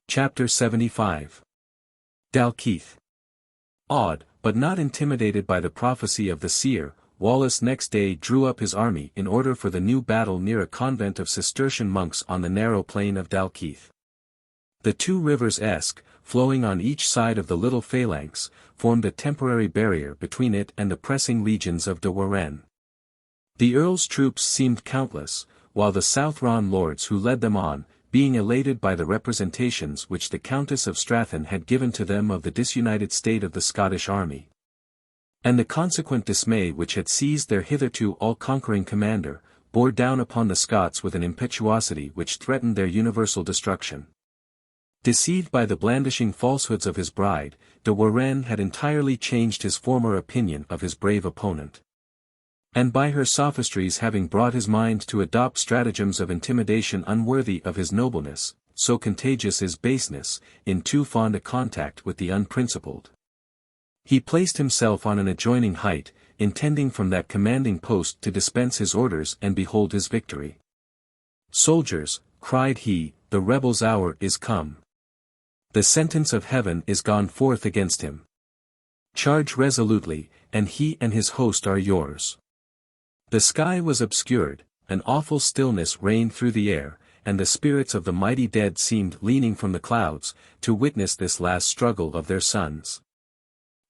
Chapter 75. Dalkeith. Awed, but not intimidated by the prophecy of the seer, Wallace next day drew up his army in order for the new battle near a convent of Cistercian monks on the narrow plain of Dalkeith. The two rivers Eske, flowing on each side of the little phalanx, formed a temporary barrier between it and the pressing legions of de Warenne. The Earl's troops seemed countless, while the Southron lords who led them on, being elated by the representations which the Countess of Stratton had given to them of the disunited state of the Scottish army, and the consequent dismay which had seized their hitherto all-conquering commander, bore down upon the Scots with an impetuosity which threatened their universal destruction. Deceived by the blandishing falsehoods of his bride, de Warenne had entirely changed his former opinion of his brave opponent. And by her sophistries having brought his mind to adopt stratagems of intimidation unworthy of his nobleness, so contagious is baseness, in too fond a contact with the unprincipled. He placed himself on an adjoining height, intending from that commanding post to dispense his orders and behold his victory. "Soldiers," cried he, "the rebel's hour is come. The sentence of heaven is gone forth against him. Charge resolutely, and he and his host are yours." The sky was obscured, an awful stillness reigned through the air, and the spirits of the mighty dead seemed leaning from the clouds, to witness this last struggle of their sons.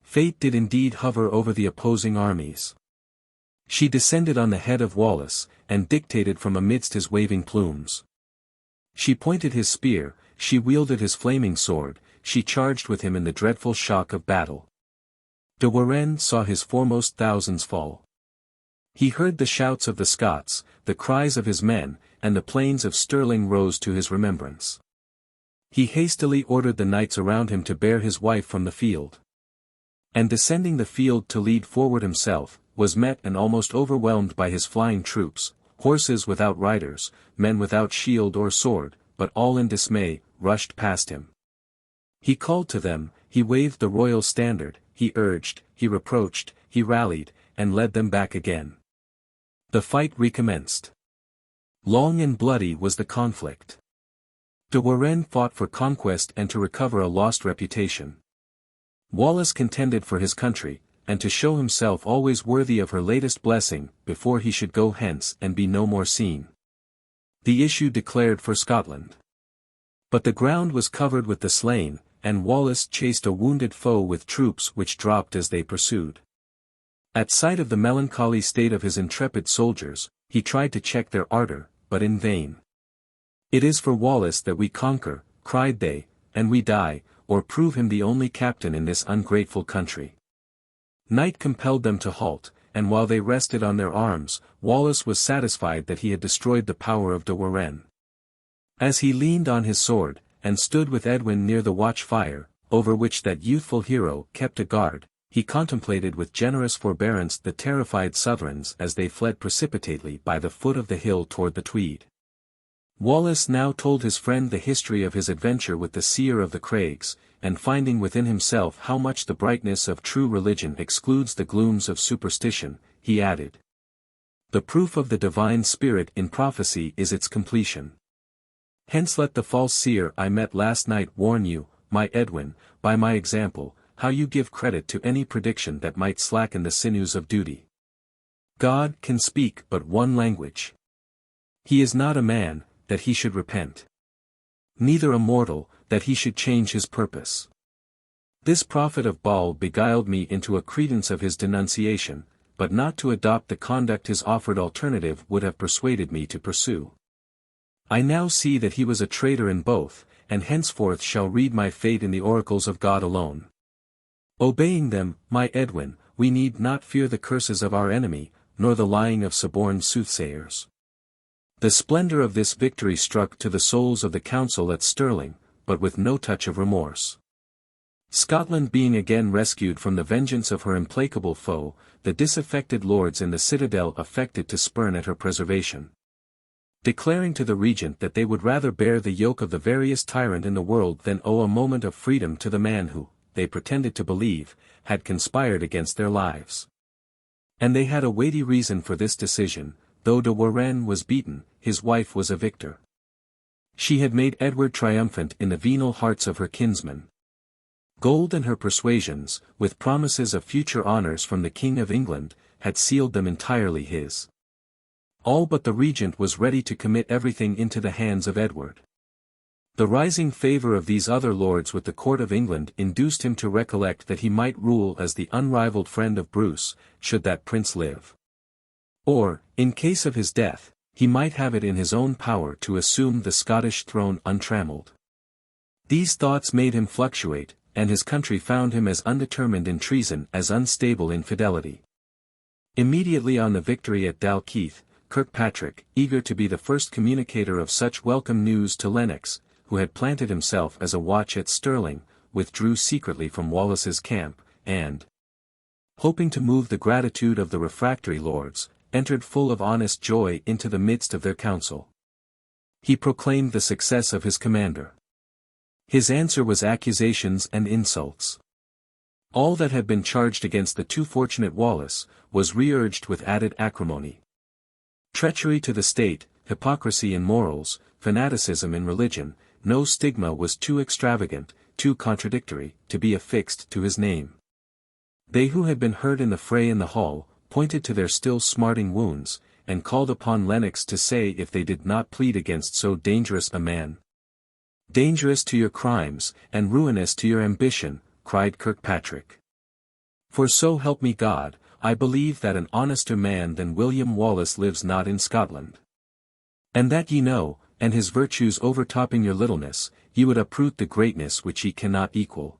Fate did indeed hover over the opposing armies. She descended on the head of Wallace, and dictated from amidst his waving plumes. She pointed his spear, she wielded his flaming sword, she charged with him in the dreadful shock of battle. De Warenne saw his foremost thousands fall. He heard the shouts of the Scots, the cries of his men, and the plains of Stirling rose to his remembrance. He hastily ordered the knights around him to bear his wife from the field. And descending the field to lead forward himself, was met and almost overwhelmed by his flying troops, horses without riders, men without shield or sword, but all in dismay, rushed past him. He called to them, he waved the royal standard, he urged, he reproached, he rallied, and led them back again. The fight recommenced. Long and bloody was the conflict. De Warenne fought for conquest and to recover a lost reputation. Wallace contended for his country, and to show himself always worthy of her latest blessing, before he should go hence and be no more seen. The issue declared for Scotland. But the ground was covered with the slain, and Wallace chased a wounded foe with troops which dropped as they pursued. At sight of the melancholy state of his intrepid soldiers, he tried to check their ardor, but in vain. "It is for Wallace that we conquer," cried they, "and we die, or prove him the only captain in this ungrateful country." Night compelled them to halt, and while they rested on their arms, Wallace was satisfied that he had destroyed the power of de Warenne. As he leaned on his sword, and stood with Edwin near the watch-fire, over which that youthful hero kept a guard, he contemplated with generous forbearance the terrified Southrons as they fled precipitately by the foot of the hill toward the Tweed. Wallace now told his friend the history of his adventure with the seer of the Craigs, and finding within himself how much the brightness of true religion excludes the glooms of superstition, he added, "The proof of the divine spirit in prophecy is its completion. Hence let the false seer I met last night warn you, my Edwin, by my example, how you give credit to any prediction that might slacken the sinews of duty. God can speak but one language. He is not a man, that he should repent. Neither a mortal, that he should change his purpose. This prophet of Baal beguiled me into a credence of his denunciation, but not to adopt the conduct his offered alternative would have persuaded me to pursue. I now see that he was a traitor in both, and henceforth shall read my fate in the oracles of God alone. Obeying them, my Edwin, we need not fear the curses of our enemy, nor the lying of suborned soothsayers." The splendor of this victory struck to the souls of the council at Stirling, but with no touch of remorse. Scotland being again rescued from the vengeance of her implacable foe, the disaffected lords in the citadel affected to spurn at her preservation. Declaring to the regent that they would rather bear the yoke of the veriest tyrant in the world than owe a moment of freedom to the man who, they pretended to believe, had conspired against their lives. And they had a weighty reason for this decision. Though de Warenne was beaten, his wife was a victor. She had made Edward triumphant in the venal hearts of her kinsmen. Gold and her persuasions, with promises of future honours from the King of England, had sealed them entirely his. All but the regent was ready to commit everything into the hands of Edward. The rising favour of these other lords with the court of England induced him to recollect that he might rule as the unrivalled friend of Bruce, should that prince live. Or, in case of his death, he might have it in his own power to assume the Scottish throne untrammelled. These thoughts made him fluctuate, and his country found him as undetermined in treason as unstable in fidelity. Immediately on the victory at Dalkeith, Kirkpatrick, eager to be the first communicator of such welcome news to Lennox, who had planted himself as a watch at Stirling, withdrew secretly from Wallace's camp, and, hoping to move the gratitude of the refractory lords, entered full of honest joy into the midst of their council. He proclaimed the success of his commander. His answer was accusations and insults. All that had been charged against the too fortunate Wallace, was re-urged with added acrimony. Treachery to the state, hypocrisy in morals, fanaticism in religion, no stigma was too extravagant, too contradictory, to be affixed to his name. They who had been hurt in the fray in the hall, pointed to their still smarting wounds, and called upon Lennox to say if they did not plead against so dangerous a man. "Dangerous to your crimes, and ruinous to your ambition," cried Kirkpatrick. "For so help me God, I believe that an honester man than William Wallace lives not in Scotland. And that ye know, and his virtues overtopping your littleness, ye would uproot the greatness which ye cannot equal."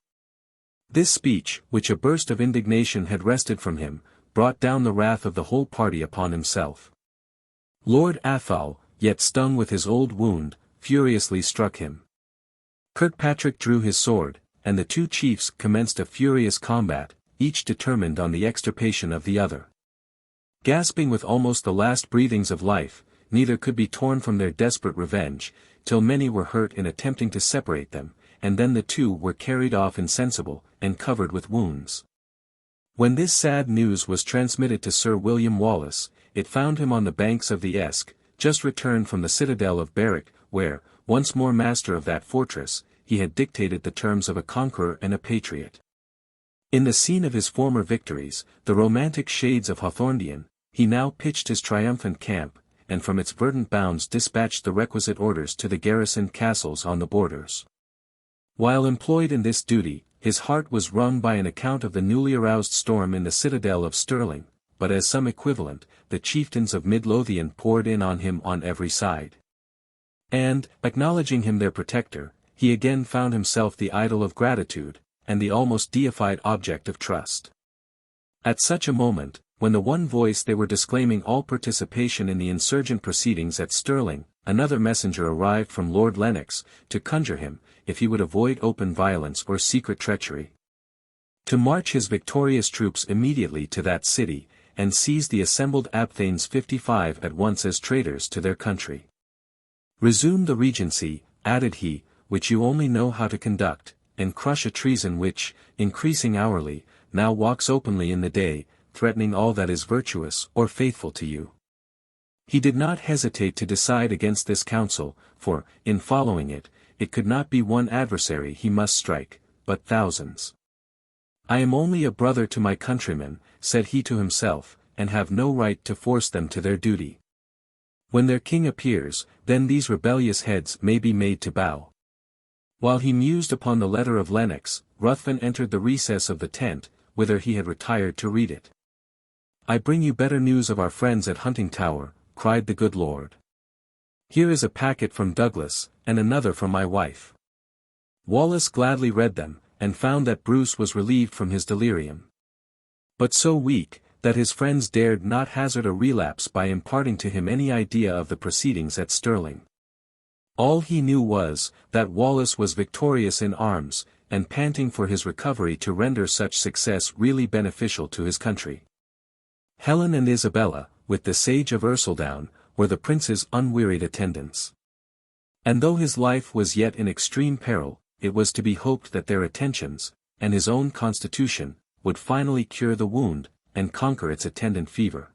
This speech, which a burst of indignation had wrested from him, brought down the wrath of the whole party upon himself. Lord Athol, yet stung with his old wound, furiously struck him. Kirkpatrick drew his sword, and the two chiefs commenced a furious combat, each determined on the extirpation of the other. Gasping with almost the last breathings of life, neither could be torn from their desperate revenge, till many were hurt in attempting to separate them, and then the two were carried off insensible, and covered with wounds. When this sad news was transmitted to Sir William Wallace, it found him on the banks of the Eske, just returned from the citadel of Berwick, where, once more master of that fortress, he had dictated the terms of a conqueror and a patriot. In the scene of his former victories, the romantic shades of Hawthorndean, he now pitched his triumphant camp, and from its verdant bounds dispatched the requisite orders to the garrisoned castles on the borders. While employed in this duty, his heart was wrung by an account of the newly aroused storm in the citadel of Stirling, but as some equivalent, the chieftains of Midlothian poured in on him on every side. And, acknowledging him their protector, he again found himself the idol of gratitude, and the almost deified object of trust. At such a moment, when the one voice they were disclaiming all participation in the insurgent proceedings at Stirling, another messenger arrived from Lord Lennox, to conjure him, if he would avoid open violence or secret treachery, to march his victorious troops immediately to that city, and seize the assembled Abthanes 55 at once as traitors to their country. "Resume the regency," added he, "which you only know how to conduct, and crush a treason which, increasing hourly, now walks openly in the day, threatening all that is virtuous or faithful to you." He did not hesitate to decide against this counsel, for, in following it, it could not be one adversary he must strike, but thousands. "I am only a brother to my countrymen," said he to himself, "and have no right to force them to their duty. When their king appears, then these rebellious heads may be made to bow." While he mused upon the letter of Lennox, Ruthven entered the recess of the tent, whither he had retired to read it. "I bring you better news of our friends at Huntingtower," cried the good lord. "Here is a packet from Douglas, and another from my wife." Wallace gladly read them, and found that Bruce was relieved from his delirium, but so weak, that his friends dared not hazard a relapse by imparting to him any idea of the proceedings at Stirling. All he knew was, that Wallace was victorious in arms, and panting for his recovery to render such success really beneficial to his country. Helen and Isabella, with the sage of Ercildown, were the prince's unwearied attendants. And though his life was yet in extreme peril, it was to be hoped that their attentions, and his own constitution, would finally cure the wound, and conquer its attendant fever.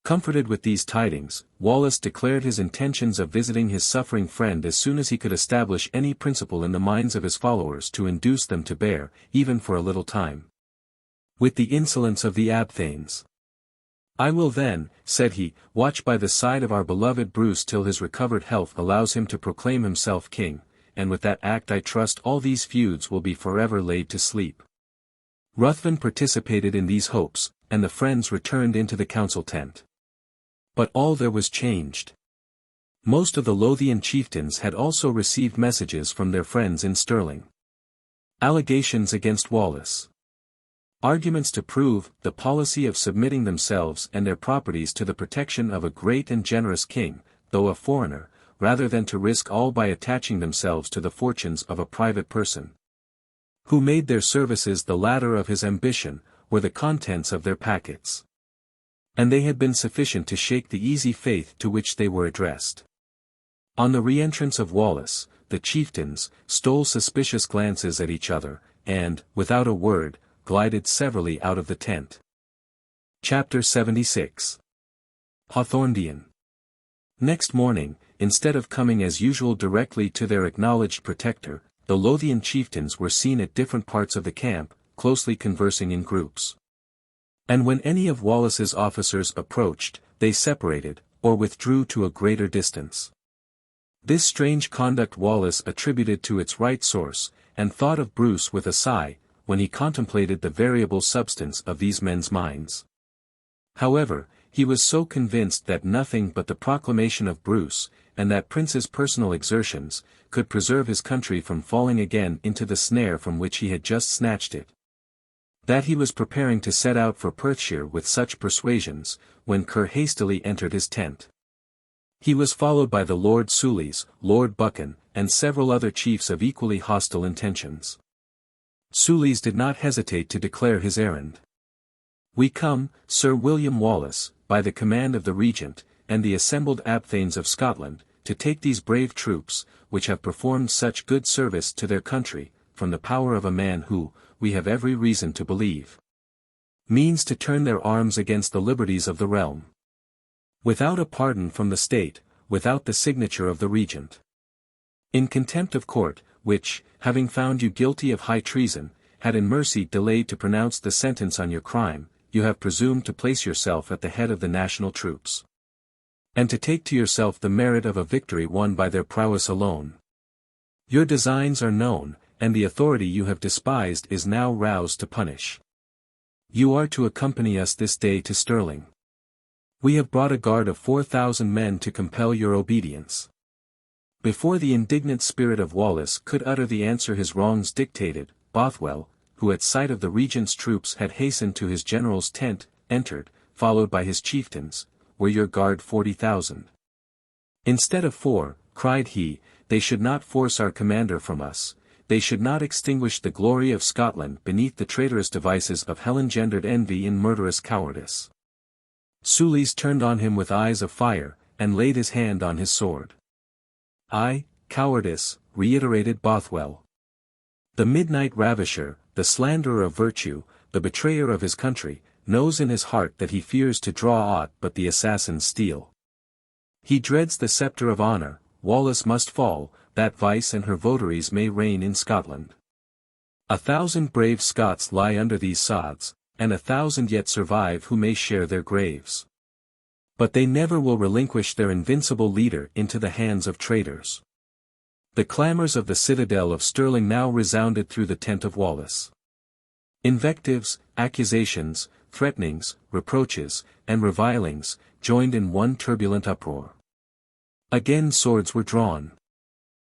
Comforted with these tidings, Wallace declared his intentions of visiting his suffering friend as soon as he could establish any principle in the minds of his followers to induce them to bear, even for a little time, with the insolence of the Abthanes. "I will then," said he, "watch by the side of our beloved Bruce till his recovered health allows him to proclaim himself king, and with that act I trust all these feuds will be forever laid to sleep." Ruthven participated in these hopes, and the friends returned into the council tent. But all there was changed. Most of the Lothian chieftains had also received messages from their friends in Stirling. Allegations against Wallace. Arguments to prove the policy of submitting themselves and their properties to the protection of a great and generous king, though a foreigner, rather than to risk all by attaching themselves to the fortunes of a private person, who made their services the ladder of his ambition, were the contents of their packets. And they had been sufficient to shake the easy faith to which they were addressed. On the re-entrance of Wallace, the chieftains stole suspicious glances at each other, and, without a word, glided severally out of the tent. Chapter 76. Hawthorndean. Next morning, instead of coming as usual directly to their acknowledged protector, the Lothian chieftains were seen at different parts of the camp, closely conversing in groups. And when any of Wallace's officers approached, they separated, or withdrew to a greater distance. This strange conduct Wallace attributed to its right source, and thought of Bruce with a sigh, when he contemplated the variable substance of these men's minds. However, he was so convinced that nothing but the proclamation of Bruce, and that prince's personal exertions, could preserve his country from falling again into the snare from which he had just snatched it, that he was preparing to set out for Perthshire with such persuasions, when Kerr hastily entered his tent. He was followed by the Lord Soulis, Lord Buchan, and several other chiefs of equally hostile intentions. Soulis did not hesitate to declare his errand. "We come, Sir William Wallace, by the command of the Regent, and the assembled Abthanes of Scotland, to take these brave troops, which have performed such good service to their country, from the power of a man who, we have every reason to believe, means to turn their arms against the liberties of the realm, without a pardon from the state, without the signature of the Regent. In contempt of court, which, having found you guilty of high treason, had in mercy delayed to pronounce the sentence on your crime, you have presumed to place yourself at the head of the national troops, and to take to yourself the merit of a victory won by their prowess alone. Your designs are known, and the authority you have despised is now roused to punish. You are to accompany us this day to Stirling. We have brought a guard of 4,000 men to compel your obedience." Before the indignant spirit of Wallace could utter the answer his wrongs dictated, Bothwell, who at sight of the Regent's troops had hastened to his general's tent, entered, followed by his chieftains. "Were your guard 40,000? Instead of 4, cried he, "they should not force our commander from us. They should not extinguish the glory of Scotland beneath the traitorous devices of hell-engendered envy and murderous cowardice." Soulis turned on him with eyes of fire, and laid his hand on his sword. "Aye, cowardice," reiterated Bothwell. "The midnight ravisher, the slanderer of virtue, the betrayer of his country, knows in his heart that he fears to draw aught but the assassin's steel. He dreads the sceptre of honour. Wallace must fall, that vice and her votaries may reign in Scotland. 1,000 brave Scots lie under these sods, and 1,000 yet survive who may share their graves. But they never will relinquish their invincible leader into the hands of traitors." The clamours of the citadel of Stirling now resounded through the tent of Wallace. Invectives, accusations, threatenings, reproaches, and revilings, joined in one turbulent uproar. Again swords were drawn.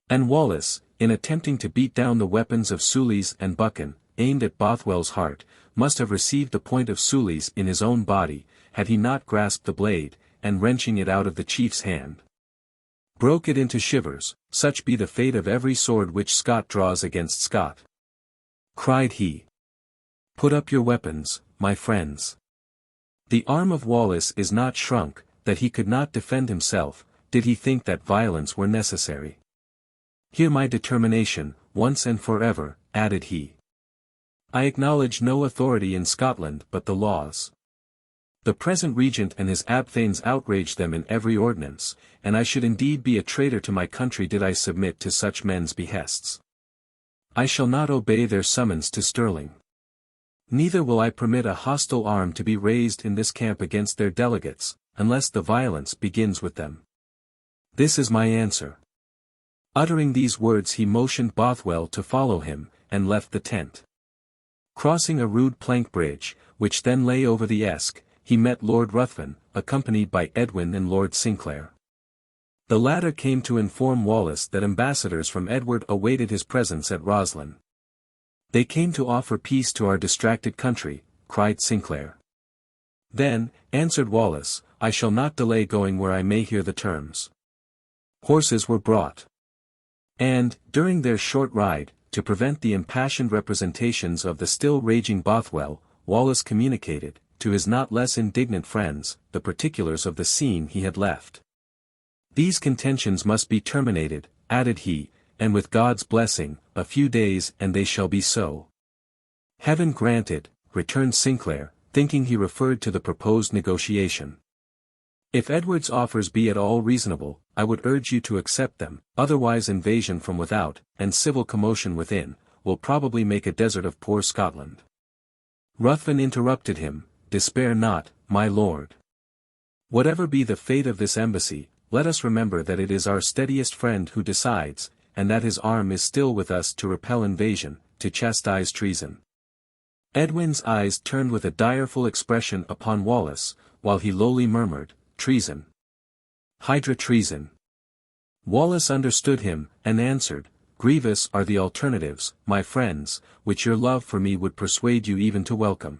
And Wallace, in attempting to beat down the weapons of Soulis and Buchan, aimed at Bothwell's heart, must have received the point of Soulis in his own body, had he not grasped the blade, and wrenching it out of the chief's hand, broke it into shivers. "Such be the fate of every sword which Scot draws against Scot," cried he. "Put up your weapons, my friends. The arm of Wallace is not shrunk, that he could not defend himself, did he think that violence were necessary. Hear my determination, once and forever," added he. "I acknowledge no authority in Scotland but the laws. The present regent and his abthanes outrage them in every ordinance, and I should indeed be a traitor to my country did I submit to such men's behests. I shall not obey their summons to Stirling. Neither will I permit a hostile arm to be raised in this camp against their delegates, unless the violence begins with them. This is my answer." Uttering these words he motioned Bothwell to follow him, and left the tent. Crossing a rude plank bridge, which then lay over the Eske, he met Lord Ruthven, accompanied by Edwin and Lord Sinclair. The latter came to inform Wallace that ambassadors from Edward awaited his presence at Roslin. "They came to offer peace to our distracted country," cried Sinclair. "Then," answered Wallace, "I shall not delay going where I may hear the terms." Horses were brought. And, during their short ride, to prevent the impassioned representations of the still raging Bothwell, Wallace communicated, to his not less indignant friends, the particulars of the scene he had left. "These contentions must be terminated," added he, "and with God's blessing, a few days and they shall be so." "Heaven grant it," returned Sinclair, thinking he referred to the proposed negotiation. "If Edward's offers be at all reasonable, I would urge you to accept them, otherwise invasion from without, and civil commotion within, will probably make a desert of poor Scotland." Ruthven interrupted him, "Despair not, my lord. Whatever be the fate of this embassy, let us remember that it is our steadiest friend who decides, and that his arm is still with us to repel invasion, to chastise treason." Edwin's eyes turned with a direful expression upon Wallace, while he lowly murmured, "Treason. Hydra treason." Wallace understood him, and answered, "Grievous are the alternatives, my friends, which your love for me would persuade you even to welcome.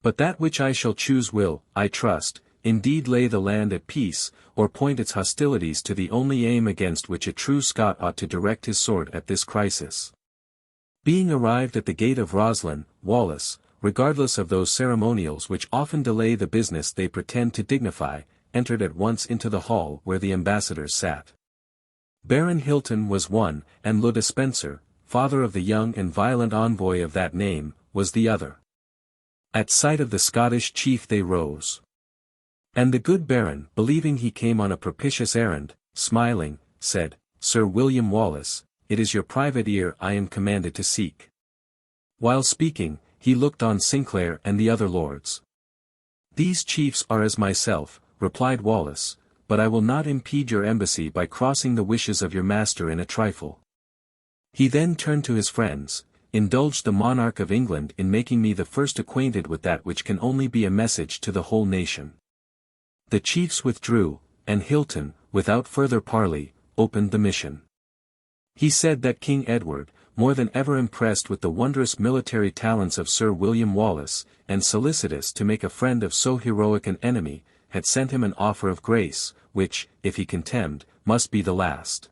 But that which I shall choose will, I trust, indeed lay the land at peace, or point its hostilities to the only aim against which a true Scot ought to direct his sword at this crisis." Being arrived at the gate of Roslin, Wallace, regardless of those ceremonials which often delay the business they pretend to dignify, entered at once into the hall where the ambassadors sat. Baron Hilton was one, and Le Despencer, father of the young and violent envoy of that name, was the other. At sight of the Scottish chief they rose. And the good Baron, believing he came on a propitious errand, smiling, said, "Sir William Wallace, it is your private ear I am commanded to seek." While speaking, he looked on Sinclair and the other lords. "These chiefs are as myself," replied Wallace, "but I will not impede your embassy by crossing the wishes of your master in a trifle." He then turned to his friends, "Indulge the monarch of England in making me the first acquainted with that which can only be a message to the whole nation." The chiefs withdrew, and Hilton, without further parley, opened the mission. He said that King Edward, more than ever impressed with the wondrous military talents of Sir William Wallace, and solicitous to make a friend of so heroic an enemy, had sent him an offer of grace, which, if he contemned, must be the last.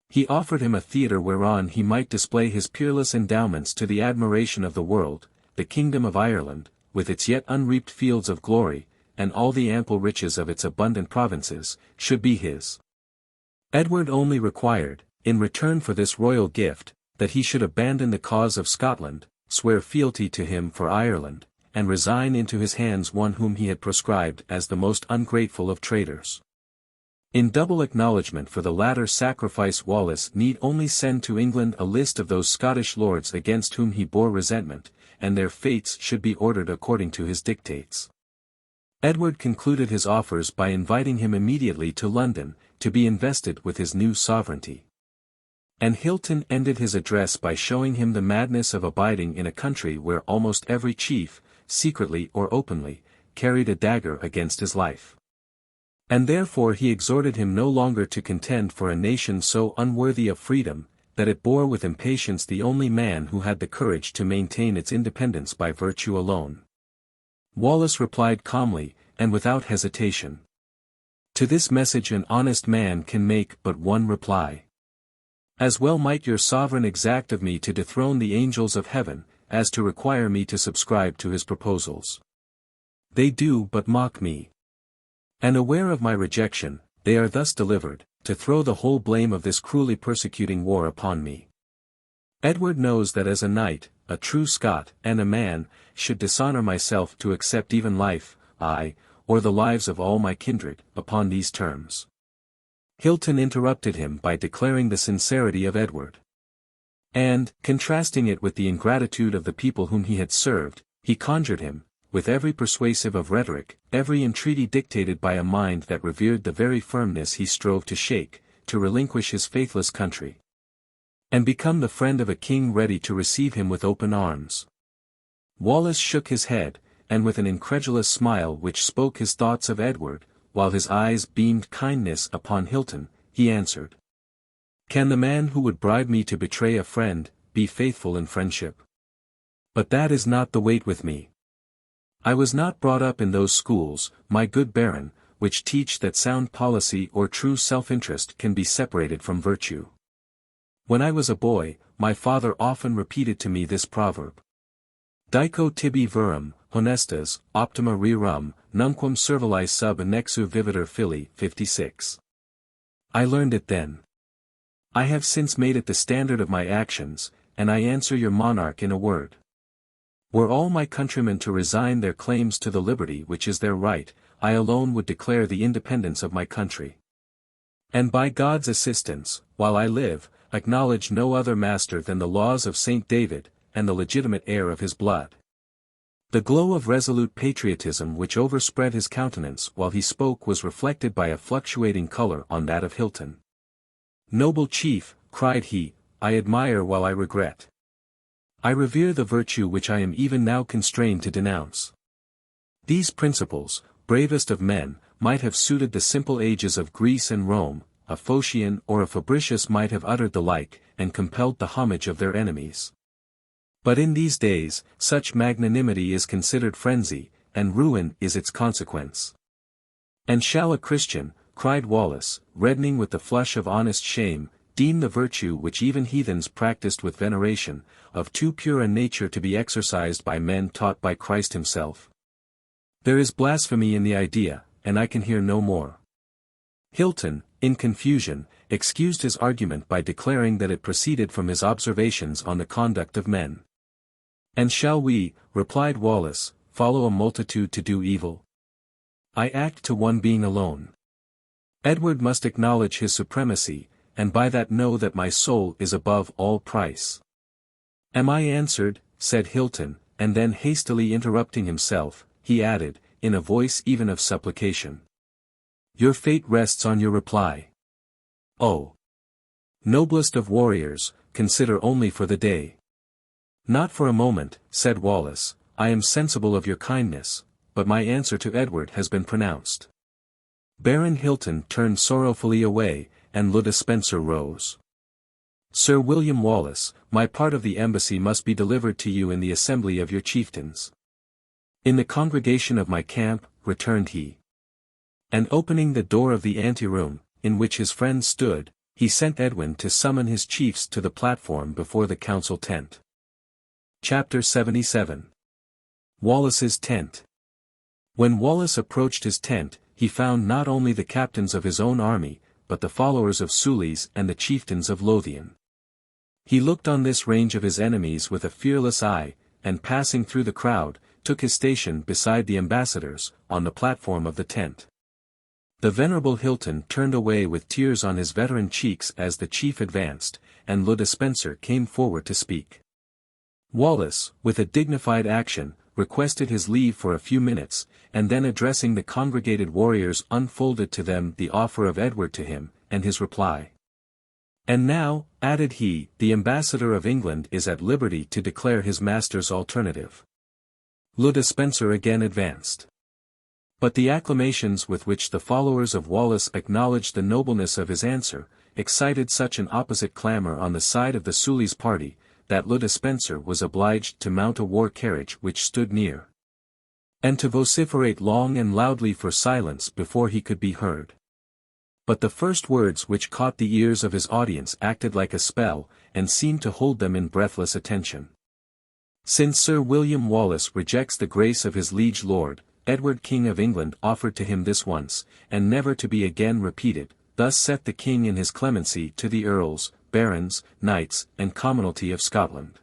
He offered him a theatre whereon he might display his peerless endowments to the admiration of the world, the kingdom of Ireland, with its yet unreaped fields of glory, and all the ample riches of its abundant provinces, should be his. Edward only required, in return for this royal gift, that he should abandon the cause of Scotland, swear fealty to him for Ireland, and resign into his hands one whom he had proscribed as the most ungrateful of traitors. In double acknowledgment for the latter sacrifice Wallace need only send to England a list of those Scottish lords against whom he bore resentment, and their fates should be ordered according to his dictates. Edward concluded his offers by inviting him immediately to London, to be invested with his new sovereignty. And Hilton ended his address by showing him the madness of abiding in a country where almost every chief, secretly or openly, carried a dagger against his life. And therefore he exhorted him no longer to contend for a nation so unworthy of freedom, that it bore with impatience the only man who had the courage to maintain its independence by virtue alone. Wallace replied calmly, and without hesitation. To this message an honest man can make but one reply. As well might your sovereign exact of me to dethrone the angels of heaven, as to require me to subscribe to his proposals. They do but mock me. And aware of my rejection, they are thus delivered, to throw the whole blame of this cruelly persecuting war upon me. Edward knows that as a knight, a true Scot, and a man, should dishonor myself to accept even life, I, or the lives of all my kindred, upon these terms. Hilton interrupted him by declaring the sincerity of Edward. And, contrasting it with the ingratitude of the people whom he had served, he conjured him, with every persuasive of rhetoric, every entreaty dictated by a mind that revered the very firmness he strove to shake, to relinquish his faithless country, and become the friend of a king ready to receive him with open arms. Wallace shook his head, and with an incredulous smile which spoke his thoughts of Edward, while his eyes beamed kindness upon Hilton, he answered, "Can the man who would bribe me to betray a friend, be faithful in friendship? But that is not the weight with me. I was not brought up in those schools, my good Baron, which teach that sound policy or true self-interest can be separated from virtue. When I was a boy, my father often repeated to me this proverb: Dico tibi verum, honestas, optima rerum, nunquam servili sub annexu vivitor fili. 56. I learned it then. I have since made it the standard of my actions, and I answer your monarch in a word. Were all my countrymen to resign their claims to the liberty which is their right, I alone would declare the independence of my country. And by God's assistance, while I live, acknowledge no other master than the laws of Saint David, and the legitimate heir of his blood." The glow of resolute patriotism which overspread his countenance while he spoke was reflected by a fluctuating color on that of Hilton. "Noble chief," cried he, "I admire while I regret. I revere the virtue which I am even now constrained to denounce. These principles, bravest of men, might have suited the simple ages of Greece and Rome, a Phocion or a Fabricius might have uttered the like, and compelled the homage of their enemies. But in these days, such magnanimity is considered frenzy, and ruin is its consequence. And shall a Christian," cried Wallace, reddening with the flush of honest shame, "deem the virtue which even heathens practiced with veneration, of too pure a nature to be exercised by men taught by Christ himself? There is blasphemy in the idea, and I can hear no more." Hilton, in confusion, excused his argument by declaring that it proceeded from his observations on the conduct of men. "And shall we," replied Wallace, "follow a multitude to do evil? I act to one being alone. Edward must acknowledge his supremacy, and by that know that my soul is above all price." "Am I answered?" said Hilton, and then hastily interrupting himself, he added, in a voice even of supplication, "Your fate rests on your reply. Oh! Noblest of warriors, consider only for the day." "Not for a moment," said Wallace, "I am sensible of your kindness, but my answer to Edward has been pronounced." Baron Hilton turned sorrowfully away, and Le Despencer rose. "Sir William Wallace, my part of the embassy must be delivered to you in the assembly of your chieftains." "In the congregation of my camp," returned he. And opening the door of the anteroom, in which his friend stood, he sent Edwin to summon his chiefs to the platform before the council tent. Chapter 77. Wallace's tent. When Wallace approached his tent, he found not only the captains of his own army, but the followers of Soulis and the chieftains of Lothian. He looked on this range of his enemies with a fearless eye, and passing through the crowd, took his station beside the ambassadors, on the platform of the tent. The venerable Hilton turned away with tears on his veteran cheeks as the chief advanced, and Le Despencer came forward to speak. Wallace, with a dignified action, requested his leave for a few minutes, and then addressing the congregated warriors unfolded to them the offer of Edward to him, and his reply. "And now," added he, "the ambassador of England is at liberty to declare his master's alternative." Le Despencer again advanced. But the acclamations with which the followers of Wallace acknowledged the nobleness of his answer, excited such an opposite clamour on the side of the Soulis party, that Le Despencer was obliged to mount a war carriage which stood near, and to vociferate long and loudly for silence before he could be heard. But the first words which caught the ears of his audience acted like a spell, and seemed to hold them in breathless attention. "Since Sir William Wallace rejects the grace of his liege lord, Edward King of England offered to him this once, and never to be again repeated, thus saith the King in his clemency to the earls, barons, knights, and commonalty of Scotland.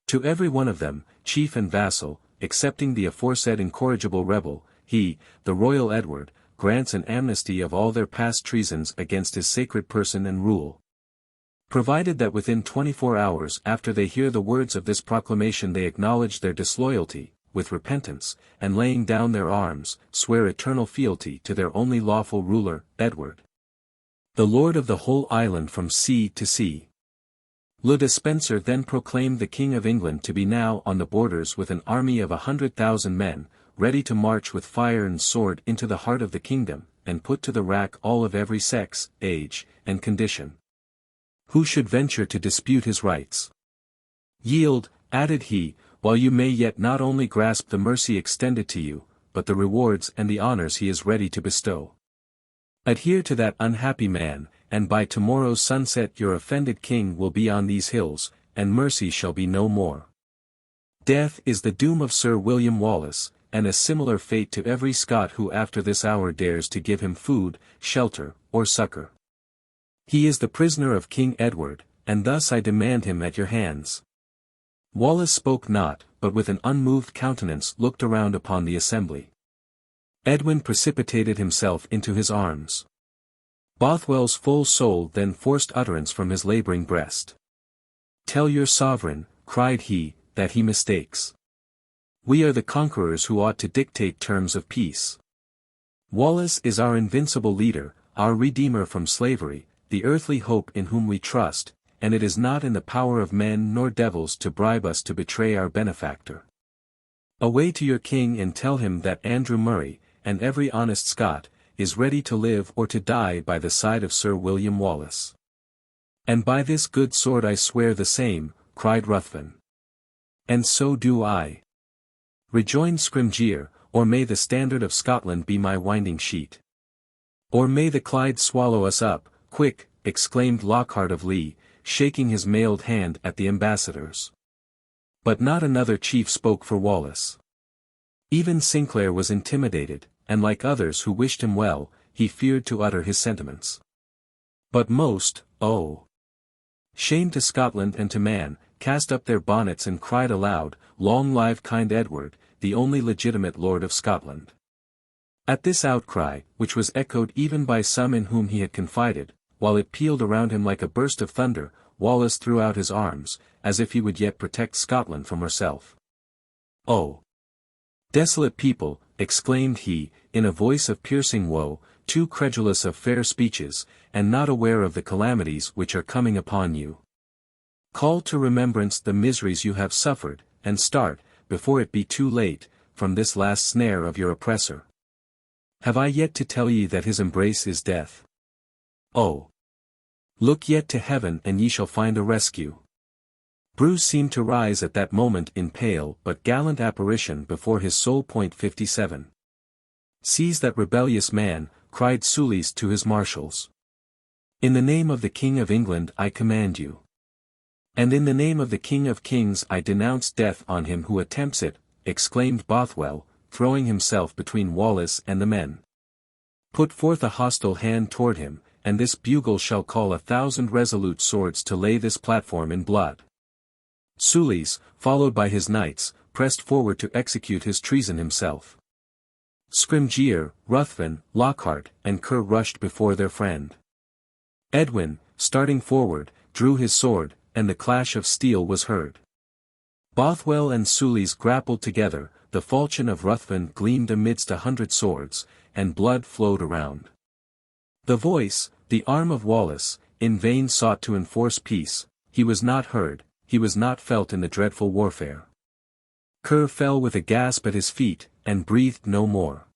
To every one of them, chief and vassal, excepting the aforesaid incorrigible rebel, he, the royal Edward, grants an amnesty of all their past treasons against his sacred person and rule. Provided that within 24 hours after they hear the words of this proclamation they acknowledge their disloyalty, with repentance, and laying down their arms, swear eternal fealty to their only lawful ruler, Edward, the lord of the whole island from sea to sea. Le Despencer then proclaimed the King of England to be now on the borders with an army of 100,000 men, ready to march with fire and sword into the heart of the kingdom, and put to the rack all of every sex, age, and condition. Who should venture to dispute his rights? Yield, added he, while you may yet not only grasp the mercy extended to you, but the rewards and the honors he is ready to bestow. Adhere to that unhappy man, and by tomorrow's sunset your offended king will be on these hills, and mercy shall be no more. Death is the doom of Sir William Wallace, and a similar fate to every Scot who after this hour dares to give him food, shelter, or succor. He is the prisoner of King Edward, and thus I demand him at your hands. Wallace spoke not, but with an unmoved countenance looked around upon the assembly. Edwin precipitated himself into his arms. Bothwell's full soul then forced utterance from his labouring breast. Tell your sovereign, cried he, that he mistakes. We are the conquerors who ought to dictate terms of peace. Wallace is our invincible leader, our redeemer from slavery, the earthly hope in whom we trust, and it is not in the power of men nor devils to bribe us to betray our benefactor. Away to your king and tell him that Andrew Murray, and every honest Scot, is ready to live or to die by the side of Sir William Wallace. And by this good sword I swear the same, cried Ruthven. And so do I. Rejoined Scrymgeour, or may the standard of Scotland be my winding sheet. Or may the Clyde swallow us up, quick, exclaimed Lockhart of Lee, shaking his mailed hand at the ambassadors. But not another chief spoke for Wallace. Even Sinclair was intimidated, and like others who wished him well, he feared to utter his sentiments. But most, shame to Scotland and to man, cast up their bonnets and cried aloud, long live kind Edward, the only legitimate lord of Scotland. At this outcry, which was echoed even by some in whom he had confided, while it pealed around him like a burst of thunder, Wallace threw out his arms, as if he would yet protect Scotland from herself. Oh! Desolate people, exclaimed he, in a voice of piercing woe, too credulous of fair speeches, and not aware of the calamities which are coming upon you. Call to remembrance the miseries you have suffered, and start, before it be too late, from this last snare of your oppressor. Have I yet to tell ye that his embrace is death? Oh! Look yet to heaven and ye shall find a rescue. Bruce seemed to rise at that moment in pale but gallant apparition before his soul. 57. Seize that rebellious man, cried Soulis to his marshals. In the name of the King of England I command you. And in the name of the King of Kings I denounce death on him who attempts it, exclaimed Bothwell, throwing himself between Wallace and the men. Put forth a hostile hand toward him, and this bugle shall call 1,000 resolute swords to lay this platform in blood. Soulis, followed by his knights, pressed forward to execute his treason himself. Scrymgeour, Ruthven, Lockhart, and Kerr rushed before their friend. Edwin, starting forward, drew his sword, and the clash of steel was heard. Bothwell and Soulis grappled together, the falchion of Ruthven gleamed amidst 100 swords, and blood flowed around. The voice, the arm of Wallace, in vain sought to enforce peace, he was not heard, he was not felt in the dreadful warfare. Kerr fell with a gasp at his feet, and breathed no more.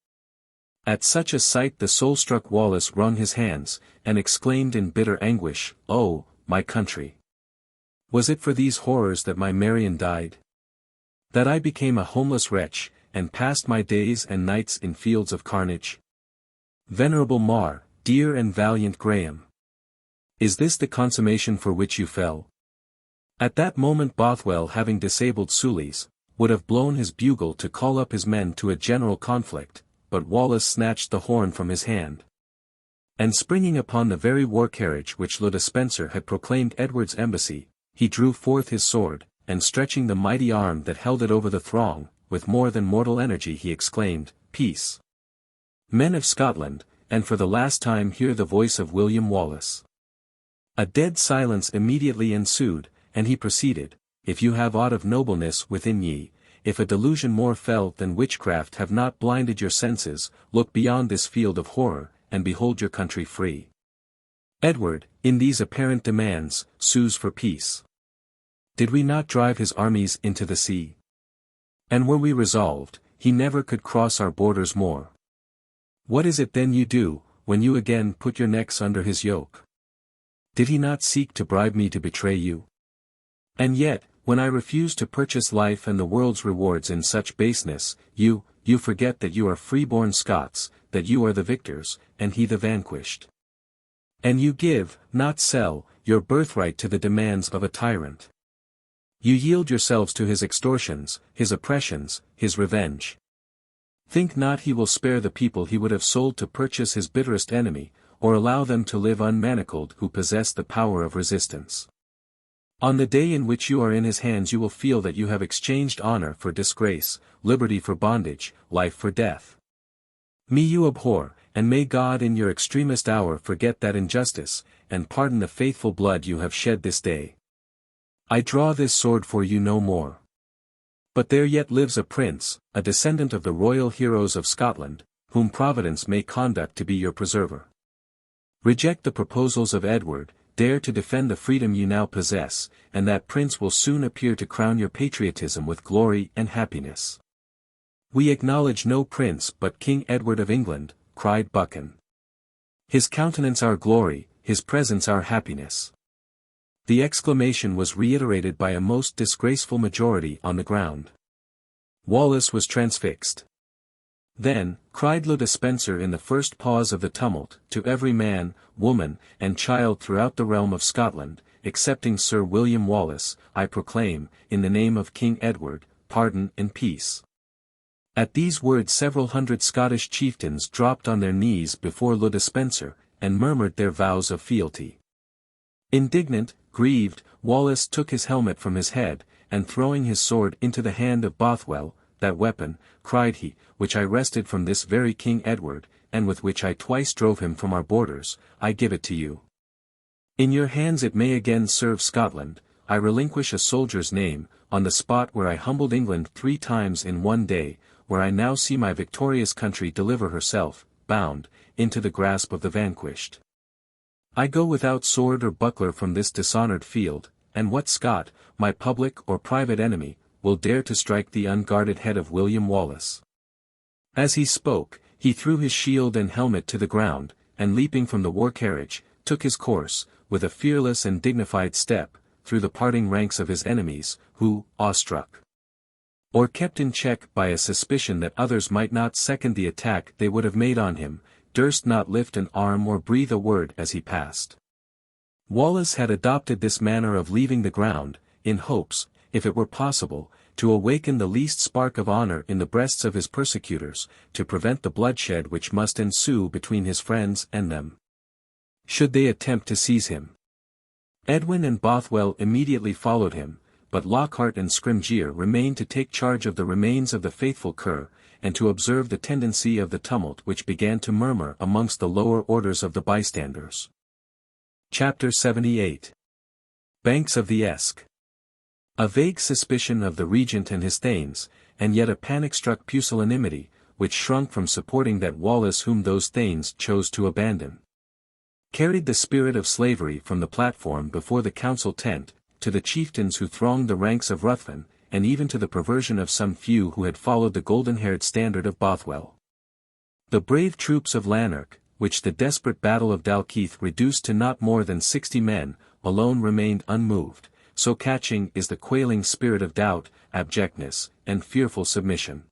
At such a sight the soul-struck Wallace wrung his hands, and exclaimed in bitter anguish, "Oh, my country! Was it for these horrors that my Marion died? That I became a homeless wretch, and passed my days and nights in fields of carnage? Venerable Mar, dear and valiant Graham! Is this the consummation for which you fell?" At that moment Bothwell, having disabled Soulis, would have blown his bugle to call up his men to a general conflict, but Wallace snatched the horn from his hand. And springing upon the very war-carriage which Le Despencer had proclaimed Edward's embassy, he drew forth his sword, and stretching the mighty arm that held it over the throng, with more than mortal energy he exclaimed, peace. Men of Scotland, and for the last time hear the voice of William Wallace. A dead silence immediately ensued, and he proceeded, If you have aught of nobleness within ye, if a delusion more fell than witchcraft have not blinded your senses, look beyond this field of horror, and behold your country free. Edward, in these apparent demands, sues for peace. Did we not drive his armies into the sea? And were we resolved, he never could cross our borders more. What is it then you do, when you again put your necks under his yoke? Did he not seek to bribe me to betray you? And yet, when I refuse to purchase life and the world's rewards in such baseness, you forget that you are free-born Scots, that you are the victors, and he the vanquished. And you give, not sell, your birthright to the demands of a tyrant. You yield yourselves to his extortions, his oppressions, his revenge. Think not he will spare the people he would have sold to purchase his bitterest enemy, or allow them to live unmanacled who possess the power of resistance. On the day in which you are in his hands you will feel that you have exchanged honor for disgrace, liberty for bondage, life for death. Me you abhor, and may God in your extremest hour forget that injustice, and pardon the faithful blood you have shed this day. I draw this sword for you no more. But there yet lives a prince, a descendant of the royal heroes of Scotland, whom Providence may conduct to be your preserver. Reject the proposals of Edward, dare to defend the freedom you now possess, and that prince will soon appear to crown your patriotism with glory and happiness. We acknowledge no prince but King Edward of England, cried Buchan. His countenance our glory, his presence our happiness. The exclamation was reiterated by a most disgraceful majority on the ground. Wallace was transfixed. Then, cried Le Despencer in the first pause of the tumult, to every man, woman, and child throughout the realm of Scotland, excepting Sir William Wallace, I proclaim, in the name of King Edward, pardon and peace. At these words several hundred Scottish chieftains dropped on their knees before Le Despencer, and murmured their vows of fealty. Indignant, grieved, Wallace took his helmet from his head, and throwing his sword into the hand of Bothwell, that weapon, cried he, which I wrested from this very King Edward, and with which I twice drove him from our borders, I give it to you. In your hands it may again serve Scotland, I relinquish a soldier's name, on the spot where I humbled England 3 times in one day, where I now see my victorious country deliver herself, bound, into the grasp of the vanquished. I go without sword or buckler from this dishonored field, and what Scot, my public or private enemy, will dare to strike the unguarded head of William Wallace? As he spoke, he threw his shield and helmet to the ground, and leaping from the war carriage, took his course, with a fearless and dignified step, through the parting ranks of his enemies, who, awestruck, or kept in check by a suspicion that others might not second the attack they would have made on him, durst not lift an arm or breathe a word as he passed. Wallace had adopted this manner of leaving the ground, in hopes, if it were possible, to awaken the least spark of honor in the breasts of his persecutors, to prevent the bloodshed which must ensue between his friends and them, should they attempt to seize him. Edwin and Bothwell immediately followed him, but Lockhart and Scrymgeour remained to take charge of the remains of the faithful Ker, and to observe the tendency of the tumult which began to murmur amongst the lower orders of the bystanders. Chapter 78. Banks of the Eske. A vague suspicion of the regent and his thanes, and yet a panic-struck pusillanimity, which shrunk from supporting that Wallace whom those thanes chose to abandon, carried the spirit of slavery from the platform before the council tent, to the chieftains who thronged the ranks of Ruthven, and even to the perversion of some few who had followed the golden-haired standard of Bothwell. The brave troops of Lanark, which the desperate battle of Dalkeith reduced to not more than 60 men, alone remained unmoved, so catching is the quailing spirit of doubt, abjectness, and fearful submission.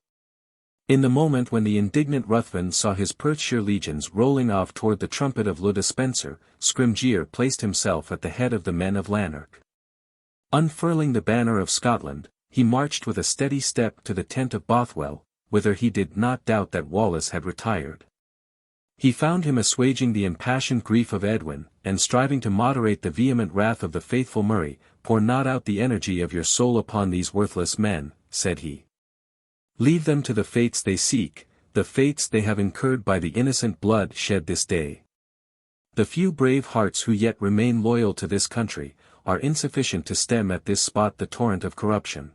In the moment when the indignant Ruthven saw his Perthshire legions rolling off toward the trumpet of Le Despencer, Scrymgeour placed himself at the head of the men of Lanark. Unfurling the banner of Scotland, he marched with a steady step to the tent of Bothwell, whither he did not doubt that Wallace had retired. He found him assuaging the impassioned grief of Edwin, and striving to moderate the vehement wrath of the faithful Murray. Pour not out the energy of your soul upon these worthless men, said he. Leave them to the fates they seek, the fates they have incurred by the innocent blood shed this day. The few brave hearts who yet remain loyal to this country, are insufficient to stem at this spot the torrent of corruption.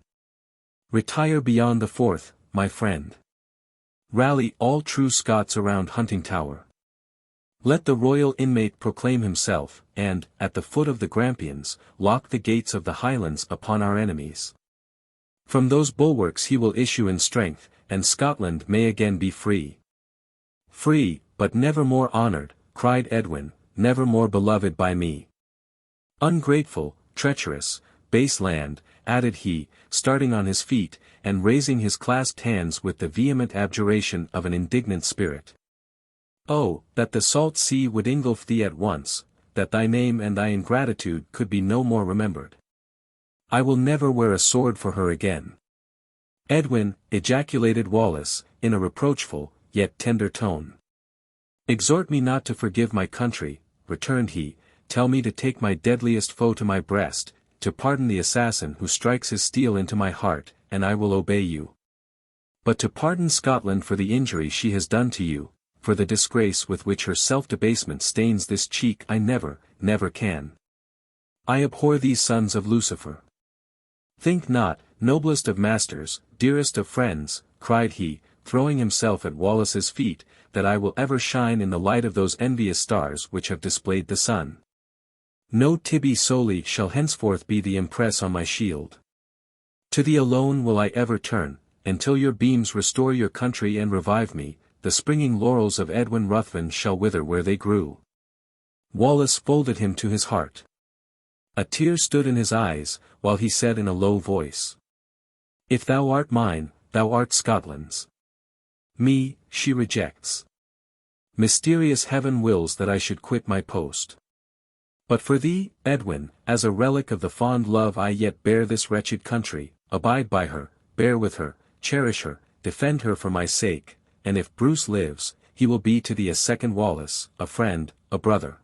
Retire beyond the Forth, my friend. Rally all true Scots around Huntingtower. Let the royal inmate proclaim himself, and, at the foot of the Grampians, lock the gates of the Highlands upon our enemies. From those bulwarks he will issue in strength, and Scotland may again be free. Free, but never more honoured, cried Edwin, never more beloved by me. Ungrateful, treacherous, base land, added he, starting on his feet, and raising his clasped hands with the vehement abjuration of an indignant spirit. Oh, that the salt sea would engulf thee at once, that thy name and thy ingratitude could be no more remembered. I will never wear a sword for her again. Edwin, ejaculated Wallace, in a reproachful, yet tender tone. Exhort me not to forgive my country, returned he, tell me to take my deadliest foe to my breast, to pardon the assassin who strikes his steel into my heart, and I will obey you. But to pardon Scotland for the injury she has done to you, for the disgrace with which her self-debasement stains this cheek I never, never can. I abhor these sons of Lucifer. Think not, noblest of masters, dearest of friends, cried he, throwing himself at Wallace's feet, that I will ever shine in the light of those envious stars which have displayed the sun. No Tibi Soli shall henceforth be the impress on my shield. To thee alone will I ever turn, until your beams restore your country and revive me, the springing laurels of Edwin Ruthven shall wither where they grew. Wallace folded him to his heart. A tear stood in his eyes, while he said in a low voice. If thou art mine, thou art Scotland's. Me, she rejects. Mysterious heaven wills that I should quit my post. But for thee, Edwin, as a relic of the fond love I yet bear this wretched country, abide by her, bear with her, cherish her, defend her for my sake, and if Bruce lives, he will be to thee a second Wallace, a friend, a brother.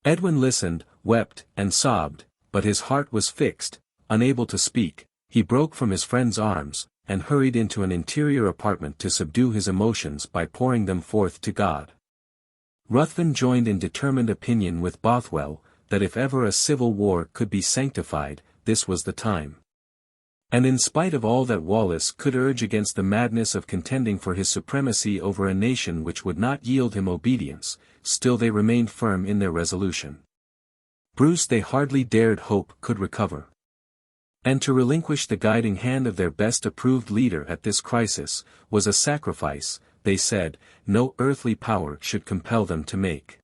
Edwin listened, wept, and sobbed, but his heart was fixed, unable to speak, he broke from his friend's arms, and hurried into an interior apartment to subdue his emotions by pouring them forth to God. Ruthven joined in determined opinion with Bothwell, that if ever a civil war could be sanctified, this was the time. And in spite of all that Wallace could urge against the madness of contending for his supremacy over a nation which would not yield him obedience, still they remained firm in their resolution. Bruce they hardly dared hope could recover. And to relinquish the guiding hand of their best approved leader at this crisis, was a sacrifice, they said, no earthly power should compel them to make.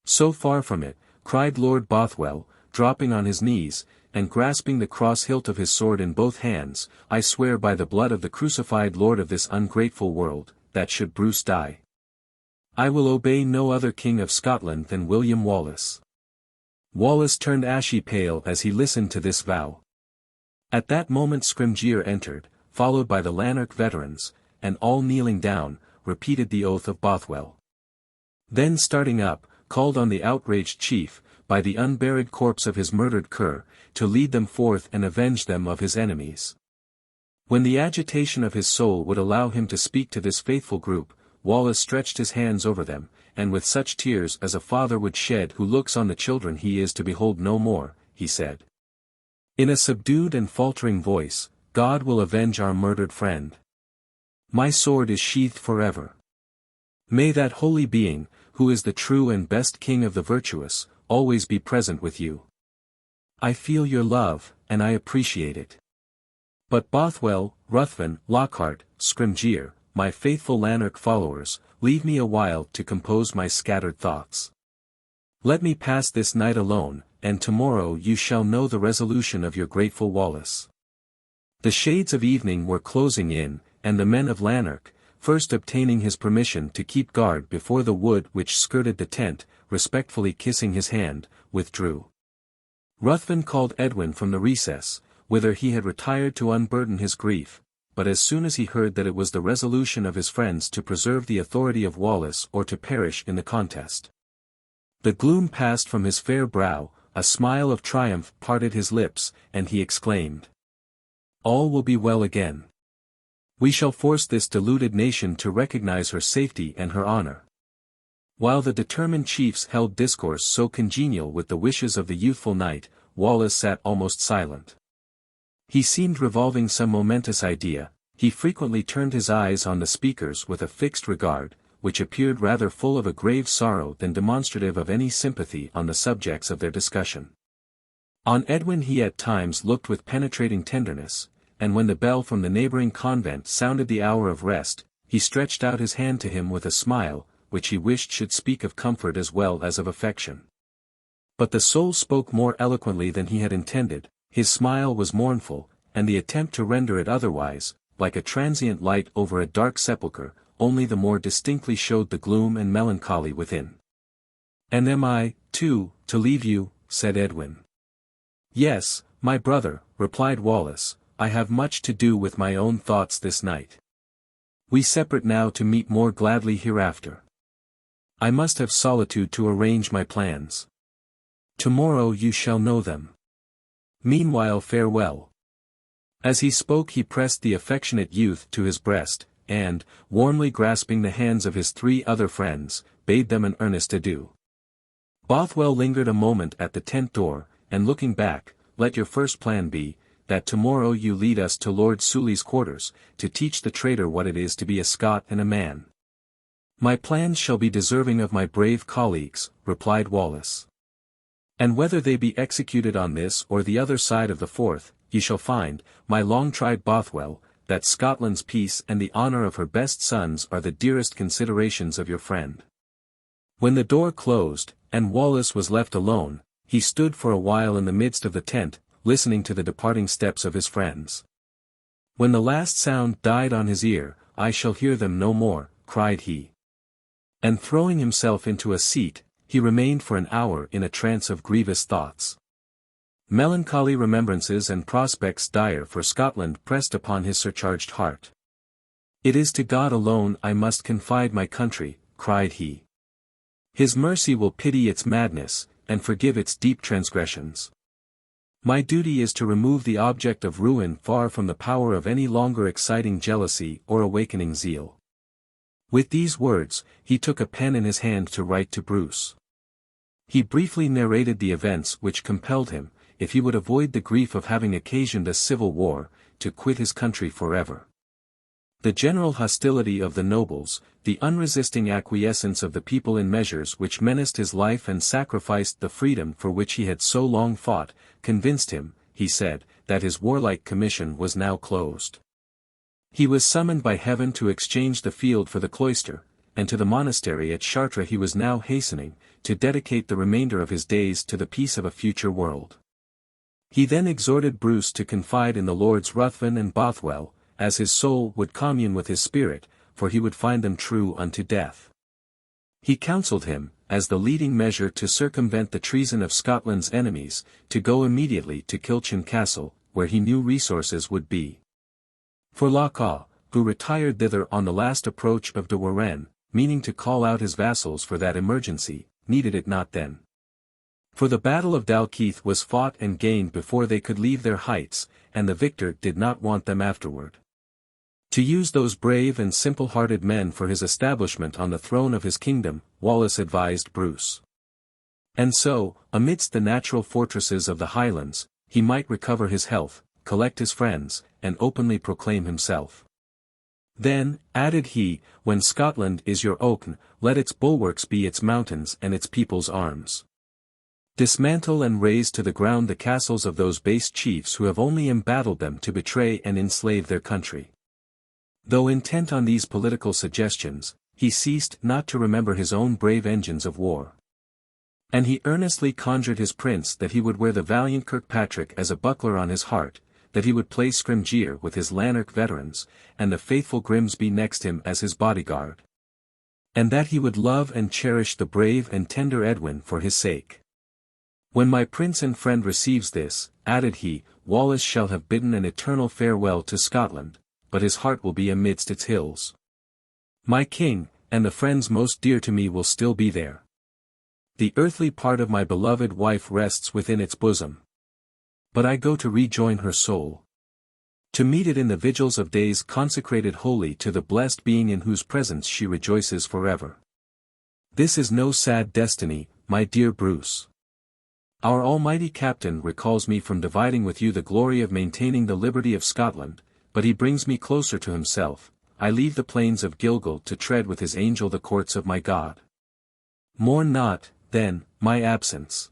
So far from it, cried Lord Bothwell, dropping on his knees, and grasping the cross hilt of his sword in both hands, I swear by the blood of the crucified Lord of this ungrateful world, that should Bruce die, I will obey no other king of Scotland than William Wallace. Wallace turned ashy pale as he listened to this vow. At that moment Scrymgeour entered, followed by the Lanark veterans, and all kneeling down, repeated the oath of Bothwell. Then starting up, called on the outraged chief, by the unburied corpse of his murdered cur, to lead them forth and avenge them of his enemies. When the agitation of his soul would allow him to speak to this faithful group, Wallace stretched his hands over them, and with such tears as a father would shed who looks on the children he is to behold no more, he said. In a subdued and faltering voice, God will avenge our murdered friend. My sword is sheathed forever. May that holy being, who is the true and best king of the virtuous, always be present with you. I feel your love, and I appreciate it. But Bothwell, Ruthven, Lockhart, Scrymgeour, my faithful Lanark followers, leave me a while to compose my scattered thoughts. Let me pass this night alone, and tomorrow you shall know the resolution of your grateful Wallace. The shades of evening were closing in, and the men of Lanark, first obtaining his permission to keep guard before the wood which skirted the tent, respectfully kissing his hand, withdrew. Ruthven called Edwin from the recess, whither he had retired to unburden his grief, but as soon as he heard that it was the resolution of his friends to preserve the authority of Wallace or to perish in the contest. The gloom passed from his fair brow, a smile of triumph parted his lips, and he exclaimed, "All will be well again. We shall force this deluded nation to recognize her safety and her honor. While the determined chiefs held discourse so congenial with the wishes of the youthful knight, Wallace sat almost silent. He seemed revolving some momentous idea. He frequently turned his eyes on the speakers with a fixed regard, which appeared rather full of a grave sorrow than demonstrative of any sympathy on the subjects of their discussion. On Edwin he at times looked with penetrating tenderness, and when the bell from the neighboring convent sounded the hour of rest, he stretched out his hand to him with a smile, which he wished should speak of comfort as well as of affection. But the soul spoke more eloquently than he had intended. His smile was mournful, and the attempt to render it otherwise, like a transient light over a dark sepulchre, only the more distinctly showed the gloom and melancholy within. "And am I, too, to leave you?" said Edwin. "Yes, my brother," replied Wallace, "I have much to do with my own thoughts this night. We separate now to meet more gladly hereafter. I must have solitude to arrange my plans. Tomorrow you shall know them. Meanwhile farewell." As he spoke he pressed the affectionate youth to his breast, and, warmly grasping the hands of his 3 other friends, bade them an earnest adieu. Bothwell lingered a moment at the tent door, and looking back, "Let your first plan be, that tomorrow you lead us to Lord Sully's quarters, to teach the traitor what it is to be a Scot and a man." "My plans shall be deserving of my brave colleagues," replied Wallace. "And whether they be executed on this or the other side of the Forth, ye shall find, my long-tried Bothwell, that Scotland's peace and the honour of her best sons are the dearest considerations of your friend." When the door closed, and Wallace was left alone, he stood for a while in the midst of the tent, listening to the departing steps of his friends. When the last sound died on his ear, "I shall hear them no more," cried he. And throwing himself into a seat, he remained for an hour in a trance of grievous thoughts. Melancholy remembrances and prospects dire for Scotland pressed upon his surcharged heart. "It is to God alone I must confide my country," cried he. "His mercy will pity its madness, and forgive its deep transgressions. My duty is to remove the object of ruin far from the power of any longer exciting jealousy or awakening zeal." With these words, he took a pen in his hand to write to Bruce. He briefly narrated the events which compelled him, if he would avoid the grief of having occasioned a civil war, to quit his country forever. The general hostility of the nobles, the unresisting acquiescence of the people in measures which menaced his life and sacrificed the freedom for which he had so long fought, convinced him, he said, that his warlike commission was now closed. He was summoned by heaven to exchange the field for the cloister, and to the monastery at Chartres he was now hastening, to dedicate the remainder of his days to the peace of a future world. He then exhorted Bruce to confide in the Lords Ruthven and Bothwell, as his soul would commune with his spirit, for he would find them true unto death. He counselled him, as the leading measure to circumvent the treason of Scotland's enemies, to go immediately to Kilchyn Castle, where he knew resources would be. For Loch Awe, who retired thither on the last approach of de Warenne, meaning to call out his vassals for that emergency, needed it not then. For the battle of Dalkeith was fought and gained before they could leave their heights, and the victor did not want them afterward. To use those brave and simple-hearted men for his establishment on the throne of his kingdom, Wallace advised Bruce. And so, amidst the natural fortresses of the Highlands, he might recover his health, collect his friends, and openly proclaim himself. Then, added he, when Scotland is your oak, let its bulwarks be its mountains and its people's arms. Dismantle and raze to the ground the castles of those base chiefs who have only embattled them to betray and enslave their country. Though intent on these political suggestions, he ceased not to remember his own brave engines of war. And he earnestly conjured his prince that he would wear the valiant Kirkpatrick as a buckler on his heart, that he would play Scrymgeour with his Lanark veterans, and the faithful Grimsby next him as his bodyguard. And that he would love and cherish the brave and tender Edwin for his sake. When my prince and friend receives this, added he, Wallace shall have bidden an eternal farewell to Scotland, but his heart will be amidst its hills. My king, and the friends most dear to me will still be there. The earthly part of my beloved wife rests within its bosom. But I go to rejoin her soul. To meet it in the vigils of days consecrated wholly to the blessed being in whose presence she rejoices forever. This is no sad destiny, my dear Bruce. Our almighty captain recalls me from dividing with you the glory of maintaining the liberty of Scotland, but he brings me closer to himself. I leave the plains of Gilgal to tread with his angel the courts of my God. Mourn not, then, my absence.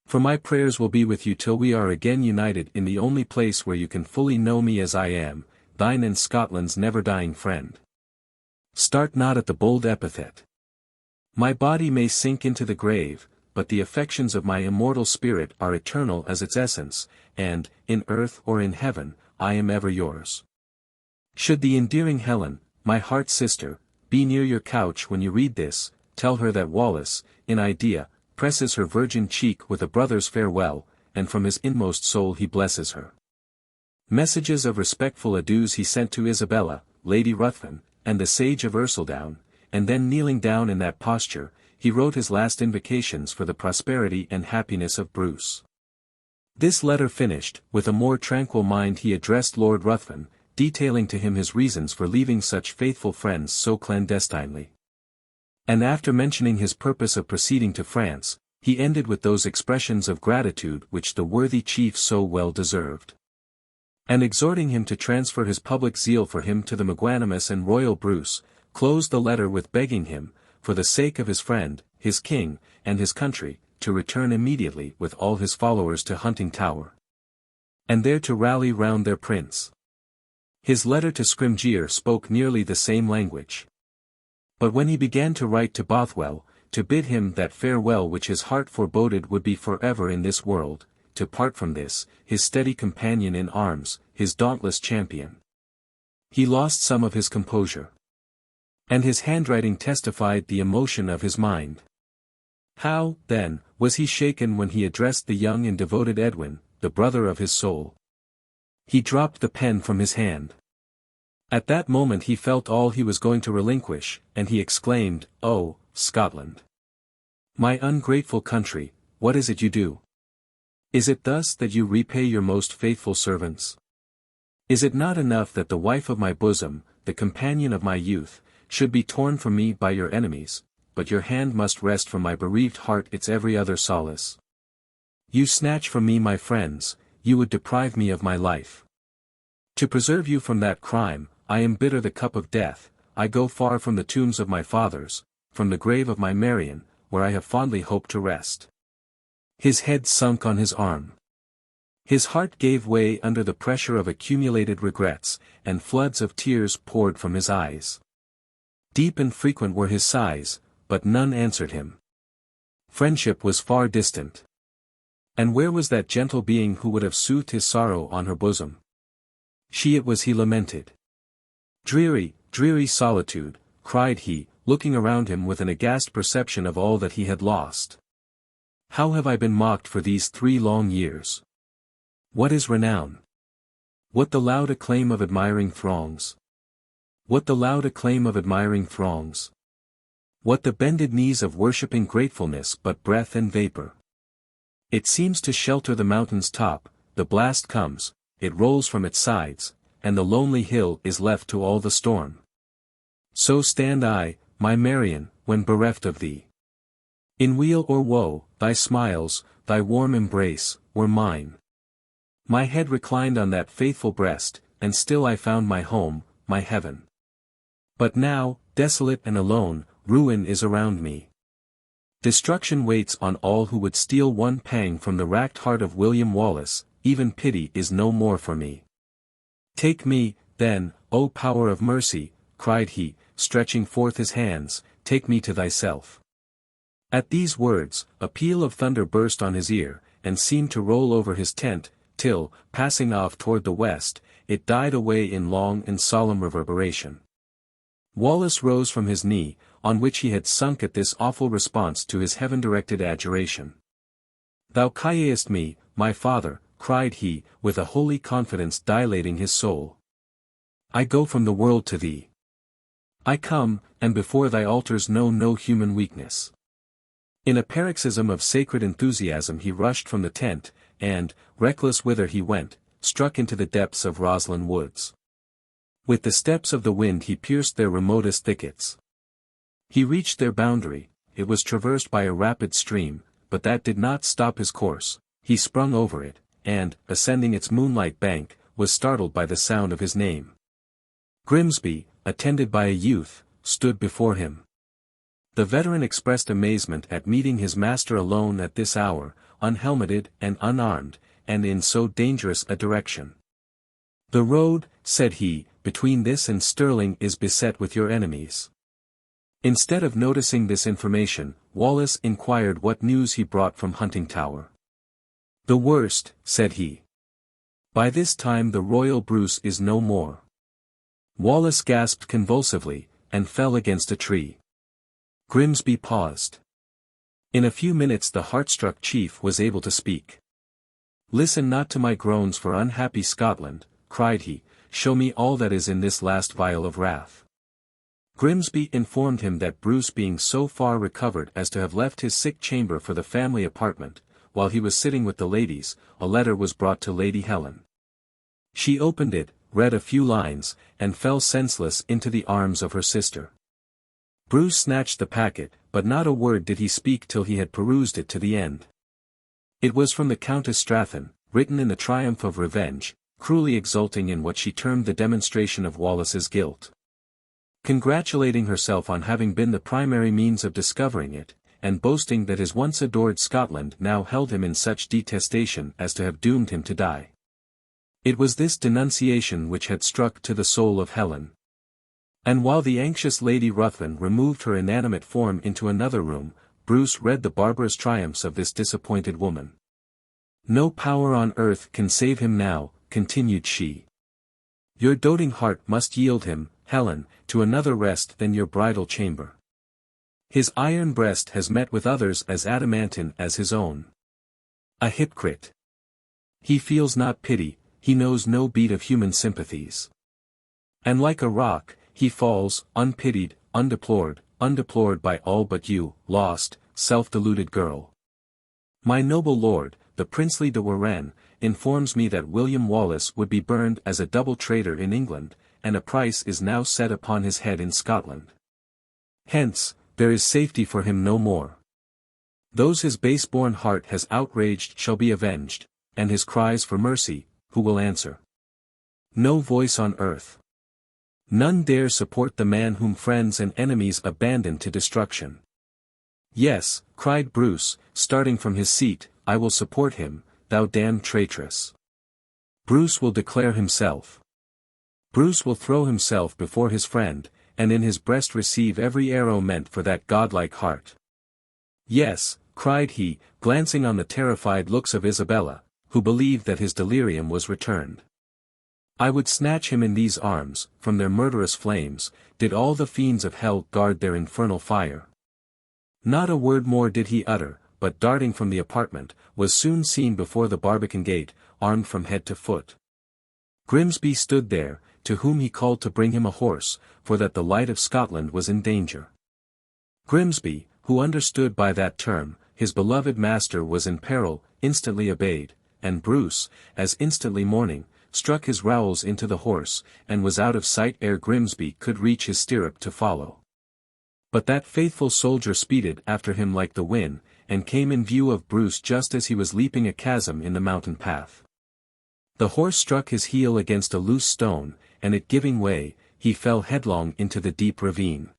For my prayers will be with you till we are again united in the only place where you can fully know me as I am, thine and Scotland's never-dying friend. Start not at the bold epithet. My body may sink into the grave, but the affections of my immortal spirit are eternal as its essence, and, in earth or in heaven, I am ever yours. Should the endearing Helen, my heart's sister, be near your couch when you read this, tell her that Wallace, in idea, presses her virgin cheek with a brother's farewell, and from his inmost soul he blesses her. Messages of respectful adieus he sent to Isabella, Lady Ruthven, and the sage of Ercildown, and then kneeling down in that posture, he wrote his last invocations for the prosperity and happiness of Bruce. This letter finished, with a more tranquil mind he addressed Lord Ruthven, detailing to him his reasons for leaving such faithful friends so clandestinely. And after mentioning his purpose of proceeding to France, he ended with those expressions of gratitude which the worthy chief so well deserved. And exhorting him to transfer his public zeal for him to the magnanimous and royal Bruce, closed the letter with begging him, for the sake of his friend, his king, and his country, to return immediately with all his followers to Huntingtower, and there to rally round their prince. His letter to Scrymgeour spoke nearly the same language. But when he began to write to Bothwell, to bid him that farewell which his heart foreboded would be forever in this world, to part from this, his steady companion in arms, his dauntless champion, he lost some of his composure. And his handwriting testified the emotion of his mind. How, then, was he shaken when he addressed the young and devoted Edwin, the brother of his soul? He dropped the pen from his hand. At that moment he felt all he was going to relinquish, and he exclaimed, "Oh, Scotland! My ungrateful country, what is it you do? Is it thus that you repay your most faithful servants? Is it not enough that the wife of my bosom, the companion of my youth, should be torn from me by your enemies, but your hand must wrest from my bereaved heart its every other solace? You snatch from me my friends, you would deprive me of my life. To preserve you from that crime, I embitter the cup of death, I go far from the tombs of my fathers, from the grave of my Marion, where I have fondly hoped to rest." His head sunk on his arm. His heart gave way under the pressure of accumulated regrets, and floods of tears poured from his eyes. Deep and frequent were his sighs, but none answered him. Friendship was far distant. And where was that gentle being who would have soothed his sorrow on her bosom? She it was he lamented. "Dreary, dreary solitude," cried he, looking around him with an aghast perception of all that he had lost. "How have I been mocked for these 3 long years? What is renown? What the loud acclaim of admiring throngs? What the loud acclaim of admiring throngs? What the bended knees of worshipping gratefulness but breath and vapor? It seems to shelter the mountain's top, the blast comes, it rolls from its sides, and the lonely hill is left to all the storm. So stand I, my Marion, when bereft of thee. In weal or woe, thy smiles, thy warm embrace, were mine. My head reclined on that faithful breast, and still I found my home, my heaven. But now, desolate and alone, ruin is around me. Destruction waits on all who would steal one pang from the racked heart of William Wallace, even pity is no more for me. Take me, then, O power of mercy," cried he, stretching forth his hands, "take me to thyself." At these words, a peal of thunder burst on his ear, and seemed to roll over his tent, till, passing off toward the west, it died away in long and solemn reverberation. Wallace rose from his knee, on which he had sunk at this awful response to his heaven-directed adjuration. "Thou callest me, my father," cried he, with a holy confidence dilating his soul. "I go from the world to thee. I come, and before thy altars know no human weakness." In a paroxysm of sacred enthusiasm he rushed from the tent, and, reckless whither he went, struck into the depths of Roslyn woods. With the steps of the wind he pierced their remotest thickets. He reached their boundary. It was traversed by a rapid stream, but that did not stop his course. He sprung over it, and, ascending its moonlight bank, was startled by the sound of his name. Grimsby, attended by a youth, stood before him. The veteran expressed amazement at meeting his master alone at this hour, unhelmeted and unarmed, and in so dangerous a direction. "The road," said he, "between this and Stirling is beset with your enemies." Instead of noticing this information, Wallace inquired what news he brought from Huntingtower. "The worst," said he. "By this time the royal Bruce is no more." Wallace gasped convulsively, and fell against a tree. Grimsby paused. In a few minutes the heart-struck chief was able to speak. "Listen not to my groans for unhappy Scotland," cried he, "show me all that is in this last vial of wrath." Grimsby informed him that Bruce being so far recovered as to have left his sick chamber for the family apartment, while he was sitting with the ladies, a letter was brought to Lady Helen. She opened it, read a few lines, and fell senseless into the arms of her sister. Bruce snatched the packet, but not a word did he speak till he had perused it to the end. It was from the Countess Stratton, written in the triumph of revenge, cruelly exulting in what she termed the demonstration of Wallace's guilt. Congratulating herself on having been the primary means of discovering it, and boasting that his once adored Scotland now held him in such detestation as to have doomed him to die. It was this denunciation which had struck to the soul of Helen. And while the anxious Lady Ruthven removed her inanimate form into another room, Bruce read the barbarous triumphs of this disappointed woman. "No power on earth can save him now," continued she. "Your doting heart must yield him, Helen, to another rest than your bridal chamber. His iron breast has met with others as adamantine as his own. A hypocrite. He feels not pity, he knows no beat of human sympathies. And like a rock, he falls, unpitied, undeplored by all but you, lost, self-deluded girl. My noble lord, the princely de Warenne, informs me that William Wallace would be burned as a double traitor in England, and a price is now set upon his head in Scotland. Hence, there is safety for him no more. Those his base-born heart has outraged shall be avenged, and his cries for mercy, who will answer? No voice on earth. None dare support the man whom friends and enemies abandon to destruction. Yes, cried Bruce, starting from his seat, I will support him, thou damned traitress. Bruce will declare himself. Bruce will throw himself before his friend, and in his breast receive every arrow meant for that godlike heart. Yes, cried he, glancing on the terrified looks of Isabella, who believed that his delirium was returned. I would snatch him in these arms, from their murderous flames, did all the fiends of hell guard their infernal fire. Not a word more did he utter, but darting from the apartment, was soon seen before the Barbican gate, armed from head to foot. Grimsby stood there, to whom he called to bring him a horse, for that the light of Scotland was in danger. Grimsby, who understood by that term, his beloved master was in peril, instantly obeyed, and Bruce, as instantly mourning, struck his rowels into the horse, and was out of sight ere Grimsby could reach his stirrup to follow. But that faithful soldier speeded after him like the wind, and came in view of Bruce just as he was leaping a chasm in the mountain path. The horse struck his heel against a loose stone, and it giving way, he fell headlong into the deep ravine.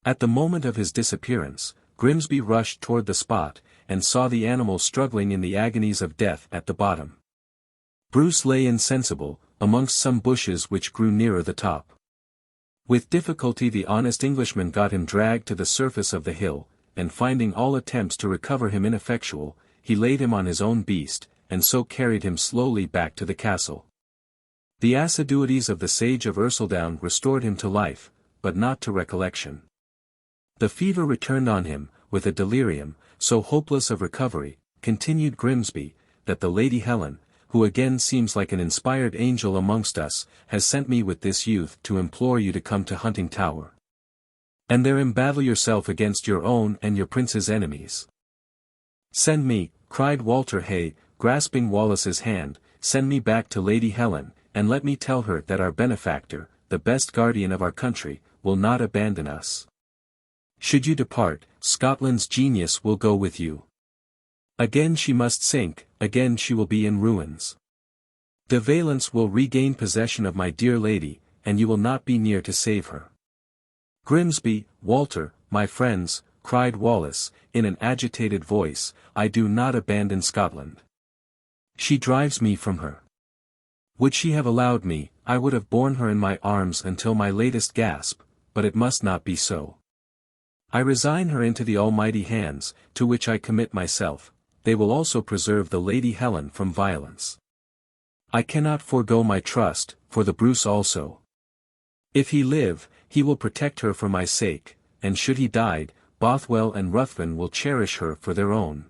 At the moment of his disappearance, Grimsby rushed toward the spot, and saw the animal struggling in the agonies of death at the bottom. Bruce lay insensible, amongst some bushes which grew nearer the top. With difficulty the honest Englishman got him dragged to the surface of the hill, and finding all attempts to recover him ineffectual, he laid him on his own beast, and so carried him slowly back to the castle. The assiduities of the sage of Ercildown restored him to life, but not to recollection. The fever returned on him, with a delirium, so hopeless of recovery, continued Grimsby, that the Lady Helen, who again seems like an inspired angel amongst us, has sent me with this youth to implore you to come to Huntingtower. And there embattle yourself against your own and your prince's enemies. Send me, cried Walter Hay, grasping Wallace's hand, send me back to Lady Helen, and let me tell her that our benefactor, the best guardian of our country, will not abandon us. Should you depart, Scotland's genius will go with you. Again she must sink, again she will be in ruins. De Valence will regain possession of my dear lady, and you will not be near to save her. Grimsby, Walter, my friends, cried Wallace, in an agitated voice, I do not abandon Scotland. She drives me from her. Would she have allowed me, I would have borne her in my arms until my latest gasp, but it must not be so. I resign her into the Almighty hands, to which I commit myself. They will also preserve the Lady Helen from violence. I cannot forego my trust, for the Bruce also. If he live, he will protect her for my sake, and should he die, Bothwell and Ruthven will cherish her for their own.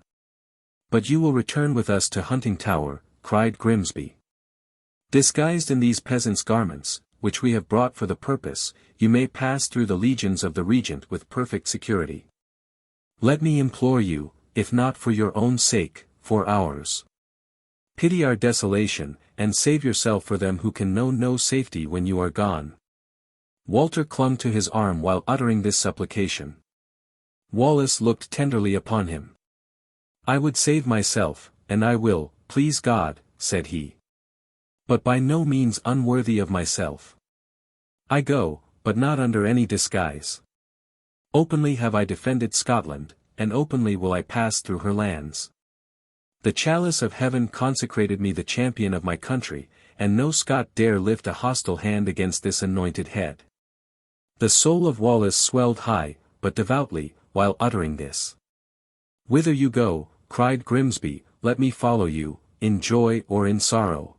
But you will return with us to Huntingtower, cried Grimsby. Disguised in these peasants' garments, which we have brought for the purpose, you may pass through the legions of the Regent with perfect security. Let me implore you, if not for your own sake, for ours. Pity our desolation, and save yourself for them who can know no safety when you are gone. Walter clung to his arm while uttering this supplication. Wallace looked tenderly upon him. I would save myself, and I will, please God, said he. But by no means unworthy of myself. I go, but not under any disguise. Openly have I defended Scotland, and openly will I pass through her lands. The chalice of heaven consecrated me the champion of my country, and no Scot dare lift a hostile hand against this anointed head. The soul of Wallace swelled high, but devoutly, while uttering this. Whither you go, cried Grimsby, let me follow you, in joy or in sorrow.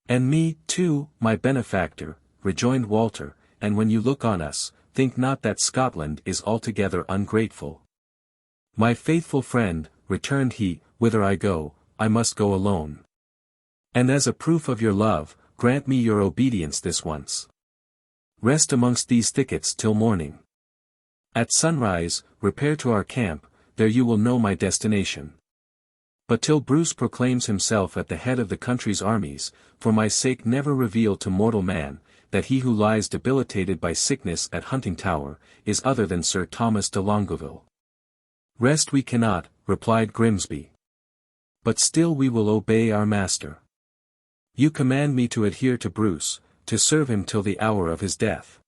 And me, too, my benefactor, rejoined Walter, and when you look on us, think not that Scotland is altogether ungrateful. My faithful friend, returned he, whither I go, I must go alone. And as a proof of your love, grant me your obedience this once. Rest amongst these thickets till morning. At sunrise, repair to our camp, there you will know my destination. But till Bruce proclaims himself at the head of the country's armies, for my sake never reveal to mortal man, that he who lies debilitated by sickness at Huntingtower, is other than Sir Thomas de Longueville. Rest we cannot, replied Grimsby. But still we will obey our master. You command me to adhere to Bruce, to serve him till the hour of his death.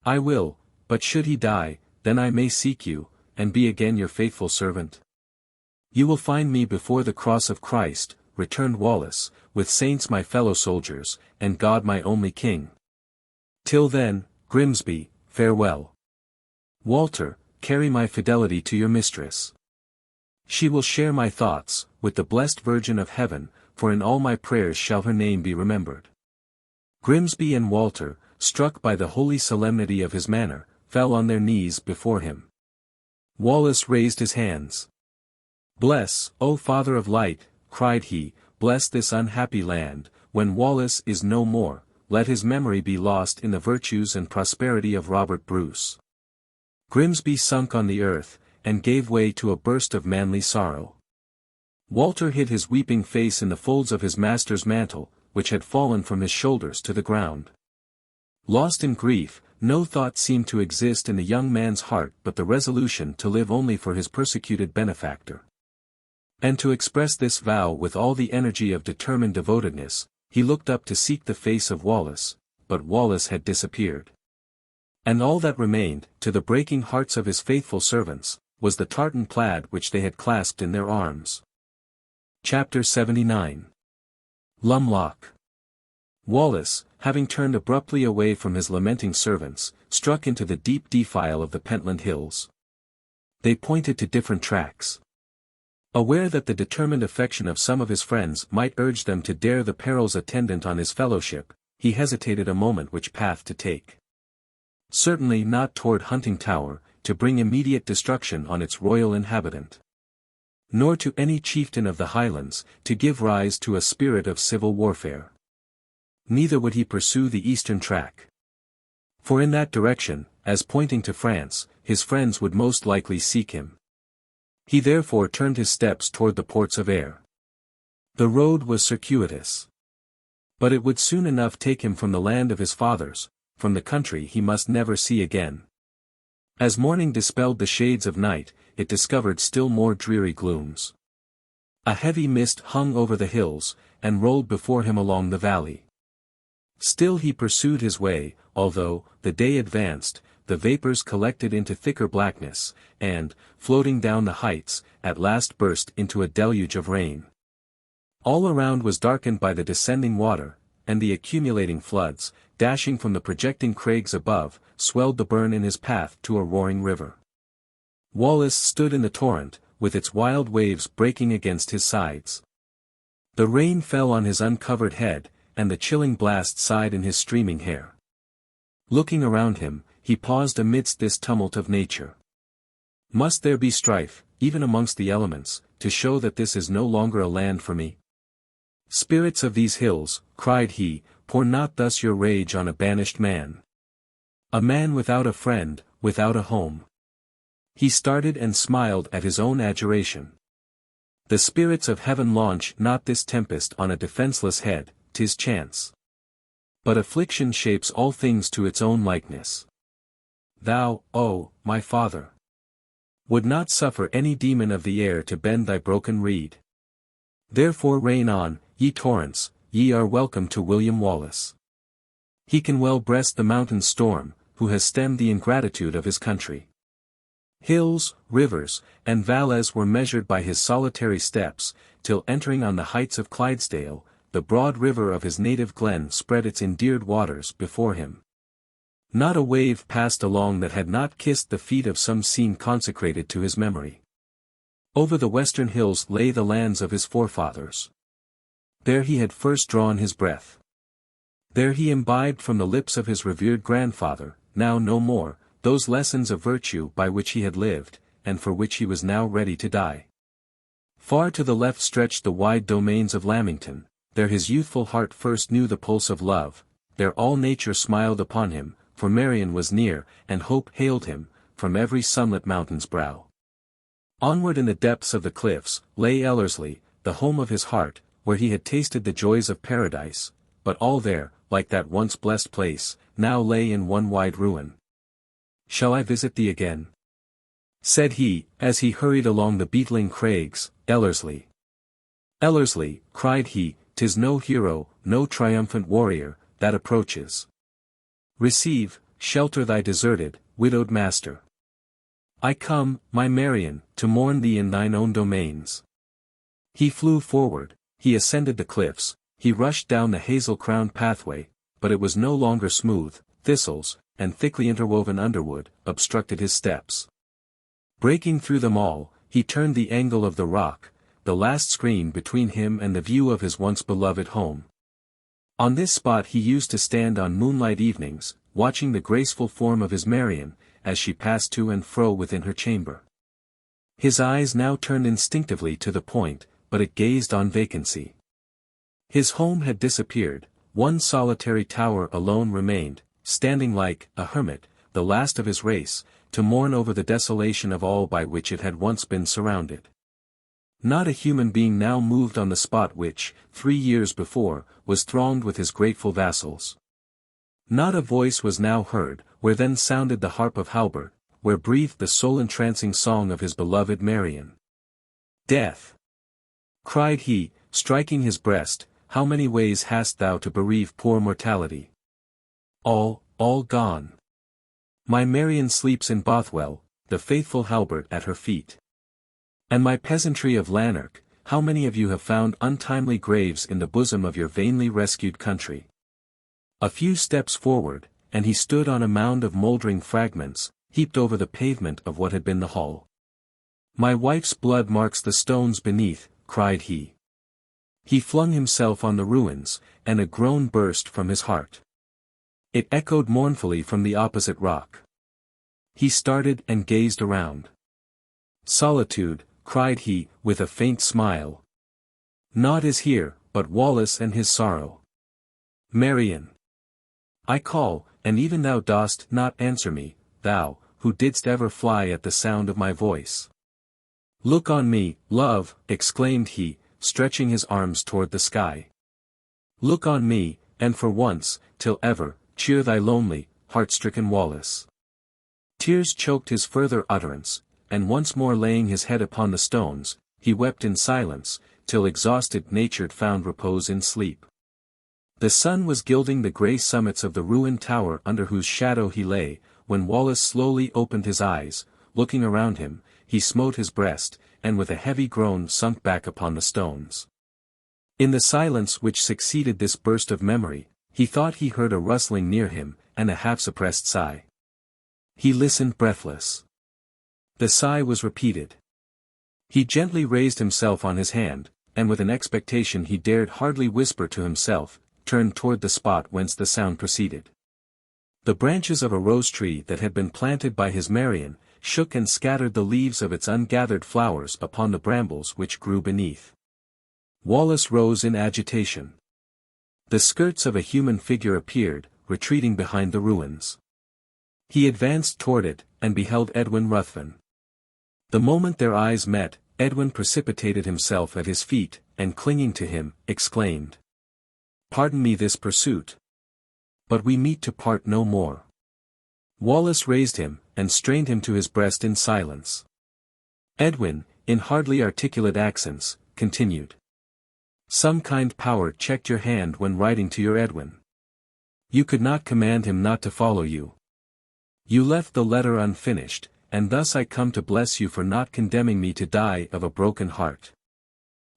I will, but should he die, then I may seek you, and be again your faithful servant. You will find me before the cross of Christ, returned Wallace, with saints my fellow soldiers, and God my only king. Till then, Grimsby, farewell. Walter, carry my fidelity to your mistress. She will share my thoughts, with the blessed Virgin of Heaven, for in all my prayers shall her name be remembered. Grimsby and Walter, struck by the holy solemnity of his manner, fell on their knees before him. Wallace raised his hands. Bless, O Father of light, cried he, bless this unhappy land, when Wallace is no more, let his memory be lost in the virtues and prosperity of Robert Bruce. Grimsby sunk on the earth, and gave way to a burst of manly sorrow. Walter hid his weeping face in the folds of his master's mantle, which had fallen from his shoulders to the ground. Lost in grief, no thought seemed to exist in the young man's heart but the resolution to live only for his persecuted benefactor. And to express this vow with all the energy of determined devotedness, he looked up to seek the face of Wallace, but Wallace had disappeared. And all that remained, to the breaking hearts of his faithful servants, was the tartan plaid which they had clasped in their arms. Chapter 79. Lumloch. Wallace, having turned abruptly away from his lamenting servants, struck into the deep defile of the Pentland Hills. They pointed to different tracks. Aware that the determined affection of some of his friends might urge them to dare the perils attendant on his fellowship, he hesitated a moment which path to take. Certainly not toward Huntingtower, to bring immediate destruction on its royal inhabitant. Nor to any chieftain of the Highlands, to give rise to a spirit of civil warfare. Neither would he pursue the eastern track. For in that direction, as pointing to France, his friends would most likely seek him. He therefore turned his steps toward the ports of Ayr. The road was circuitous. But it would soon enough take him from the land of his fathers, from the country he must never see again. As morning dispelled the shades of night, it discovered still more dreary glooms. A heavy mist hung over the hills, and rolled before him along the valley. Still he pursued his way, although, the day advanced, the vapours collected into thicker blackness, and, floating down the heights, at last burst into a deluge of rain. All around was darkened by the descending water, and the accumulating floods, dashing from the projecting crags above, swelled the burn in his path to a roaring river. Wallace stood in the torrent, with its wild waves breaking against his sides. The rain fell on his uncovered head, and the chilling blast sighed in his streaming hair. Looking around him, he paused amidst this tumult of nature. Must there be strife, even amongst the elements, to show that this is no longer a land for me? Spirits of these hills, cried he, pour not thus your rage on a banished man. A man without a friend, without a home. He started and smiled at his own adjuration. The spirits of heaven launch not this tempest on a defenceless head, 'tis chance. But affliction shapes all things to its own likeness. Thou, oh, my father, would not suffer any demon of the air to bend thy broken reed. Therefore reign on, ye torrents, ye are welcome to William Wallace. He can well breast the mountain storm, who has stemmed the ingratitude of his country. Hills, rivers, and valleys were measured by his solitary steps, till entering on the heights of Clydesdale, the broad river of his native glen spread its endeared waters before him. Not a wave passed along that had not kissed the feet of some scene consecrated to his memory. Over the western hills lay the lands of his forefathers. There he had first drawn his breath. There he imbibed from the lips of his revered grandfather, now no more, those lessons of virtue by which he had lived, and for which he was now ready to die. Far to the left stretched the wide domains of Lamington, there his youthful heart first knew the pulse of love, there all nature smiled upon him, for Marion was near, and hope hailed him, from every sunlit mountain's brow. Onward in the depths of the cliffs, lay Ellerslie, the home of his heart, where he had tasted the joys of paradise, but all there, like that once blessed place, now lay in one wide ruin. Shall I visit thee again? Said he, as he hurried along the beetling crags, Ellerslie. Ellerslie, cried he, 'tis no hero, no triumphant warrior, that approaches. Receive, shelter thy deserted, widowed master. I come, my Marion, to mourn thee in thine own domains. He flew forward, he ascended the cliffs, he rushed down the hazel-crowned pathway, but it was no longer smooth, thistles, and thickly interwoven underwood, obstructed his steps. Breaking through them all, he turned the angle of the rock, the last screen between him and the view of his once beloved home. On this spot he used to stand on moonlight evenings, watching the graceful form of his Marion, as she passed to and fro within her chamber. His eyes now turned instinctively to the point, but it gazed on vacancy. His home had disappeared, one solitary tower alone remained, standing like a hermit, the last of his race, to mourn over the desolation of all by which it had once been surrounded. Not a human being now moved on the spot which, 3 years before, was thronged with his grateful vassals. Not a voice was now heard, where then sounded the harp of Halbert, where breathed the soul-entrancing song of his beloved Marion. Death! Cried he, striking his breast, how many ways hast thou to bereave poor mortality? All gone. My Marion sleeps in Bothwell, the faithful Halbert at her feet. And my peasantry of Lanark, how many of you have found untimely graves in the bosom of your vainly rescued country? A few steps forward, and he stood on a mound of mouldering fragments, heaped over the pavement of what had been the hall. My wife's blood marks the stones beneath, cried he. He flung himself on the ruins, and a groan burst from his heart. It echoed mournfully from the opposite rock. He started and gazed around. Solitude, cried he, with a faint smile. Naught is here, but Wallace and his sorrow. Marion. I call, and even thou dost not answer me, thou, who didst ever fly at the sound of my voice. Look on me, love, exclaimed he, stretching his arms toward the sky. Look on me, and for once, till ever, cheer thy lonely, heart-stricken Wallace. Tears choked his further utterance, and once more laying his head upon the stones, he wept in silence, till exhausted nature found repose in sleep. The sun was gilding the grey summits of the ruined tower under whose shadow he lay, when Wallace slowly opened his eyes. Looking around him, he smote his breast, and with a heavy groan sunk back upon the stones. In the silence which succeeded this burst of memory, he thought he heard a rustling near him, and a half-suppressed sigh. He listened breathless. The sigh was repeated. He gently raised himself on his hand, and with an expectation he dared hardly whisper to himself, turned toward the spot whence the sound proceeded. The branches of a rose-tree that had been planted by his Marion, shook and scattered the leaves of its ungathered flowers upon the brambles which grew beneath. Wallace rose in agitation. The skirts of a human figure appeared, retreating behind the ruins. He advanced toward it, and beheld Edwin Ruthven. The moment their eyes met, Edwin precipitated himself at his feet, and clinging to him, exclaimed, "Pardon me this pursuit. But we meet to part no more." Wallace raised him, and strained him to his breast in silence. Edwin, in hardly articulate accents, continued. "Some kind power checked your hand when writing to your Edwin. You could not command him not to follow you. You left the letter unfinished, and thus I come to bless you for not condemning me to die of a broken heart.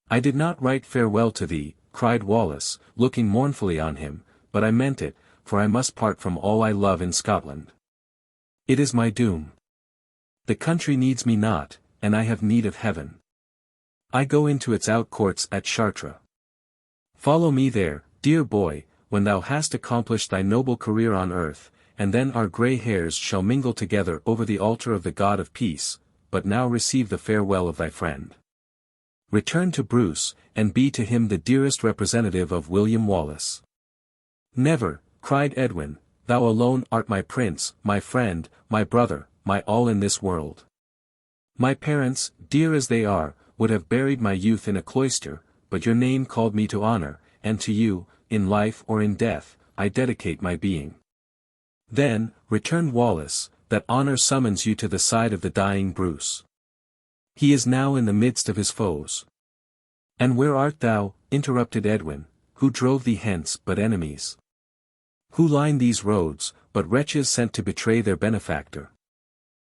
I did not write farewell to thee," cried Wallace, looking mournfully on him, "but I meant it, for I must part from all I love in Scotland. It is my doom. The country needs me not, and I have need of heaven. I go into its outcourts at Chartres. Follow me there, dear boy, when thou hast accomplished thy noble career on earth, and then our grey hairs shall mingle together over the altar of the God of peace. But now receive the farewell of thy friend. Return to Bruce, and be to him the dearest representative of William Wallace." "Never," cried Edwin, "thou alone art my prince, my friend, my brother, my all in this world. My parents, dear as they are, would have buried my youth in a cloister, but your name called me to honor, and to you, in life or in death, I dedicate my being." "Then," returned Wallace, "that honor summons you to the side of the dying Bruce. He is now in the midst of his foes." "And where art thou?" interrupted Edwin. "Who drove thee hence but enemies? Who line these roads, but wretches sent to betray their benefactor?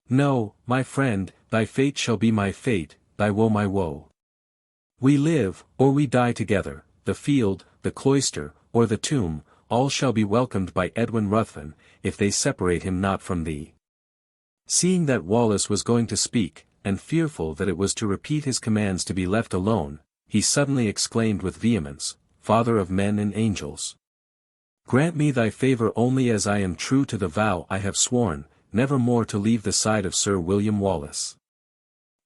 No, my friend, thy fate shall be my fate, thy woe my woe. We live, or we die together, the field, the cloister, or the tomb, all shall be welcomed by Edwin Ruthven, if they separate him not from thee." Seeing that Wallace was going to speak, and fearful that it was to repeat his commands to be left alone, he suddenly exclaimed with vehemence, "Father of men and angels! Grant me thy favour only as I am true to the vow I have sworn, never more to leave the side of Sir William Wallace."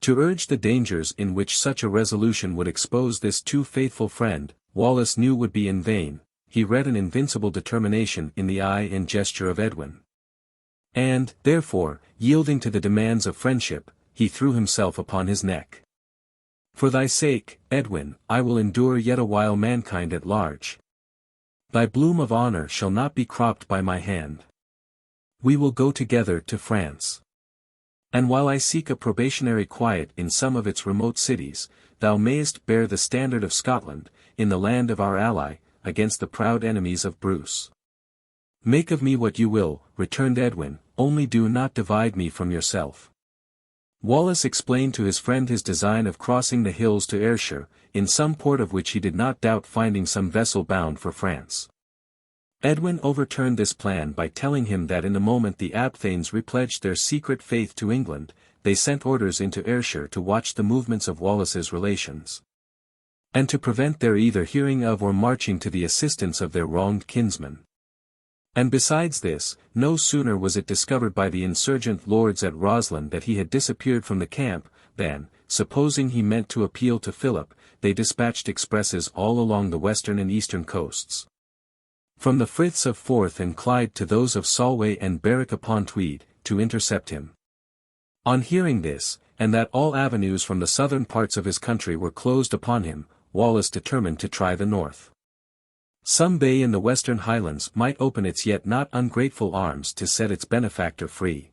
To urge the dangers in which such a resolution would expose this too faithful friend, Wallace knew would be in vain. He read an invincible determination in the eye and gesture of Edwin. And, therefore, yielding to the demands of friendship, he threw himself upon his neck. "For thy sake, Edwin, I will endure yet a while mankind at large. Thy bloom of honor shall not be cropped by my hand. We will go together to France. And while I seek a probationary quiet in some of its remote cities, thou mayest bear the standard of Scotland, in the land of our ally, against the proud enemies of Bruce." "Make of me what you will," returned Edwin, "only do not divide me from yourself." Wallace explained to his friend his design of crossing the hills to Ayrshire, in some port of which he did not doubt finding some vessel bound for France. Edwin overturned this plan by telling him that in the moment the Abthanes repledged their secret faith to England, they sent orders into Ayrshire to watch the movements of Wallace's relations, and to prevent their either hearing of or marching to the assistance of their wronged kinsman. And besides this, no sooner was it discovered by the insurgent lords at Roslin that he had disappeared from the camp, than, supposing he meant to appeal to Philip, they dispatched expresses all along the western and eastern coasts, from the Friths of Forth and Clyde to those of Solway and Berwick upon Tweed, to intercept him. On hearing this, and that all avenues from the southern parts of his country were closed upon him, Wallace determined to try the north. Some bay in the western highlands might open its yet not ungrateful arms to set its benefactor free.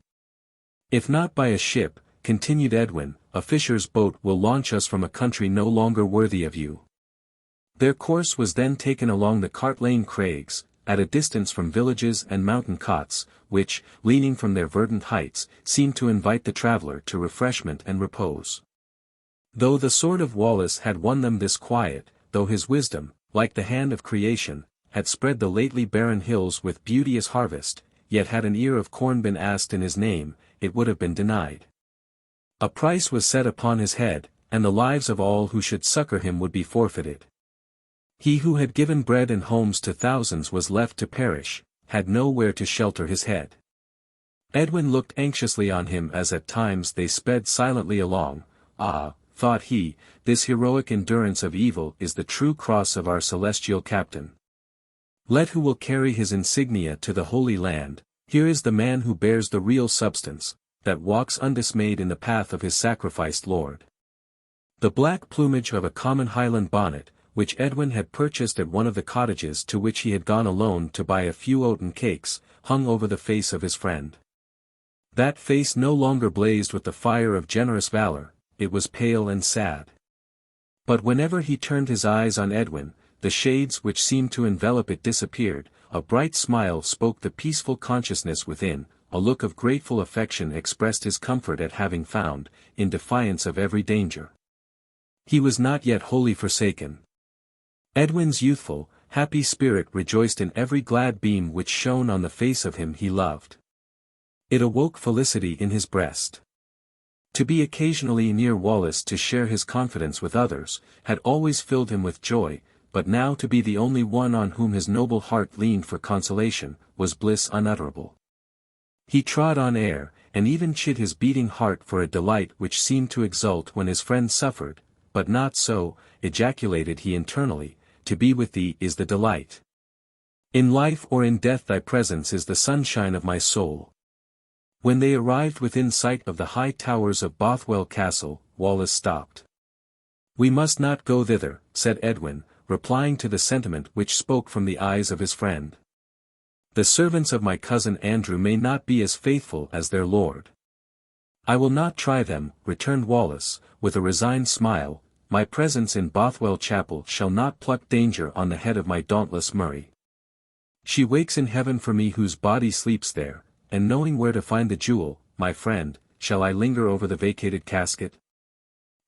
If not by a ship, continued Edwin, a fisher's boat will launch us from a country no longer worthy of you. Their course was then taken along the Cartlane Craigs, at a distance from villages and mountain cots, which, leaning from their verdant heights, seemed to invite the traveller to refreshment and repose. Though the sword of Wallace had won them this quiet, though his wisdom, like the hand of creation, had spread the lately barren hills with beauteous harvest, yet had an ear of corn been asked in his name, it would have been denied. A price was set upon his head, and the lives of all who should succor him would be forfeited. He who had given bread and homes to thousands was left to perish, had nowhere to shelter his head. Edwin looked anxiously on him as at times they sped silently along. Ah, thought he, this heroic endurance of evil is the true cross of our celestial captain. Let who will carry his insignia to the Holy Land, here is the man who bears the real substance, that walks undismayed in the path of his sacrificed Lord. The black plumage of a common Highland bonnet, which Edwin had purchased at one of the cottages to which he had gone alone to buy a few oaten cakes, hung over the face of his friend. That face no longer blazed with the fire of generous valor, it was pale and sad. But whenever he turned his eyes on Edwin, the shades which seemed to envelop it disappeared, a bright smile spoke the peaceful consciousness within, a look of grateful affection expressed his comfort at having found, in defiance of every danger. He was not yet wholly forsaken. Edwin's youthful, happy spirit rejoiced in every glad beam which shone on the face of him he loved. It awoke felicity in his breast. To be occasionally near Wallace to share his confidence with others, had always filled him with joy, but now to be the only one on whom his noble heart leaned for consolation, was bliss unutterable. He trod on air, and even chid his beating heart for a delight which seemed to exult when his friend suffered, but not so, ejaculated he internally, to be with thee is the delight. In life or in death thy presence is the sunshine of my soul. When they arrived within sight of the high towers of Bothwell Castle, Wallace stopped. We must not go thither, said Edwin, replying to the sentiment which spoke from the eyes of his friend. The servants of my cousin Andrew may not be as faithful as their lord. I will not try them, returned Wallace, with a resigned smile. My presence in Bothwell Chapel shall not pluck danger on the head of my dauntless Murray. She wakes in heaven for me whose body sleeps there, and knowing where to find the jewel, my friend, shall I linger over the vacated casket?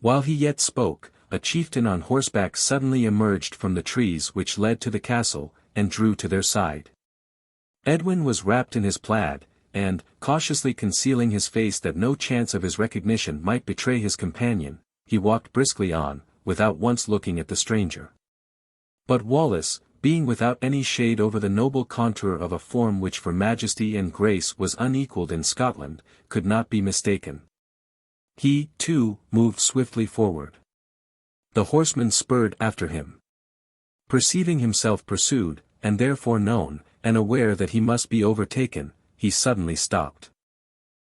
While he yet spoke, a chieftain on horseback suddenly emerged from the trees which led to the castle, and drew to their side. Edwin was wrapped in his plaid, and, cautiously concealing his face that no chance of his recognition might betray his companion, he walked briskly on, without once looking at the stranger. But Wallace, being without any shade over the noble contour of a form which for majesty and grace was unequalled in Scotland, could not be mistaken. He, too, moved swiftly forward. The horseman spurred after him. Perceiving himself pursued, and therefore known, and aware that he must be overtaken, he suddenly stopped.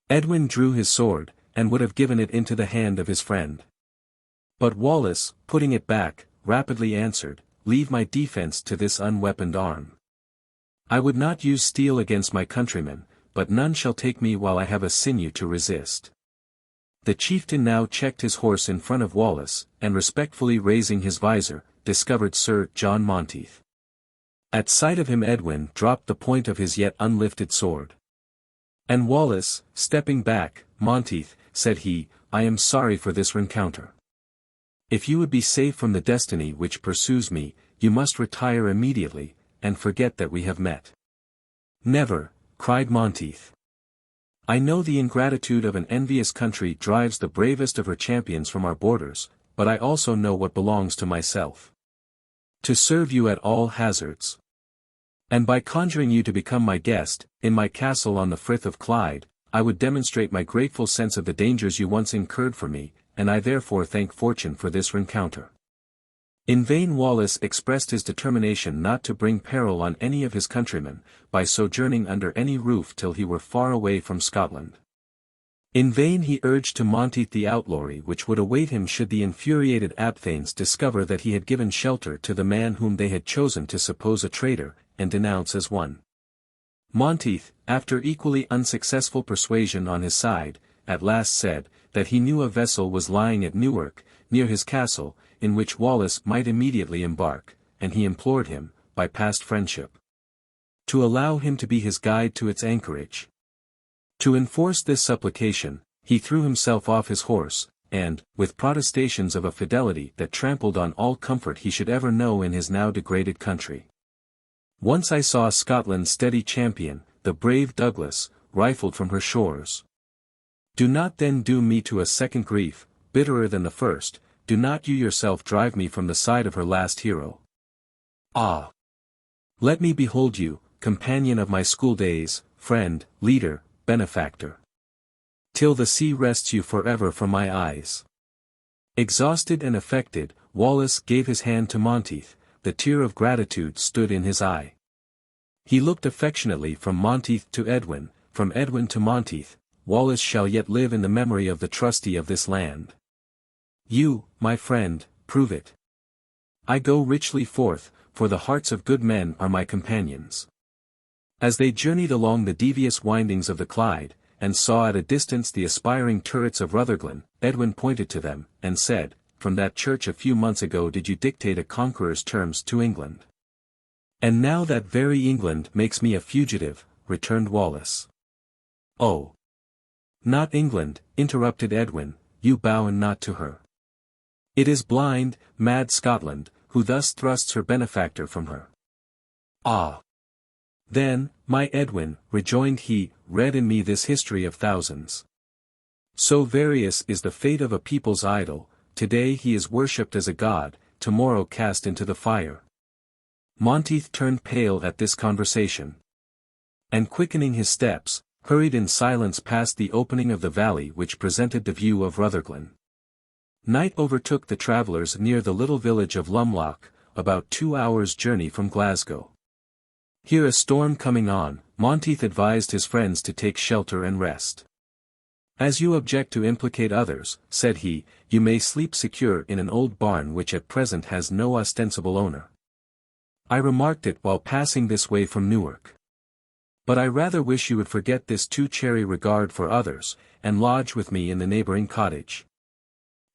Edwin drew his sword, and would have given it into the hand of his friend. But Wallace, putting it back, rapidly answered, Leave my defence to this unweaponed arm. I would not use steel against my countrymen, but none shall take me while I have a sinew to resist. The chieftain now checked his horse in front of Wallace, and respectfully raising his visor, discovered Sir John Monteith. At sight of him Edwin dropped the point of his yet unlifted sword. And Wallace, stepping back, Monteith, said he, I am sorry for this rencounter. If you would be safe from the destiny which pursues me, you must retire immediately, and forget that we have met. Never, cried Monteith. I know the ingratitude of an envious country drives the bravest of her champions from our borders, but I also know what belongs to myself. To serve you at all hazards. And by conjuring you to become my guest, in my castle on the Frith of Clyde, I would demonstrate my grateful sense of the dangers you once incurred for me, and I therefore thank fortune for this rencounter. In vain Wallace expressed his determination not to bring peril on any of his countrymen, by sojourning under any roof till he were far away from Scotland. In vain he urged to Monteith the outlawry which would await him should the infuriated Apthanes discover that he had given shelter to the man whom they had chosen to suppose a traitor, and denounce as one. Monteith, after equally unsuccessful persuasion on his side, at last said, that he knew a vessel was lying at Newark, near his castle, in which Wallace might immediately embark, and he implored him, by past friendship, to allow him to be his guide to its anchorage. To enforce this supplication, he threw himself off his horse, and, with protestations of a fidelity that trampled on all comfort he should ever know in his now degraded country. Once I saw Scotland's steady champion, the brave Douglas, rifled from her shores. Do not then doom me to a second grief, bitterer than the first, do not you yourself drive me from the side of her last hero. Ah! Let me behold you, companion of my school days, friend, leader, benefactor. Till the sea rests you forever from my eyes. Exhausted and affected, Wallace gave his hand to Monteith, the tear of gratitude stood in his eye. He looked affectionately from Monteith to Edwin, from Edwin to Monteith. Wallace shall yet live in the memory of the trustee of this land. You, my friend, prove it. I go richly forth, for the hearts of good men are my companions. As they journeyed along the devious windings of the Clyde, and saw at a distance the aspiring turrets of Rutherglen, Edwin pointed to them, and said, from that church a few months ago did you dictate a conqueror's terms to England. And now that very England makes me a fugitive, returned Wallace. Oh! Not England, interrupted Edwin, you bow and not to her. It is blind, mad Scotland, who thus thrusts her benefactor from her. Ah! Then, my Edwin, rejoined he, read in me this history of thousands. So various is the fate of a people's idol, today he is worshipped as a god, tomorrow cast into the fire. Monteith turned pale at this conversation. And quickening his steps, hurried in silence past the opening of the valley which presented the view of Rutherglen. Night overtook the travellers near the little village of Lumloch, about 2 hours' journey from Glasgow. Here a storm coming on, Monteith advised his friends to take shelter and rest. As you object to implicate others, said he, you may sleep secure in an old barn which at present has no ostensible owner. I remarked it while passing this way from Newark. But I rather wish you would forget this too chary regard for others, and lodge with me in the neighbouring cottage.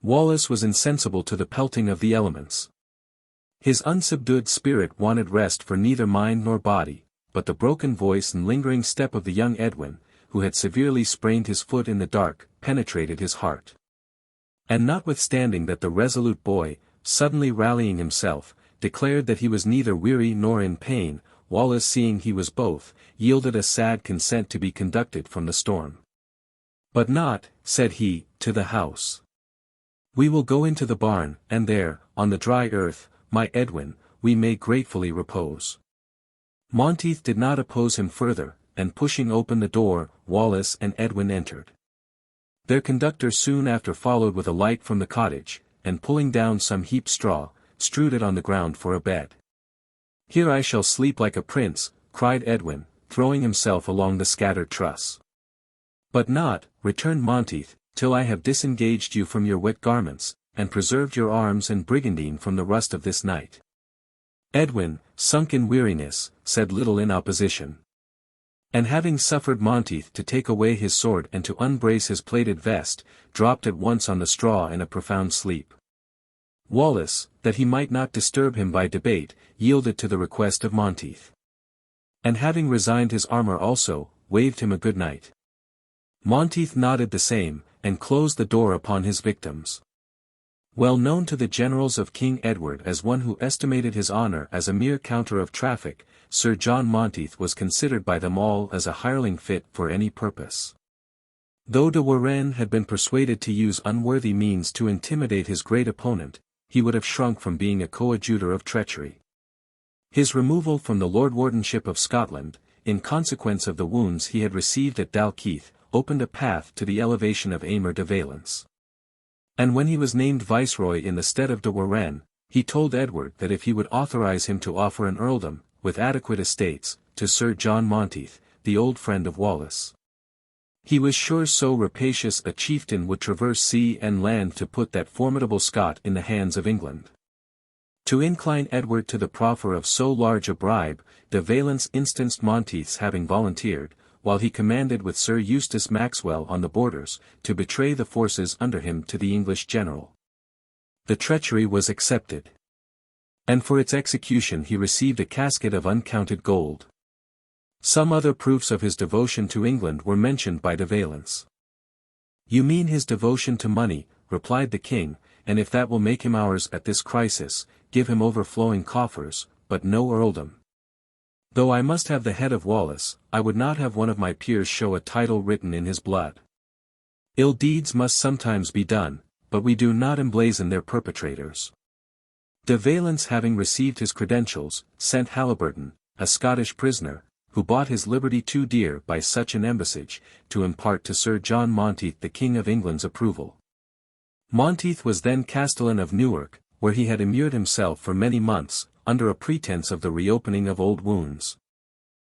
Wallace was insensible to the pelting of the elements. His unsubdued spirit wanted rest for neither mind nor body, but the broken voice and lingering step of the young Edwin, who had severely sprained his foot in the dark, penetrated his heart. And notwithstanding that the resolute boy, suddenly rallying himself, declared that he was neither weary nor in pain, Wallace seeing he was both, yielded a sad consent to be conducted from the storm. But not, said he, to the house. We will go into the barn, and there, on the dry earth, my Edwin, we may gratefully repose. Monteith did not oppose him further, and pushing open the door, Wallace and Edwin entered. Their conductor soon after followed with a light from the cottage, and pulling down some heaped straw, strewed it on the ground for a bed. Here I shall sleep like a prince, cried Edwin, throwing himself along the scattered truss. But not, returned Monteith, till I have disengaged you from your wet garments, and preserved your arms and brigandine from the rust of this night. Edwin, sunk in weariness, said little in opposition. And having suffered Monteith to take away his sword and to unbrace his plaited vest, dropped at once on the straw in a profound sleep. Wallace, that he might not disturb him by debate, yielded to the request of Monteith. And having resigned his armour also, waved him a good night. Monteith nodded the same, and closed the door upon his victims. Well known to the generals of King Edward as one who estimated his honour as a mere counter of traffic, Sir John Monteith was considered by them all as a hireling fit for any purpose. Though de Warenne had been persuaded to use unworthy means to intimidate his great opponent, he would have shrunk from being a coadjutor of treachery. His removal from the Lord Wardenship of Scotland, in consequence of the wounds he had received at Dalkeith, opened a path to the elevation of Aymer de Valence. And when he was named viceroy in the stead of de Warenne, he told Edward that if he would authorize him to offer an earldom, with adequate estates, to Sir John Monteith, the old friend of Wallace. He was sure so rapacious a chieftain would traverse sea and land to put that formidable Scot in the hands of England. To incline Edward to the proffer of so large a bribe, de Valence instanced Monteith's having volunteered, while he commanded with Sir Eustace Maxwell on the borders, to betray the forces under him to the English general. The treachery was accepted. And for its execution he received a casket of uncounted gold. Some other proofs of his devotion to England were mentioned by de Valence. "You mean his devotion to money," replied the king, "and if that will make him ours at this crisis, give him overflowing coffers, but no earldom. Though I must have the head of Wallace, I would not have one of my peers show a title written in his blood. Ill deeds must sometimes be done, but we do not emblazon their perpetrators." De Valence, having received his credentials, sent Haliburton, a Scottish prisoner, who bought his liberty too dear by such an embassage, to impart to Sir John Monteith the King of England's approval. Monteith was then Castellan of Newark, where he had immured himself for many months, under a pretence of the reopening of old wounds.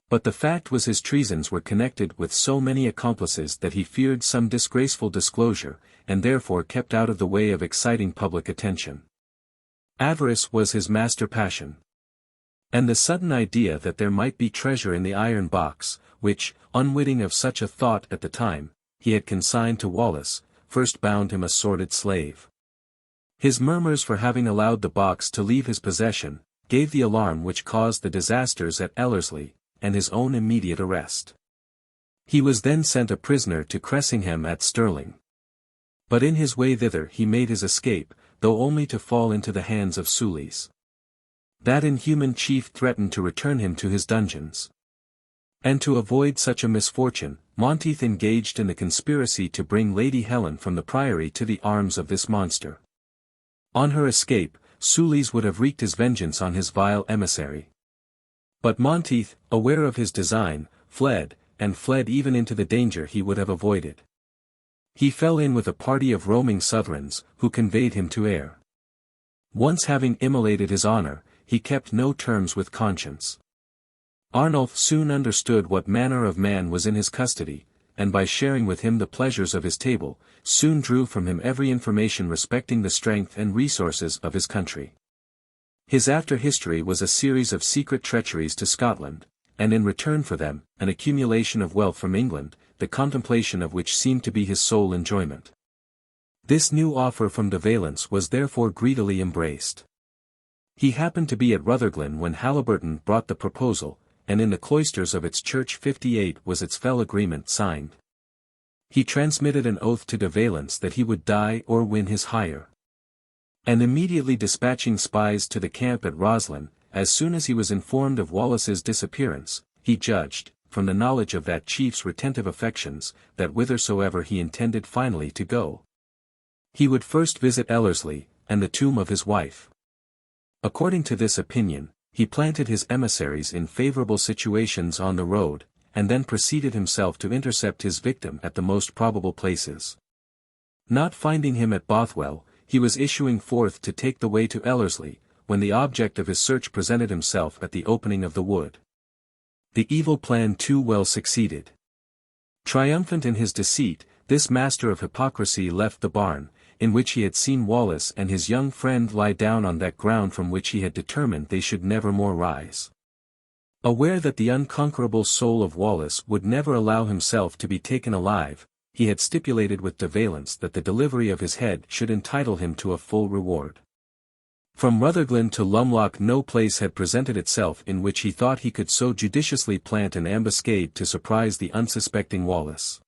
But the fact was his treasons were connected with so many accomplices that he feared some disgraceful disclosure, and therefore kept out of the way of exciting public attention. Avarice was his master passion. And the sudden idea that there might be treasure in the iron box, which, unwitting of such a thought at the time, he had consigned to Wallace, first bound him a sordid slave. His murmurs for having allowed the box to leave his possession, gave the alarm which caused the disasters at Ellerslie, and his own immediate arrest. He was then sent a prisoner to Cressingham at Stirling. But in his way thither he made his escape, though only to fall into the hands of Soulis. That inhuman chief threatened to return him to his dungeons. And to avoid such a misfortune, Monteith engaged in the conspiracy to bring Lady Helen from the priory to the arms of this monster. On her escape, Soulis would have wreaked his vengeance on his vile emissary. But Monteith, aware of his design, fled even into the danger he would have avoided. He fell in with a party of roaming Southrons, who conveyed him to Ayr. Once having immolated his honor, he kept no terms with conscience. Arnulf soon understood what manner of man was in his custody, and by sharing with him the pleasures of his table, soon drew from him every information respecting the strength and resources of his country. His after history was a series of secret treacheries to Scotland, and in return for them, an accumulation of wealth from England, the contemplation of which seemed to be his sole enjoyment. This new offer from de Valence was therefore greedily embraced. He happened to be at Rutherglen when Haliburton brought the proposal, and in the cloisters of its church 58 was its fell agreement signed. He transmitted an oath to de Valence that he would die or win his hire. And immediately dispatching spies to the camp at Roslin, as soon as he was informed of Wallace's disappearance, he judged, from the knowledge of that chief's retentive affections, that whithersoever he intended finally to go, he would first visit Ellerslie, and the tomb of his wife. According to this opinion, he planted his emissaries in favorable situations on the road, and then proceeded himself to intercept his victim at the most probable places. Not finding him at Bothwell, he was issuing forth to take the way to Ellerslie, when the object of his search presented himself at the opening of the wood. The evil plan too well succeeded. Triumphant in his deceit, this master of hypocrisy left the barn, in which he had seen Wallace and his young friend lie down on that ground from which he had determined they should never more rise. Aware that the unconquerable soul of Wallace would never allow himself to be taken alive, he had stipulated with de Valence that the delivery of his head should entitle him to a full reward. From Rutherglen to Lumloch no place had presented itself in which he thought he could so judiciously plant an ambuscade to surprise the unsuspecting Wallace.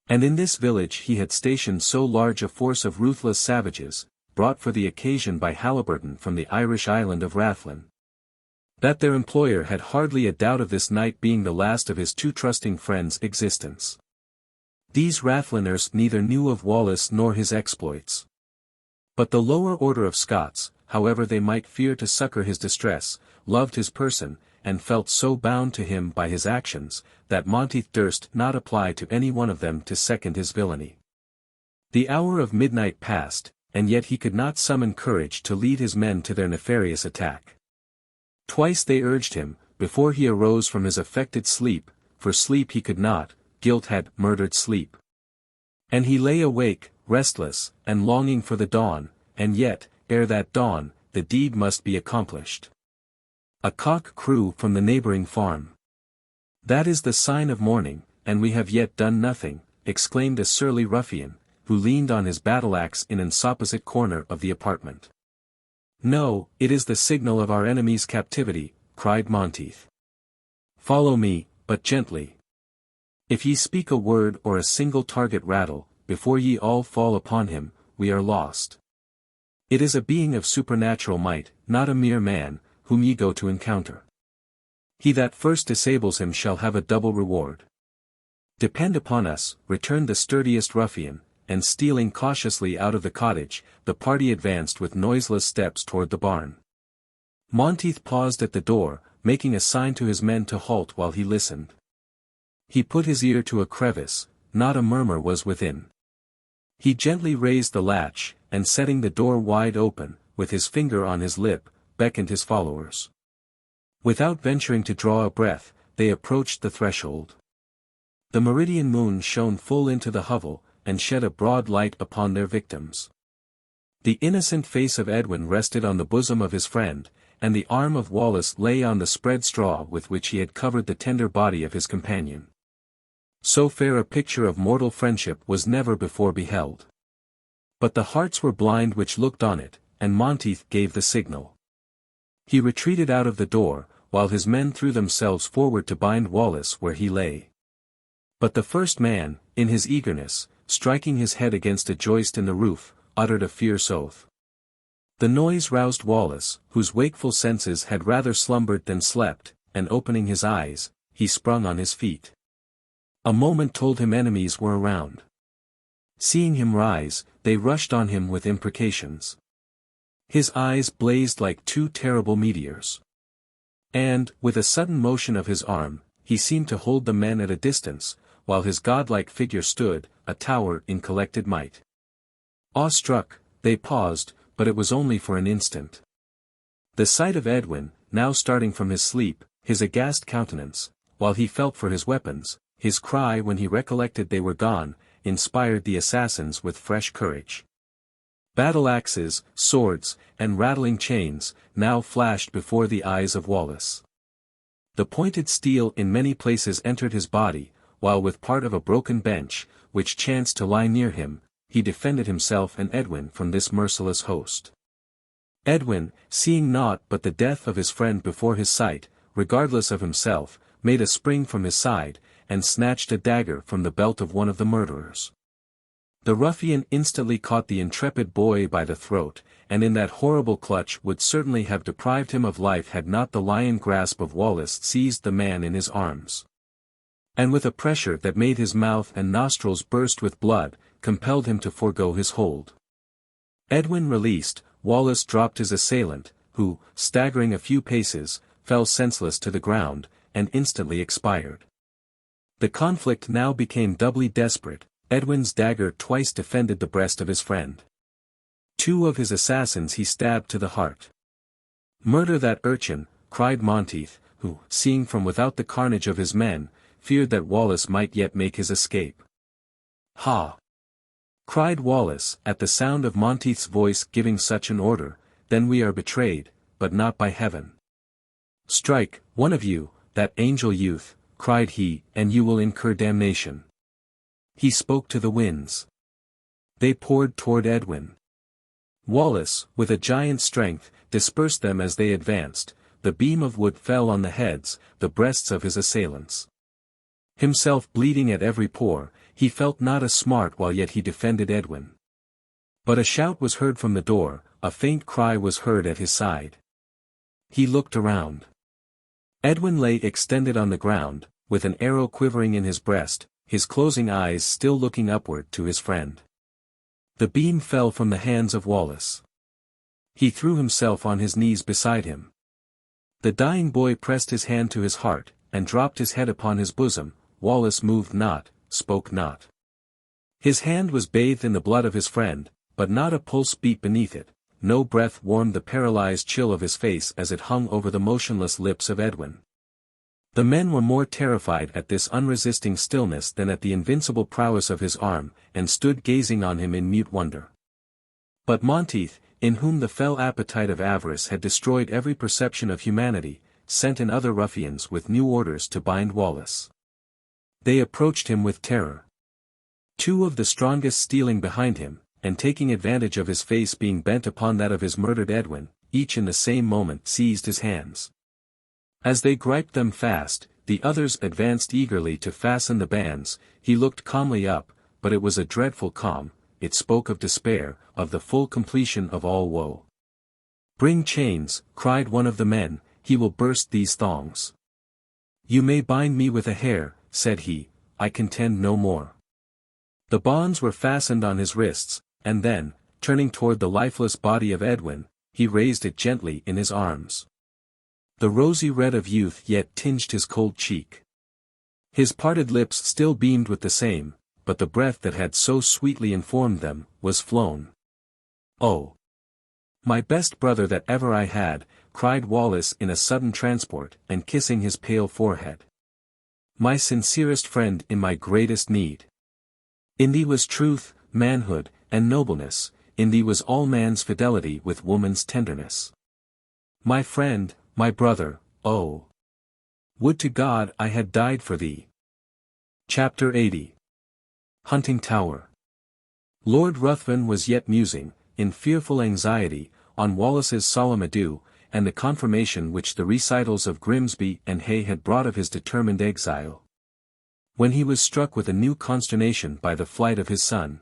And in this village he had stationed so large a force of ruthless savages, brought for the occasion by Haliburton from the Irish island of Rathlin, that their employer had hardly a doubt of this night being the last of his too trusting friend's existence. These Rathliners neither knew of Wallace nor his exploits. But the lower order of Scots, however they might fear to succor his distress, loved his person, and felt so bound to him by his actions, that Monteith durst not apply to any one of them to second his villainy. The hour of midnight passed, and yet he could not summon courage to lead his men to their nefarious attack. Twice they urged him, before he arose from his affected sleep, for sleep he could not, guilt had murdered sleep. And he lay awake, restless, and longing for the dawn, and yet, ere that dawn, the deed must be accomplished. A cock crew from the neighboring farm. "That is the sign of morning, and we have yet done nothing," exclaimed a surly ruffian, who leaned on his battle-axe in an opposite corner of the apartment. "No, it is the signal of our enemy's captivity," cried Monteith. "Follow me, but gently. If ye speak a word or a single target rattle, before ye all fall upon him, we are lost. It is a being of supernatural might, not a mere man, whom ye go to encounter. He that first disables him shall have a double reward." "Depend upon us," returned the sturdiest ruffian, and stealing cautiously out of the cottage, the party advanced with noiseless steps toward the barn. Monteith paused at the door, making a sign to his men to halt while he listened. He put his ear to a crevice, not a murmur was within. He gently raised the latch, and setting the door wide open, with his finger on his lip, beckoned his followers. Without venturing to draw a breath, they approached the threshold. The meridian moon shone full into the hovel, and shed a broad light upon their victims. The innocent face of Edwin rested on the bosom of his friend, and the arm of Wallace lay on the spread straw with which he had covered the tender body of his companion. So fair a picture of mortal friendship was never before beheld. But the hearts were blind which looked on it, and Monteith gave the signal. He retreated out of the door, while his men threw themselves forward to bind Wallace where he lay. But the first man, in his eagerness, striking his head against a joist in the roof, uttered a fierce oath. The noise roused Wallace, whose wakeful senses had rather slumbered than slept, and opening his eyes, he sprung on his feet. A moment told him enemies were around. Seeing him rise, they rushed on him with imprecations. His eyes blazed like two terrible meteors. And, with a sudden motion of his arm, he seemed to hold the men at a distance, while his godlike figure stood, a tower in collected might. Awe-struck, they paused, but it was only for an instant. The sight of Edwin, now starting from his sleep, his aghast countenance, while he felt for his weapons, his cry when he recollected they were gone, inspired the assassins with fresh courage. Battle-axes, swords, and rattling chains, now flashed before the eyes of Wallace. The pointed steel in many places entered his body, while with part of a broken bench, which chanced to lie near him, he defended himself and Edwin from this merciless host. Edwin, seeing naught but the death of his friend before his sight, regardless of himself, made a spring from his side, and snatched a dagger from the belt of one of the murderers. The ruffian instantly caught the intrepid boy by the throat, and in that horrible clutch would certainly have deprived him of life had not the lion grasp of Wallace seized the man in his arms. And with a pressure that made his mouth and nostrils burst with blood, compelled him to forego his hold. Edwin released, Wallace dropped his assailant, who, staggering a few paces, fell senseless to the ground, and instantly expired. The conflict now became doubly desperate. Edwin's dagger twice defended the breast of his friend. Two of his assassins he stabbed to the heart. "Murder that urchin," cried Monteith, who, seeing from without the carnage of his men, feared that Wallace might yet make his escape. "Ha!" cried Wallace, at the sound of Monteith's voice giving such an order, "then we are betrayed, but not by heaven. Strike, one of you, that angel youth," cried he, "and you will incur damnation." He spoke to the winds. They poured toward Edwin. Wallace, with a giant's strength, dispersed them as they advanced. The beam of wood fell on the heads, the breasts of his assailants. Himself bleeding at every pore, he felt not a smart while yet he defended Edwin. But a shout was heard from the door, a faint cry was heard at his side. He looked around. Edwin lay extended on the ground, with an arrow quivering in his breast, his closing eyes still looking upward to his friend. The beam fell from the hands of Wallace. He threw himself on his knees beside him. The dying boy pressed his hand to his heart, and dropped his head upon his bosom. Wallace moved not, spoke not. His hand was bathed in the blood of his friend, but not a pulse beat beneath it, no breath warmed the paralyzed chill of his face as it hung over the motionless lips of Edwin. The men were more terrified at this unresisting stillness than at the invincible prowess of his arm, and stood gazing on him in mute wonder. But Monteith, in whom the fell appetite of avarice had destroyed every perception of humanity, sent in other ruffians with new orders to bind Wallace. They approached him with terror. Two of the strongest stealing behind him, and taking advantage of his face being bent upon that of his murdered Edwin, each in the same moment seized his hands. As they griped them fast, the others advanced eagerly to fasten the bands. He looked calmly up, but it was a dreadful calm, it spoke of despair, of the full completion of all woe. "Bring chains," cried one of the men, "he will burst these thongs." "You may bind me with a hair," said he, "I contend no more." The bonds were fastened on his wrists, and then, turning toward the lifeless body of Edwin, he raised it gently in his arms. The rosy red of youth yet tinged his cold cheek. His parted lips still beamed with the same, but the breath that had so sweetly informed them, was flown. "Oh! My best brother that ever I had," cried Wallace in a sudden transport, and kissing his pale forehead. "My sincerest friend in my greatest need. In thee was truth, manhood, and nobleness, in thee was all man's fidelity with woman's tenderness. My friend, my brother, oh! Would to God I had died for thee." Chapter 80. Huntingtower. Lord Ruthven was yet musing, in fearful anxiety, on Wallace's solemn adieu, and the confirmation which the recitals of Grimsby and Hay had brought of his determined exile, when he was struck with a new consternation by the flight of his son.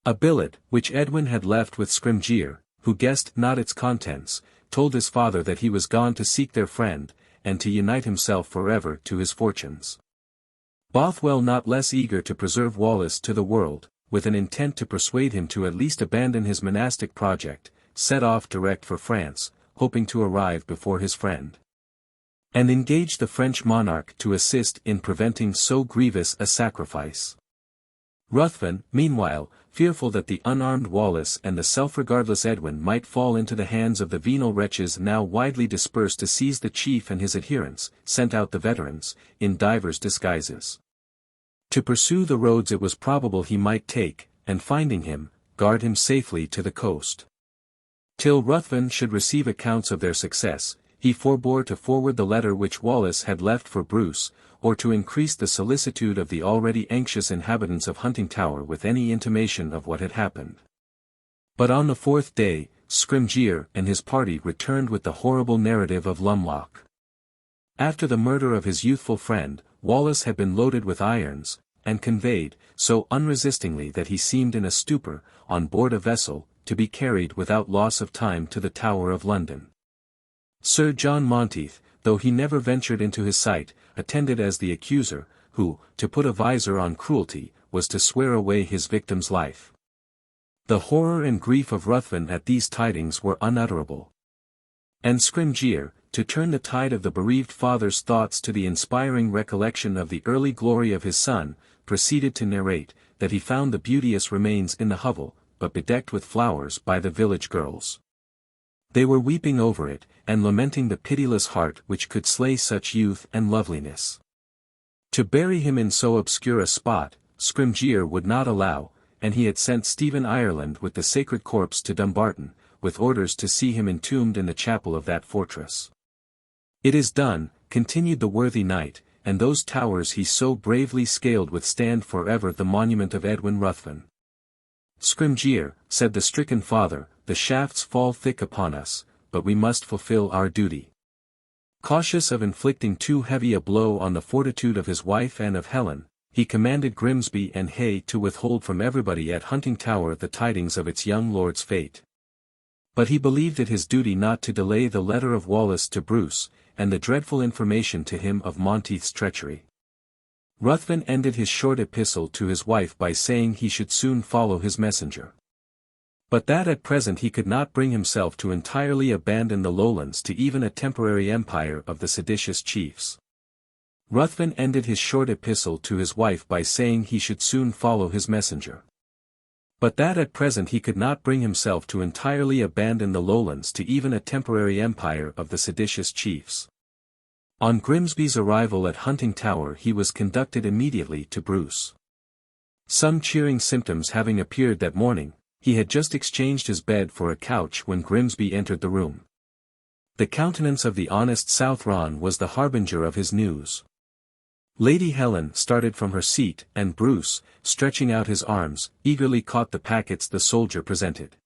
A billet, which Edwin had left with Scrymgeour, who guessed not its contents, told his father that he was gone to seek their friend, and to unite himself forever to his fortunes. Bothwell, not less eager to preserve Wallace to the world, with an intent to persuade him to at least abandon his monastic project, set off direct for France, hoping to arrive before his friend, and engage the French monarch to assist in preventing so grievous a sacrifice. Ruthven, meanwhile, fearful that the unarmed Wallace and the self-regardless Edwin might fall into the hands of the venal wretches now widely dispersed to seize the chief and his adherents, sent out the veterans, in divers disguises, to pursue the roads it was probable he might take, and finding him, guard him safely to the coast. Till Ruthven should receive accounts of their success, he forbore to forward the letter which Wallace had left for Bruce, or to increase the solicitude of the already anxious inhabitants of Huntingtower with any intimation of what had happened. But on the fourth day, Scrymgeour and his party returned with the horrible narrative of Lumloch. After the murder of his youthful friend, Wallace had been loaded with irons, and conveyed, so unresistingly that he seemed in a stupor, on board a vessel, to be carried without loss of time to the Tower of London. Sir John Monteith, though he never ventured into his sight, attended as the accuser, who, to put a visor on cruelty, was to swear away his victim's life. The horror and grief of Ruthven at these tidings were unutterable. And Scrymgeour, to turn the tide of the bereaved father's thoughts to the inspiring recollection of the early glory of his son, proceeded to narrate, that he found the beauteous remains in the hovel, but bedecked with flowers by the village girls. They were weeping over it, and lamenting the pitiless heart which could slay such youth and loveliness. To bury him in so obscure a spot, Scrymgeour would not allow, and he had sent Stephen Ireland with the sacred corpse to Dumbarton, with orders to see him entombed in the chapel of that fortress. "It is done," continued the worthy knight, "and those towers he so bravely scaled withstand for ever the monument of Edwin Ruthven." "Scrymgeour," said the stricken father, "the shafts fall thick upon us, but we must fulfill our duty." Cautious of inflicting too heavy a blow on the fortitude of his wife and of Helen, he commanded Grimsby and Hay to withhold from everybody at Huntingtower the tidings of its young lord's fate. But he believed it his duty not to delay the letter of Wallace to Bruce, and the dreadful information to him of Monteith's treachery. Ruthven ended his short epistle to his wife by saying he should soon follow his messenger, but that at present he could not bring himself to entirely abandon the lowlands to even a temporary empire of the seditious chiefs. Ruthven ended his short epistle to his wife by saying he should soon follow his messenger, but that at present he could not bring himself to entirely abandon the lowlands to even a temporary empire of the seditious chiefs. On Grimsby's arrival at Huntingtower he was conducted immediately to Bruce. Some cheering symptoms having appeared that morning, he had just exchanged his bed for a couch when Grimsby entered the room. The countenance of the honest Southron was the harbinger of his news. Lady Helen started from her seat, and Bruce, stretching out his arms, eagerly caught the packets the soldier presented.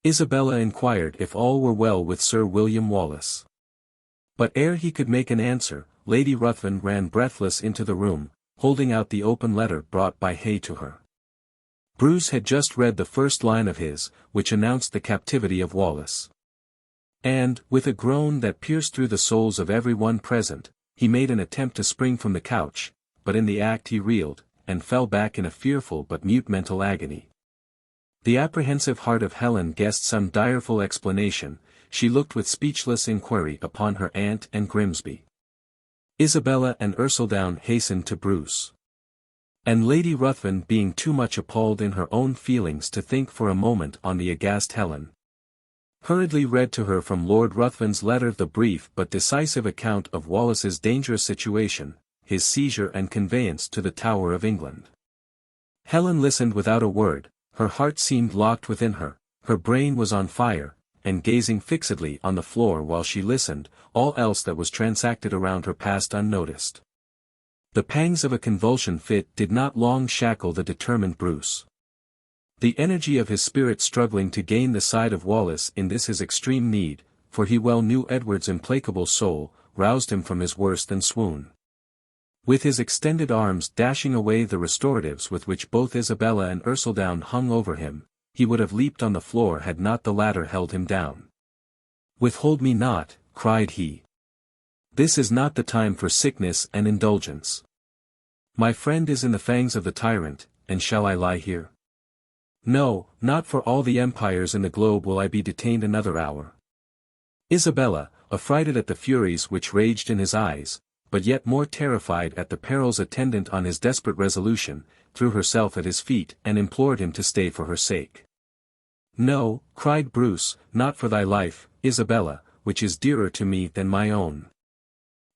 Isabella inquired if all were well with Sir William Wallace. But ere he could make an answer, Lady Ruthven ran breathless into the room, holding out the open letter brought by Hay to her. Bruce had just read the first line of his, which announced the captivity of Wallace. And, with a groan that pierced through the souls of every one present, he made an attempt to spring from the couch, but in the act he reeled, and fell back in a fearful but mute mental agony. The apprehensive heart of Helen guessed some direful explanation. She looked with speechless inquiry upon her aunt and Grimsby. Isabella and Ercildown hastened to Bruce. And Lady Ruthven, being too much appalled in her own feelings to think for a moment on the aghast Helen, hurriedly read to her from Lord Ruthven's letter the brief but decisive account of Wallace's dangerous situation, his seizure and conveyance to the Tower of England. Helen listened without a word, her heart seemed locked within her, her brain was on fire, and gazing fixedly on the floor while she listened, all else that was transacted around her passed unnoticed. The pangs of a convulsion fit did not long shackle the determined Bruce. The energy of his spirit struggling to gain the side of Wallace in this his extreme need, for he well knew Edward's implacable soul, roused him from his worse than swoon. With his extended arms dashing away the restoratives with which both Isabella and Ercildown hung over him, he would have leaped on the floor had not the latter held him down. "Withhold me not," cried he. "This is not the time for sickness and indulgence. My friend is in the fangs of the tyrant, and shall I lie here? No, not for all the empires in the globe will I be detained another hour." Isabella, affrighted at the furies which raged in his eyes, but yet more terrified at the perils attendant on his desperate resolution, threw herself at his feet and implored him to stay for her sake. "No," cried Bruce, "not for thy life, Isabella, which is dearer to me than my own.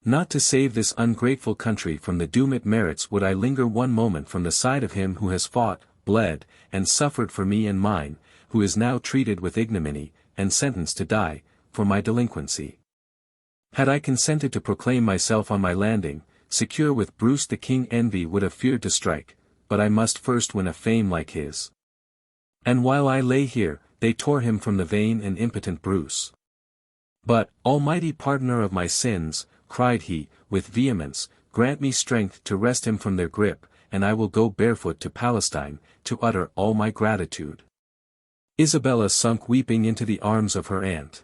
Not to save this ungrateful country from the doom it merits would I linger one moment from the side of him who has fought, bled, and suffered for me and mine, who is now treated with ignominy, and sentenced to die, for my delinquency. Had I consented to proclaim myself on my landing, secure with Bruce the king envy would have feared to strike, but I must first win a fame like his. And while I lay here, they tore him from the vain and impotent Bruce. But, Almighty pardoner of my sins," cried he, with vehemence, "grant me strength to wrest him from their grip, and I will go barefoot to Palestine, to utter all my gratitude." Isabella sunk weeping into the arms of her aunt.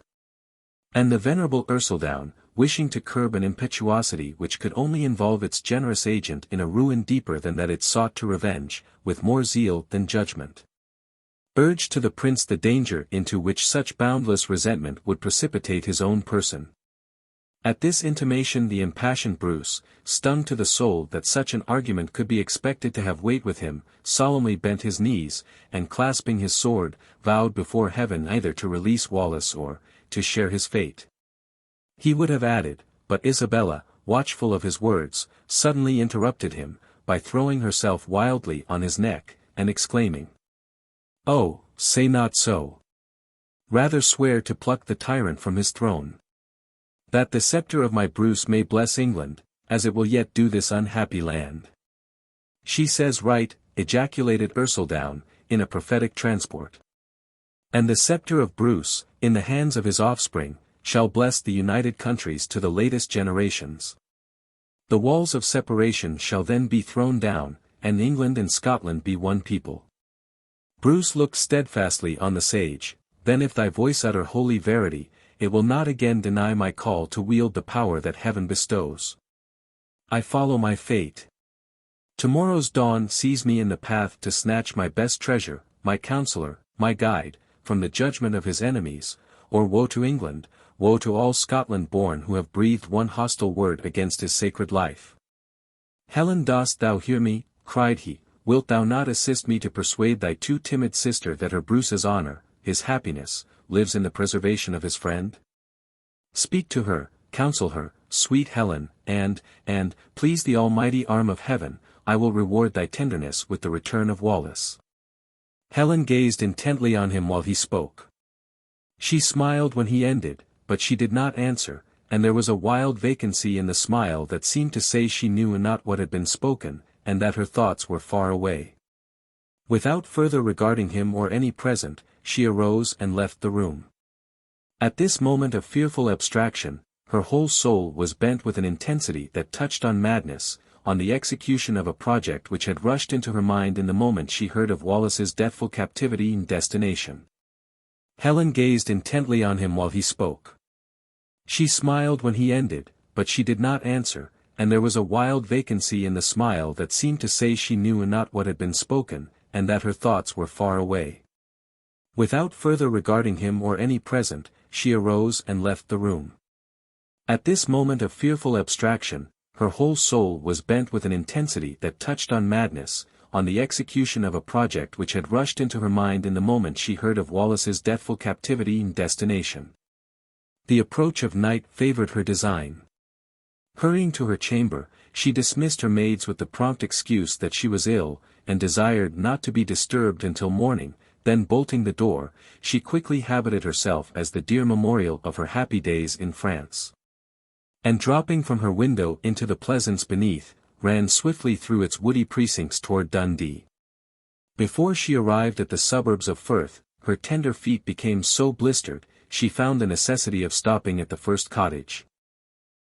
And the venerable Ercildown, wishing to curb an impetuosity which could only involve its generous agent in a ruin deeper than that it sought to revenge, with more zeal than judgment, urged to the prince the danger into which such boundless resentment would precipitate his own person. At this intimation the impassioned Bruce, stung to the soul that such an argument could be expected to have weight with him, solemnly bent his knees, and clasping his sword, vowed before heaven either to release Wallace or to share his fate. He would have added, but Isabella, watchful of his words, suddenly interrupted him, by throwing herself wildly on his neck, and exclaiming, "Oh, say not so. Rather swear to pluck the tyrant from his throne. That the sceptre of my Bruce may bless England, as it will yet do this unhappy land." "She says right," ejaculated Ercildown, in a prophetic transport. "And the sceptre of Bruce, in the hands of his offspring, shall bless the united countries to the latest generations. The walls of separation shall then be thrown down, and England and Scotland be one people." Bruce looked steadfastly on the sage. "Then if thy voice utter holy verity, it will not again deny my call to wield the power that heaven bestows. I follow my fate. Tomorrow's dawn sees me in the path to snatch my best treasure, my counselor, my guide, from the judgment of his enemies, or woe to England, woe to all Scotland born who have breathed one hostile word against his sacred life." "Helen, dost thou hear me?" cried he. "Wilt thou not assist me to persuade thy too timid sister that her Bruce's honor, his happiness, lives in the preservation of his friend? Speak to her, counsel her, sweet Helen, and, please the almighty arm of heaven, I will reward thy tenderness with the return of Wallace." Helen gazed intently on him while he spoke. She smiled when he ended, but she did not answer, and there was a wild vacancy in the smile that seemed to say she knew not what had been spoken, and that her thoughts were far away. Without further regarding him or any present, she arose and left the room. At this moment of fearful abstraction, her whole soul was bent with an intensity that touched on madness, on the execution of a project which had rushed into her mind in the moment she heard of Wallace's deathful captivity and destination. Helen gazed intently on him while he spoke. She smiled when he ended, but she did not answer, and there was a wild vacancy in the smile that seemed to say she knew not what had been spoken, and that her thoughts were far away. Without further regarding him or any present, she arose and left the room. At this moment of fearful abstraction, her whole soul was bent with an intensity that touched on madness, on the execution of a project which had rushed into her mind in the moment she heard of Wallace's deathful captivity and destination. The approach of night favored her design. Hurrying to her chamber, she dismissed her maids with the prompt excuse that she was ill, and desired not to be disturbed until morning. Then bolting the door, she quickly habited herself as the dear memorial of her happy days in France. And dropping from her window into the pleasance beneath, ran swiftly through its woody precincts toward Dundee. Before she arrived at the suburbs of Firth, her tender feet became so blistered, she found the necessity of stopping at the first cottage.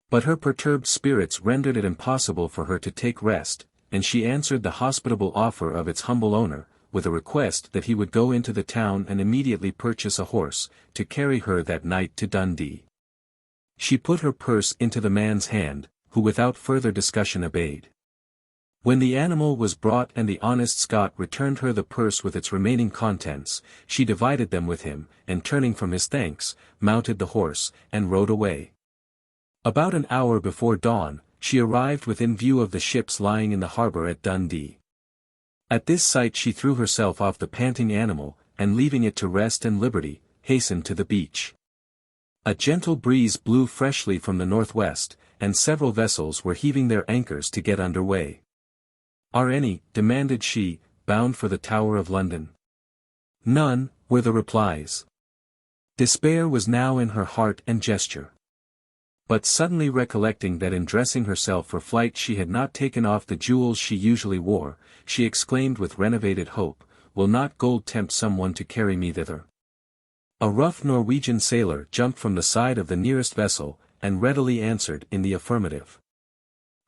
But her perturbed spirits rendered it impossible for her to take rest, and she answered the hospitable offer of its humble owner, with a request that he would go into the town and immediately purchase a horse, to carry her that night to Dundee. She put her purse into the man's hand, who without further discussion obeyed. When the animal was brought and the honest Scot returned her the purse with its remaining contents, she divided them with him, and turning from his thanks, mounted the horse, and rode away. About an hour before dawn, she arrived within view of the ships lying in the harbour at Dundee. At this sight she threw herself off the panting animal, and leaving it to rest and liberty, hastened to the beach. A gentle breeze blew freshly from the northwest, and several vessels were heaving their anchors to get under way. "Are any," demanded she, "bound for the Tower of London?" "None," were the replies. Despair was now in her heart and gesture. But suddenly recollecting that in dressing herself for flight she had not taken off the jewels she usually wore, she exclaimed with renovated hope, "Will not gold tempt some one to carry me thither?" A rough Norwegian sailor jumped from the side of the nearest vessel, and readily answered in the affirmative.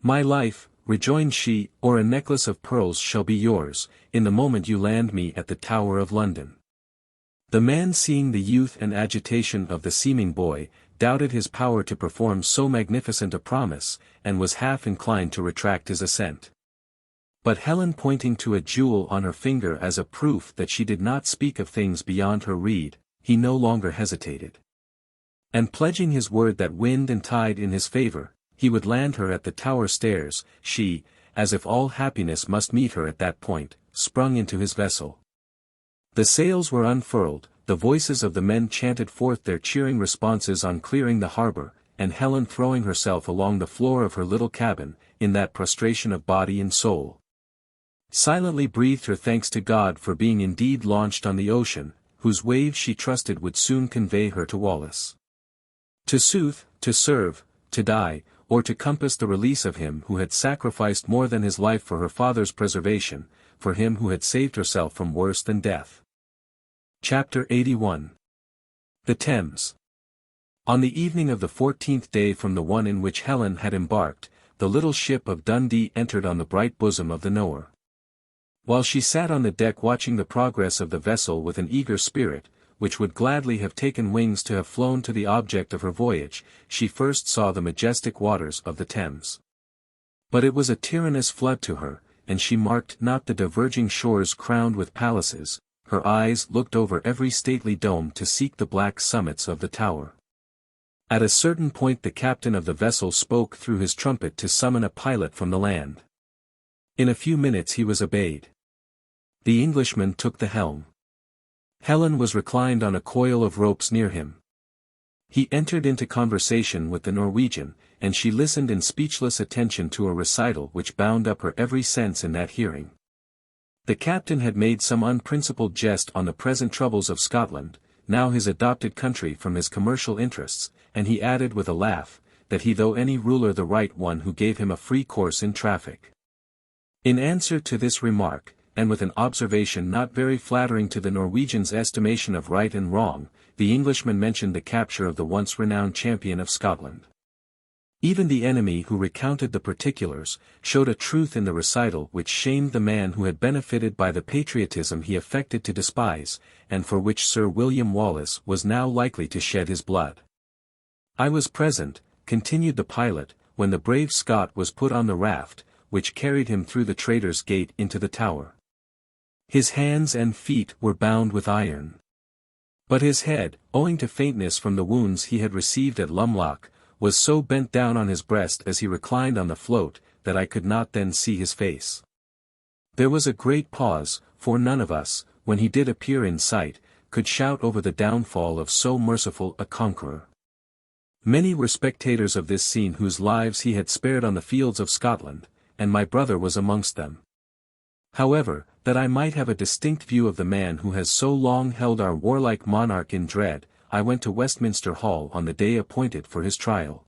"My life," rejoined she, "or a necklace of pearls shall be yours, in the moment you land me at the Tower of London." The man, seeing the youth and agitation of the seeming boy, doubted his power to perform so magnificent a promise, and was half inclined to retract his assent. But Helen, pointing to a jewel on her finger as a proof that she did not speak of things beyond her reed, he no longer hesitated. And pledging his word that wind and tide in his favour, he would land her at the tower stairs, she, as if all happiness must meet her at that point, sprung into his vessel. The sails were unfurled, the voices of the men chanted forth their cheering responses on clearing the harbour, and Helen, throwing herself along the floor of her little cabin, in that prostration of body and soul, silently breathed her thanks to God for being indeed launched on the ocean, whose waves she trusted would soon convey her to Wallace. To soothe, to serve, to die, or to compass the release of him who had sacrificed more than his life for her father's preservation, for him who had saved herself from worse than death. Chapter 81. The Thames. On the evening of the 14th day from the one in which Helen had embarked, the little ship of Dundee entered on the bright bosom of the Nore. While she sat on the deck watching the progress of the vessel with an eager spirit, which would gladly have taken wings to have flown to the object of her voyage, she first saw the majestic waters of the Thames. But it was a tyrannous flood to her, and she marked not the diverging shores crowned with palaces. Her eyes looked over every stately dome to seek the black summits of the tower. At a certain point the captain of the vessel spoke through his trumpet to summon a pilot from the land. In a few minutes he was obeyed. The Englishman took the helm. Helen was reclined on a coil of ropes near him. He entered into conversation with the Norwegian, and she listened in speechless attention to a recital which bound up her every sense in that hearing. The captain had made some unprincipled jest on the present troubles of Scotland, now his adopted country from his commercial interests, and he added with a laugh, that he though any ruler the right one who gave him a free course in traffic. In answer to this remark, and with an observation not very flattering to the Norwegian's estimation of right and wrong, the Englishman mentioned the capture of the once renowned champion of Scotland. Even the enemy who recounted the particulars, showed a truth in the recital which shamed the man who had benefited by the patriotism he affected to despise, and for which Sir William Wallace was now likely to shed his blood. I was present, continued the pilot, when the brave Scot was put on the raft, which carried him through the Traitor's Gate into the Tower. His hands and feet were bound with iron. But his head, owing to faintness from the wounds he had received at Lumloch, was so bent down on his breast as he reclined on the float, that I could not then see his face. There was a great pause, for none of us, when he did appear in sight, could shout over the downfall of so merciful a conqueror. Many were spectators of this scene whose lives he had spared on the fields of Scotland, and my brother was amongst them. However, that I might have a distinct view of the man who has so long held our warlike monarch in dread, I went to Westminster Hall on the day appointed for his trial.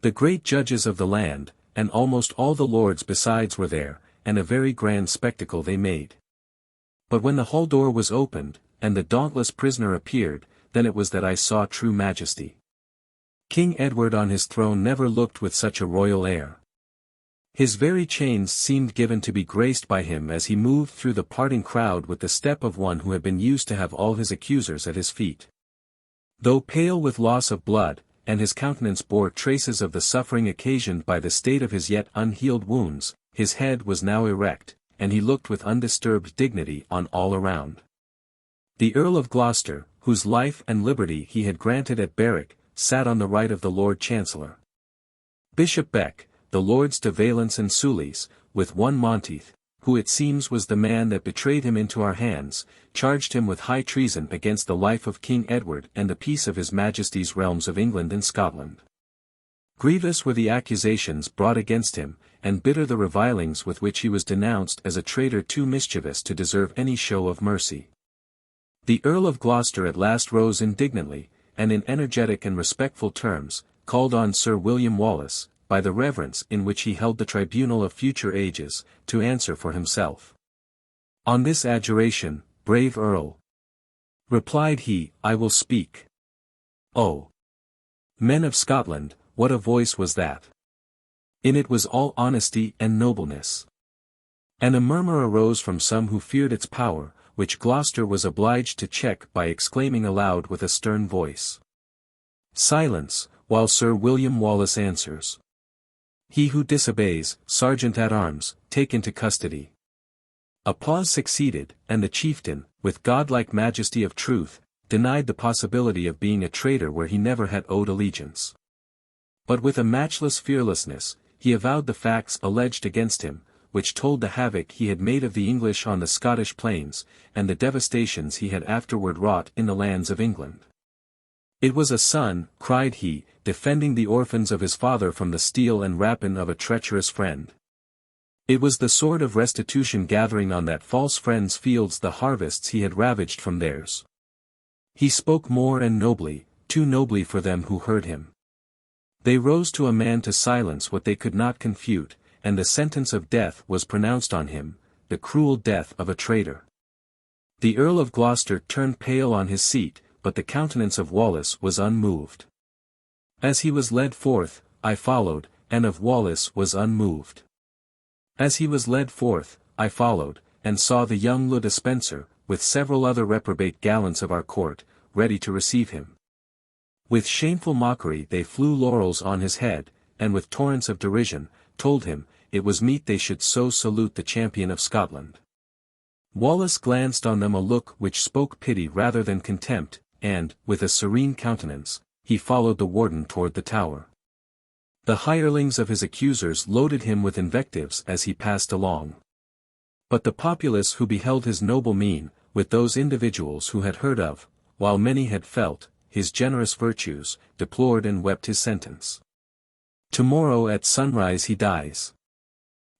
The great judges of the land, and almost all the lords besides were there, and a very grand spectacle they made. But when the hall door was opened, and the dauntless prisoner appeared, then it was that I saw true majesty. King Edward on his throne never looked with such a royal air. His very chains seemed given to be graced by him as he moved through the parting crowd with the step of one who had been used to have all his accusers at his feet. Though pale with loss of blood, and his countenance bore traces of the suffering occasioned by the state of his yet unhealed wounds, his head was now erect, and he looked with undisturbed dignity on all around. The Earl of Gloucester, whose life and liberty he had granted at Berwick, sat on the right of the Lord Chancellor. Bishop Beck, the Lords de Valence and Soulis, with one Monteith, who it seems was the man that betrayed him into our hands, charged him with high treason against the life of King Edward and the peace of his Majesty's realms of England and Scotland. Grievous were the accusations brought against him, and bitter the revilings with which he was denounced as a traitor too mischievous to deserve any show of mercy. The Earl of Gloucester at last rose indignantly, and in energetic and respectful terms, called on Sir William Wallace, by the reverence in which he held the tribunal of future ages, to answer for himself. On this adjuration, brave Earl, replied he, I will speak. Oh! Men of Scotland, what a voice was that! In it was all honesty and nobleness. And a murmur arose from some who feared its power, which Gloucester was obliged to check by exclaiming aloud with a stern voice. Silence, while Sir William Wallace answers. He who disobeys, Sergeant-at-Arms, take into custody. A pause succeeded, and the chieftain, with godlike majesty of truth, denied the possibility of being a traitor where he never had owed allegiance. But with a matchless fearlessness, he avowed the facts alleged against him, which told the havoc he had made of the English on the Scottish plains, and the devastations he had afterward wrought in the lands of England. It was a son, cried he, defending the orphans of his father from the steel and rapine of a treacherous friend. It was the sword of restitution gathering on that false friend's fields the harvests he had ravaged from theirs. He spoke more and nobly, too nobly for them who heard him. They rose to a man to silence what they could not confute, and the sentence of death was pronounced on him, the cruel death of a traitor. The Earl of Gloucester turned pale on his seat, but the countenance of Wallace was unmoved. As he was led forth, I followed, and of Wallace was unmoved. As he was led forth, I followed, and saw the young Le Despencer, with several other reprobate gallants of our court, ready to receive him. With shameful mockery they flew laurels on his head, and with torrents of derision, told him, it was meet they should so salute the champion of Scotland. Wallace glanced on them a look which spoke pity rather than contempt, and, with a serene countenance, he followed the Warden toward the Tower. The hirelings of his accusers loaded him with invectives as he passed along. But the populace who beheld his noble mien, with those individuals who had heard of, while many had felt, his generous virtues, deplored and wept his sentence. Tomorrow at sunrise he dies.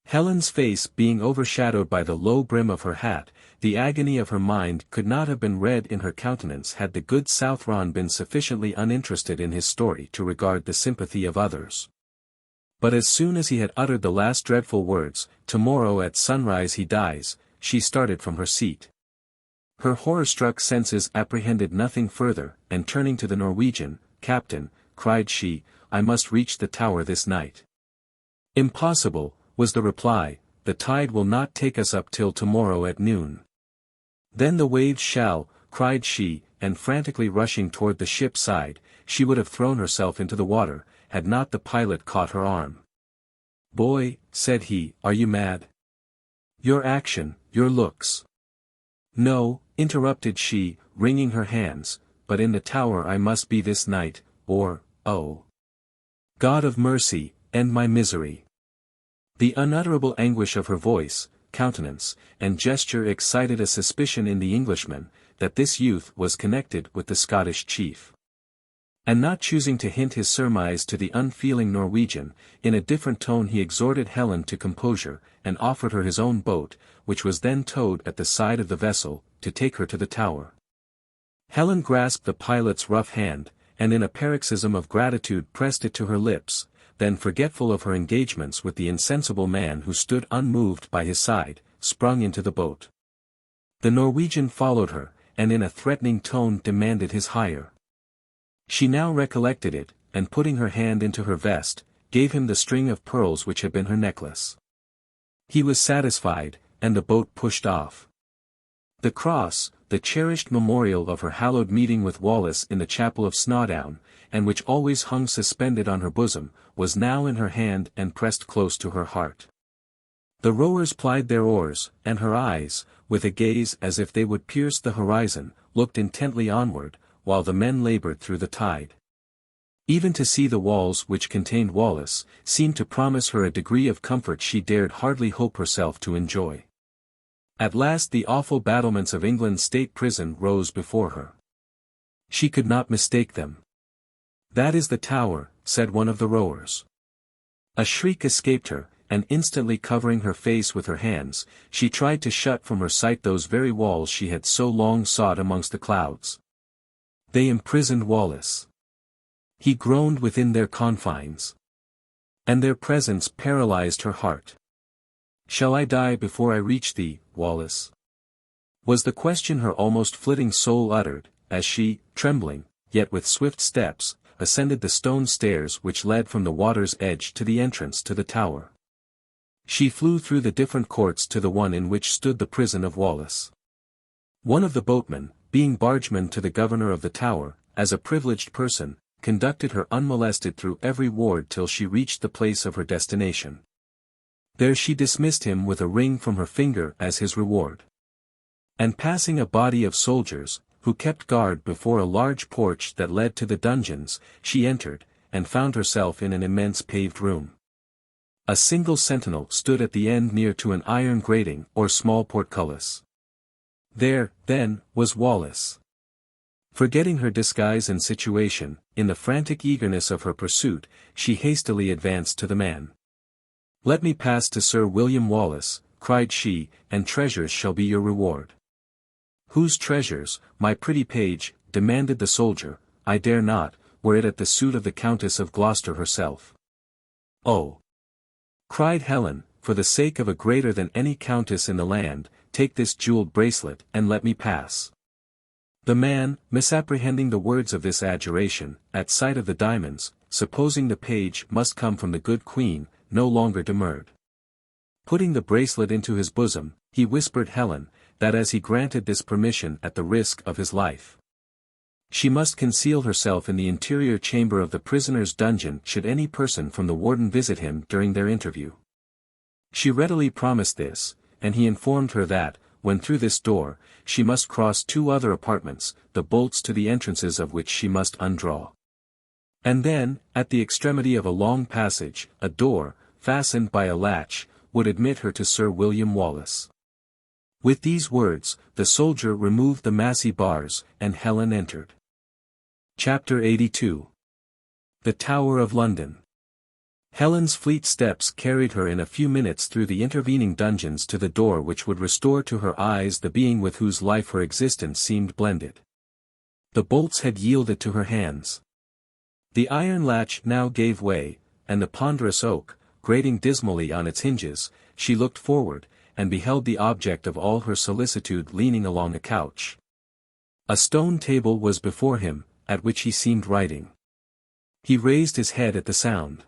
Helen's face being overshadowed by the low brim of her hat, the agony of her mind could not have been read in her countenance had the good Southron been sufficiently uninterested in his story to regard the sympathy of others. But as soon as he had uttered the last dreadful words, "Tomorrow at sunrise he dies," she started from her seat. Her horror-struck senses apprehended nothing further, and turning to the Norwegian, "Captain," cried she, "I must reach the Tower this night." "Impossible," was the reply, "the tide will not take us up till tomorrow at noon." "Then the waves shall," cried she, and frantically rushing toward the ship's side, she would have thrown herself into the water, had not the pilot caught her arm. "Boy," said he, "are you mad? Your action, your looks—" "No," interrupted she, wringing her hands, "but in the Tower I must be this night, or, oh, God of mercy, end my misery." The unutterable anguish of her voice, countenance, and gesture excited a suspicion in the Englishman, that this youth was connected with the Scottish chief. And not choosing to hint his surmise to the unfeeling Norwegian, in a different tone he exhorted Helen to composure, and offered her his own boat, which was then towed at the side of the vessel, to take her to the Tower. Helen grasped the pilot's rough hand, and in a paroxysm of gratitude pressed it to her lips, then forgetful of her engagements with the insensible man who stood unmoved by his side, sprung into the boat. The Norwegian followed her, and in a threatening tone demanded his hire. She now recollected it, and putting her hand into her vest, gave him the string of pearls which had been her necklace. He was satisfied, and the boat pushed off. The cross, the cherished memorial of her hallowed meeting with Wallace in the chapel of Snawdown, and which always hung suspended on her bosom, was now in her hand and pressed close to her heart. The rowers plied their oars, and her eyes, with a gaze as if they would pierce the horizon, looked intently onward, while the men labored through the tide. Even to see the walls which contained Wallace, seemed to promise her a degree of comfort she dared hardly hope herself to enjoy. At last the awful battlements of England's state prison rose before her. She could not mistake them. "That is the Tower," said one of the rowers. A shriek escaped her, and instantly covering her face with her hands, she tried to shut from her sight those very walls she had so long sought amongst the clouds. They imprisoned Wallace. He groaned within their confines. And their presence paralyzed her heart. "Shall I die before I reach thee, Wallace?" was the question her almost flitting soul uttered, as she, trembling, yet with swift steps, ascended the stone stairs which led from the water's edge to the entrance to the Tower. She flew through the different courts to the one in which stood the prison of Wallace. One of the boatmen, being bargeman to the governor of the Tower, as a privileged person, conducted her unmolested through every ward till she reached the place of her destination. There she dismissed him with a ring from her finger as his reward. And passing a body of soldiers, who kept guard before a large porch that led to the dungeons, she entered, and found herself in an immense paved room. A single sentinel stood at the end near to an iron grating or small portcullis. There, then, was Wallace. Forgetting her disguise and situation, in the frantic eagerness of her pursuit, she hastily advanced to the man. "Let me pass to Sir William Wallace," cried she, "and treasures shall be your reward." "Whose treasures, my pretty page?" demanded the soldier. "I dare not, were it at the suit of the Countess of Gloucester herself." "Oh!" cried Helen, "for the sake of a greater than any countess in the land, take this jeweled bracelet, and let me pass." The man, misapprehending the words of this adjuration, at sight of the diamonds, supposing the page must come from the good queen, no longer demurred. Putting the bracelet into his bosom, he whispered Helen, that as he granted this permission at the risk of his life, she must conceal herself in the interior chamber of the prisoner's dungeon should any person from the warden visit him during their interview. She readily promised this, and he informed her that, when through this door, she must cross 2 other apartments, the bolts to the entrances of which she must undraw. And then, at the extremity of a long passage, a door, fastened by a latch, would admit her to Sir William Wallace. With these words, the soldier removed the massy bars, and Helen entered. Chapter 82. The Tower of London. Helen's fleet steps carried her in a few minutes through the intervening dungeons to the door which would restore to her eyes the being with whose life her existence seemed blended. The bolts had yielded to her hands. The iron latch now gave way, and the ponderous oak, grating dismally on its hinges, she looked forward, and beheld the object of all her solicitude leaning along a couch. A stone table was before him, at which he seemed writing. He raised his head at the sound.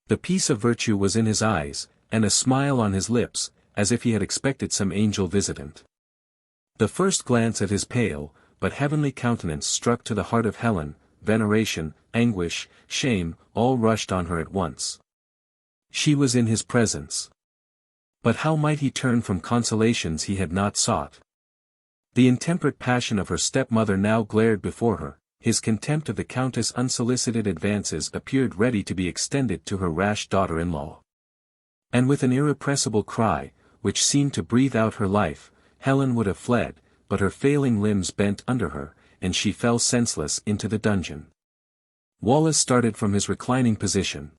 The peace of virtue was in his eyes, and a smile on his lips, as if he had expected some angel visitant. The first glance at his pale, but heavenly countenance struck to the heart of Helen, veneration, anguish, shame, all rushed on her at once. She was in his presence. But how might he turn from consolations he had not sought? The intemperate passion of her stepmother now glared before her, his contempt of the Countess' unsolicited advances appeared ready to be extended to her rash daughter-in-law. And with an irrepressible cry, which seemed to breathe out her life, Helen would have fled, but her failing limbs bent under her, and she fell senseless into the dungeon. Wallace started from his reclining position.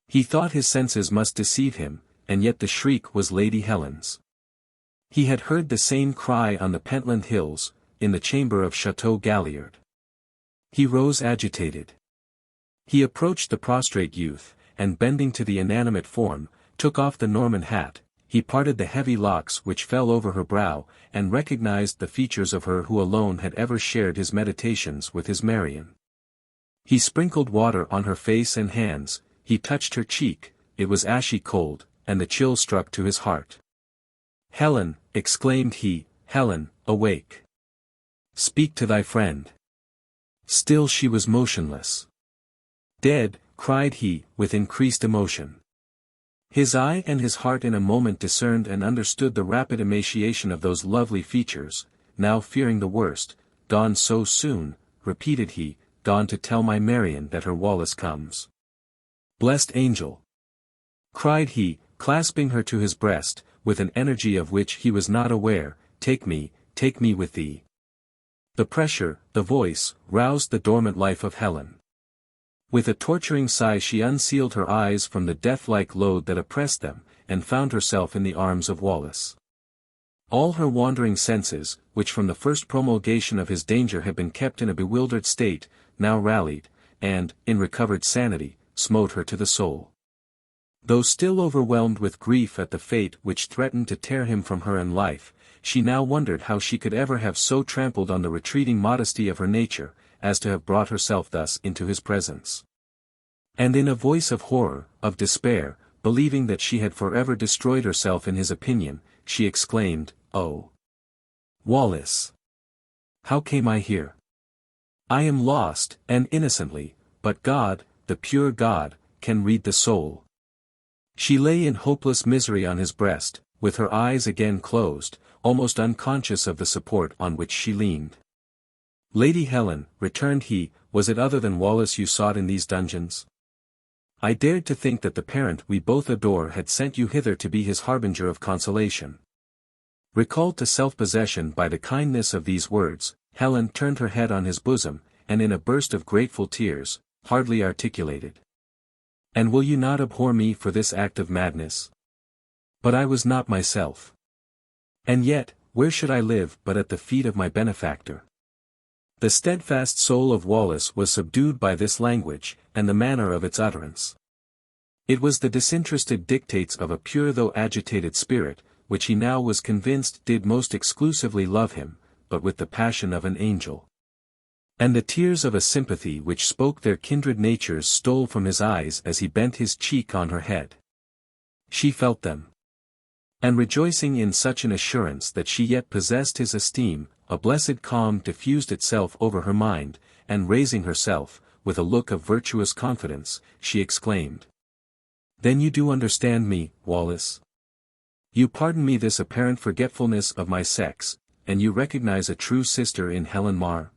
He thought his senses must deceive him, and yet the shriek was Lady Helen's. He had heard the same cry on the Pentland Hills, in the chamber of Chateau Galliard. He rose agitated. He approached the prostrate youth, and bending to the inanimate form, took off the Norman hat. He parted the heavy locks which fell over her brow, and recognized the features of her who alone had ever shared his meditations with his Marion. He sprinkled water on her face and hands, he touched her cheek, it was ashy cold, and the chill struck to his heart. "Helen," exclaimed he, "Helen, awake! Speak to thy friend." Still she was motionless. "Dead," cried he, with increased emotion. His eye and his heart in a moment discerned and understood the rapid emaciation of those lovely features. Now fearing the worst, "Gone so soon," repeated he, "gone to tell my Marion that her Wallace comes." "Blessed angel!" cried he, clasping her to his breast, with an energy of which he was not aware, take me with thee." The pressure, the voice, roused the dormant life of Helen. With a torturing sigh she unsealed her eyes from the death-like load that oppressed them, and found herself in the arms of Wallace. All her wandering senses, which from the first promulgation of his danger had been kept in a bewildered state, now rallied, and, in recovered sanity, smote her to the soul. Though still overwhelmed with grief at the fate which threatened to tear him from her and life, she now wondered how she could ever have so trampled on the retreating modesty of her nature, as to have brought herself thus into his presence. And in a voice of horror, of despair, believing that she had forever destroyed herself in his opinion, she exclaimed, "Oh, Wallace! How came I here? I am lost, and innocently, but God, the pure God, can read the soul." She lay in hopeless misery on his breast, with her eyes again closed, almost unconscious of the support on which she leaned. "Lady Helen," returned he, "was it other than Wallace you sought in these dungeons? I dared to think that the parent we both adore had sent you hither to be his harbinger of consolation." Recalled to self-possession by the kindness of these words, Helen turned her head on his bosom, and in a burst of grateful tears, hardly articulated, "And will you not abhor me for this act of madness? But I was not myself. And yet, where should I live but at the feet of my benefactor?" The steadfast soul of Wallace was subdued by this language, and the manner of its utterance. It was the disinterested dictates of a pure though agitated spirit, which he now was convinced did most exclusively love him, but with the passion of an angel. And the tears of a sympathy which spoke their kindred natures stole from his eyes as he bent his cheek on her head. She felt them. And rejoicing in such an assurance that she yet possessed his esteem, a blessed calm diffused itself over her mind, and raising herself, with a look of virtuous confidence, she exclaimed, "Then you do understand me, Wallace? You pardon me this apparent forgetfulness of my sex, and you recognize a true sister in Helen Mar?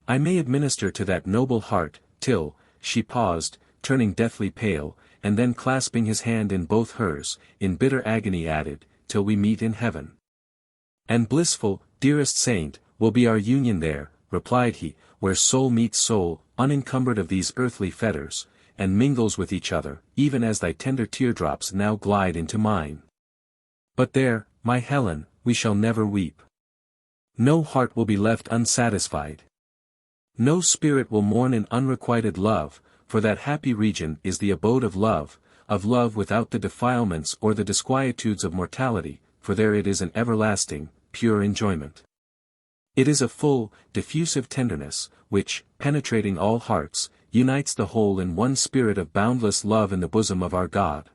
I may administer to that noble heart, till," she paused, turning deathly pale, and then clasping his hand in both hers, in bitter agony added, "till we meet in heaven. And blissful, dearest saint, will be our union there," replied he, where soul meets soul, unencumbered of these earthly fetters, and mingles with each other, even as thy tender teardrops now glide into mine. But there, my Helen, we shall never weep. No heart will be left unsatisfied. No spirit will mourn in unrequited love, for that happy region is the abode of love without the defilements or the disquietudes of mortality, for there it is an everlasting, pure enjoyment. It is a full, diffusive tenderness, which, penetrating all hearts, unites the whole in one spirit of boundless love in the bosom of our God.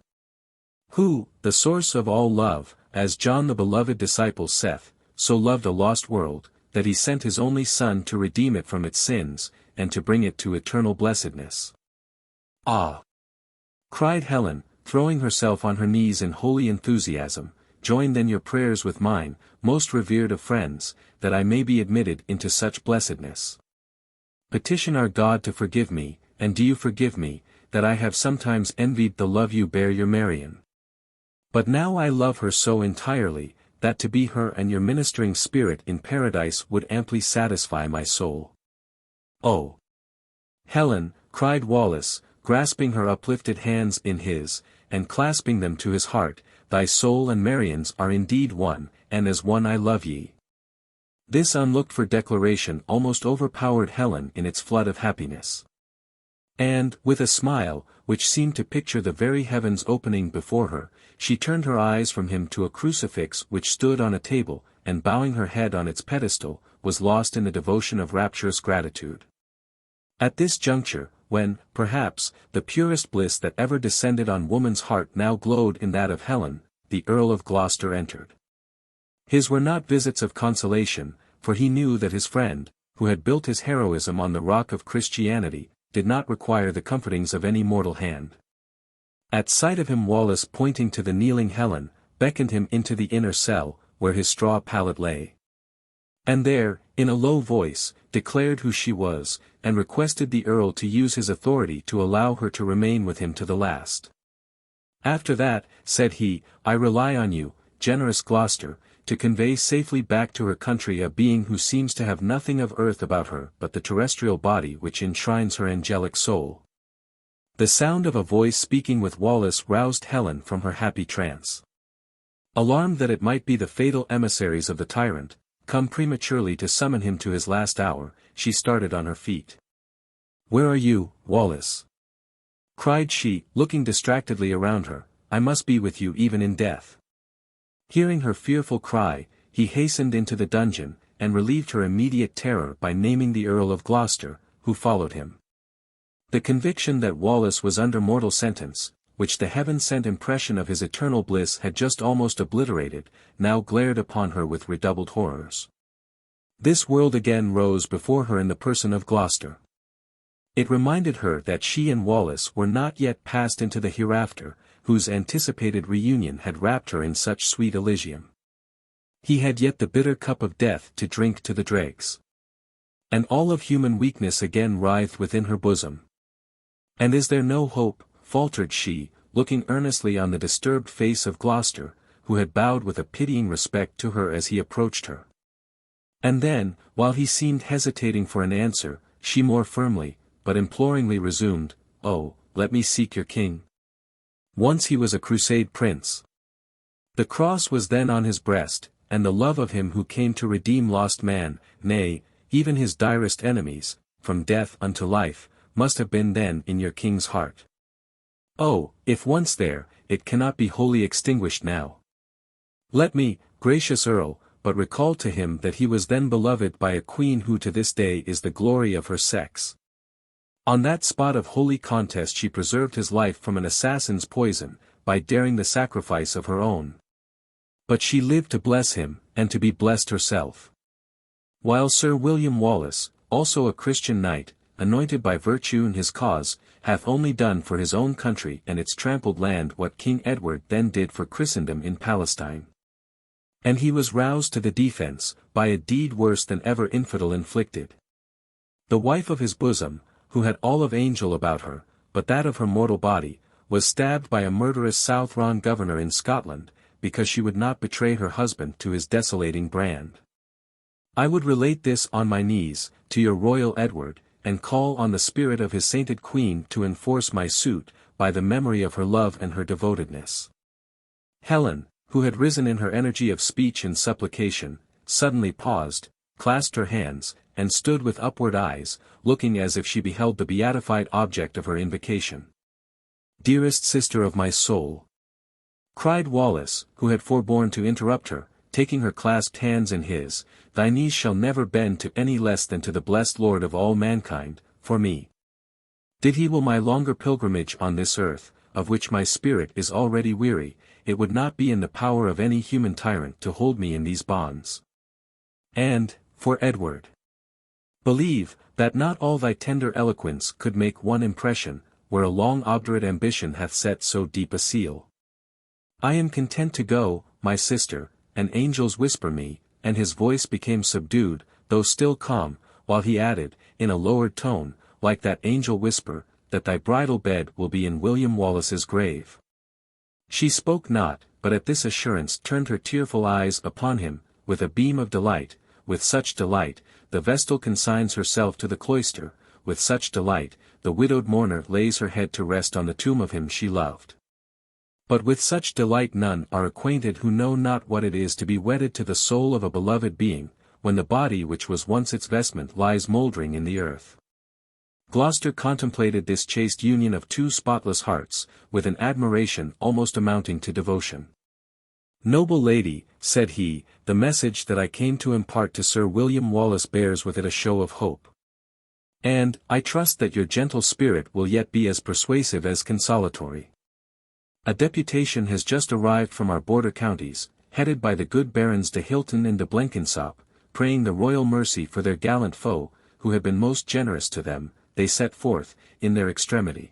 Who, the source of all love, as John the beloved disciple saith, so loved a lost world, that he sent his only Son to redeem it from its sins, and to bring it to eternal blessedness. Ah! Cried Helen, throwing herself on her knees in holy enthusiasm, join then your prayers with mine, most revered of friends, that I may be admitted into such blessedness. Petition our God to forgive me, and do you forgive me, that I have sometimes envied the love you bear your Marian. But now I love her so entirely, that to be her and your ministering spirit in paradise would amply satisfy my soul. Oh! Helen, cried Wallace, grasping her uplifted hands in his, and clasping them to his heart, thy soul and Marian's are indeed one, and as one I love ye. This unlooked-for declaration almost overpowered Helen in its flood of happiness. And, with a smile, which seemed to picture the very heavens opening before her, she turned her eyes from him to a crucifix which stood on a table, and bowing her head on its pedestal, was lost in the devotion of rapturous gratitude. At this juncture, when, perhaps, the purest bliss that ever descended on woman's heart now glowed in that of Helen, the Earl of Gloucester entered. His were not visits of consolation, for he knew that his friend, who had built his heroism on the rock of Christianity, did not require the comfortings of any mortal hand. At sight of him Wallace, pointing to the kneeling Helen, beckoned him into the inner cell, where his straw pallet lay. And there, in a low voice, declared who she was, and requested the Earl to use his authority to allow her to remain with him to the last. After that, said he, I rely on you, generous Gloucester, to convey safely back to her country a being who seems to have nothing of earth about her but the terrestrial body which enshrines her angelic soul. The sound of a voice speaking with Wallace roused Helen from her happy trance. Alarmed that it might be the fatal emissaries of the tyrant, come prematurely to summon him to his last hour, she started on her feet. Where are you, Wallace? Cried she, looking distractedly around her, I must be with you even in death. Hearing her fearful cry, he hastened into the dungeon, and relieved her immediate terror by naming the Earl of Gloucester, who followed him. The conviction that Wallace was under mortal sentence, which the heaven-sent impression of his eternal bliss had just almost obliterated, now glared upon her with redoubled horrors. This world again rose before her in the person of Gloucester. It reminded her that she and Wallace were not yet passed into the hereafter, whose anticipated reunion had wrapped her in such sweet Elysium. He had yet the bitter cup of death to drink to the dregs. And all of human weakness again writhed within her bosom. And is there no hope, faltered she, looking earnestly on the disturbed face of Gloucester, who had bowed with a pitying respect to her as he approached her. And then, while he seemed hesitating for an answer, she more firmly, but imploringly resumed, Oh, let me seek your king. Once he was a crusade prince. The cross was then on his breast, and the love of him who came to redeem lost man, nay, even his direst enemies, from death unto life, must have been then in your king's heart. Oh, if once there, it cannot be wholly extinguished now. Let me, gracious Earl, but recall to him that he was then beloved by a queen who to this day is the glory of her sex. On that spot of holy contest she preserved his life from an assassin's poison, by daring the sacrifice of her own. But she lived to bless him, and to be blessed herself. While Sir William Wallace, also a Christian knight, anointed by virtue in his cause, hath only done for his own country and its trampled land what King Edward then did for Christendom in Palestine. And he was roused to the defense, by a deed worse than ever infidel inflicted. The wife of his bosom, who had all of angel about her, but that of her mortal body, was stabbed by a murderous Southron governor in Scotland, because she would not betray her husband to his desolating brand. I would relate this on my knees, to your royal Edward, and call on the spirit of his sainted queen to enforce my suit, by the memory of her love and her devotedness. Helen, who had risen in her energy of speech and supplication, suddenly paused, clasped her hands, and stood with upward eyes, looking as if she beheld the beatified object of her invocation. "Dearest sister of my soul!" cried Wallace, who had forborne to interrupt her, taking her clasped hands in his, "thy knees shall never bend to any less than to the blessed Lord of all mankind, for me. Did he will my longer pilgrimage on this earth, of which my spirit is already weary, it would not be in the power of any human tyrant to hold me in these bonds. And, for Edward, believe, that not all thy tender eloquence could make one impression, where a long obdurate ambition hath set so deep a seal. I am content to go, my sister, and angels whisper me," and his voice became subdued, though still calm, while he added, in a lowered tone, like that angel whisper, "that thy bridal bed will be in William Wallace's grave." She spoke not, but at this assurance turned her tearful eyes upon him, with a beam of delight. With such delight, the Vestal consigns herself to the cloister, with such delight, the widowed mourner lays her head to rest on the tomb of him she loved. But with such delight none are acquainted who know not what it is to be wedded to the soul of a beloved being, when the body which was once its vestment lies mouldering in the earth. Gloucester contemplated this chaste union of two spotless hearts, with an admiration almost amounting to devotion. "Noble lady," said he, "the message that I came to impart to Sir William Wallace bears with it a show of hope. And, I trust that your gentle spirit will yet be as persuasive as consolatory. A deputation has just arrived from our border counties, headed by the good Barons de Hilton and de Blenkinsop, praying the royal mercy for their gallant foe, who had been most generous to them. They set forth, in their extremity.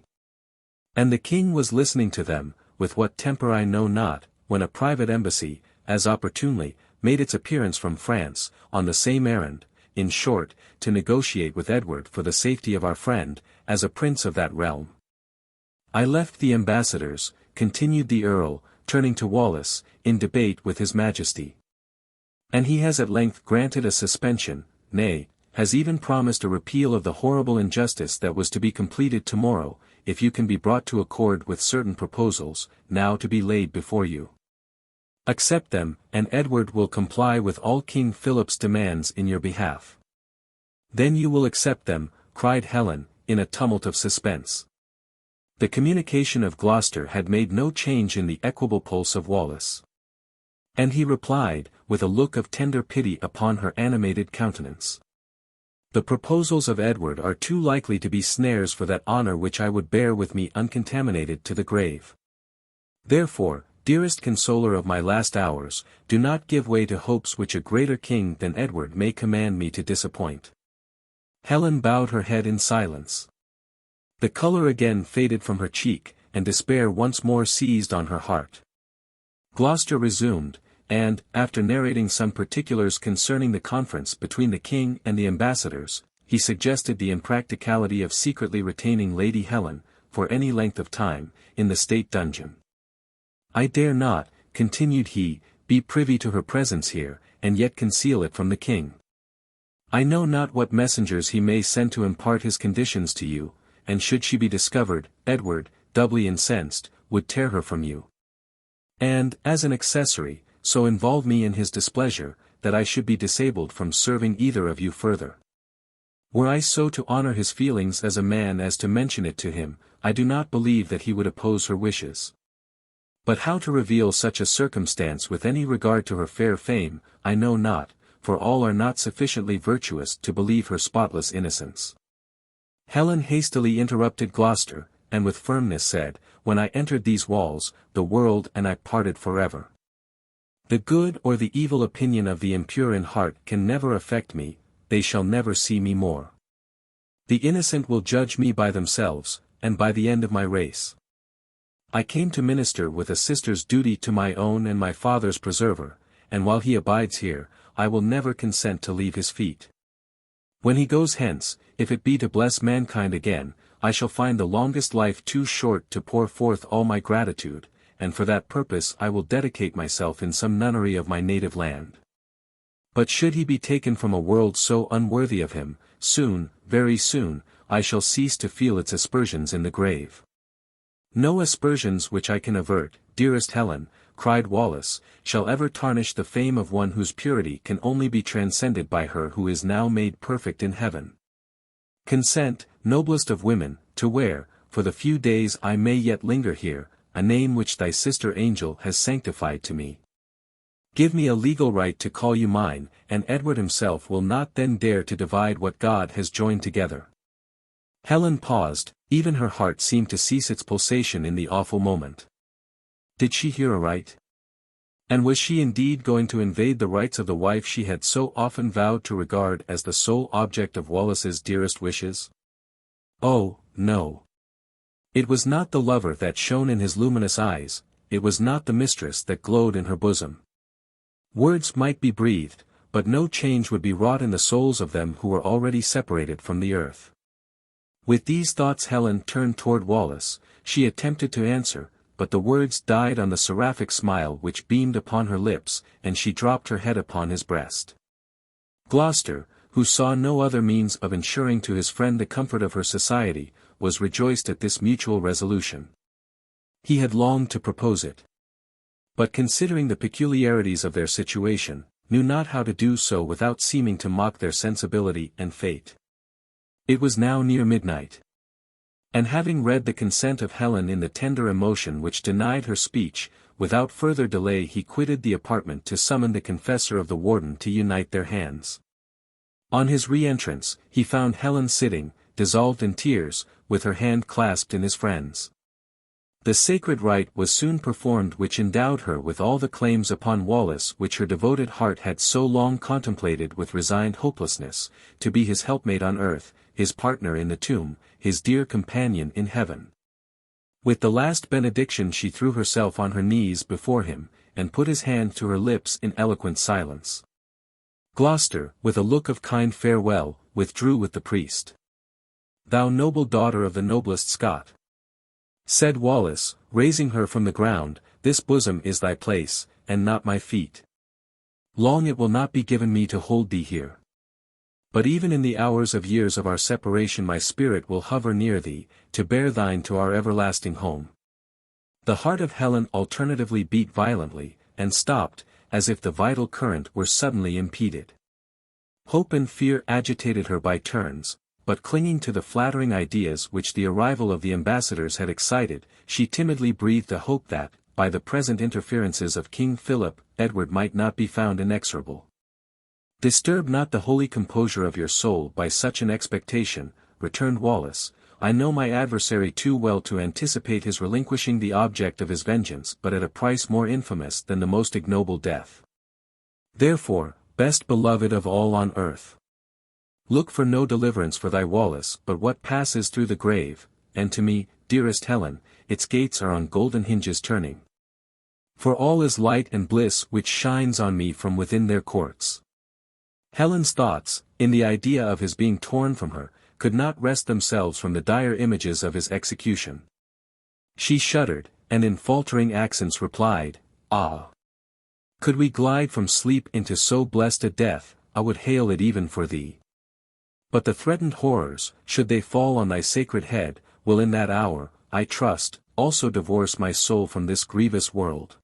And the king was listening to them, with what temper I know not, when a private embassy, as opportunely, made its appearance from France, on the same errand, in short, to negotiate with Edward for the safety of our friend, as a prince of that realm. I left the ambassadors," continued the Earl, turning to Wallace, "in debate with his Majesty. And he has at length granted a suspension, nay, has even promised a repeal of the horrible injustice that was to be completed tomorrow, if you can be brought to accord with certain proposals, now to be laid before you. Accept them, and Edward will comply with all King Philip's demands in your behalf." "Then you will accept them," cried Helen, in a tumult of suspense. The communication of Gloucester had made no change in the equable pulse of Wallace. And he replied, with a look of tender pity upon her animated countenance. "The proposals of Edward are too likely to be snares for that honor which I would bear with me uncontaminated to the grave. Therefore, dearest consoler of my last hours, do not give way to hopes which a greater king than Edward may command me to disappoint." Helen bowed her head in silence. The color again faded from her cheek, and despair once more seized on her heart. Gloucester resumed, and, after narrating some particulars concerning the conference between the king and the ambassadors, he suggested the impracticality of secretly retaining Lady Helen, for any length of time, in the state dungeon. "I dare not," continued he, "be privy to her presence here, and yet conceal it from the king. I know not what messengers he may send to impart his conditions to you, and should she be discovered, Edward, doubly incensed, would tear her from you. And, as an accessory, so involve me in his displeasure, that I should be disabled from serving either of you further. Were I so to honor his feelings as a man as to mention it to him, I do not believe that he would oppose her wishes. But how to reveal such a circumstance with any regard to her fair fame, I know not, for all are not sufficiently virtuous to believe her spotless innocence." Helen hastily interrupted Gloucester, and with firmness said, "When I entered these walls, the world and I parted forever. The good or the evil opinion of the impure in heart can never affect me, they shall never see me more. The innocent will judge me by themselves, and by the end of my race. I came to minister with a sister's duty to my own and my father's preserver, and while he abides here, I will never consent to leave his feet. When he goes hence, if it be to bless mankind again, I shall find the longest life too short to pour forth all my gratitude, and for that purpose I will dedicate myself in some nunnery of my native land. But should he be taken from a world so unworthy of him, soon, very soon, I shall cease to feel its aspersions in the grave. No aspersions which I can avert, dearest Helen, cried Wallace, shall ever tarnish the fame of one whose purity can only be transcended by her who is now made perfect in heaven. Consent, noblest of women, to wear, for the few days I may yet linger here, a name which thy sister angel has sanctified to me. Give me a legal right to call you mine, and Edward himself will not then dare to divide what God has joined together. Helen paused, even her heart seemed to cease its pulsation in the awful moment. Did she hear aright? And was she indeed going to invade the rights of the wife she had so often vowed to regard as the sole object of Wallace's dearest wishes? Oh, no. It was not the lover that shone in his luminous eyes, it was not the mistress that glowed in her bosom. Words might be breathed, but no change would be wrought in the souls of them who were already separated from the earth. With these thoughts Helen turned toward Wallace. She attempted to answer, but the words died on the seraphic smile which beamed upon her lips, and she dropped her head upon his breast. Gloucester, who saw no other means of ensuring to his friend the comfort of her society, was rejoiced at this mutual resolution. He had longed to propose it. But considering the peculiarities of their situation, knew not how to do so without seeming to mock their sensibility and fate. It was now near midnight. And having read the consent of Helen in the tender emotion which denied her speech, without further delay he quitted the apartment to summon the confessor of the Warden to unite their hands. On his re-entrance, he found Helen sitting, dissolved in tears, with her hand clasped in his friend's. The sacred rite was soon performed which endowed her with all the claims upon Wallace which her devoted heart had so long contemplated with resigned hopelessness, to be his helpmate on earth, his partner in the tomb, his dear companion in heaven. With the last benediction she threw herself on her knees before him, and put his hand to her lips in eloquent silence. Gloucester, with a look of kind farewell, withdrew with the priest. "Thou noble daughter of the noblest Scot," said Wallace, raising her from the ground, "this bosom is thy place, and not my feet. Long it will not be given me to hold thee here. But even in the hours of years of our separation my spirit will hover near thee, to bear thine to our everlasting home." The heart of Helen alternatively beat violently, and stopped, as if the vital current were suddenly impeded. Hope and fear agitated her by turns, but clinging to the flattering ideas which the arrival of the ambassadors had excited, she timidly breathed a hope that, by the present interferences of King Philip, Edward might not be found inexorable. "Disturb not the holy composure of your soul by such an expectation," returned Wallace. "I know my adversary too well to anticipate his relinquishing the object of his vengeance but at a price more infamous than the most ignoble death. Therefore, best beloved of all on earth, look for no deliverance for thy Wallace but what passes through the grave, and to me, dearest Helen, its gates are on golden hinges turning. For all is light and bliss which shines on me from within their courts." Helen's thoughts, in the idea of his being torn from her, could not wrest themselves from the dire images of his execution. She shuddered, and in faltering accents replied, "Ah! Could we glide from sleep into so blessed a death, I would hail it even for thee. But the threatened horrors, should they fall on thy sacred head, will in that hour, I trust, also divorce my soul from this grievous world."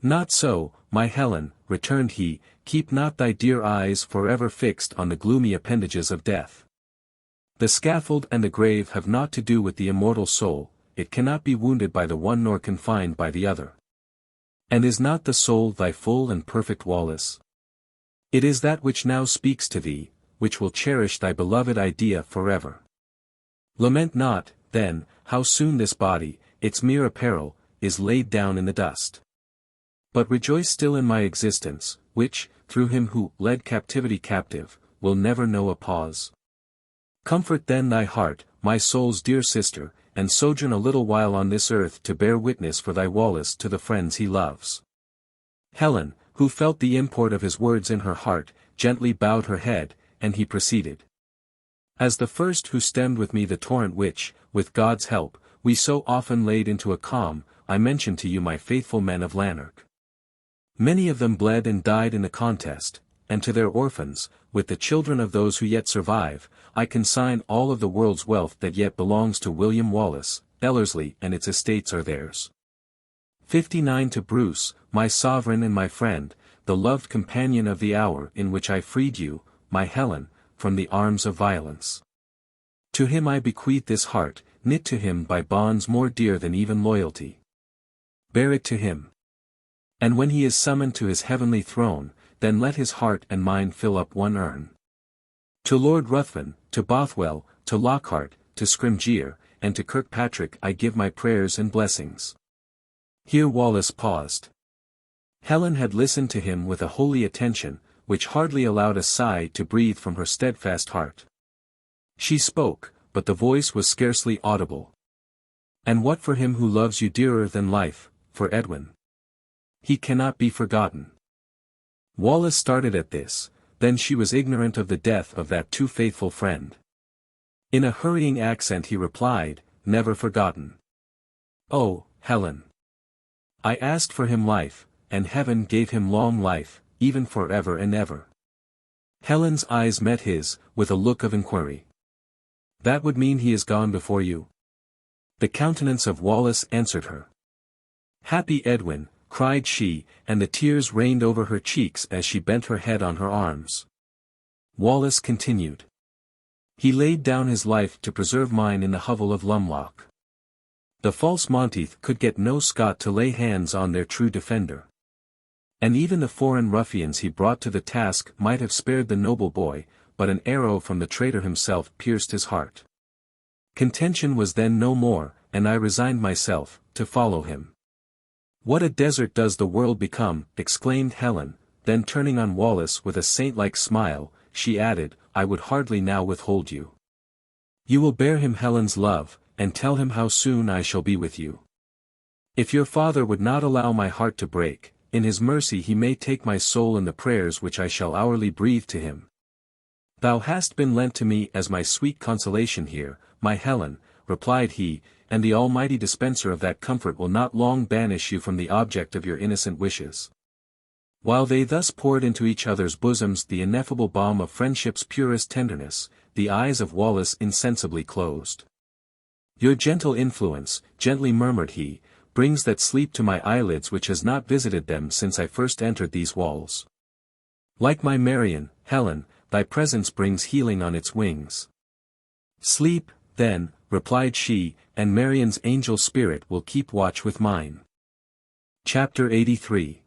"Not so, my Helen," returned he, "keep not thy dear eyes forever fixed on the gloomy appendages of death. The scaffold and the grave have naught to do with the immortal soul, it cannot be wounded by the one nor confined by the other. And is not the soul thy full and perfect Wallace? It is that which now speaks to thee, which will cherish thy beloved idea forever. Lament not, then, how soon this body, its mere apparel, is laid down in the dust. But rejoice still in my existence, which, through him who led captivity captive, will never know a pause. Comfort then thy heart, my soul's dear sister, and sojourn a little while on this earth to bear witness for thy Wallace to the friends he loves." Helen, who felt the import of his words in her heart, gently bowed her head, and he proceeded. "As the first who stemmed with me the torrent which, with God's help, we so often laid into a calm, I mentioned to you my faithful men of Lanark. Many of them bled and died in the contest, and to their orphans, with the children of those who yet survive, I consign all of the world's wealth that yet belongs to William Wallace. Ellerslie and its estates are theirs. 59 To Bruce, my sovereign and my friend, the loved companion of the hour in which I freed you, my Helen, from the arms of violence. To him I bequeath this heart, knit to him by bonds more dear than even loyalty. Bear it to him. And when he is summoned to his heavenly throne, then let his heart and mine fill up one urn. To Lord Ruthven, to Bothwell, to Lockhart, to Scrymgeour, and to Kirkpatrick I give my prayers and blessings. Here Wallace paused. Helen had listened to him with a holy attention, which hardly allowed a sigh to breathe from her steadfast heart. She spoke, but the voice was scarcely audible. And what for him who loves you dearer than life, for Edwin? He cannot be forgotten. Wallace started at this, then she was ignorant of the death of that too faithful friend. In a hurrying accent he replied, never forgotten. Oh, Helen! I asked for him life, and heaven gave him long life, even for ever and ever. Helen's eyes met his, with a look of inquiry. That would mean he is gone before you? The countenance of Wallace answered her. Happy Edwin, cried she, and the tears rained over her cheeks as she bent her head on her arms. Wallace continued. He laid down his life to preserve mine in the hovel of Lumloch. The false Monteith could get no Scot to lay hands on their true defender. And even the foreign ruffians he brought to the task might have spared the noble boy, but an arrow from the traitor himself pierced his heart. Contention was then no more, and I resigned myself, to follow him. What a desert does the world become, exclaimed Helen, then turning on Wallace with a saint-like smile, she added, I would hardly now withhold you. You will bear him Helen's love, and tell him how soon I shall be with you. If your father would not allow my heart to break, in his mercy he may take my soul in the prayers which I shall hourly breathe to him. Thou hast been lent to me as my sweet consolation here, my Helen, replied he, and the almighty dispenser of that comfort will not long banish you from the object of your innocent wishes. While they thus poured into each other's bosoms the ineffable balm of friendship's purest tenderness, the eyes of Wallace insensibly closed. Your gentle influence, gently murmured he, brings that sleep to my eyelids which has not visited them since I first entered these walls. Like my Marian, Helen, thy presence brings healing on its wings. Sleep, then, replied she, and Marian's angel spirit will keep watch with mine. Chapter 83.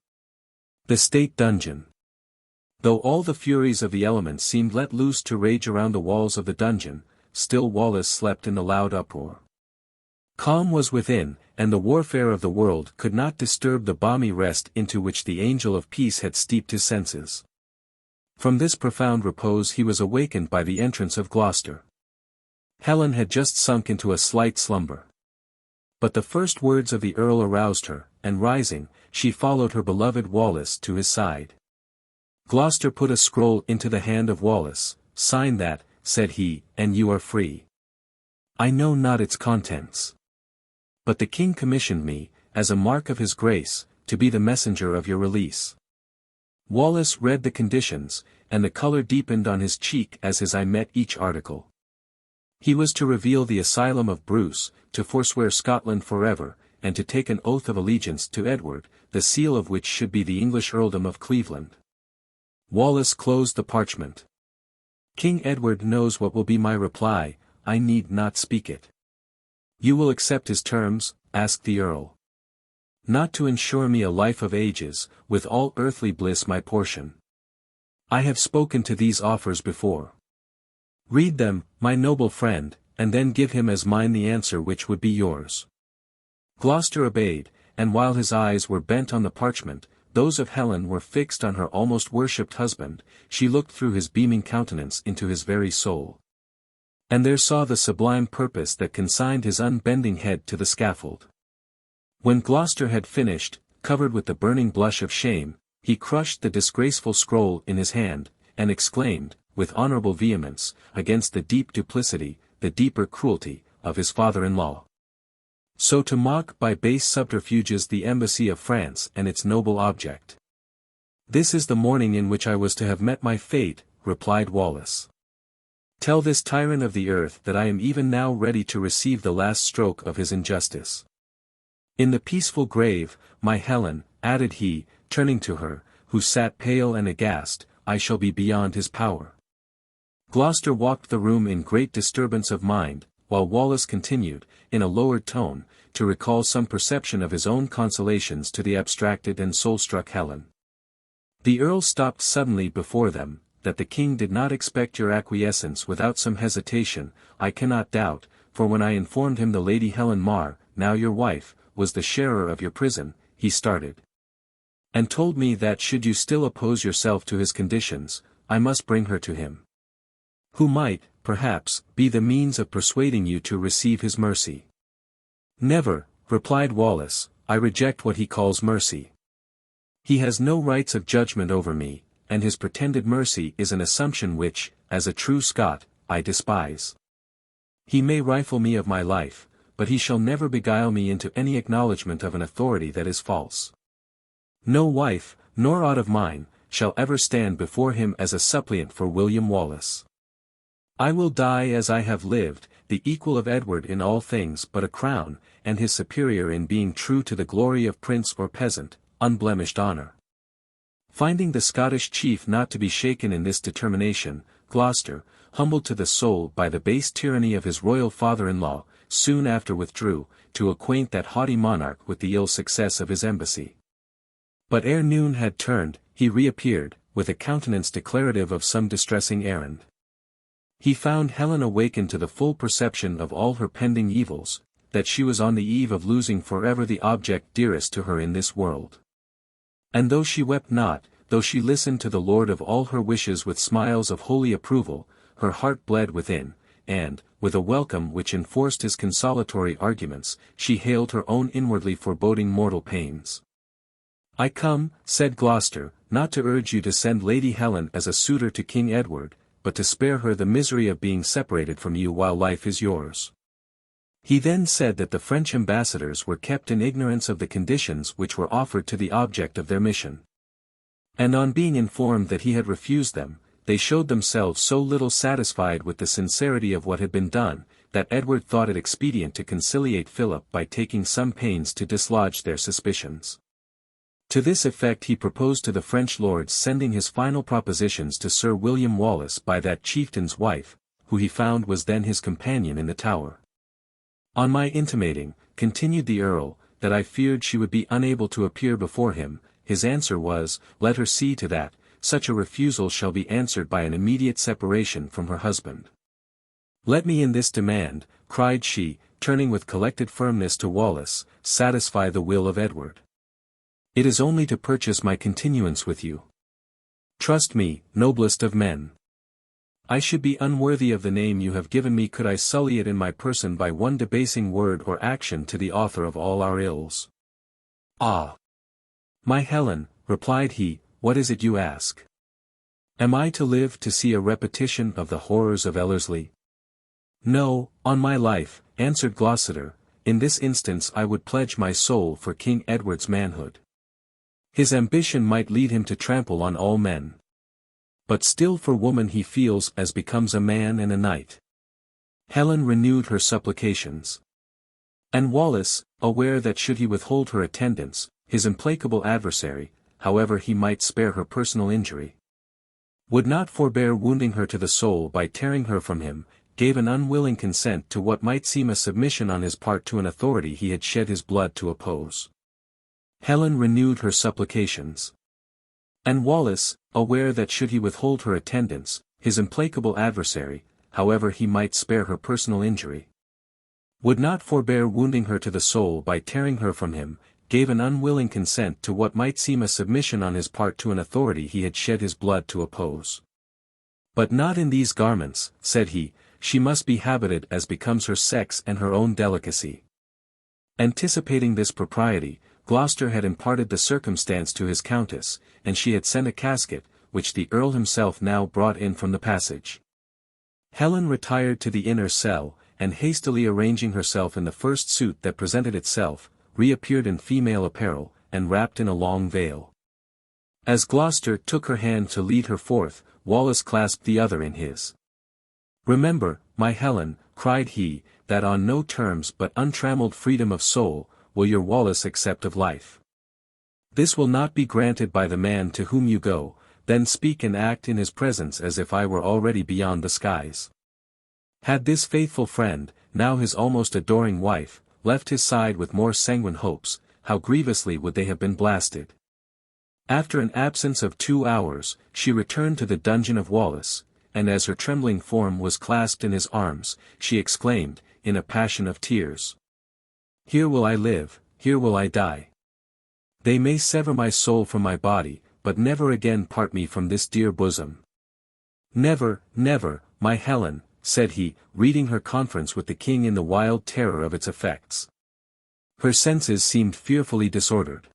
The State Dungeon. Though all the furies of the elements seemed let loose to rage around the walls of the dungeon, still Wallace slept in the loud uproar. Calm was within, and the warfare of the world could not disturb the balmy rest into which the angel of peace had steeped his senses. From this profound repose he was awakened by the entrance of Gloucester. Helen had just sunk into a slight slumber. But the first words of the Earl aroused her, and rising, she followed her beloved Wallace to his side. Gloucester put a scroll into the hand of Wallace. Sign that, said he, and you are free. I know not its contents. But the king commissioned me, as a mark of his grace, to be the messenger of your release. Wallace read the conditions, and the color deepened on his cheek as his eye met each article. He was to reveal the asylum of Bruce, to forswear Scotland forever, and to take an oath of allegiance to Edward, the seal of which should be the English earldom of Cleveland. Wallace closed the parchment. King Edward knows what will be my reply, I need not speak it. You will accept his terms, asked the Earl. Not to ensure me a life of ages, with all earthly bliss my portion. I have spoken to these offers before. Read them, my noble friend, and then give him as mine the answer which would be yours. Gloucester obeyed, and while his eyes were bent on the parchment, those of Helen were fixed on her almost worshipped husband. She looked through his beaming countenance into his very soul. And there saw the sublime purpose that consigned his unbending head to the scaffold. When Gloucester had finished, covered with the burning blush of shame, he crushed the disgraceful scroll in his hand, and exclaimed, with honorable vehemence, against the deep duplicity, the deeper cruelty, of his father-in-law. So to mock by base subterfuges the embassy of France and its noble object. "This is the morning in which I was to have met my fate," replied Wallace. "Tell this tyrant of the earth that I am even now ready to receive the last stroke of his injustice. In the peaceful grave, my Helen," added he, turning to her, who sat pale and aghast, "I shall be beyond his power." Gloucester walked the room in great disturbance of mind, while Wallace continued, in a lowered tone, to recall some perception of his own consolations to the abstracted and soul-struck Helen. The Earl stopped suddenly before them. "That the king did not expect your acquiescence without some hesitation, I cannot doubt, for when I informed him the Lady Helen Mar, now your wife, was the sharer of your prison, he started, and told me that should you still oppose yourself to his conditions, I must bring her to him, who might, perhaps, be the means of persuading you to receive his mercy." "Never," replied Wallace, "I reject what he calls mercy. He has no rights of judgment over me, and his pretended mercy is an assumption which, as a true Scot, I despise. He may rifle me of my life, but he shall never beguile me into any acknowledgment of an authority that is false. No wife, nor aught of mine, shall ever stand before him as a suppliant for William Wallace. I will die as I have lived, the equal of Edward in all things but a crown, and his superior in being true to the glory of prince or peasant, unblemished honour." Finding the Scottish chief not to be shaken in this determination, Gloucester, humbled to the soul by the base tyranny of his royal father-in-law, soon after withdrew, to acquaint that haughty monarch with the ill success of his embassy. But ere noon had turned, he reappeared, with a countenance declarative of some distressing errand. He found Helen awakened to the full perception of all her pending evils, that she was on the eve of losing forever the object dearest to her in this world. And though she wept not, though she listened to the lord of all her wishes with smiles of holy approval, her heart bled within, and, with a welcome which enforced his consolatory arguments, she hailed her own inwardly foreboding mortal pains. "I come," said Gloucester, "not to urge you to send Lady Helen as a suitor to King Edward, but to spare her the misery of being separated from you while life is yours." He then said that the French ambassadors were kept in ignorance of the conditions which were offered to the object of their mission. And on being informed that he had refused them, they showed themselves so little satisfied with the sincerity of what had been done, that Edward thought it expedient to conciliate Philip by taking some pains to dislodge their suspicions. To this effect he proposed to the French lords sending his final propositions to Sir William Wallace by that chieftain's wife, who he found was then his companion in the Tower. "On my intimating," continued the Earl, "that I feared she would be unable to appear before him, his answer was, 'Let her see to that, such a refusal shall be answered by an immediate separation from her husband.' Let me in this demand," cried she, turning with collected firmness to Wallace, "satisfy the will of Edward. It is only to purchase my continuance with you. Trust me, noblest of men. I should be unworthy of the name you have given me could I sully it in my person by one debasing word or action to the author of all our ills." "Ah! My Helen," replied he, "what is it you ask? Am I to live to see a repetition of the horrors of Ellerslie?" "No, on my life," answered Gloucester, "in this instance I would pledge my soul for King Edward's manhood. His ambition might lead him to trample on all men. But still for woman he feels as becomes a man and a knight." Helen renewed her supplications. And Wallace, aware that should he withhold her attendance, his implacable adversary, however he might spare her personal injury, would not forbear wounding her to the soul by tearing her from him, gave an unwilling consent to what might seem a submission on his part to an authority he had shed his blood to oppose. Helen renewed her supplications. And Wallace, aware that should he withhold her attendance, his implacable adversary, however he might spare her personal injury, would not forbear wounding her to the soul by tearing her from him, gave an unwilling consent to what might seem a submission on his part to an authority he had shed his blood to oppose. "But not in these garments," said he, "she must be habited as becomes her sex and her own delicacy." Anticipating this propriety, Gloucester had imparted the circumstance to his countess, and she had sent a casket, which the Earl himself now brought in from the passage. Helen retired to the inner cell, and hastily arranging herself in the first suit that presented itself, reappeared in female apparel, and wrapped in a long veil. As Gloucester took her hand to lead her forth, Wallace clasped the other in his. "Remember, my Helen," cried he, "that on no terms but untrammeled freedom of soul, will your Wallace accept of life. This will not be granted by the man to whom you go, then speak and act in his presence as if I were already beyond the skies." Had this faithful friend, now his almost adoring wife, left his side with more sanguine hopes, how grievously would they have been blasted. After an absence of 2 hours, she returned to the dungeon of Wallace, and as her trembling form was clasped in his arms, she exclaimed, in a passion of tears, "Here will I live, here will I die. They may sever my soul from my body, but never again part me from this dear bosom." "Never, never, my Helen," said he, reading her conference with the king in the wild terror of its effects. Her senses seemed fearfully disordered.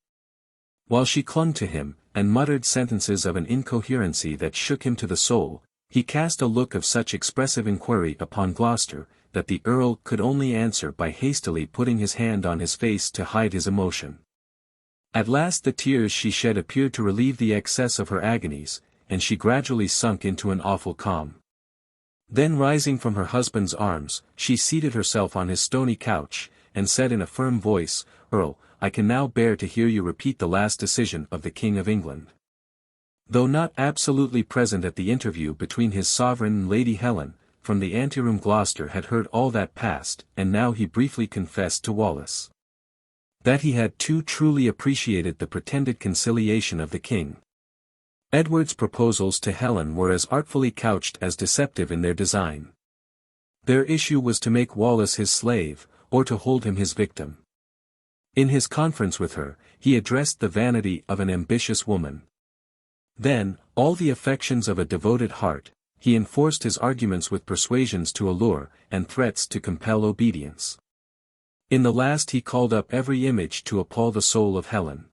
While she clung to him, and muttered sentences of an incoherency that shook him to the soul, he cast a look of such expressive inquiry upon Gloucester, that the Earl could only answer by hastily putting his hand on his face to hide his emotion. At last the tears she shed appeared to relieve the excess of her agonies, and she gradually sunk into an awful calm. Then rising from her husband's arms, she seated herself on his stony couch, and said in a firm voice, "Earl, I can now bear to hear you repeat the last decision of the King of England." Though not absolutely present at the interview between his sovereign and Lady Helen, from the anteroom Gloucester had heard all that passed, and now he briefly confessed to Wallace that he had too truly appreciated the pretended conciliation of the king. Edward's proposals to Helen were as artfully couched as deceptive in their design. Their issue was to make Wallace his slave, or to hold him his victim. In his conference with her, he addressed the vanity of an ambitious woman. Then, all the affections of a devoted heart, he enforced his arguments with persuasions to allure, and threats to compel obedience. In the last he called up every image to appall the soul of Helen.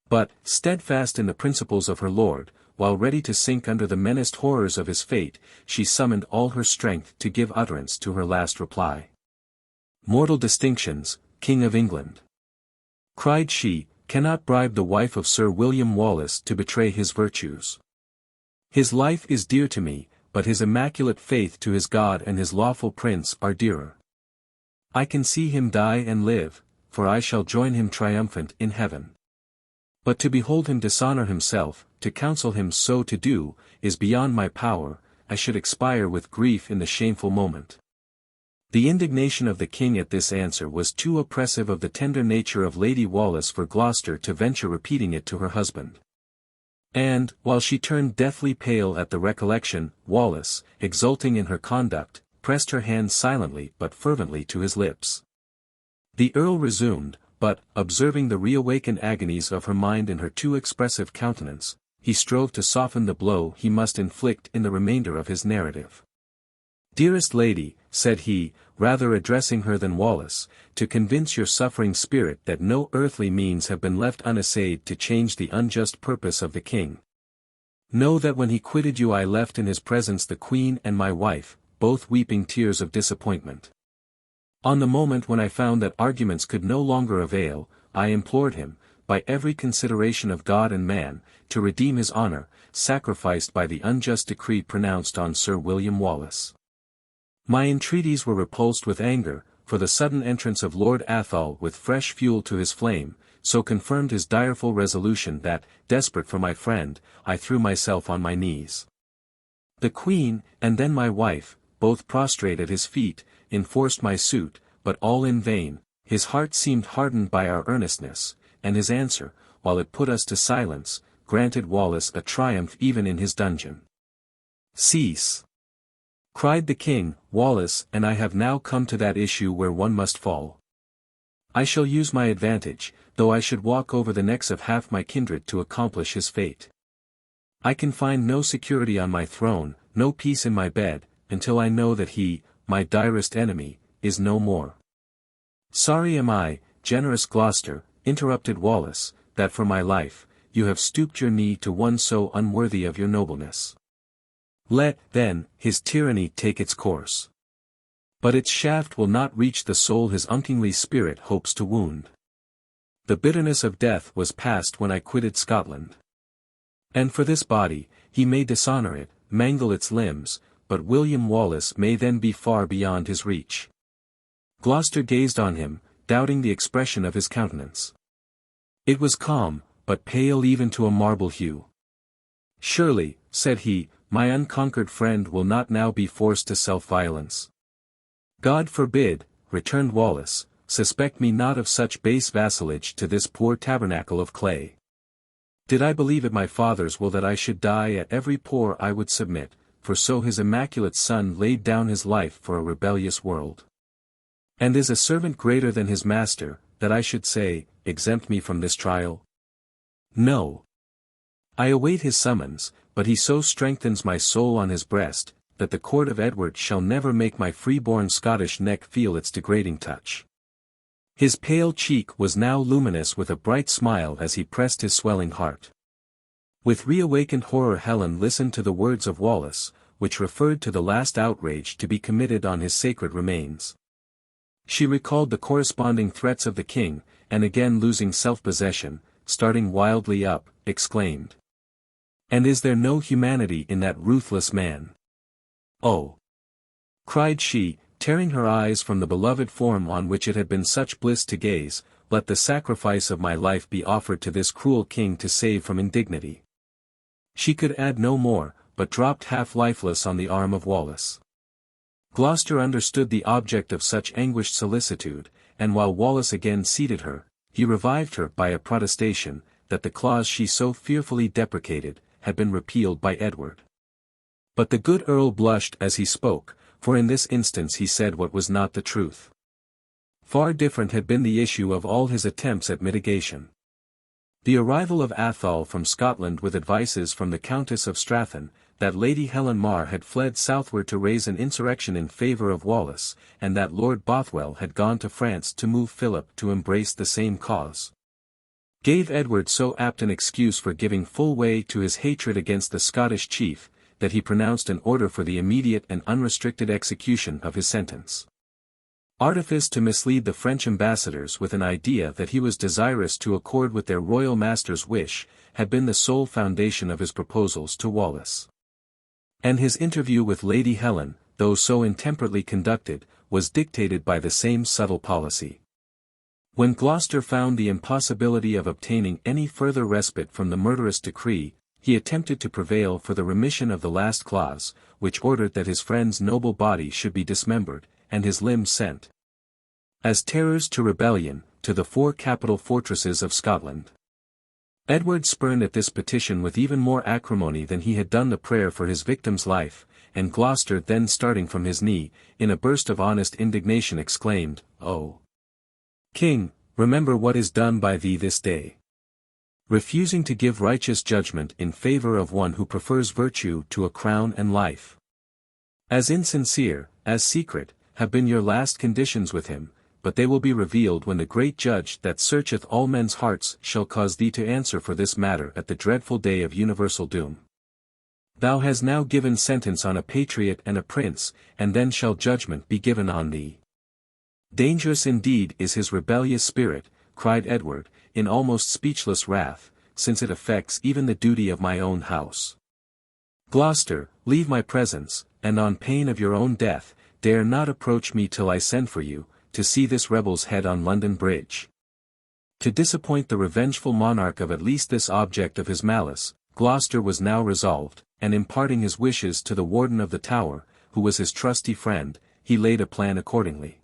But, steadfast in the principles of her lord, while ready to sink under the menaced horrors of his fate, she summoned all her strength to give utterance to her last reply. "Mortal distinctions, King of England," cried she, "cannot bribe the wife of Sir William Wallace to betray his virtues. His life is dear to me, but his immaculate faith to his God and his lawful prince are dearer. I can see him die and live, for I shall join him triumphant in heaven. But to behold him dishonor himself, to counsel him so to do, is beyond my power. I should expire with grief in the shameful moment." The indignation of the king at this answer was too oppressive of the tender nature of Lady Wallace for Gloucester to venture repeating it to her husband. And, while she turned deathly pale at the recollection, Wallace, exulting in her conduct, pressed her hand silently but fervently to his lips. The Earl resumed, but, observing the reawakened agonies of her mind in her too expressive countenance, he strove to soften the blow he must inflict in the remainder of his narrative. "Dearest lady," said he, rather addressing her than Wallace, "to convince your suffering spirit that no earthly means have been left unassayed to change the unjust purpose of the king. Know that when he quitted you I left in his presence the Queen and my wife, both weeping tears of disappointment. On the moment when I found that arguments could no longer avail, I implored him, by every consideration of God and man, to redeem his honor, sacrificed by the unjust decree pronounced on Sir William Wallace. My entreaties were repulsed with anger, for the sudden entrance of Lord Athol with fresh fuel to his flame, so confirmed his direful resolution that, desperate for my friend, I threw myself on my knees. The Queen, and then my wife, both prostrate at his feet, enforced my suit, but all in vain. His heart seemed hardened by our earnestness, and his answer, while it put us to silence, granted Wallace a triumph even in his dungeon." "Cease!" cried the king. "Wallace and I have now come to that issue where one must fall. I shall use my advantage, though I should walk over the necks of half my kindred to accomplish his fate. I can find no security on my throne, no peace in my bed, until I know that he, my direst enemy, is no more." "Sorry am I, generous Gloucester," interrupted Wallace, "that for my life, you have stooped your knee to one so unworthy of your nobleness. Let, then, his tyranny take its course. But its shaft will not reach the soul his unkingly spirit hopes to wound. The bitterness of death was past when I quitted Scotland. And for this body, he may dishonor it, mangle its limbs, but William Wallace may then be far beyond his reach. Gloucester gazed on him, doubting the expression of his countenance. It was calm, but pale even to a marble hue. "Surely," said he, "my unconquered friend will not now be forced to self-violence." "God forbid," returned Wallace, "suspect me not of such base vassalage to this poor tabernacle of clay. Did I believe it my father's will that I should die at every pore I would submit, for so his immaculate son laid down his life for a rebellious world. And is a servant greater than his master, that I should say, exempt me from this trial? No. I await his summons, but he so strengthens my soul on his breast, that the court of Edward shall never make my free-born Scottish neck feel its degrading touch." His pale cheek was now luminous with a bright smile as he pressed his swelling heart. With reawakened horror Helen listened to the words of Wallace, which referred to the last outrage to be committed on his sacred remains. She recalled the corresponding threats of the king, and again losing self-possession, starting wildly up, exclaimed, "And is there no humanity in that ruthless man? Oh!" cried she, tearing her eyes from the beloved form on which it had been such bliss to gaze, "let the sacrifice of my life be offered to this cruel king to save from indignity." She could add no more, but dropped half lifeless on the arm of Wallace. Gloucester understood the object of such anguished solicitude, and while Wallace again seated her, he revived her by a protestation, that the clause she so fearfully deprecated, had been repealed by Edward. But the good Earl blushed as he spoke, for in this instance he said what was not the truth. Far different had been the issue of all his attempts at mitigation. The arrival of Athol from Scotland with advices from the Countess of Strathern, that Lady Helen Mar had fled southward to raise an insurrection in favour of Wallace, and that Lord Bothwell had gone to France to move Philip to embrace the same cause, gave Edward so apt an excuse for giving full way to his hatred against the Scottish chief, that he pronounced an order for the immediate and unrestricted execution of his sentence. Artifice to mislead the French ambassadors with an idea that he was desirous to accord with their royal master's wish, had been the sole foundation of his proposals to Wallace. And his interview with Lady Helen, though so intemperately conducted, was dictated by the same subtle policy. When Gloucester found the impossibility of obtaining any further respite from the murderous decree, he attempted to prevail for the remission of the last clause, which ordered that his friend's noble body should be dismembered, and his limbs sent as terrors to rebellion, to the 4 capital fortresses of Scotland. Edward spurned at this petition with even more acrimony than he had done the prayer for his victim's life, and Gloucester then starting from his knee, in a burst of honest indignation exclaimed, "O King, remember what is done by thee this day. Refusing to give righteous judgment in favour of one who prefers virtue to a crown and life. As insincere, as secret, have been your last conditions with him, but they will be revealed when the great Judge that searcheth all men's hearts shall cause thee to answer for this matter at the dreadful day of universal doom. Thou hast now given sentence on a patriot and a prince, and then shall judgment be given on thee." "Dangerous indeed is his rebellious spirit," cried Edward, in almost speechless wrath, "since it affects even the duty of my own house. Gloucester, leave my presence, and on pain of your own death, dare not approach me till I send for you, to see this rebel's head on London Bridge." To disappoint the revengeful monarch of at least this object of his malice, Gloucester was now resolved, and imparting his wishes to the Warden of the Tower, who was his trusty friend, he laid a plan accordingly.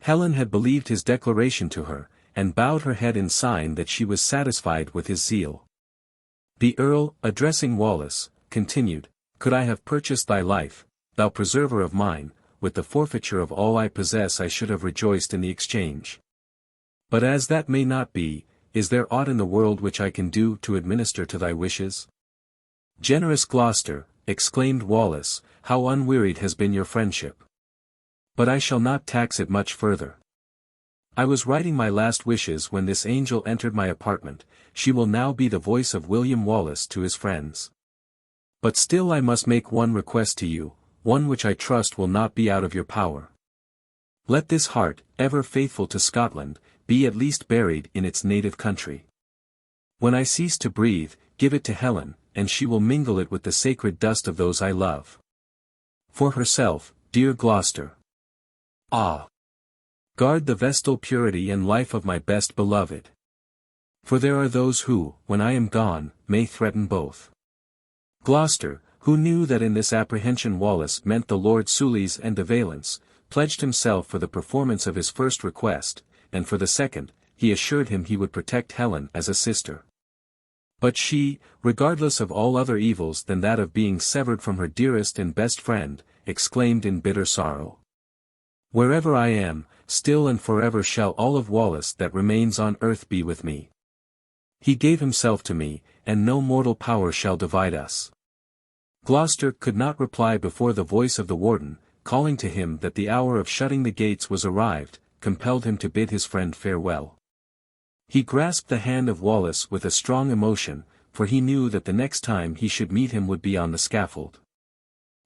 Helen had believed his declaration to her, and bowed her head in sign that she was satisfied with his zeal. The Earl, addressing Wallace, continued, "Could I have purchased thy life, thou preserver of mine, with the forfeiture of all I possess I should have rejoiced in the exchange. But as that may not be, is there aught in the world which I can do to administer to thy wishes?" "Generous Gloucester," exclaimed Wallace, "how unwearied has been your friendship! But I shall not tax it much further. I was writing my last wishes when this angel entered my apartment. She will now be the voice of William Wallace to his friends. But still I must make one request to you, one which I trust will not be out of your power. Let this heart, ever faithful to Scotland, be at least buried in its native country. When I cease to breathe, give it to Helen, and she will mingle it with the sacred dust of those I love. For herself, dear Gloucester. Ah! Guard the vestal purity and life of my best beloved. For there are those who, when I am gone, may threaten both. Gloucester, who knew that in this apprehension Wallace meant the Lord Soulis and de Valence, pledged himself for the performance of his first request, and for the second, he assured him he would protect Helen as a sister. But she, regardless of all other evils than that of being severed from her dearest and best friend, exclaimed in bitter sorrow. Wherever I am, still and forever shall all of Wallace that remains on earth be with me. He gave himself to me, and no mortal power shall divide us. Gloucester could not reply before the voice of the warden, calling to him that the hour of shutting the gates was arrived, compelled him to bid his friend farewell. He grasped the hand of Wallace with a strong emotion, for he knew that the next time he should meet him would be on the scaffold.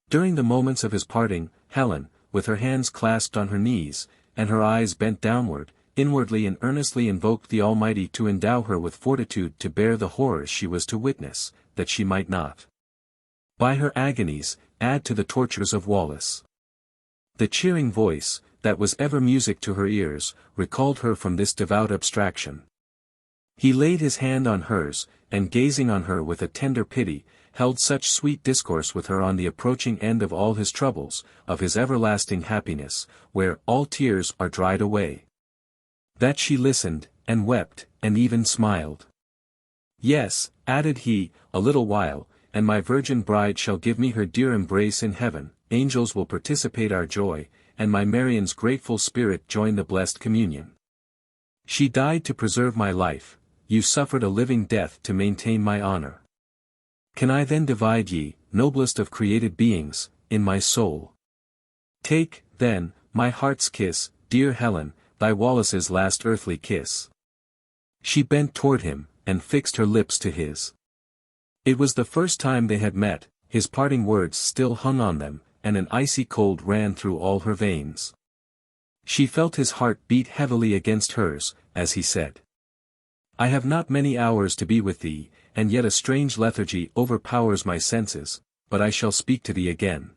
During the moments of his parting, Helen, with her hands clasped on her knees, and her eyes bent downward, inwardly and earnestly invoked the Almighty to endow her with fortitude to bear the horrors she was to witness, that she might not, by her agonies, add to the tortures of Wallace. The cheering voice, that was ever music to her ears, recalled her from this devout abstraction. He laid his hand on hers, and gazing on her with a tender pity, held such sweet discourse with her on the approaching end of all his troubles, of his everlasting happiness, where all tears are dried away, that she listened, and wept, and even smiled. Yes, added he, a little while, and my virgin bride shall give me her dear embrace in heaven, angels will participate our joy, and my Marian's grateful spirit join the blessed communion. She died to preserve my life, you suffered a living death to maintain my honor. Can I then divide ye, noblest of created beings, in my soul? Take, then, my heart's kiss, dear Helen, thy Wallace's last earthly kiss. She bent toward him, and fixed her lips to his. It was the first time they had met, his parting words still hung on them, and an icy cold ran through all her veins. She felt his heart beat heavily against hers, as he said, I have not many hours to be with thee, and yet a strange lethargy overpowers my senses, but I shall speak to thee again.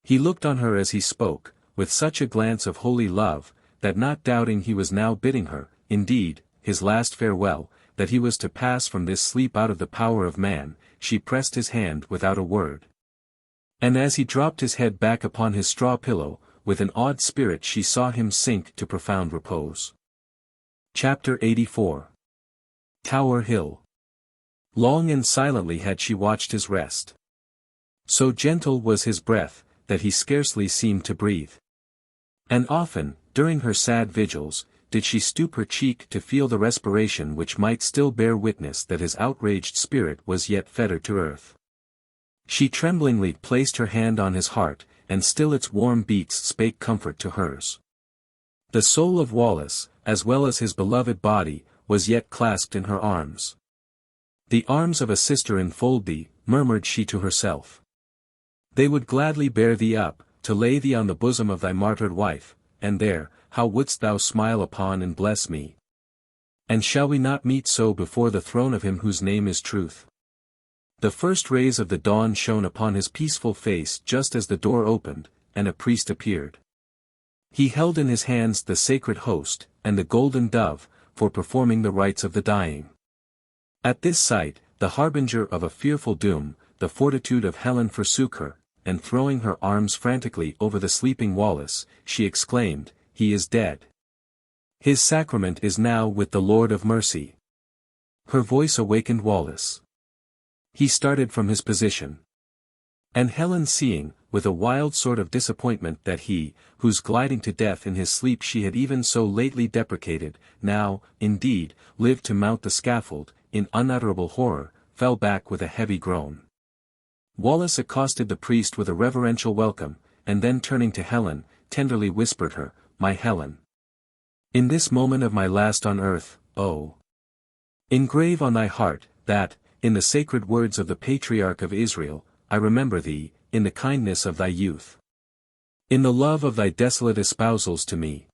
He looked on her as he spoke, with such a glance of holy love, that not doubting he was now bidding her, indeed, his last farewell, that he was to pass from this sleep out of the power of man, she pressed his hand without a word. And as he dropped his head back upon his straw pillow, with an awed spirit she saw him sink to profound repose. Chapter 84. Tower Hill. Long and silently had she watched his rest. So gentle was his breath, that he scarcely seemed to breathe. And often, during her sad vigils, did she stoop her cheek to feel the respiration which might still bear witness that his outraged spirit was yet fettered to earth. She tremblingly placed her hand on his heart, and still its warm beats spake comfort to hers. The soul of Wallace, as well as his beloved body, was yet clasped in her arms. The arms of a sister enfold thee, murmured she to herself. They would gladly bear thee up, to lay thee on the bosom of thy martyred wife, and there, how wouldst thou smile upon and bless me? And shall we not meet so before the throne of him whose name is truth? The first rays of the dawn shone upon his peaceful face just as the door opened, and a priest appeared. He held in his hands the sacred host, and the golden dove, for performing the rites of the dying. At this sight, the harbinger of a fearful doom, the fortitude of Helen forsook her, and throwing her arms frantically over the sleeping Wallace, she exclaimed, He is dead. His sacrament is now with the Lord of mercy. Her voice awakened Wallace. He started from his position. And Helen seeing, with a wild sort of disappointment that he, whose gliding to death in his sleep she had even so lately deprecated, now, indeed, lived to mount the scaffold, in unutterable horror, fell back with a heavy groan. Wallace accosted the priest with a reverential welcome, and then turning to Helen, tenderly whispered her, My Helen. In this moment of my last on earth, oh! Engrave on thy heart, that, in the sacred words of the Patriarch of Israel, I remember thee, in the kindness of thy youth. In the love of thy desolate espousals to me.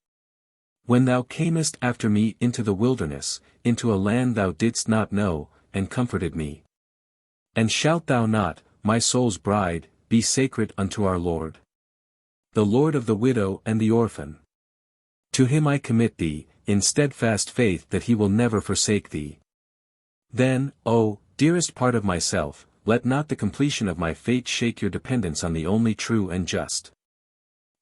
When thou camest after me into the wilderness, into a land thou didst not know, and comforted me, And shalt thou not, my soul's bride, be sacred unto our Lord? The Lord of the widow and the orphan. To him I commit thee, in steadfast faith that he will never forsake thee. Then, O, dearest part of myself, let not the completion of my fate shake your dependence on the only true and just.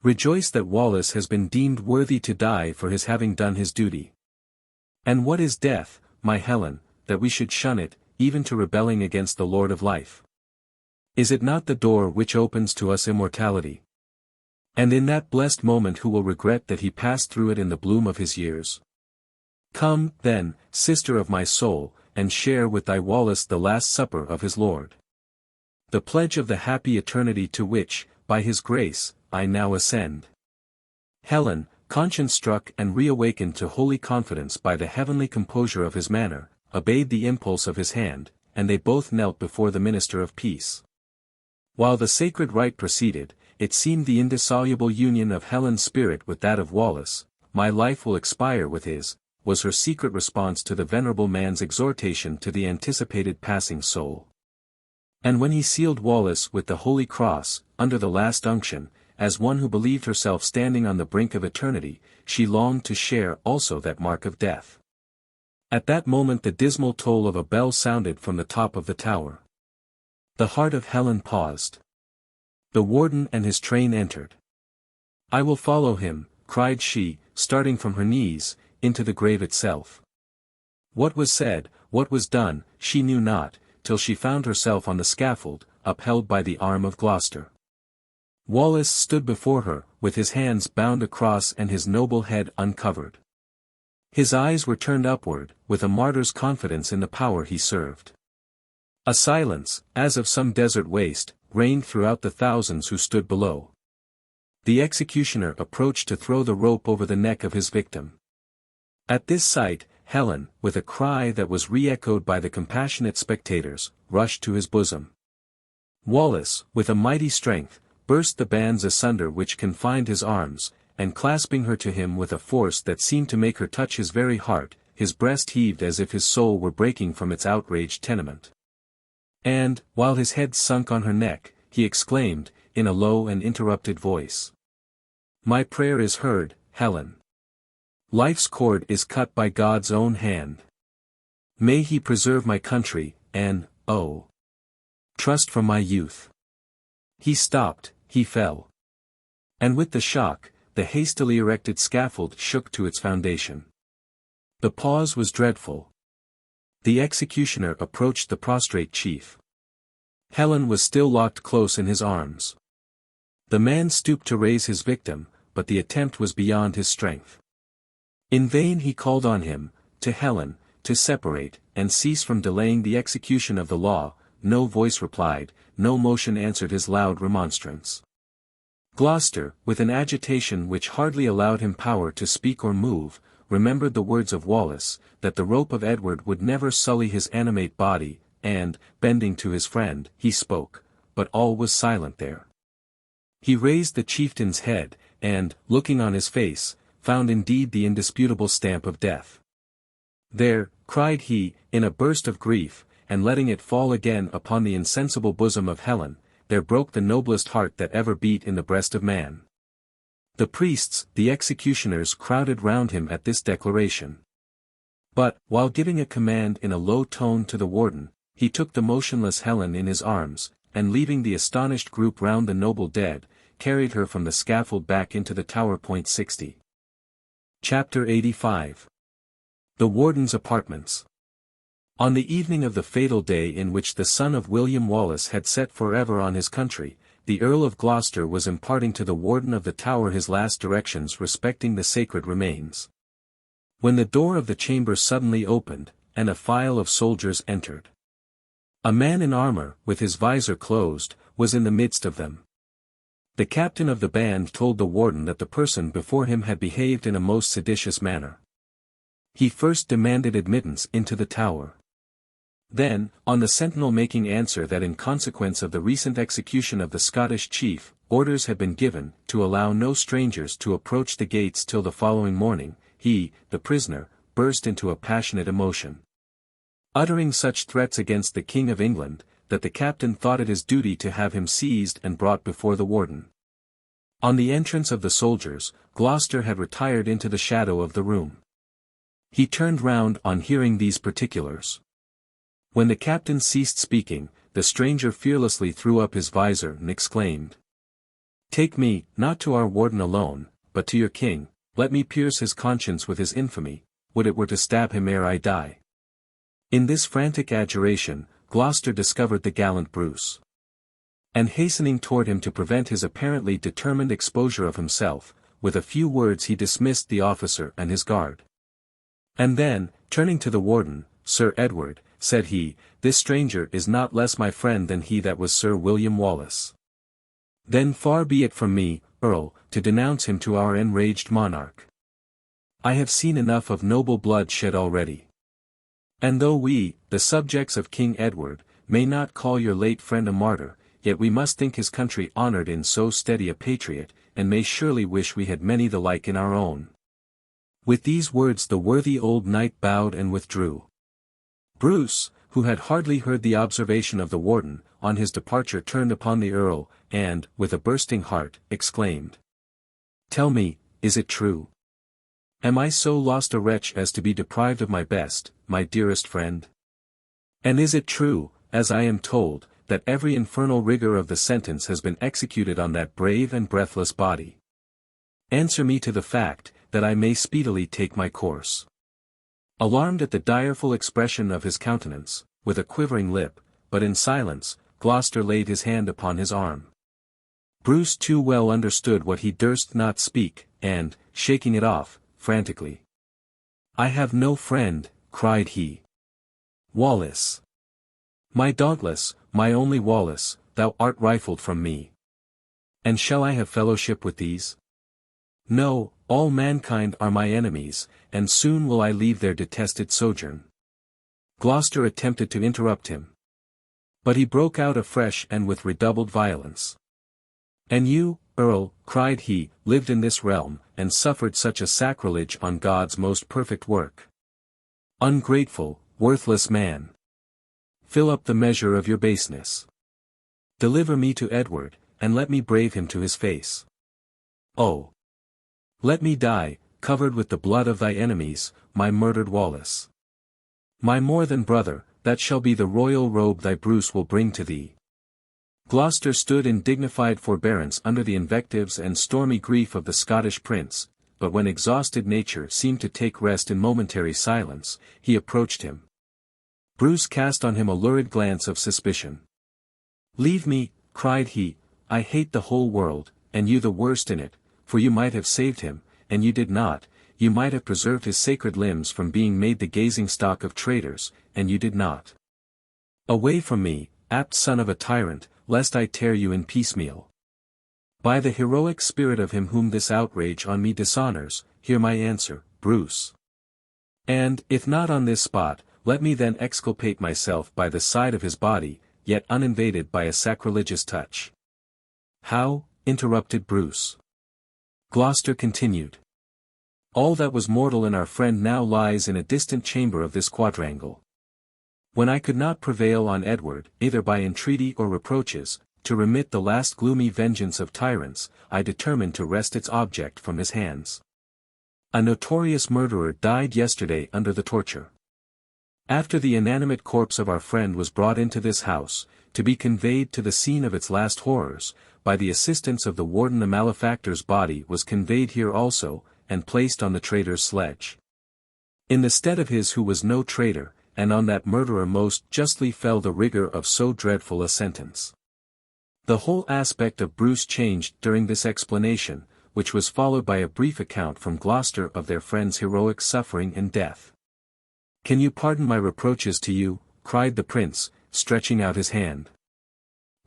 Rejoice that Wallace has been deemed worthy to die for his having done his duty. And what is death, my Helen, that we should shun it, even to rebelling against the Lord of life? Is it not the door which opens to us immortality? And in that blessed moment who will regret that he passed through it in the bloom of his years? Come, then, sister of my soul, and share with thy Wallace the last supper of his Lord. The pledge of the happy eternity to which, by his grace, I now ascend. Helen, conscience-struck and reawakened to holy confidence by the heavenly composure of his manner, obeyed the impulse of his hand, and they both knelt before the minister of peace. While the sacred rite proceeded, it seemed the indissoluble union of Helen's spirit with that of Wallace. My life will expire with his, was her secret response to the venerable man's exhortation to the anticipated passing soul. And when he sealed Wallace with the Holy Cross, under the last unction, as one who believed herself standing on the brink of eternity, she longed to share also that mark of death. At that moment the dismal toll of a bell sounded from the top of the tower. The heart of Helen paused. The warden and his train entered. "I will follow him," cried she, starting from her knees, into the grave itself. What was said, what was done, she knew not, till she found herself on the scaffold, upheld by the arm of Gloucester. Wallace stood before her, with his hands bound across and his noble head uncovered. His eyes were turned upward, with a martyr's confidence in the power he served. A silence, as of some desert waste, reigned throughout the thousands who stood below. The executioner approached to throw the rope over the neck of his victim. At this sight, Helen, with a cry that was re-echoed by the compassionate spectators, rushed to his bosom. Wallace, with a mighty strength, burst the bands asunder which confined his arms, and clasping her to him with a force that seemed to make her touch his very heart, his breast heaved as if his soul were breaking from its outraged tenement. And, while his head sunk on her neck, he exclaimed, in a low and interrupted voice, "My prayer is heard, Helen. Life's cord is cut by God's own hand. May he preserve my country, and, oh, trust from my youth." He stopped, he fell. And with the shock, the hastily erected scaffold shook to its foundation. The pause was dreadful. The executioner approached the prostrate chief. Helen was still locked close in his arms. The man stooped to raise his victim, but the attempt was beyond his strength. In vain he called on him, to Helen, to separate, and cease from delaying the execution of the law. No voice replied, no motion answered his loud remonstrance. Gloucester, with an agitation which hardly allowed him power to speak or move, remembered the words of Wallace, that the rope of Edward would never sully his animate body, and, bending to his friend, he spoke, but all was silent there. He raised the chieftain's head, and, looking on his face, found indeed the indisputable stamp of death. "There," cried he, in a burst of grief, and letting it fall again upon the insensible bosom of Helen, "there broke the noblest heart that ever beat in the breast of man." The priests, the executioners crowded round him at this declaration. But, while giving a command in a low tone to the warden, he took the motionless Helen in his arms, and leaving the astonished group round the noble dead, carried her from the scaffold back into the Tower. 60. Chapter 85. The Warden's Apartments. On the evening of the fatal day in which the son of William Wallace had set forever on his country, the Earl of Gloucester was imparting to the Warden of the Tower his last directions respecting the sacred remains. When the door of the chamber suddenly opened, and a file of soldiers entered. A man in armor, with his visor closed, was in the midst of them. The captain of the band told the warden that the person before him had behaved in a most seditious manner. He first demanded admittance into the tower. Then, on the sentinel making answer that in consequence of the recent execution of the Scottish chief, orders had been given, to allow no strangers to approach the gates till the following morning, he, the prisoner, burst into a passionate emotion. Uttering such threats against the King of England, that the captain thought it his duty to have him seized and brought before the warden. On the entrance of the soldiers, Gloucester had retired into the shadow of the room. He turned round on hearing these particulars. When the captain ceased speaking, the stranger fearlessly threw up his visor and exclaimed, "Take me, not to our warden alone, but to your king, let me pierce his conscience with his infamy, would it were to stab him ere I die." In this frantic adjuration, Gloucester discovered the gallant Bruce. And hastening toward him to prevent his apparently determined exposure of himself, with a few words he dismissed the officer and his guard. And then, turning to the warden, "Sir Edward," said he, "this stranger is not less my friend than he that was Sir William Wallace. Then far be it from me, Earl, to denounce him to our enraged monarch. I have seen enough of noble blood shed already. And though we, the subjects of King Edward, may not call your late friend a martyr, yet we must think his country honoured in so steady a patriot, and may surely wish we had many the like in our own." With these words the worthy old knight bowed and withdrew. Bruce, who had hardly heard the observation of the warden, on his departure turned upon the Earl, and, with a bursting heart, exclaimed, "Tell me, is it true? Am I so lost a wretch as to be deprived of my best, my dearest friend? And is it true, as I am told, that every infernal rigour of the sentence has been executed on that brave and breathless body? Answer me to the fact, that I may speedily take my course." Alarmed at the direful expression of his countenance, with a quivering lip, but in silence, Gloucester laid his hand upon his arm. Bruce too well understood what he durst not speak, and, shaking it off, frantically, "I have no friend," cried he. "Wallace! My dauntless, my only Wallace, thou art rifled from me. And shall I have fellowship with these? No, all mankind are my enemies, and soon will I leave their detested sojourn." Gloucester attempted to interrupt him. But he broke out afresh and with redoubled violence. "And you, Earl," cried he, "lived in this realm, and suffered such a sacrilege on God's most perfect work. Ungrateful, worthless man! Fill up the measure of your baseness. Deliver me to Edward, and let me brave him to his face. Oh! Let me die, covered with the blood of thy enemies, my murdered Wallace. My more than brother, that shall be the royal robe thy Bruce will bring to thee." Gloucester stood in dignified forbearance under the invectives and stormy grief of the Scottish prince, but when exhausted nature seemed to take rest in momentary silence, he approached him. Bruce cast on him a lurid glance of suspicion. "Leave me," cried he, "I hate the whole world, and you the worst in it, for you might have saved him, and you did not, you might have preserved his sacred limbs from being made the gazing-stock of traitors, and you did not. Away from me, apt son of a tyrant, lest I tear you in piecemeal. By the heroic spirit of him whom this outrage on me dishonours, hear my answer, Bruce. And, if not on this spot, let me then exculpate myself by the side of his body, yet uninvaded by a sacrilegious touch." "How?" interrupted Bruce. Gloucester continued. "All that was mortal in our friend now lies in a distant chamber of this quadrangle. When I could not prevail on Edward, either by entreaty or reproaches, to remit the last gloomy vengeance of tyrants, I determined to wrest its object from his hands. A notorious murderer died yesterday under the torture. After the inanimate corpse of our friend was brought into this house, to be conveyed to the scene of its last horrors, by the assistance of the warden the malefactor's body was conveyed here also, and placed on the traitor's sledge. In the stead of his who was no traitor, and on that murderer most justly fell the rigour of so dreadful a sentence." The whole aspect of Bruce changed during this explanation, which was followed by a brief account from Gloucester of their friend's heroic suffering and death. "Can you pardon my reproaches to you?" cried the prince, stretching out his hand.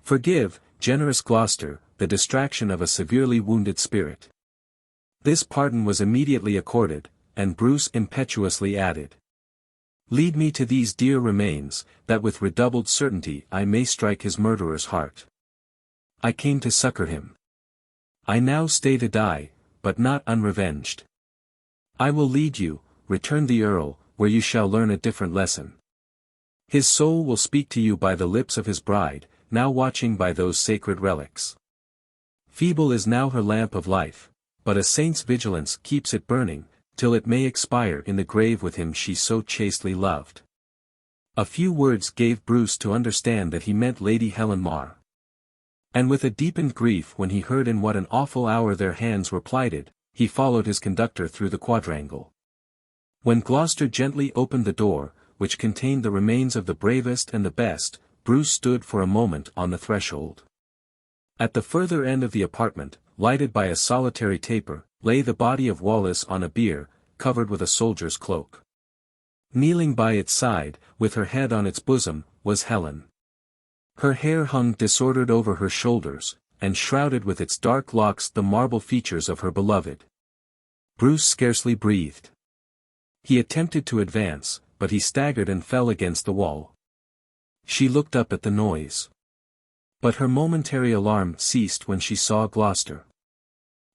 "Forgive, generous Gloucester, the distraction of a severely wounded spirit." This pardon was immediately accorded, and Bruce impetuously added, "Lead me to these dear remains, that with redoubled certainty I may strike his murderer's heart. I came to succour him. I now stay to die, but not unrevenged." "I will lead you," returned the Earl, "where you shall learn a different lesson." His soul will speak to you by the lips of his bride, now watching by those sacred relics. Feeble is now her lamp of life, but a saint's vigilance keeps it burning, till it may expire in the grave with him she so chastely loved. A few words gave Bruce to understand that he meant Lady Helen Mar. And with a deepened grief when he heard in what an awful hour their hands were plighted, he followed his conductor through the quadrangle. When Gloucester gently opened the door, which contained the remains of the bravest and the best, Bruce stood for a moment on the threshold. At the further end of the apartment, lighted by a solitary taper, lay the body of Wallace on a bier, covered with a soldier's cloak. Kneeling by its side, with her head on its bosom, was Helen. Her hair hung disordered over her shoulders, and shrouded with its dark locks the marble features of her beloved. Bruce scarcely breathed. He attempted to advance, but he staggered and fell against the wall. She looked up at the noise. But her momentary alarm ceased when she saw Gloucester.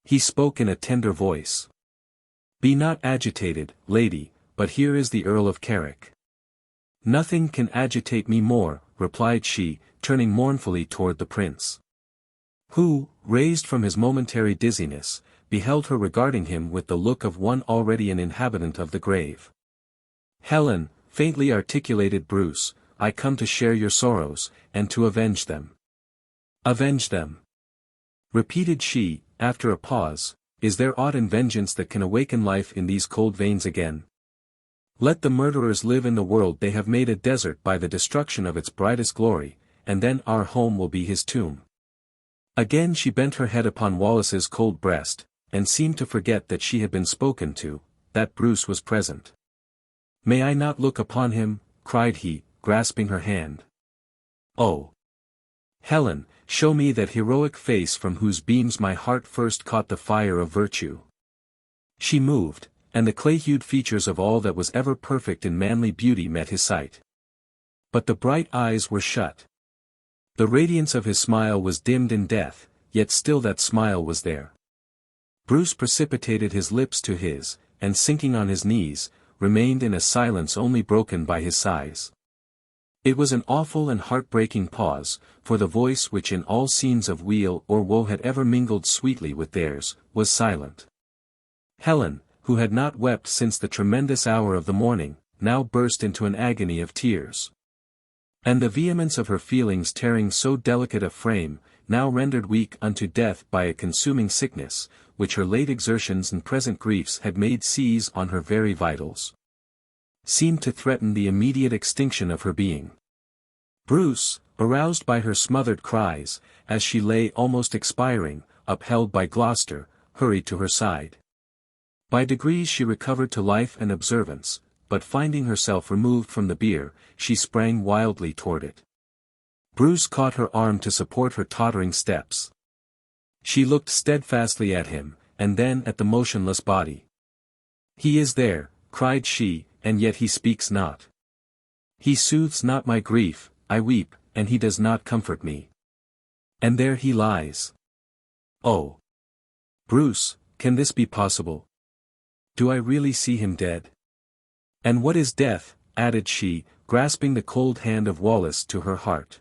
He spoke in a tender voice. "Be not agitated, lady, but here is the Earl of Carrick." "Nothing can agitate me more," replied she, turning mournfully toward the prince. Who, raised from his momentary dizziness, beheld her regarding him with the look of one already an inhabitant of the grave. "Helen," faintly articulated Bruce, "I come to share your sorrows, and to avenge them." "Avenge them?" repeated she, after a pause. "Is there aught in vengeance that can awaken life in these cold veins again? Let the murderers live in the world they have made a desert by the destruction of its brightest glory, and then our home will be his tomb." Again she bent her head upon Wallace's cold breast, and seemed to forget that she had been spoken to, that Bruce was present. "May I not look upon him?" cried he, grasping her hand. "Oh! Helen, show me that heroic face from whose beams my heart first caught the fire of virtue." She moved, and the clay-hued features of all that was ever perfect in manly beauty met his sight. But the bright eyes were shut. The radiance of his smile was dimmed in death, yet still that smile was there. Bruce precipitated his lips to his, and sinking on his knees, remained in a silence only broken by his sighs. It was an awful and heartbreaking pause, for the voice which in all scenes of weal or woe had ever mingled sweetly with theirs, was silent. Helen, who had not wept since the tremendous hour of the morning, now burst into an agony of tears. And the vehemence of her feelings tearing so delicate a frame, now rendered weak unto death by a consuming sickness, which her late exertions and present griefs had made seize on her very vitals, seemed to threaten the immediate extinction of her being. Bruce, aroused by her smothered cries, as she lay almost expiring, upheld by Gloucester, hurried to her side. By degrees she recovered to life and observance, but finding herself removed from the bier, she sprang wildly toward it. Bruce caught her arm to support her tottering steps. She looked steadfastly at him, and then at the motionless body. "He is there," cried she, "and yet he speaks not. He soothes not my grief, I weep, and he does not comfort me. And there he lies. Oh! Bruce, can this be possible? Do I really see him dead? And what is death?" added she, grasping the cold hand of Wallace to her heart.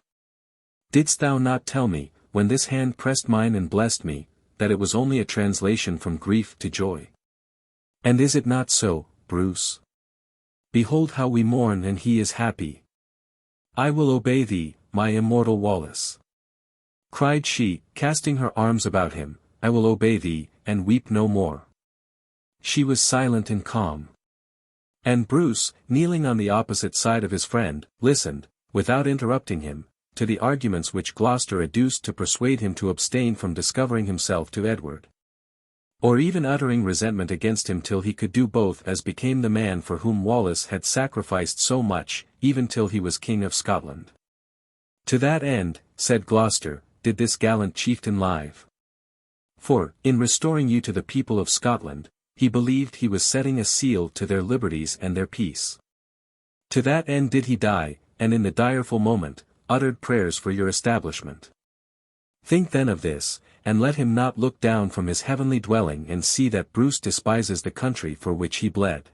"Didst thou not tell me, when this hand pressed mine and blessed me, that it was only a translation from grief to joy? And is it not so, Bruce? Behold how we mourn and he is happy. I will obey thee, my immortal Wallace," cried she, casting her arms about him. "I will obey thee, and weep no more." She was silent and calm. And Bruce, kneeling on the opposite side of his friend, listened, without interrupting him, to the arguments which Gloucester adduced to persuade him to abstain from discovering himself to Edward, or even uttering resentment against him till he could do both as became the man for whom Wallace had sacrificed so much, even till he was King of Scotland. "To that end," said Gloucester, "did this gallant chieftain live. For, in restoring you to the people of Scotland, he believed he was setting a seal to their liberties and their peace. To that end did he die, and in the direful moment, uttered prayers for your establishment. Think then of this, and let him not look down from his heavenly dwelling and see that Bruce despises the country for which he bled.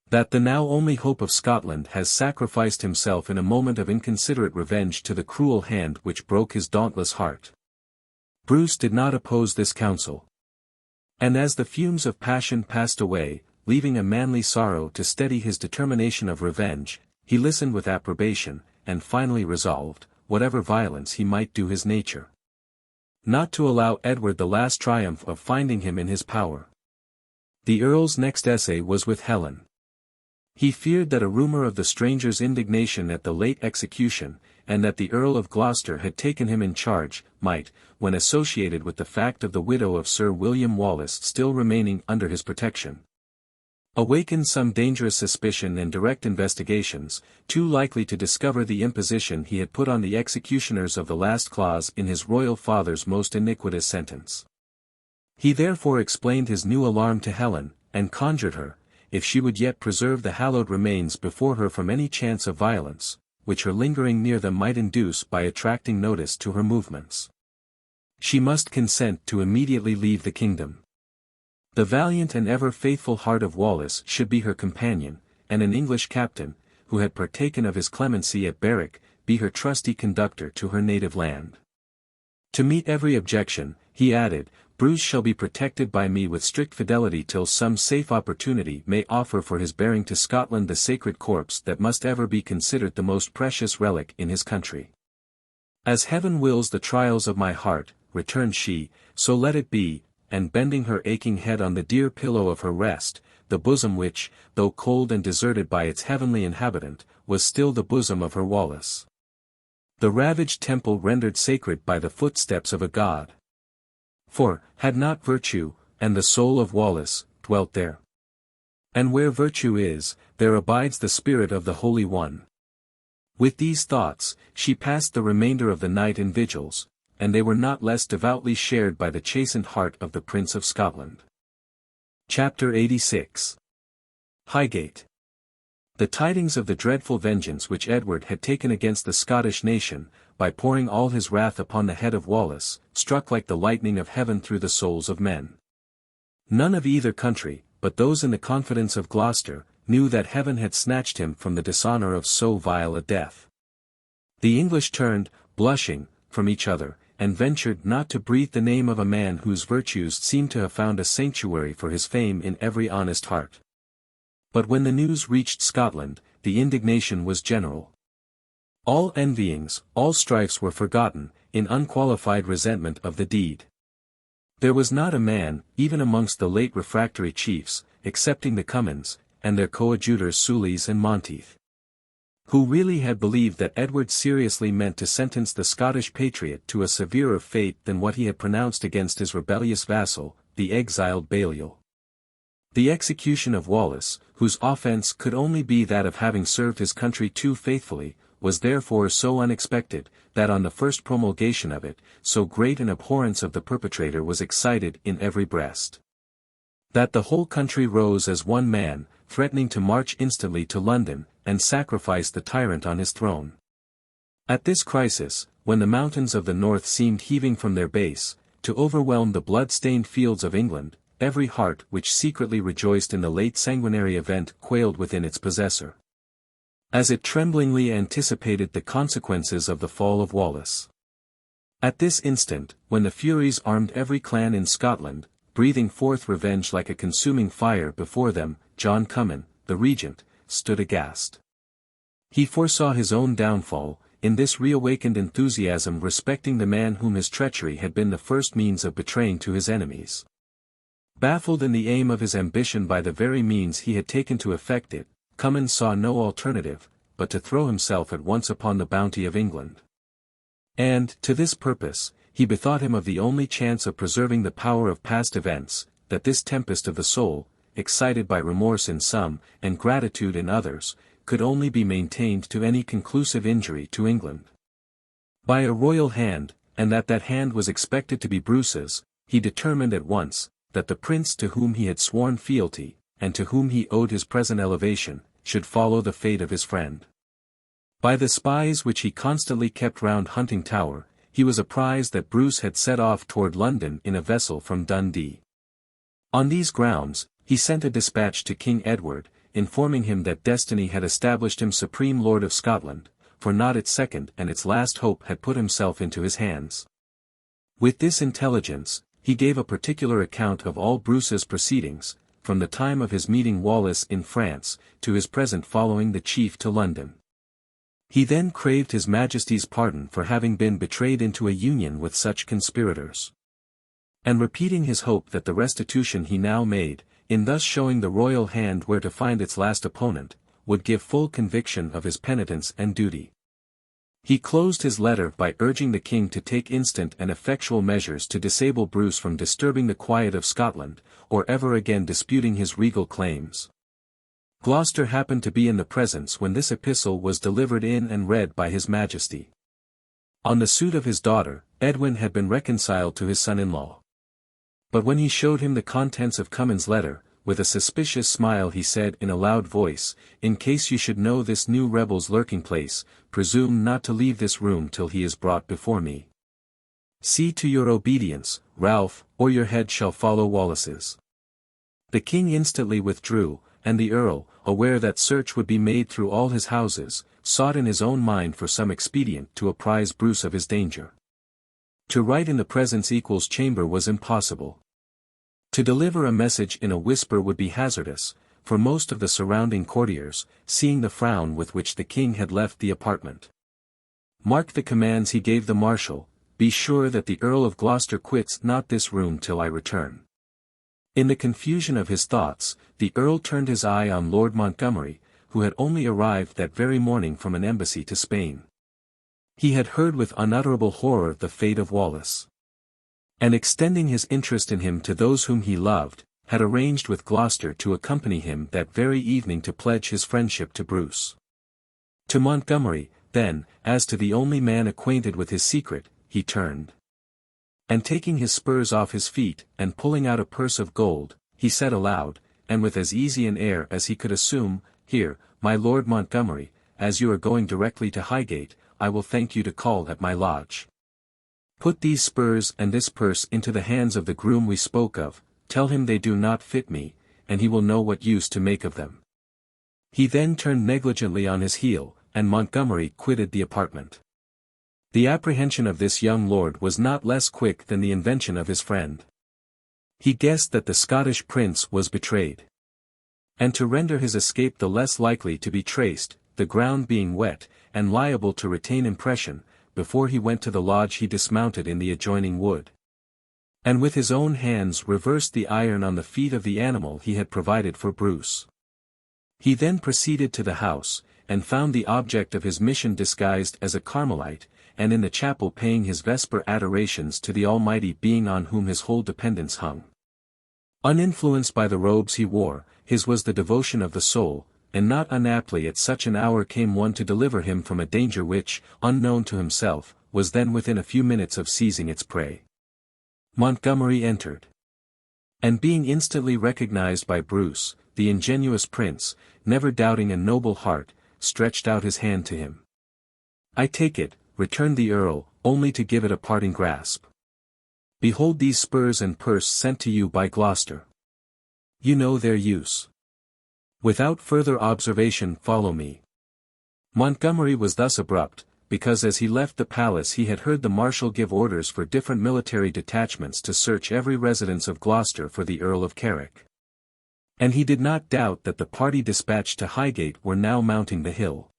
That the now only hope of Scotland has sacrificed himself in a moment of inconsiderate revenge to the cruel hand which broke his dauntless heart. Bruce did not oppose this counsel. And as the fumes of passion passed away, leaving a manly sorrow to steady his determination of revenge, he listened with approbation, and finally resolved, whatever violence he might do his nature, not to allow Edward the last triumph of finding him in his power. The Earl's next essay was with Helen. He feared that a rumour of the stranger's indignation at the late execution, and that the Earl of Gloucester had taken him in charge, might, when associated with the fact of the widow of Sir William Wallace still remaining under his protection, awaken some dangerous suspicion and direct investigations, too likely to discover the imposition he had put on the executioners of the last clause in his royal father's most iniquitous sentence. He therefore explained his new alarm to Helen, and conjured her, if she would yet preserve the hallowed remains before her from any chance of violence, which her lingering near them might induce by attracting notice to her movements, she must consent to immediately leave the kingdom. The valiant and ever faithful heart of Wallace should be her companion, and an English captain, who had partaken of his clemency at Berwick, be her trusty conductor to her native land. To meet every objection, he added, Bruce shall be protected by me with strict fidelity till some safe opportunity may offer for his bearing to Scotland the sacred corpse that must ever be considered the most precious relic in his country. As heaven wills the trials of my heart, returned she, so let it be, and bending her aching head on the dear pillow of her rest, the bosom which, though cold and deserted by its heavenly inhabitant, was still the bosom of her Wallace. The ravaged temple rendered sacred by the footsteps of a god. For, had not virtue, and the soul of Wallace, dwelt there? And where virtue is, there abides the spirit of the Holy One. With these thoughts, she passed the remainder of the night in vigils, and they were not less devoutly shared by the chastened heart of the Prince of Scotland. Chapter 86. Highgate. The tidings of the dreadful vengeance which Edward had taken against the Scottish nation, by pouring all his wrath upon the head of Wallace, struck like the lightning of heaven through the souls of men. None of either country, but those in the confidence of Gloucester, knew that heaven had snatched him from the dishonour of so vile a death. The English turned, blushing, from each other, and ventured not to breathe the name of a man whose virtues seemed to have found a sanctuary for his fame in every honest heart. But when the news reached Scotland, the indignation was general. All envyings, all strifes were forgotten, in unqualified resentment of the deed. There was not a man, even amongst the late refractory chiefs, excepting the Cummins, and their coadjutors Soulis and Monteith, who really had believed that Edward seriously meant to sentence the Scottish patriot to a severer fate than what he had pronounced against his rebellious vassal, the exiled Balliol. The execution of Wallace, whose offence could only be that of having served his country too faithfully, was therefore so unexpected, that on the first promulgation of it, so great an abhorrence of the perpetrator was excited in every breast, that the whole country rose as one man, threatening to march instantly to London, and sacrifice the tyrant on his throne. At this crisis, when the mountains of the north seemed heaving from their base, to overwhelm the blood-stained fields of England, every heart which secretly rejoiced in the late sanguinary event quailed within its possessor, as it tremblingly anticipated the consequences of the fall of Wallace. At this instant, when the Furies armed every clan in Scotland, breathing forth revenge like a consuming fire before them, John Cummin, the regent, stood aghast. He foresaw his own downfall, in this reawakened enthusiasm respecting the man whom his treachery had been the first means of betraying to his enemies. Baffled in the aim of his ambition by the very means he had taken to effect it, Cummin saw no alternative, but to throw himself at once upon the bounty of England. And, to this purpose, he bethought him of the only chance of preserving the power of past events, that this tempest of the soul, excited by remorse in some, and gratitude in others, could only be maintained to any conclusive injury to England by a royal hand, and that hand was expected to be Bruce's. He determined at once, that the prince to whom he had sworn fealty, and to whom he owed his present elevation, should follow the fate of his friend. By the spies which he constantly kept round Huntingtower, he was apprised that Bruce had set off toward London in a vessel from Dundee. On these grounds, he sent a dispatch to King Edward, informing him that destiny had established him supreme lord of Scotland, for not its second and its last hope had put himself into his hands. With this intelligence, he gave a particular account of all Bruce's proceedings, from the time of his meeting Wallace in France, to his present following the chief to London. He then craved his Majesty's pardon for having been betrayed into a union with such conspirators. And repeating his hope that the restitution he now made, in thus showing the royal hand where to find its last opponent, would give full conviction of his penitence and duty. He closed his letter by urging the king to take instant and effectual measures to disable Bruce from disturbing the quiet of Scotland, or ever again disputing his regal claims. Gloucester happened to be in the presence when this epistle was delivered in and read by his Majesty. On the suit of his daughter, Edwin had been reconciled to his son-in-law. But when he showed him the contents of Cummin's letter, with a suspicious smile he said in a loud voice, "In case you should know this new rebel's lurking place, presume not to leave this room till he is brought before me. See to your obedience, Ralph, or your head shall follow Wallace's." The king instantly withdrew, and the earl, aware that search would be made through all his houses, sought in his own mind for some expedient to apprise Bruce of his danger. To write in the presence equal's chamber was impossible. To deliver a message in a whisper would be hazardous, for most of the surrounding courtiers, seeing the frown with which the king had left the apartment. Mark the commands he gave the marshal, "Be sure that the Earl of Gloucester quits not this room till I return." In the confusion of his thoughts, the Earl turned his eye on Lord Montgomery, who had only arrived that very morning from an embassy to Spain. He had heard with unutterable horror the fate of Wallace. And extending his interest in him to those whom he loved, had arranged with Gloucester to accompany him that very evening to pledge his friendship to Bruce. To Montgomery, then, as to the only man acquainted with his secret, he turned. And taking his spurs off his feet, and pulling out a purse of gold, he said aloud, and with as easy an air as he could assume, "Here, my Lord Montgomery, as you are going directly to Highgate, I will thank you to call at my lodge. Put these spurs and this purse into the hands of the groom we spoke of, tell him they do not fit me, and he will know what use to make of them." He then turned negligently on his heel, and Montgomery quitted the apartment. The apprehension of this young lord was not less quick than the invention of his friend. He guessed that the Scottish prince was betrayed. And to render his escape the less likely to be traced, the ground being wet, and liable to retain impression, before he went to the lodge he dismounted in the adjoining wood. And with his own hands reversed the iron on the feet of the animal he had provided for Bruce. He then proceeded to the house, and found the object of his mission disguised as a Carmelite, and in the chapel paying his vesper adorations to the Almighty Being on whom his whole dependence hung. Uninfluenced by the robes he wore, his was the devotion of the soul, and not unaptly at such an hour came one to deliver him from a danger which, unknown to himself, was then within a few minutes of seizing its prey. Montgomery entered. And being instantly recognized by Bruce, the ingenuous prince, never doubting a noble heart, stretched out his hand to him. "I take it," returned the earl, only to give it a parting grasp. "Behold these spurs and purse sent to you by Gloucester. You know their use. Without further observation follow me." Montgomery was thus abrupt, because as he left the palace he had heard the marshal give orders for different military detachments to search every residence of Gloucester for the Earl of Carrick. And he did not doubt that the party dispatched to Highgate were now mounting the hill.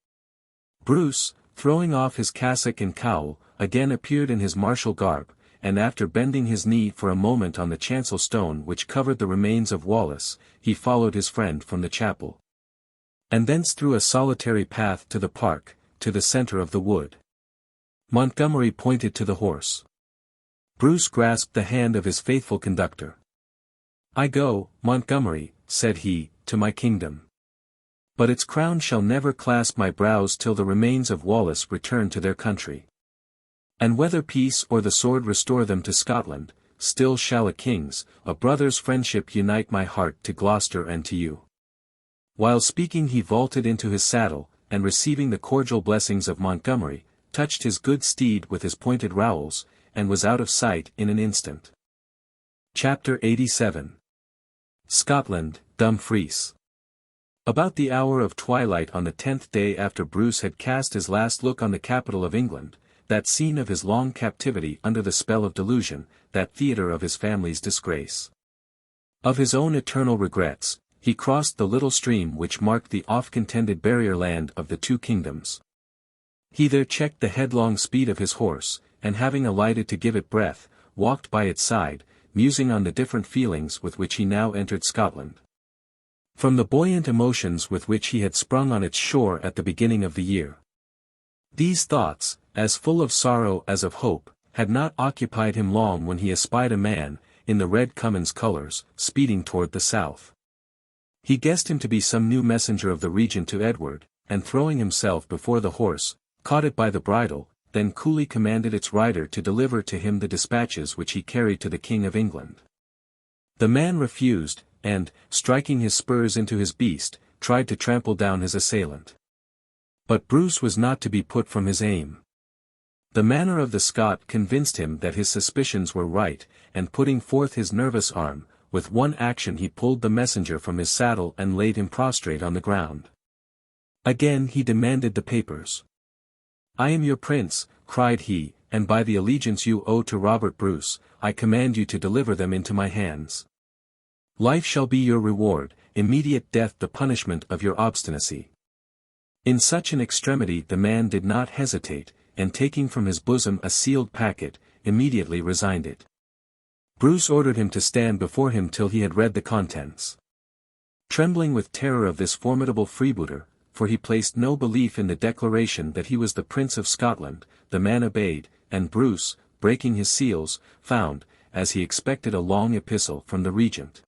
Bruce, throwing off his cassock and cowl, again appeared in his martial garb, and after bending his knee for a moment on the chancel stone which covered the remains of Wallace, he followed his friend from the chapel. And thence through a solitary path to the park, to the centre of the wood. Montgomery pointed to the horse. Bruce grasped the hand of his faithful conductor. "I go, Montgomery," said he, "to my kingdom. But its crown shall never clasp my brows till the remains of Wallace return to their country. And whether peace or the sword restore them to Scotland, still shall a king's, a brother's friendship unite my heart to Gloucester and to you." While speaking he vaulted into his saddle, and receiving the cordial blessings of Montgomery, touched his good steed with his pointed rowels, and was out of sight in an instant. Chapter 87. Scotland, Dumfries. About the hour of twilight on the 10th day after Bruce had cast his last look on the capital of England, that scene of his long captivity under the spell of delusion, that theatre of his family's disgrace. Of his own eternal regrets, he crossed the little stream which marked the oft-contended barrier land of the two kingdoms. He there checked the headlong speed of his horse, and having alighted to give it breath, walked by its side, musing on the different feelings with which he now entered Scotland. From the buoyant emotions with which he had sprung on its shore at the beginning of the year. These thoughts, as full of sorrow as of hope, had not occupied him long when he espied a man, in the red Cummins colours, speeding toward the south. He guessed him to be some new messenger of the regent to Edward, and throwing himself before the horse, caught it by the bridle, then coolly commanded its rider to deliver to him the dispatches which he carried to the King of England. The man refused, and, striking his spurs into his beast, tried to trample down his assailant. But Bruce was not to be put from his aim. The manner of the Scot convinced him that his suspicions were right, and putting forth his nervous arm, with one action he pulled the messenger from his saddle and laid him prostrate on the ground. Again he demanded the papers. "I am your prince," cried he, "and by the allegiance you owe to Robert Bruce, I command you to deliver them into my hands. Life shall be your reward, immediate death the punishment of your obstinacy." In such an extremity the man did not hesitate, and taking from his bosom a sealed packet, immediately resigned it. Bruce ordered him to stand before him till he had read the contents. Trembling with terror of this formidable freebooter, for he placed no belief in the declaration that he was the Prince of Scotland, the man obeyed, and Bruce, breaking his seals, found, as he expected, a long epistle from the regent,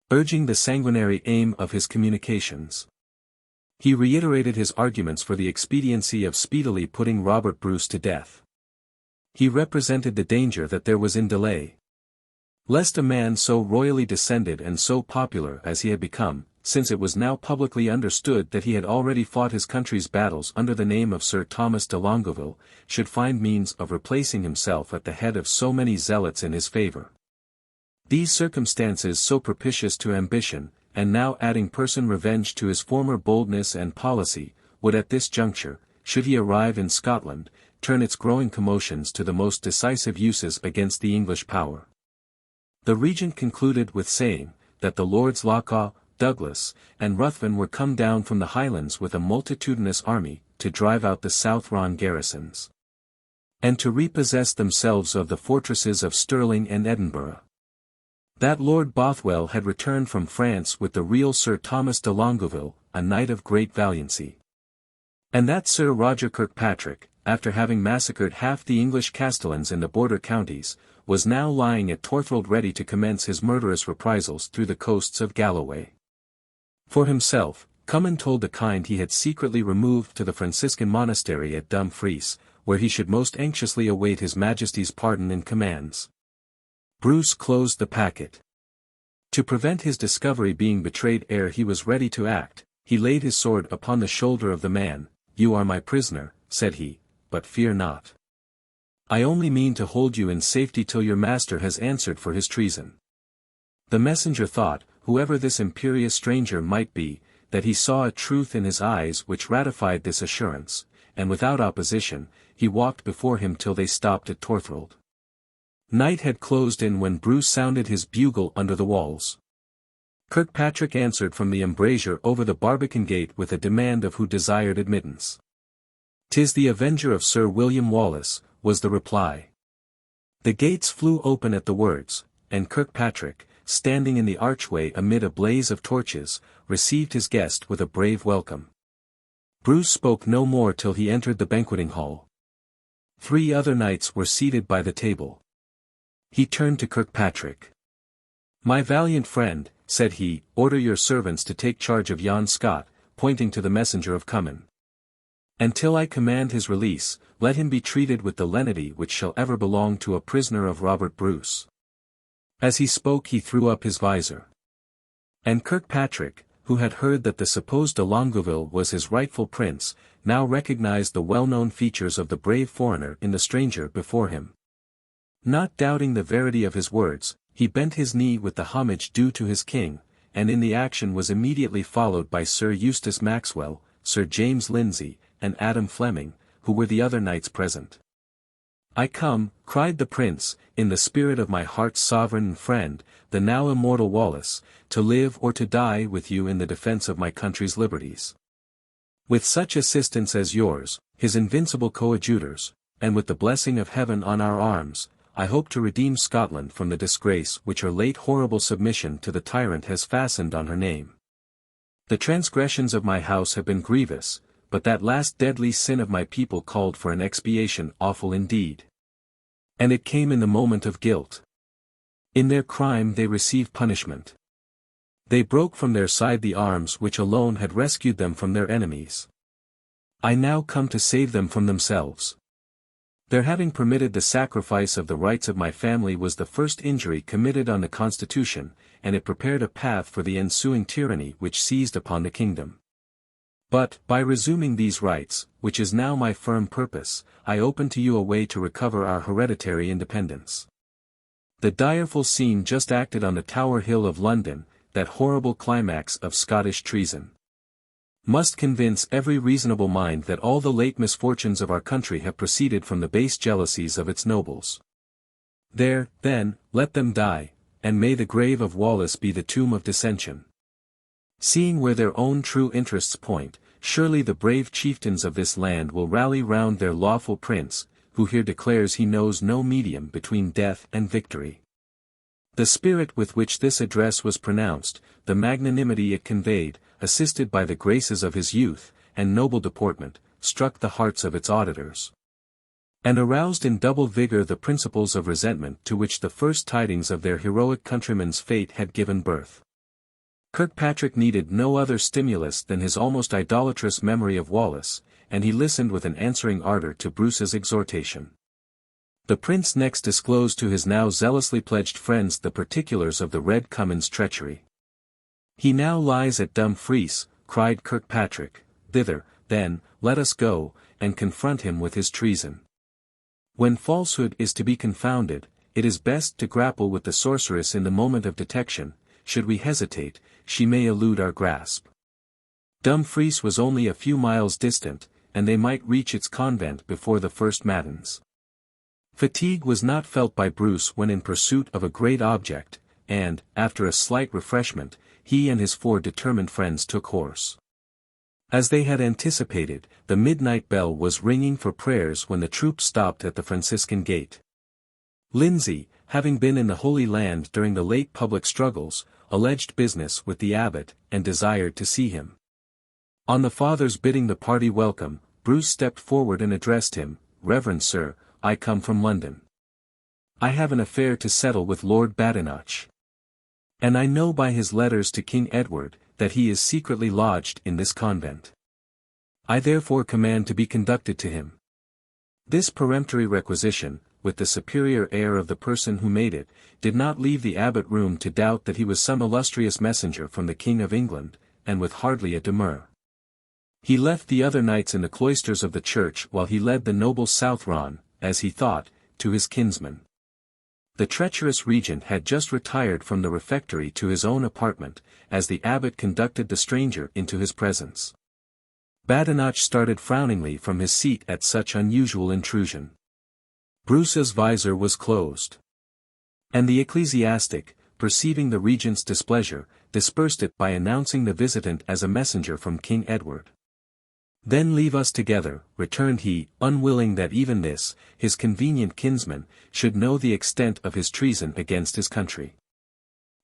urging the sanguinary aim of his communications. He reiterated his arguments for the expediency of speedily putting Robert Bruce to death. He represented the danger that there was in delay. Lest a man so royally descended and so popular as he had become, since it was now publicly understood that he had already fought his country's battles under the name of Sir Thomas de Longueville, should find means of replacing himself at the head of so many zealots in his favour. These circumstances so propitious to ambition, and now adding personal revenge to his former boldness and policy, would at this juncture, should he arrive in Scotland, turn its growing commotions to the most decisive uses against the English power. The regent concluded with saying, that the Lords Lochawe, Douglas, and Ruthven were come down from the Highlands with a multitudinous army, to drive out the South Ron garrisons, and to repossess themselves of the fortresses of Stirling and Edinburgh. That Lord Bothwell had returned from France with the real Sir Thomas de Longueville, a knight of great valiancy. And that Sir Roger Kirkpatrick, after having massacred half the English castellans in the border counties, was now lying at Torthwold ready to commence his murderous reprisals through the coasts of Galloway. For himself, Cummin told the kind he had secretly removed to the Franciscan monastery at Dumfries, where he should most anxiously await his Majesty's pardon and commands. Bruce closed the packet. To prevent his discovery being betrayed ere he was ready to act, he laid his sword upon the shoulder of the man. "You are my prisoner," said he, "but fear not. I only mean to hold you in safety till your master has answered for his treason." The messenger thought, whoever this imperious stranger might be, that he saw a truth in his eyes which ratified this assurance, and without opposition, he walked before him till they stopped at Torthwold. Night had closed in when Bruce sounded his bugle under the walls. Kirkpatrick answered from the embrasure over the Barbican gate with a demand of who desired admittance. "'Tis the avenger of Sir William Wallace," was the reply. The gates flew open at the words, and Kirkpatrick, standing in the archway amid a blaze of torches, received his guest with a brave welcome. Bruce spoke no more till he entered the banqueting hall. 3 other knights were seated by the table. He turned to Kirkpatrick. "My valiant friend," said he, "order your servants to take charge of yon Scot," pointing to the messenger of Cummin. "And till I command his release, let him be treated with the lenity which shall ever belong to a prisoner of Robert Bruce." As he spoke he threw up his visor. And Kirkpatrick, who had heard that the supposed de Longueville was his rightful prince, now recognized the well-known features of the brave foreigner in the stranger before him. Not doubting the verity of his words, he bent his knee with the homage due to his king, and in the action was immediately followed by Sir Eustace Maxwell, Sir James Lindsay, and Adam Fleming, who were the other knights present. "I come," cried the prince, "in the spirit of my heart's sovereign and friend, the now immortal Wallace, to live or to die with you in the defence of my country's liberties. With such assistance as yours, his invincible coadjutors, and with the blessing of heaven on our arms, I hope to redeem Scotland from the disgrace which her late horrible submission to the tyrant has fastened on her name. The transgressions of my house have been grievous, but that last deadly sin of my people called for an expiation awful indeed. And it came in the moment of guilt. In their crime they receive punishment. They broke from their side the arms which alone had rescued them from their enemies. I now come to save them from themselves. Their having permitted the sacrifice of the rights of my family was the first injury committed on the Constitution, and it prepared a path for the ensuing tyranny which seized upon the kingdom. But, by resuming these rights, which is now my firm purpose, I open to you a way to recover our hereditary independence. The direful scene just acted on the Tower Hill of London, that horrible climax of Scottish treason, must convince every reasonable mind that all the late misfortunes of our country have proceeded from the base jealousies of its nobles. There, then, let them die, and may the grave of Wallace be the tomb of dissension. Seeing where their own true interests point, surely the brave chieftains of this land will rally round their lawful prince, who here declares he knows no medium between death and victory. The spirit with which this address was pronounced, the magnanimity it conveyed, assisted by the graces of his youth, and noble deportment, struck the hearts of its auditors, and aroused in double vigor the principles of resentment to which the first tidings of their heroic countryman's fate had given birth. Kirkpatrick needed no other stimulus than his almost idolatrous memory of Wallace, and he listened with an answering ardor to Bruce's exhortation. The prince next disclosed to his now zealously pledged friends the particulars of the Red Cummin's treachery. "He now lies at Dumfries," cried Kirkpatrick. "Thither, then, let us go, and confront him with his treason. When falsehood is to be confounded, it is best to grapple with the sorceress in the moment of detection. Should we hesitate, she may elude our grasp." Dumfries was only a few miles distant, and they might reach its convent before the first matins. Fatigue was not felt by Bruce when in pursuit of a great object, and, after a slight refreshment, he and his 4 determined friends took horse. As they had anticipated, the midnight bell was ringing for prayers when the troop stopped at the Franciscan gate. Lindsay, having been in the Holy Land during the late public struggles, alleged business with the abbot, and desired to see him. On the father's bidding the party welcome, Bruce stepped forward and addressed him, "Reverend Sir, I come from London. I have an affair to settle with Lord Badenoch. And I know by his letters to King Edward, that he is secretly lodged in this convent. I therefore command to be conducted to him." This peremptory requisition, with the superior air of the person who made it, did not leave the abbot room to doubt that he was some illustrious messenger from the King of England, and with hardly a demur. He left the other knights in the cloisters of the church while he led the noble Southron, as he thought, to his kinsman. The treacherous regent had just retired from the refectory to his own apartment, as the abbot conducted the stranger into his presence. Badenoch started frowningly from his seat at such unusual intrusion. Bruce's visor was closed. And the ecclesiastic, perceiving the regent's displeasure, dispersed it by announcing the visitant as a messenger from King Edward. "Then leave us together," returned he, unwilling that even this, his convenient kinsman, should know the extent of his treason against his country.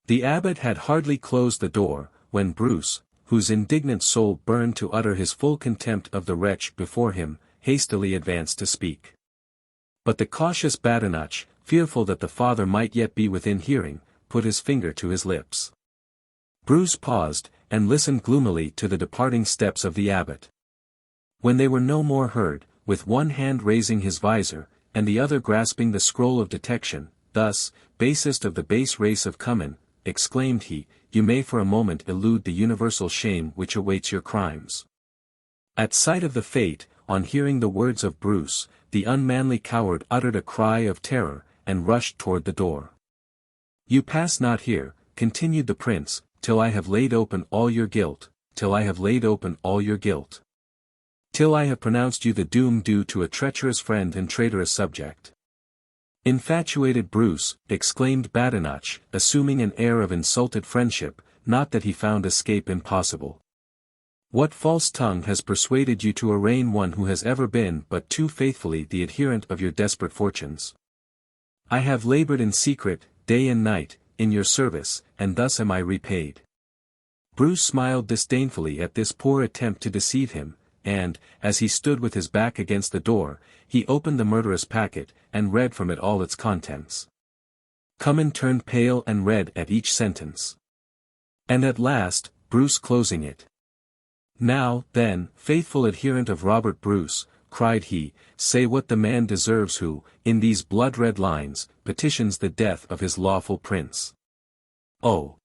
The abbot had hardly closed the door, when Bruce, whose indignant soul burned to utter his full contempt of the wretch before him, hastily advanced to speak. But the cautious Badenoch, fearful that the father might yet be within hearing, put his finger to his lips. Bruce paused, and listened gloomily to the departing steps of the abbot. When they were no more heard, with one hand raising his visor, and the other grasping the scroll of detection, "Thus, basest of the base race of Cummin," exclaimed he, "you may for a moment elude the universal shame which awaits your crimes." At sight of the fate, on hearing the words of Bruce, the unmanly coward uttered a cry of terror, and rushed toward the door. "You pass not here," continued the prince, till I have laid open all your guilt, till I have laid open all your guilt. Till I have pronounced you the doom due to a treacherous friend and traitorous subject. Infatuated Bruce, exclaimed Badenoch, assuming an air of insulted friendship, not that he found escape impossible. What false tongue has persuaded you to arraign one who has ever been but too faithfully the adherent of your desperate fortunes? I have labored in secret, day and night, in your service, and thus am I repaid. Bruce smiled disdainfully at this poor attempt to deceive him, and, as he stood with his back against the door, he opened the murderous packet, and read from it all its contents. Cummin turned pale and red at each sentence. And at last, Bruce closing it. Now, then, faithful adherent of Robert Bruce, cried he, say what the man deserves who, in these blood-red lines, petitions the death of his lawful prince. Oh!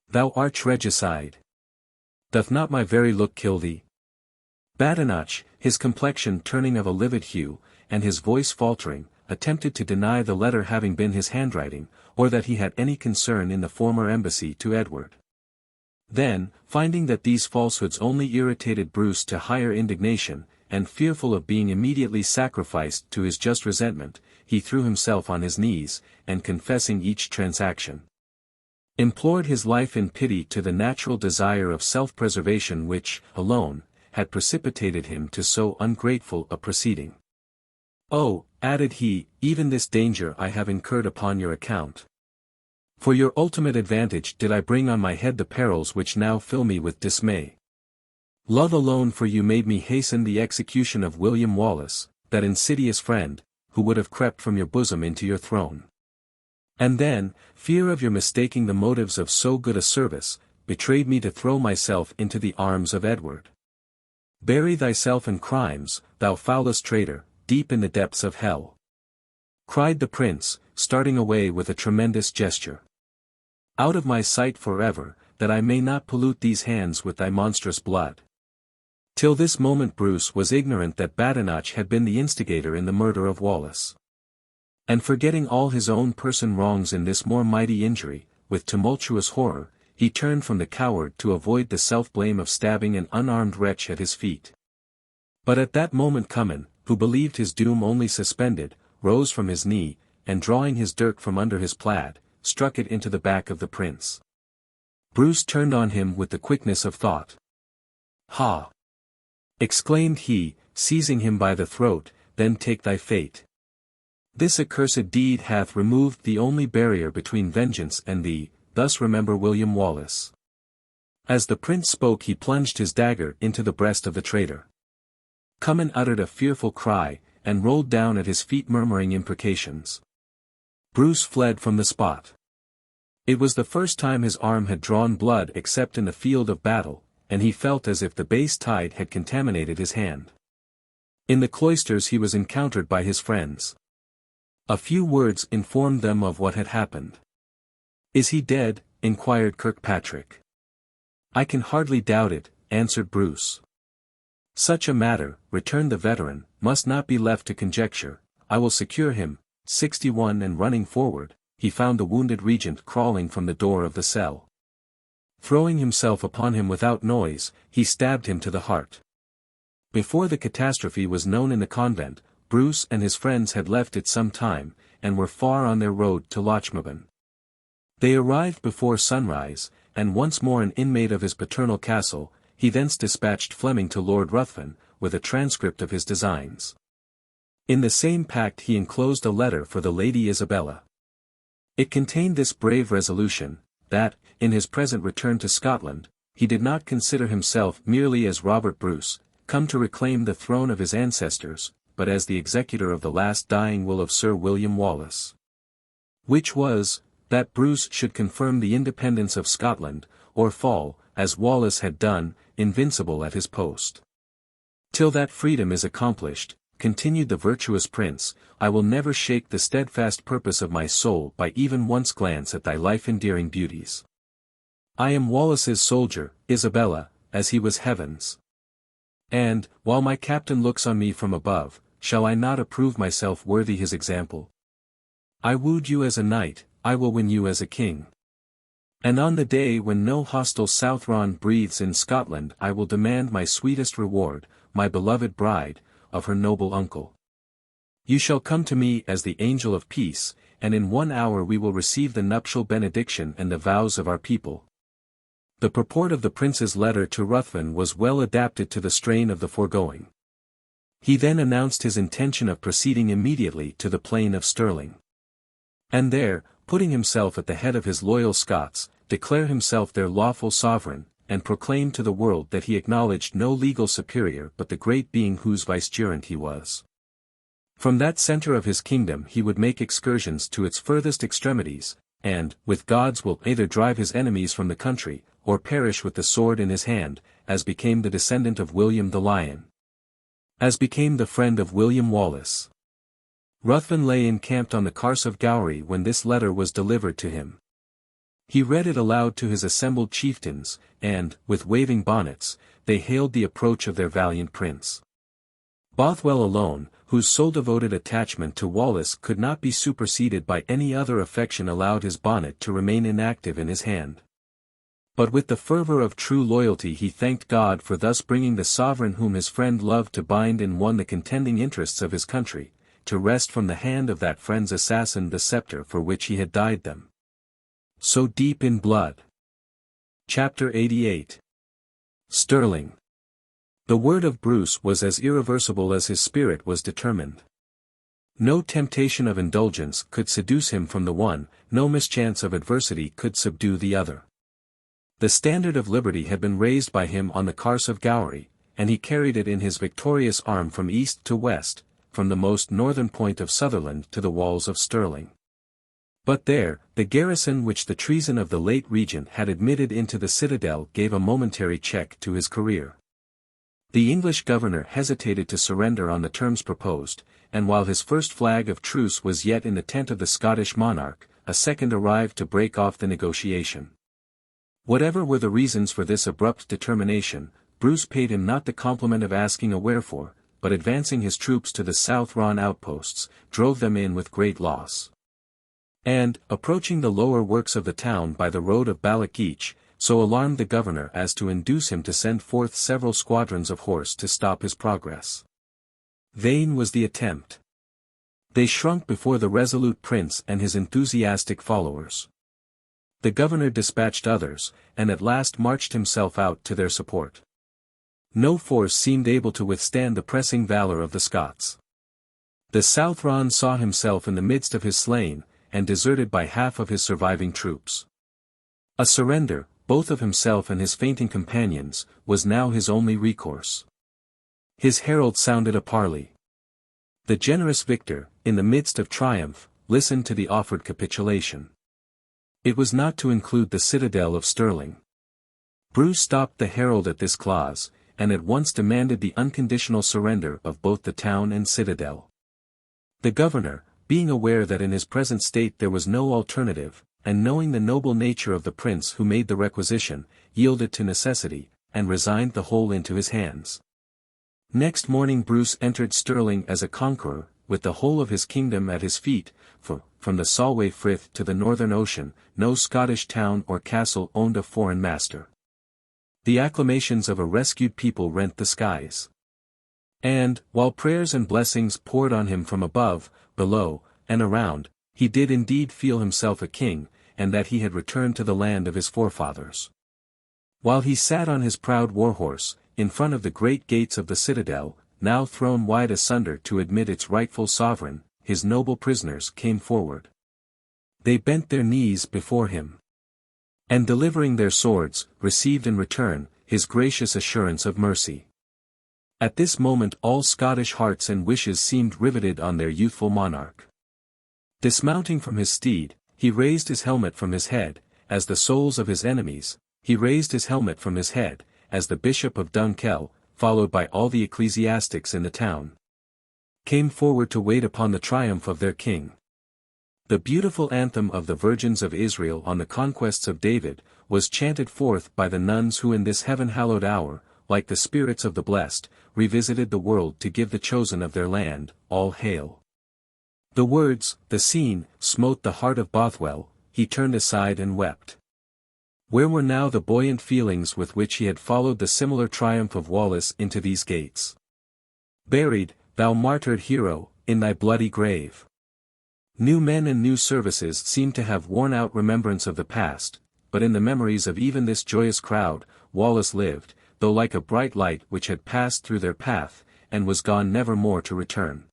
Thou arch-regicide! Doth not my very look kill thee? Badenoch, his complexion turning of a livid hue, and his voice faltering, attempted to deny the letter having been his handwriting, or that he had any concern in the former embassy to Edward. Then, finding that these falsehoods only irritated Bruce to higher indignation, and fearful of being immediately sacrificed to his just resentment, he threw himself on his knees, and confessing each transaction, implored his life in pity to the natural desire of self-preservation which, alone, had precipitated him to so ungrateful a proceeding. Oh, added he, even this danger I have incurred upon your account. For your ultimate advantage did I bring on my head the perils which now fill me with dismay. Love alone for you made me hasten the execution of William Wallace, that insidious friend, who would have crept from your bosom into your throne. And then, fear of your mistaking the motives of so good a service, betrayed me to throw myself into the arms of Edward. Bury thyself in crimes, thou foulest traitor, deep in the depths of hell, cried the prince, starting away with a tremendous gesture. Out of my sight forever, that I may not pollute these hands with thy monstrous blood. Till this moment Bruce was ignorant that Badenoch had been the instigator in the murder of Wallace. And forgetting all his own person wrongs in this more mighty injury, with tumultuous horror, he turned from the coward to avoid the self-blame of stabbing an unarmed wretch at his feet. But at that moment Cummin, who believed his doom only suspended, rose from his knee, and drawing his dirk from under his plaid, struck it into the back of the prince. Bruce turned on him with the quickness of thought. Ha! Exclaimed he, seizing him by the throat, then take thy fate. This accursed deed hath removed the only barrier between vengeance and thee, thus remember William Wallace. As the prince spoke he plunged his dagger into the breast of the traitor. Cummin uttered a fearful cry, and rolled down at his feet murmuring imprecations. Bruce fled from the spot. It was the first time his arm had drawn blood except in the field of battle, and he felt as if the base tide had contaminated his hand. In the cloisters he was encountered by his friends. A few words informed them of what had happened. "Is he dead?" inquired Kirkpatrick. "I can hardly doubt it," answered Bruce. "Such a matter," returned the veteran, "must not be left to conjecture. I will secure him." 61 And running forward, he found the wounded regent crawling from the door of the cell. Throwing himself upon him without noise, he stabbed him to the heart. Before the catastrophe was known in the convent, Bruce and his friends had left it some time, and were far on their road to Lochmaben. They arrived before sunrise, and once more an inmate of his paternal castle, he thence dispatched Fleming to Lord Ruthven, with a transcript of his designs. In the same pact he enclosed a letter for the Lady Isabella. It contained this brave resolution, that, in his present return to Scotland, he did not consider himself merely as Robert Bruce, come to reclaim the throne of his ancestors, but as the executor of the last dying will of Sir William Wallace. Which was, that Bruce should confirm the independence of Scotland, or fall, as Wallace had done, invincible at his post. Till that freedom is accomplished, continued the virtuous prince, I will never shake the steadfast purpose of my soul by even once glance at thy life-endearing beauties. I am Wallace's soldier, Isabella, as he was heaven's. And, while my captain looks on me from above, shall I not approve myself worthy his example? I wooed you as a knight, I will win you as a king. And on the day when no hostile Southron breathes in Scotland I will demand my sweetest reward, my beloved bride, of her noble uncle. You shall come to me as the angel of peace, and in 1 hour we will receive the nuptial benediction and the vows of our people. The purport of the prince's letter to Ruthven was well adapted to the strain of the foregoing. He then announced his intention of proceeding immediately to the plain of Stirling. And there, putting himself at the head of his loyal Scots, declare himself their lawful sovereign, and proclaim to the world that he acknowledged no legal superior but the great being whose vicegerent he was. From that centre of his kingdom he would make excursions to its furthest extremities, and, with God's will, either drive his enemies from the country, or perish with the sword in his hand, as became the descendant of William the Lion. As became the friend of William Wallace. Ruthven lay encamped on the Carse of Gowrie when this letter was delivered to him. He read it aloud to his assembled chieftains, and, with waving bonnets, they hailed the approach of their valiant prince. Bothwell alone, whose sole devoted attachment to Wallace could not be superseded by any other affection, allowed his bonnet to remain inactive in his hand. But with the fervour of true loyalty he thanked God for thus bringing the sovereign whom his friend loved to bind in one the contending interests of his country, to wrest from the hand of that friend's assassin the sceptre for which he had dyed them so deep in blood. Chapter 88. Stirling. The word of Bruce was as irreversible as his spirit was determined. No temptation of indulgence could seduce him from the one, no mischance of adversity could subdue the other. The standard of liberty had been raised by him on the Carse of Gowrie, and he carried it in his victorious arm from east to west, from the most northern point of Sutherland to the walls of Stirling. But there, the garrison which the treason of the late regent had admitted into the citadel gave a momentary check to his career. The English governor hesitated to surrender on the terms proposed, and while his first flag of truce was yet in the tent of the Scottish monarch, a second arrived to break off the negotiation. Whatever were the reasons for this abrupt determination, Bruce paid him not the compliment of asking a wherefore, but advancing his troops to the Southron outposts, drove them in with great loss. And, approaching the lower works of the town by the road of Balloch, so alarmed the governor as to induce him to send forth several squadrons of horse to stop his progress. Vain was the attempt. They shrunk before the resolute prince and his enthusiastic followers. The governor dispatched others, and at last marched himself out to their support. No force seemed able to withstand the pressing valour of the Scots. The Southron saw himself in the midst of his slain, and deserted by half of his surviving troops. A surrender, both of himself and his fainting companions, was now his only recourse. His herald sounded a parley. The generous victor, in the midst of triumph, listened to the offered capitulation. It was not to include the citadel of Stirling. Bruce stopped the herald at this clause, and at once demanded the unconditional surrender of both the town and citadel. The governor, being aware that in his present state there was no alternative, and knowing the noble nature of the prince who made the requisition, yielded to necessity, and resigned the whole into his hands. Next morning Bruce entered Stirling as a conqueror, with the whole of his kingdom at his feet, for, from the Solway Frith to the Northern Ocean, no Scottish town or castle owned a foreign master. The acclamations of a rescued people rent the skies. And, while prayers and blessings poured on him from above, below, and around, he did indeed feel himself a king, and that he had returned to the land of his forefathers. While he sat on his proud war-horse, in front of the great gates of the citadel, now thrown wide asunder to admit its rightful sovereign, his noble prisoners came forward. They bent their knees before him. And delivering their swords, received in return, his gracious assurance of mercy. At this moment all Scottish hearts and wishes seemed riveted on their youthful monarch. Dismounting from his steed, he raised his helmet from his head, as the souls of his enemies, he raised his helmet from his head, as the Bishop of Dunkeld, followed by all the ecclesiastics in the town, came forward to wait upon the triumph of their king. The beautiful anthem of the Virgins of Israel on the conquests of David, was chanted forth by the nuns who in this heaven-hallowed hour, like the spirits of the blessed, revisited the world to give the chosen of their land, all hail. The words, the scene, smote the heart of Bothwell, he turned aside and wept. Where were now the buoyant feelings with which he had followed the similar triumph of Wallace into these gates? Buried, thou martyred hero, in thy bloody grave. New men and new services seemed to have worn out remembrance of the past, but in the memories of even this joyous crowd, Wallace lived, though like a bright light which had passed through their path, and was gone never more to return.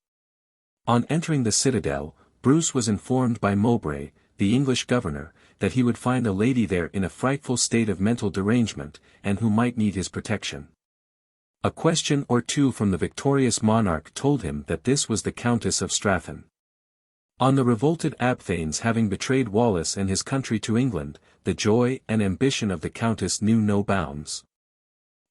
On entering the citadel, Bruce was informed by Mowbray, the English governor, that he would find a lady there in a frightful state of mental derangement, and who might need his protection. A question or two from the victorious monarch told him that this was the Countess of Strathern. On the revolted Apthanes having betrayed Wallace and his country to England, the joy and ambition of the Countess knew no bounds.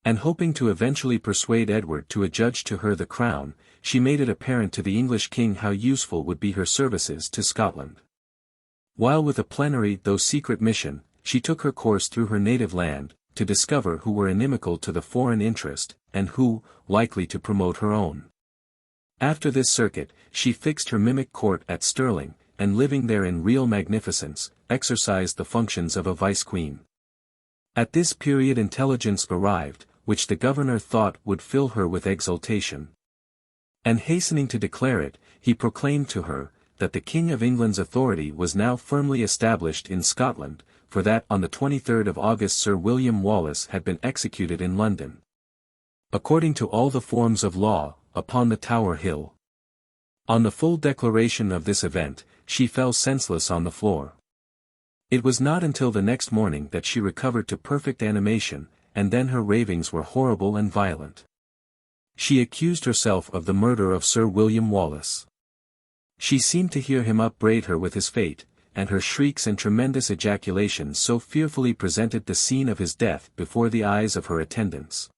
And hoping to eventually persuade Edward to adjudge to her the crown, she made it apparent to the English king how useful would be her services to Scotland. While with a plenary though secret mission, she took her course through her native land, to discover who were inimical to the foreign interest, and who, likely to promote her own. After this circuit, she fixed her mimic court at Stirling, and living there in real magnificence, exercised the functions of a vice-queen. At this period intelligence arrived, which the governor thought would fill her with exultation. And hastening to declare it, he proclaimed to her, that the King of England's authority was now firmly established in Scotland, for that on the 23rd of August Sir William Wallace had been executed in London, according to all the forms of law, upon the Tower Hill. On the full declaration of this event, she fell senseless on the floor. It was not until the next morning that she recovered to perfect animation, and then her ravings were horrible and violent. She accused herself of the murder of Sir William Wallace. She seemed to hear him upbraid her with his fate, and her shrieks and tremendous ejaculations so fearfully presented the scene of his death before the eyes of her attendants,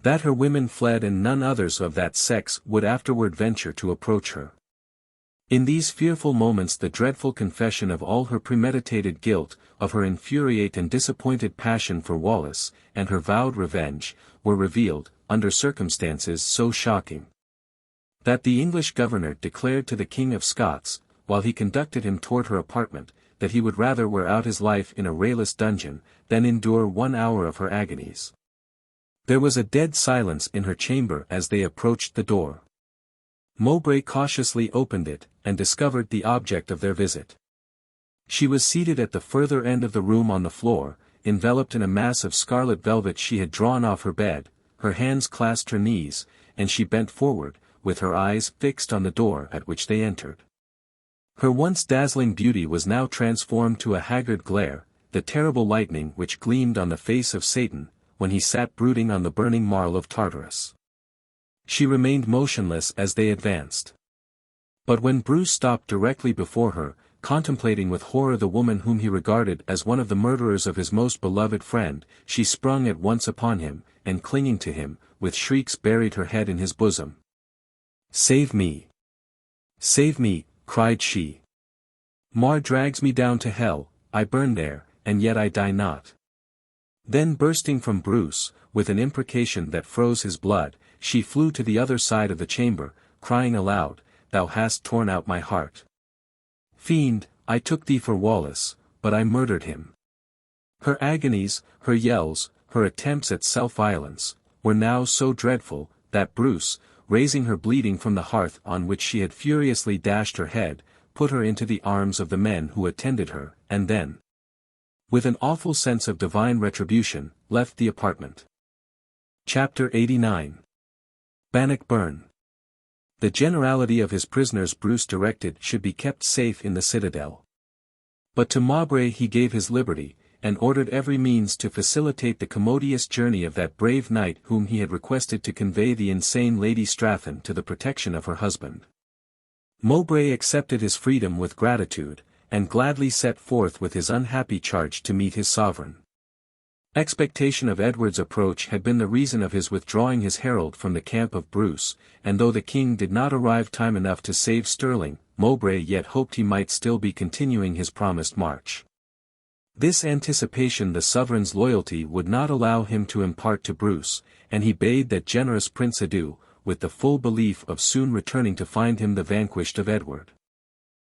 that her women fled and none others of that sex would afterward venture to approach her. In these fearful moments the dreadful confession of all her premeditated guilt, of her infuriate and disappointed passion for Wallace, and her vowed revenge, were revealed, under circumstances so shocking, that the English governor declared to the King of Scots, while he conducted him toward her apartment, that he would rather wear out his life in a rayless dungeon, than endure 1 hour of her agonies. There was a dead silence in her chamber as they approached the door. Mowbray cautiously opened it, and discovered the object of their visit. She was seated at the further end of the room on the floor, enveloped in a mass of scarlet velvet she had drawn off her bed, her hands clasped her knees, and she bent forward, with her eyes fixed on the door at which they entered. Her once dazzling beauty was now transformed to a haggard glare, the terrible lightning which gleamed on the face of Satan, when he sat brooding on the burning marl of Tartarus. She remained motionless as they advanced. But when Bruce stopped directly before her, contemplating with horror the woman whom he regarded as one of the murderers of his most beloved friend, she sprung at once upon him, and clinging to him, with shrieks buried her head in his bosom. "Save me! Save me!" cried she. "Mar drags me down to hell, I burn there, and yet I die not." Then bursting from Bruce, with an imprecation that froze his blood, she flew to the other side of the chamber, crying aloud, "Thou hast torn out my heart. Fiend, I took thee for Wallace, but I murdered him." Her agonies, her yells, her attempts at self-violence, were now so dreadful, that Bruce, raising her bleeding from the hearth on which she had furiously dashed her head, put her into the arms of the men who attended her, and then, with an awful sense of divine retribution, left the apartment. Chapter 89. Bannockburn. The generality of his prisoners Bruce directed should be kept safe in the citadel. But to Mowbray he gave his liberty, and ordered every means to facilitate the commodious journey of that brave knight whom he had requested to convey the insane Lady Strathern to the protection of her husband. Mowbray accepted his freedom with gratitude, and gladly set forth with his unhappy charge to meet his sovereign. Expectation of Edward's approach had been the reason of his withdrawing his herald from the camp of Bruce, and though the king did not arrive time enough to save Stirling, Mowbray yet hoped he might still be continuing his promised march. This anticipation the sovereign's loyalty would not allow him to impart to Bruce, and he bade that generous prince adieu, with the full belief of soon returning to find him the vanquished of Edward.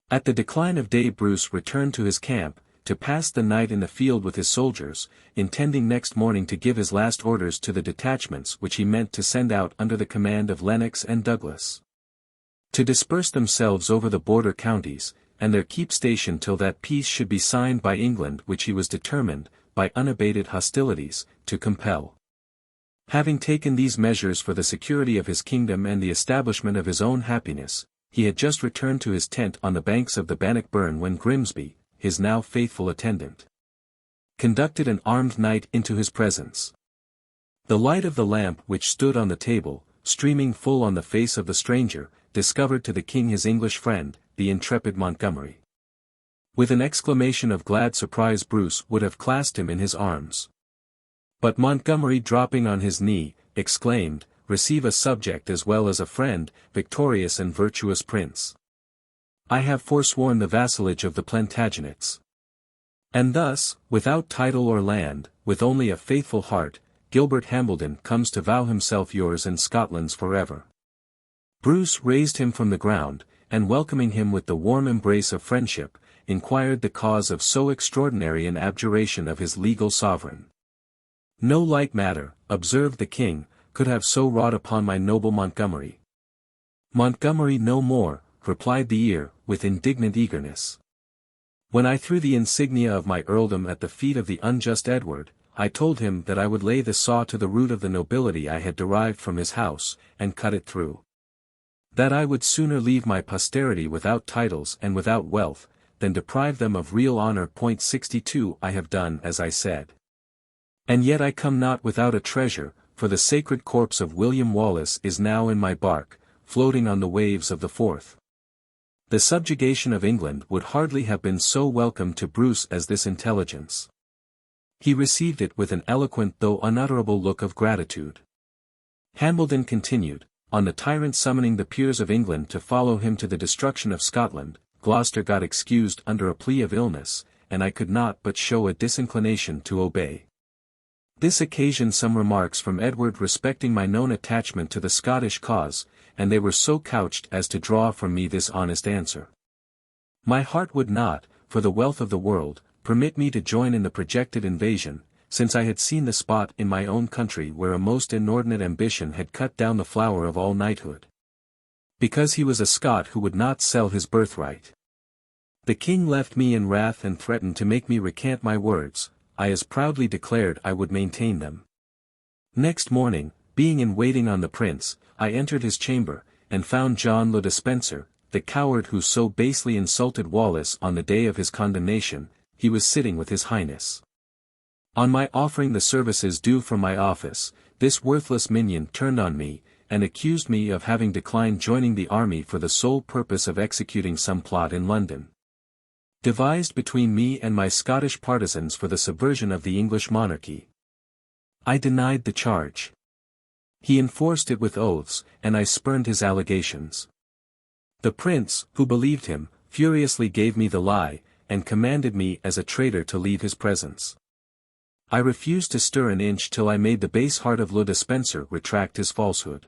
At the decline of day Bruce returned to his camp, to pass the night in the field with his soldiers, intending next morning to give his last orders to the detachments which he meant to send out under the command of Lennox and Douglas, to disperse themselves over the border counties, and there keep station till that peace should be signed by England which he was determined, by unabated hostilities, to compel. Having taken these measures for the security of his kingdom and the establishment of his own happiness, he had just returned to his tent on the banks of the Bannockburn when Grimsby, his now faithful attendant, conducted an armed knight into his presence. The light of the lamp which stood on the table, streaming full on the face of the stranger, discovered to the king his English friend, the intrepid Montgomery. With an exclamation of glad surprise Bruce would have clasped him in his arms. But Montgomery, dropping on his knee, exclaimed, "Receive a subject as well as a friend, victorious and virtuous prince. I have forsworn the vassalage of the Plantagenets. And thus, without title or land, with only a faithful heart, Gilbert Hambledon comes to vow himself yours and Scotland's forever." Bruce raised him from the ground, and welcoming him with the warm embrace of friendship, inquired the cause of so extraordinary an abjuration of his legal sovereign. "No light matter," observed the king, "could have so wrought upon my noble Montgomery." "Montgomery no more," replied the ear, with indignant eagerness. "When I threw the insignia of my earldom at the feet of the unjust Edward, I told him that I would lay the saw to the root of the nobility I had derived from his house, and cut it through. That I would sooner leave my posterity without titles and without wealth, than deprive them of real honor. 62 I have done as I said. And yet I come not without a treasure, for the sacred corpse of William Wallace is now in my bark, floating on the waves of the Forth." The subjugation of England would hardly have been so welcome to Bruce as this intelligence. He received it with an eloquent though unutterable look of gratitude. Hambledon continued, "On the tyrant summoning the peers of England to follow him to the destruction of Scotland, Gloucester got excused under a plea of illness, and I could not but show a disinclination to obey. This occasioned some remarks from Edward respecting my known attachment to the Scottish cause, and they were so couched as to draw from me this honest answer. My heart would not, for the wealth of the world, permit me to join in the projected invasion, since I had seen the spot in my own country where a most inordinate ambition had cut down the flower of all knighthood. Because he was a Scot who would not sell his birthright. The king left me in wrath and threatened to make me recant my words. I as proudly declared I would maintain them. Next morning, being in waiting on the prince, I entered his chamber, and found John le Despencer, the coward who so basely insulted Wallace on the day of his condemnation. He was sitting with his highness. On my offering the services due from my office, this worthless minion turned on me, and accused me of having declined joining the army for the sole purpose of executing some plot in London, devised between me and my Scottish partisans for the subversion of the English monarchy. I denied the charge. He enforced it with oaths, and I spurned his allegations. The prince, who believed him, furiously gave me the lie, and commanded me as a traitor to leave his presence. I refused to stir an inch till I made the base heart of le Despencer retract his falsehood.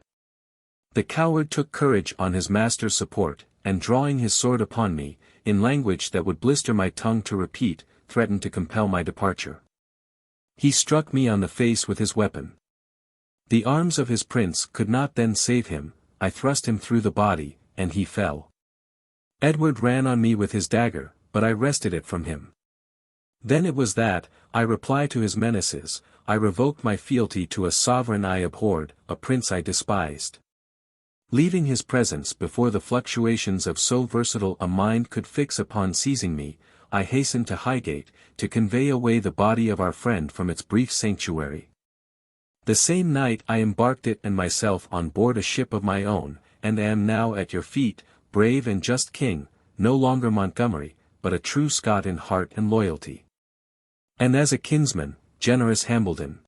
The coward took courage on his master's support, and drawing his sword upon me, in language that would blister my tongue to repeat, threatened to compel my departure. He struck me on the face with his weapon. The arms of his prince could not then save him. I thrust him through the body, and he fell. Edward ran on me with his dagger, but I wrested it from him. Then it was that, I reply to his menaces, I revoked my fealty to a sovereign I abhorred, a prince I despised. Leaving his presence before the fluctuations of so versatile a mind could fix upon seizing me, I hastened to Highgate, to convey away the body of our friend from its brief sanctuary. The same night I embarked it and myself on board a ship of my own, and am now at your feet, brave and just king, no longer Montgomery, but a true Scot in heart and loyalty. And as a kinsman, generous Hambledon.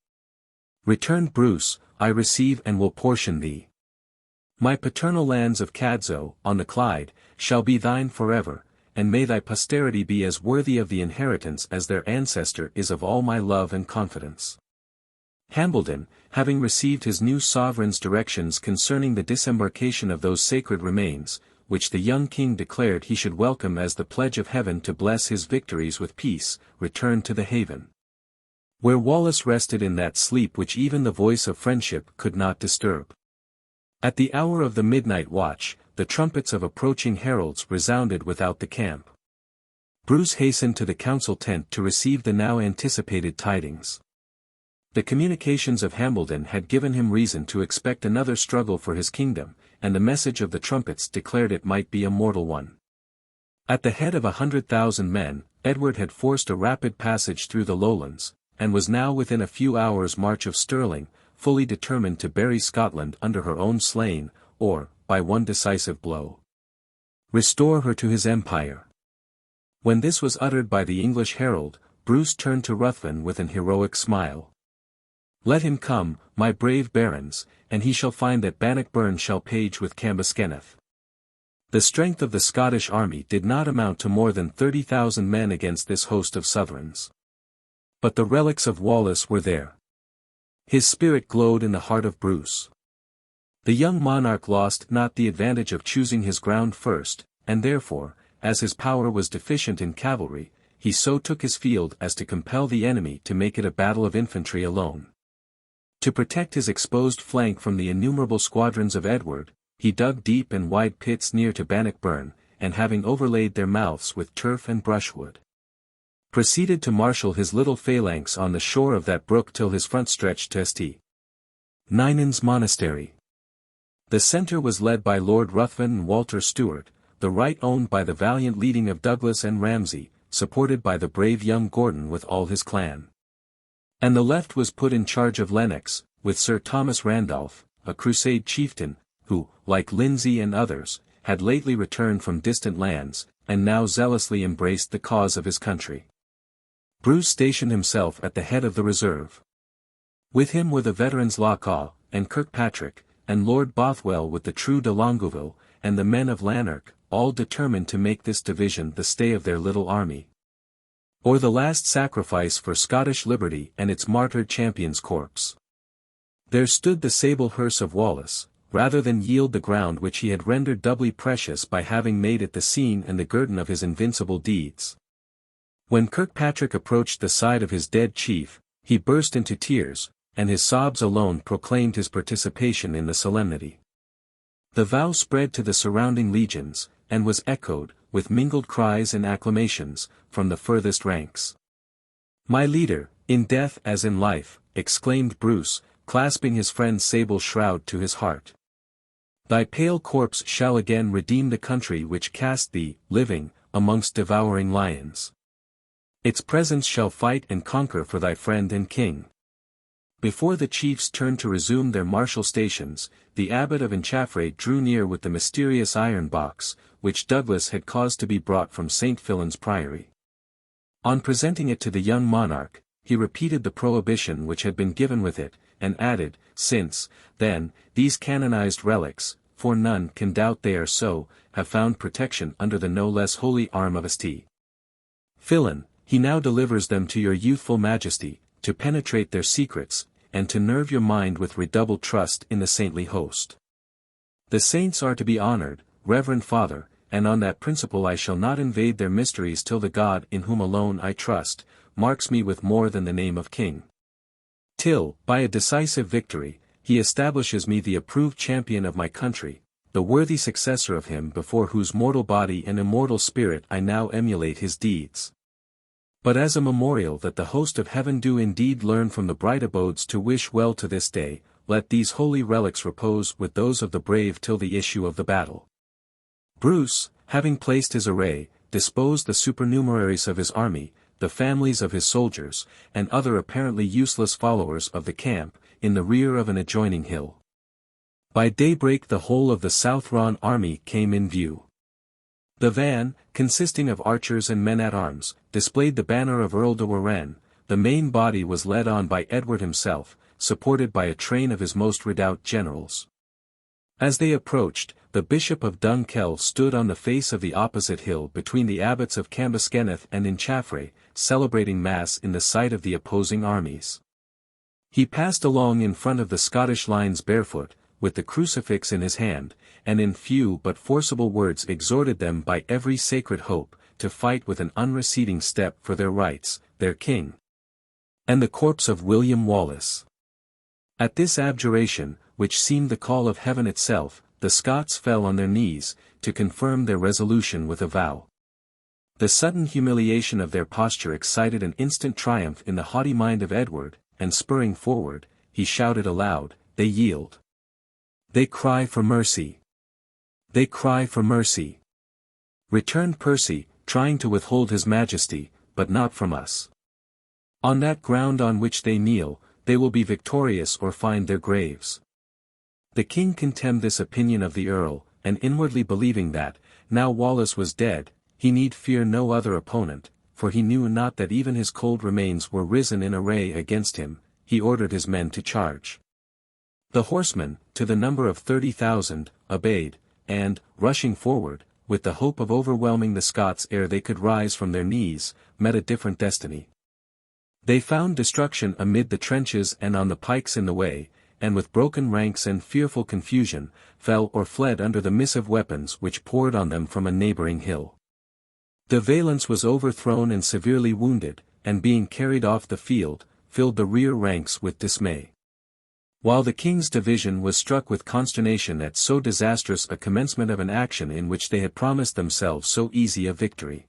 Returned Bruce, I receive and will portion thee. My paternal lands of Cadzow, on the Clyde, shall be thine forever, and may thy posterity be as worthy of the inheritance as their ancestor is of all my love and confidence. Hambledon, having received his new sovereign's directions concerning the disembarkation of those sacred remains, which the young king declared he should welcome as the pledge of heaven to bless his victories with peace, returned to the haven, where Wallace rested in that sleep which even the voice of friendship could not disturb. At the hour of the midnight watch, the trumpets of approaching heralds resounded without the camp. Bruce hastened to the council tent to receive the now anticipated tidings. The communications of Hambledon had given him reason to expect another struggle for his kingdom, and the message of the trumpets declared it might be a mortal one. At the head of 100,000 men, Edward had forced a rapid passage through the lowlands, and was now within a few hours' march of Stirling, fully determined to bury Scotland under her own slain, or, by one decisive blow, restore her to his empire. When this was uttered by the English herald, Bruce turned to Ruthven with an heroic smile. "Let him come, my brave barons, and he shall find that Bannockburn shall page with Cambuskenneth." The strength of the Scottish army did not amount to more than 30,000 men against this host of Southrons. But the relics of Wallace were there. His spirit glowed in the heart of Bruce. The young monarch lost not the advantage of choosing his ground first, and therefore, as his power was deficient in cavalry, he so took his field as to compel the enemy to make it a battle of infantry alone. To protect his exposed flank from the innumerable squadrons of Edward, he dug deep and wide pits near to Bannockburn, and having overlaid their mouths with turf and brushwood, proceeded to marshal his little phalanx on the shore of that brook till his front stretched to St. Ninan's monastery. The centre was led by Lord Ruthven and Walter Stewart, the right owned by the valiant leading of Douglas and Ramsay, supported by the brave young Gordon with all his clan. And the left was put in charge of Lennox, with Sir Thomas Randolph, a crusade chieftain, who, like Lindsay and others, had lately returned from distant lands, and now zealously embraced the cause of his country. Bruce stationed himself at the head of the reserve. With him were the veterans Lochawe, and Kirkpatrick, and Lord Bothwell with the true de Longueville, and the men of Lanark, all determined to make this division the stay of their little army, or the last sacrifice for Scottish liberty and its martyred champion's corpse. There stood the sable hearse of Wallace, rather than yield the ground which he had rendered doubly precious by having made it the scene and the guerdon of his invincible deeds. When Kirkpatrick approached the side of his dead chief, he burst into tears, and his sobs alone proclaimed his participation in the solemnity. The vow spread to the surrounding legions, and was echoed, with mingled cries and acclamations, from the furthest ranks. "My leader, in death as in life," exclaimed Bruce, clasping his friend's sable shroud to his heart. "Thy pale corpse shall again redeem the country which cast thee, living, amongst devouring lions. Its presence shall fight and conquer for thy friend and king." Before the chiefs turned to resume their martial stations, the abbot of Inchaffray drew near with the mysterious iron box, which Douglas had caused to be brought from St. Fillan's Priory. On presenting it to the young monarch, he repeated the prohibition which had been given with it, and added, "Since, then, these canonized relics, for none can doubt they are so, have found protection under the no less holy arm of St. Fillan, he now delivers them to your youthful majesty, to penetrate their secrets, and to nerve your mind with redoubled trust in the saintly host. The saints are to be honored, reverend father, and on that principle I shall not invade their mysteries till the God in whom alone I trust, marks me with more than the name of king. Till, by a decisive victory, he establishes me the approved champion of my country, the worthy successor of him before whose mortal body and immortal spirit I now emulate his deeds. But as a memorial that the host of heaven do indeed learn from the bright abodes to wish well to this day, let these holy relics repose with those of the brave till the issue of the battle." Bruce, having placed his array, disposed the supernumeraries of his army, the families of his soldiers, and other apparently useless followers of the camp, in the rear of an adjoining hill. By daybreak the whole of the Southron army came in view. The van, consisting of archers and men-at-arms, displayed the banner of Earl de Warenne. The main body was led on by Edward himself, supported by a train of his most redoubt generals. As they approached, the Bishop of Dunkeld stood on the face of the opposite hill between the abbots of Cambuskenneth and Inchaffray, celebrating Mass in the sight of the opposing armies. He passed along in front of the Scottish lines barefoot, with the crucifix in his hand, and in few but forcible words exhorted them by every sacred hope, to fight with an unreceding step for their rights, their king, and the corpse of William Wallace. At this abjuration, which seemed the call of heaven itself, the Scots fell on their knees, to confirm their resolution with a vow. The sudden humiliation of their posture excited an instant triumph in the haughty mind of Edward, and spurring forward, he shouted aloud, "They yield! They cry for mercy! They cry for mercy!" Returned Percy, trying to withhold his majesty, "but not from us. On that ground on which they kneel, they will be victorious or find their graves." The king condemned this opinion of the earl, and inwardly believing that, now Wallace was dead, he need fear no other opponent, for he knew not that even his cold remains were risen in array against him, he ordered his men to charge. The horsemen, to the number of 30,000, obeyed, and, rushing forward, with the hope of overwhelming the Scots ere they could rise from their knees, met a different destiny. They found destruction amid the trenches and on the pikes in the way, and with broken ranks and fearful confusion, fell or fled under the missive weapons which poured on them from a neighboring hill. De Valence was overthrown and severely wounded, and being carried off the field, filled the rear ranks with dismay. While the king's division was struck with consternation at so disastrous a commencement of an action in which they had promised themselves so easy a victory.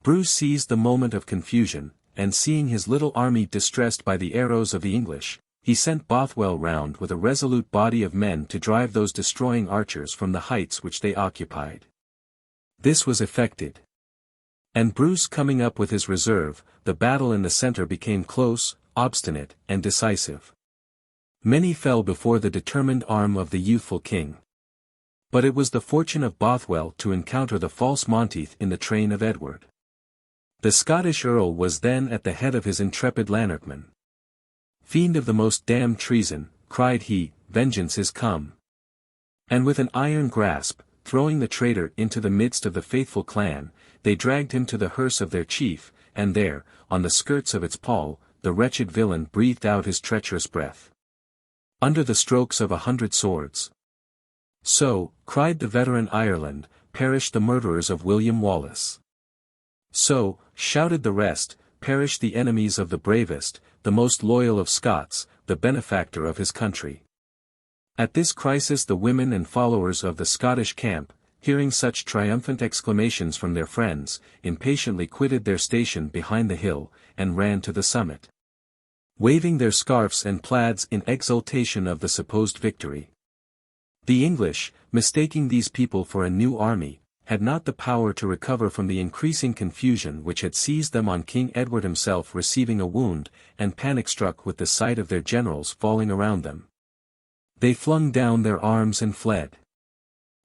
Bruce seized the moment of confusion, and seeing his little army distressed by the arrows of the English, he sent Bothwell round with a resolute body of men to drive those destroying archers from the heights which they occupied. This was effected. And Bruce coming up with his reserve, the battle in the centre became close, obstinate, and decisive. Many fell before the determined arm of the youthful king. But it was the fortune of Bothwell to encounter the false Monteith in the train of Edward. The Scottish earl was then at the head of his intrepid Lanarkmen. "Fiend of the most damned treason," cried he, "vengeance is come." And with an iron grasp, throwing the traitor into the midst of the faithful clan, they dragged him to the hearse of their chief, and there, on the skirts of its pall, the wretched villain breathed out his treacherous breath. Under the strokes of 100 swords. So, cried the veteran Ireland, perished the murderers of William Wallace. So, shouted the rest, perished the enemies of the bravest, the most loyal of Scots, the benefactor of his country. At this crisis the women and followers of the Scottish camp, hearing such triumphant exclamations from their friends, impatiently quitted their station behind the hill, and ran to the summit, waving their scarfs and plaids in exultation of the supposed victory. The English, mistaking these people for a new army, had not the power to recover from the increasing confusion which had seized them on King Edward himself receiving a wound, and panic-struck with the sight of their generals falling around them. They flung down their arms and fled.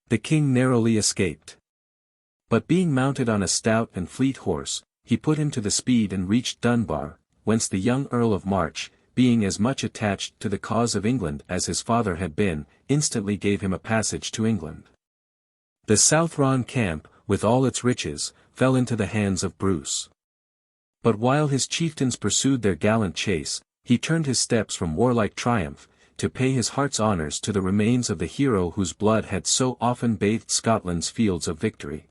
The king narrowly escaped. But being mounted on a stout and fleet horse, he put him to the speed and reached Dunbar, whence the young Earl of March, being as much attached to the cause of England as his father had been, instantly gave him a passage to England. The Southron camp, with all its riches, fell into the hands of Bruce. But while his chieftains pursued their gallant chase, he turned his steps from warlike triumph, to pay his heart's honours to the remains of the hero whose blood had so often bathed Scotland's fields of victory.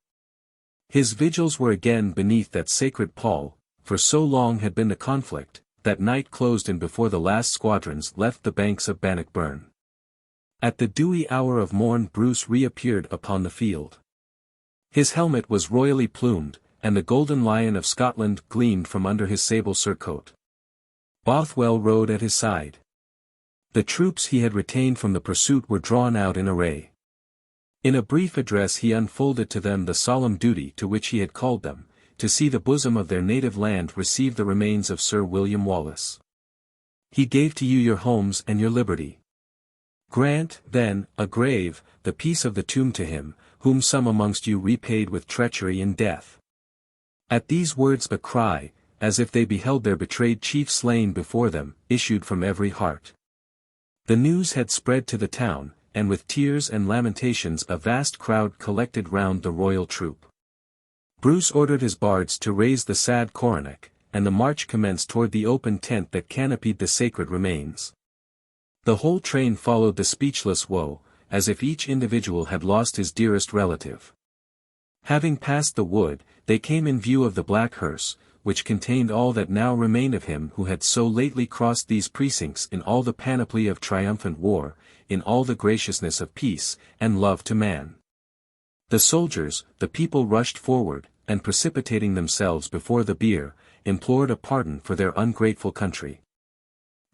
His vigils were again beneath that sacred pall, for so long had been the conflict, that night closed in before the last squadrons left the banks of Bannockburn. At the dewy hour of morn Bruce reappeared upon the field. His helmet was royally plumed, and the golden lion of Scotland gleamed from under his sable surcoat. Bothwell rode at his side. The troops he had retained from the pursuit were drawn out in array. In a brief address he unfolded to them the solemn duty to which he had called them, to see the bosom of their native land receive the remains of Sir William Wallace. He gave to you your homes and your liberty. Grant, then, a grave, the peace of the tomb to him, whom some amongst you repaid with treachery and death. At these words a cry, as if they beheld their betrayed chief slain before them, issued from every heart. The news had spread to the town, and with tears and lamentations a vast crowd collected round the royal troop. Bruce ordered his bards to raise the sad coronach, and the march commenced toward the open tent that canopied the sacred remains. The whole train followed the speechless woe, as if each individual had lost his dearest relative. Having passed the wood, they came in view of the black hearse, which contained all that now remained of him who had so lately crossed these precincts in all the panoply of triumphant war, in all the graciousness of peace, and love to man. The soldiers, the people rushed forward, and precipitating themselves before the bier, implored a pardon for their ungrateful country.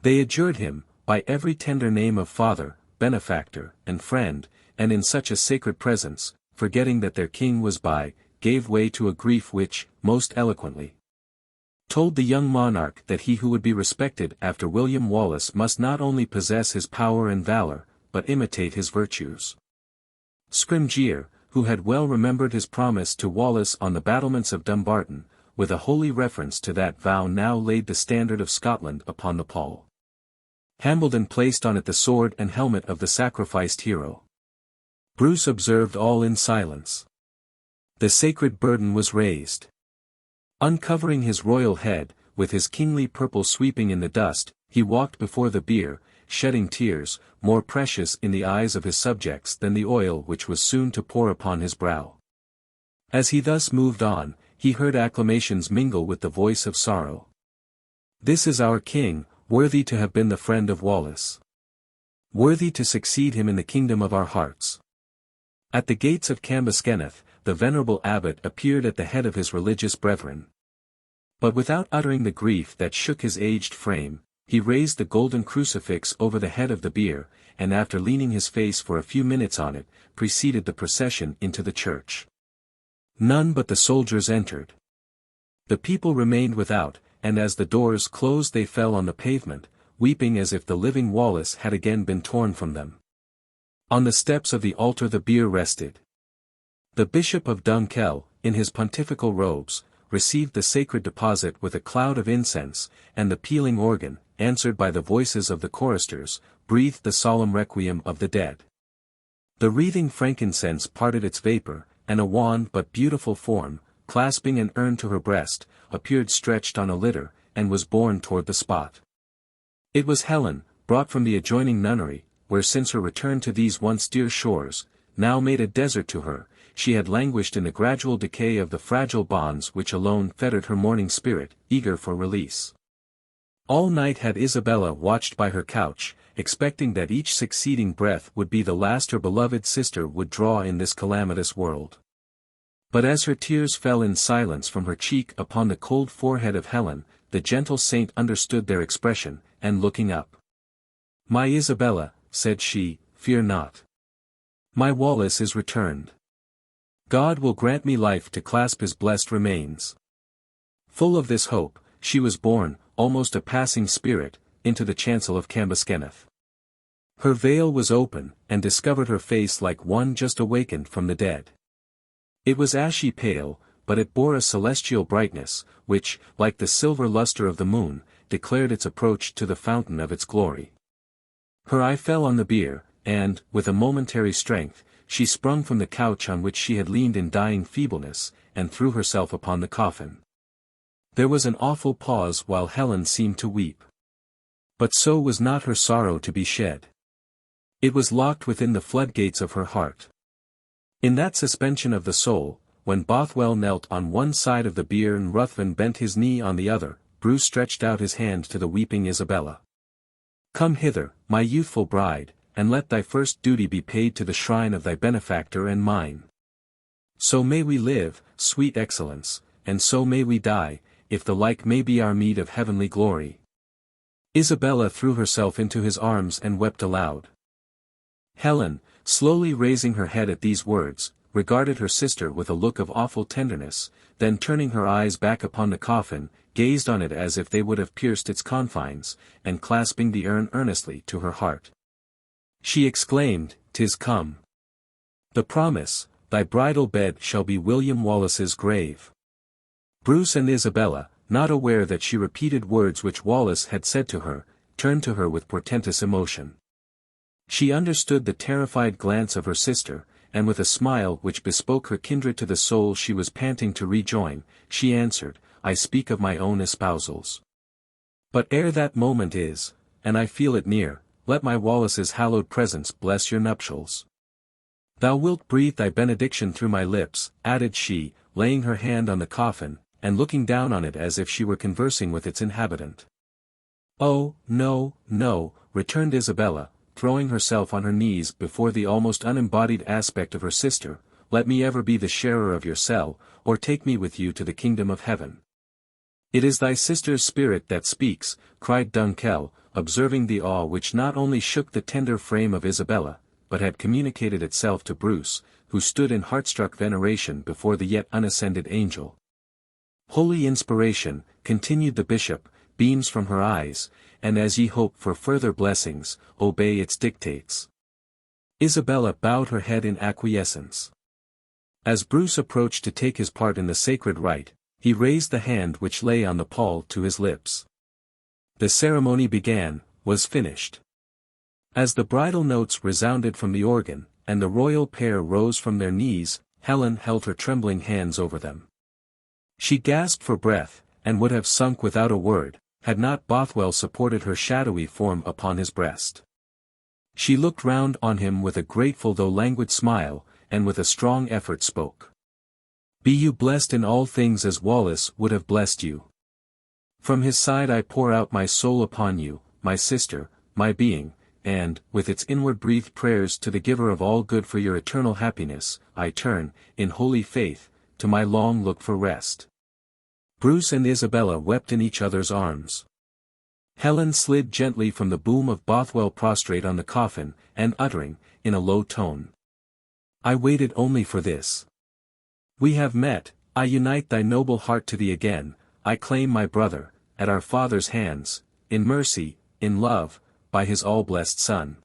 They adjured him, by every tender name of father, benefactor, and friend, and in such a sacred presence, forgetting that their king was by, gave way to a grief which, most eloquently, told the young monarch that he who would be respected after William Wallace must not only possess his power and valor, but imitate his virtues. Scrymgeour, who had well remembered his promise to Wallace on the battlements of Dumbarton, with a holy reference to that vow now laid the standard of Scotland upon the pall. Hambledon placed on it the sword and helmet of the sacrificed hero. Bruce observed all in silence. The sacred burden was raised. Uncovering his royal head, with his kingly purple sweeping in the dust, he walked before the bier, shedding tears, more precious in the eyes of his subjects than the oil which was soon to pour upon his brow. As he thus moved on, he heard acclamations mingle with the voice of sorrow. "This is our king, worthy to have been the friend of Wallace. Worthy to succeed him in the kingdom of our hearts." At the gates of Cambuskenneth, the venerable abbot appeared at the head of his religious brethren. But without uttering the grief that shook his aged frame, he raised the golden crucifix over the head of the bier, and after leaning his face for a few minutes on it, preceded the procession into the church. None but the soldiers entered. The people remained without, and as the doors closed they fell on the pavement, weeping as if the living Wallace had again been torn from them. On the steps of the altar the bier rested. The Bishop of Dunkeld, in his pontifical robes, received the sacred deposit with a cloud of incense, and the pealing organ, answered by the voices of the choristers, breathed the solemn requiem of the dead. The wreathing frankincense parted its vapor, and a wan but beautiful form, clasping an urn to her breast, appeared stretched on a litter, and was borne toward the spot. It was Helen, brought from the adjoining nunnery, where since her return to these once dear shores, now made a desert to her, she had languished in the gradual decay of the fragile bonds which alone fettered her mourning spirit, eager for release. All night had Isabella watched by her couch, expecting that each succeeding breath would be the last her beloved sister would draw in this calamitous world. But as her tears fell in silence from her cheek upon the cold forehead of Helen, the gentle saint understood their expression, and looking up, "My Isabella," said she, "fear not. My Wallace is returned. God will grant me life to clasp his blessed remains." Full of this hope, she was borne, almost a passing spirit, into the chancel of Cambuskenneth. Her veil was open, and discovered her face like one just awakened from the dead. It was ashy pale, but it bore a celestial brightness, which, like the silver luster of the moon, declared its approach to the fountain of its glory. Her eye fell on the bier, and, with a momentary strength, she sprung from the couch on which she had leaned in dying feebleness, and threw herself upon the coffin. There was an awful pause while Helen seemed to weep. But so was not her sorrow to be shed. It was locked within the floodgates of her heart. In that suspension of the soul, when Bothwell knelt on one side of the bier and Ruthven bent his knee on the other, Bruce stretched out his hand to the weeping Isabella. "Come hither, my youthful bride, and let thy first duty be paid to the shrine of thy benefactor and mine. So may we live, sweet excellence, and so may we die, if the like may be our meed of heavenly glory." Isabella threw herself into his arms and wept aloud. Helen, slowly raising her head at these words, regarded her sister with a look of awful tenderness, then turning her eyes back upon the coffin, gazed on it as if they would have pierced its confines, and clasping the urn earnestly to her heart, she exclaimed, "'Tis come. The promise, thy bridal bed shall be William Wallace's grave." Bruce and Isabella, not aware that she repeated words which Wallace had said to her, turned to her with portentous emotion. She understood the terrified glance of her sister, and with a smile which bespoke her kindred to the soul she was panting to rejoin, she answered, "I speak of my own espousals. But ere that moment is, and I feel it near, let my Wallace's hallowed presence bless your nuptials. Thou wilt breathe thy benediction through my lips, added she, laying her hand on the coffin, and looking down on it as if she were conversing with its inhabitant. Oh, no, no, returned Isabella, throwing herself on her knees before the almost unembodied aspect of her sister, let me ever be the sharer of your cell, or take me with you to the kingdom of heaven. It is thy sister's spirit that speaks, cried Dunkell, observing the awe which not only shook the tender frame of Isabella, but had communicated itself to Bruce, who stood in heart-struck veneration before the yet unascended angel. Holy inspiration, continued the bishop, beams from her eyes, and as ye hope for further blessings, obey its dictates. Isabella bowed her head in acquiescence. As Bruce approached to take his part in the sacred rite, he raised the hand which lay on the pall to his lips. The ceremony began, was finished. As the bridal notes resounded from the organ, and the royal pair rose from their knees, Helen held her trembling hands over them. She gasped for breath, and would have sunk without a word, had not Bothwell supported her shadowy form upon his breast. She looked round on him with a grateful though languid smile, and with a strong effort spoke. Be you blessed in all things as Wallace would have blessed you. From his side I pour out my soul upon you, my sister, my being, and, with its inward breathed prayers to the giver of all good for your eternal happiness, I turn, in holy faith, to my long looked for rest. Bruce and Isabella wept in each other's arms. Helen slid gently from the boom of Bothwell prostrate on the coffin, and uttering, in a low tone, I waited only for this. We have met, I unite thy noble heart to thee again, I claim my brother, at our Father's hands, in mercy, in love, by his all-blessed Son.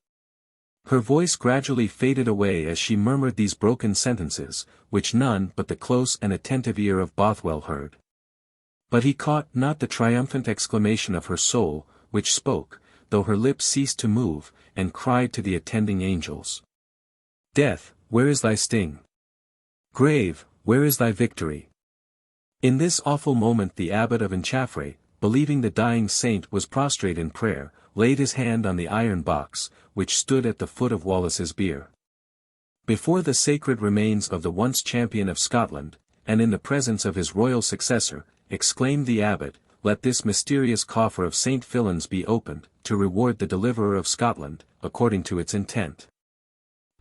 Her voice gradually faded away as she murmured these broken sentences, which none but the close and attentive ear of Bothwell heard. But he caught not the triumphant exclamation of her soul, which spoke, though her lips ceased to move, and cried to the attending angels. Death, where is thy sting? Grave, where is thy victory? In this awful moment the abbot of Inchaffray, believing the dying saint was prostrate in prayer, laid his hand on the iron box, which stood at the foot of Wallace's bier. Before the sacred remains of the once champion of Scotland, and in the presence of his royal successor, exclaimed the abbot, let this mysterious coffer of St. Fillan's be opened, to reward the deliverer of Scotland, according to its intent.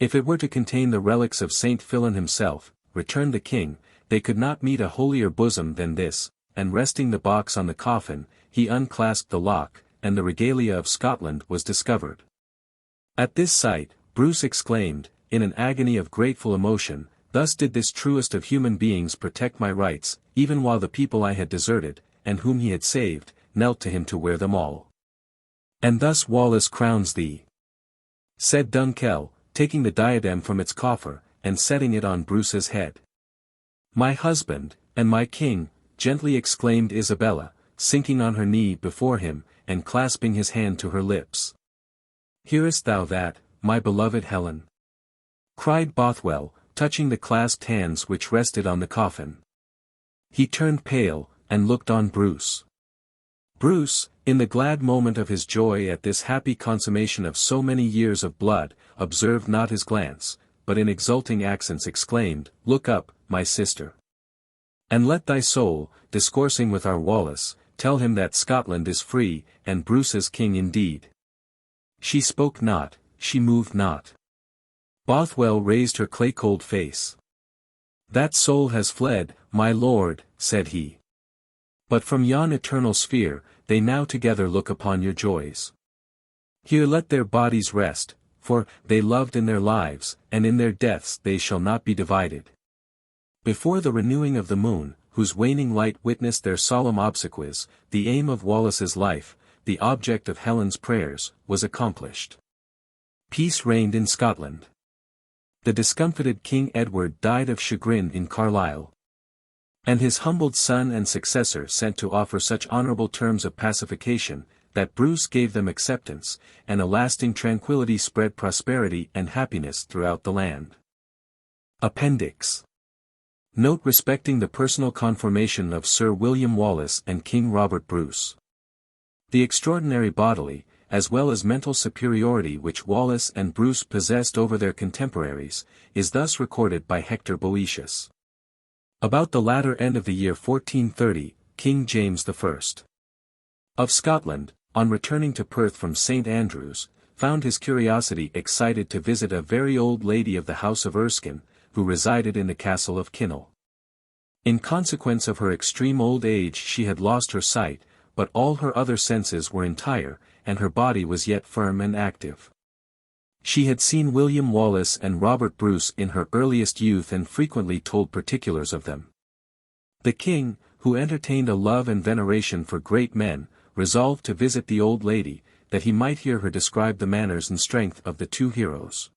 If it were to contain the relics of St. Fillan himself, returned the king, they could not meet a holier bosom than this, and resting the box on the coffin, he unclasped the lock, and the regalia of Scotland was discovered. At this sight, Bruce exclaimed, in an agony of grateful emotion, thus did this truest of human beings protect my rights, even while the people I had deserted, and whom he had saved, knelt to him to wear them all. And thus Wallace crowns thee, said Dunkell, taking the diadem from its coffer, and setting it on Bruce's head. My husband, and my king, gently exclaimed Isabella, sinking on her knee before him, and clasping his hand to her lips. Hearest thou that, my beloved Helen? Cried Bothwell, touching the clasped hands which rested on the coffin. He turned pale, and looked on Bruce. Bruce, in the glad moment of his joy at this happy consummation of so many years of blood, observed not his glance, but in exulting accents exclaimed, Look up, my sister. And let thy soul, discoursing with our Wallace, tell him that Scotland is free, and Bruce's king indeed. She spoke not, she moved not. Bothwell raised her clay-cold face. That soul has fled, my lord, said he. But from yon eternal sphere, they now together look upon your joys. Here let their bodies rest, for they loved in their lives, and in their deaths they shall not be divided. Before the renewing of the moon, whose waning light witnessed their solemn obsequies, the aim of Wallace's life, the object of Helen's prayers, was accomplished. Peace reigned in Scotland. The discomfited King Edward died of chagrin in Carlisle. And his humbled son and successor sent to offer such honorable terms of pacification, that Bruce gave them acceptance, and a lasting tranquility spread prosperity and happiness throughout the land. Appendix. Note respecting the personal conformation of Sir William Wallace and King Robert Bruce. The extraordinary bodily, as well as mental superiority which Wallace and Bruce possessed over their contemporaries, is thus recorded by Hector Boetius. About the latter end of the year 1430, King James I of Scotland, on returning to Perth from St. Andrews, found his curiosity excited to visit a very old lady of the house of Erskine, who resided in the castle of Kinnell. In consequence of her extreme old age she had lost her sight, but all her other senses were entire, and her body was yet firm and active. She had seen William Wallace and Robert Bruce in her earliest youth and frequently told particulars of them. The king, who entertained a love and veneration for great men, resolved to visit the old lady, that he might hear her describe the manners and strength of the two heroes.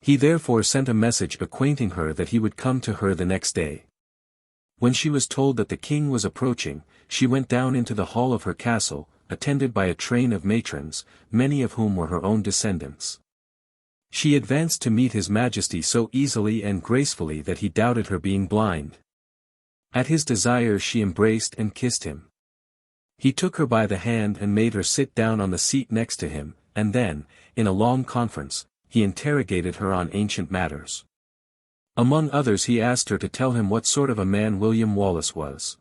He therefore sent a message acquainting her that he would come to her the next day. When she was told that the king was approaching, she went down into the hall of her castle, attended by a train of matrons, many of whom were her own descendants. She advanced to meet his majesty so easily and gracefully that he doubted her being blind. At his desire she embraced and kissed him. He took her by the hand and made her sit down on the seat next to him, and then, in a long conference, he interrogated her on ancient matters. Among others he asked her to tell him what sort of a man William Wallace was.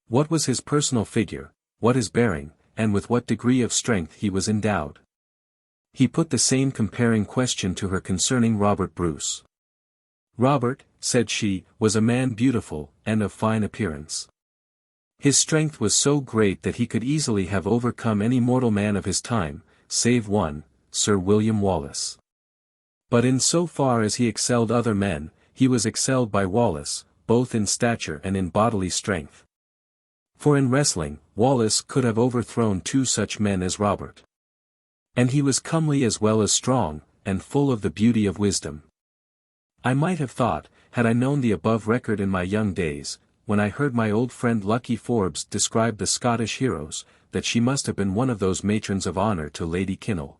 What was his personal figure, what his bearing, and with what degree of strength he was endowed. He put the same comparing question to her concerning Robert Bruce. Robert, said she, was a man beautiful, and of fine appearance. His strength was so great that he could easily have overcome any mortal man of his time, save one, Sir William Wallace. But in so far as he excelled other men, he was excelled by Wallace, both in stature and in bodily strength. For in wrestling, Wallace could have overthrown two such men as Robert. And he was comely as well as strong, and full of the beauty of wisdom. I might have thought, had I known the above record in my young days, when I heard my old friend Lucky Forbes describe the Scottish heroes, that she must have been one of those matrons of honour to Lady Kinnell,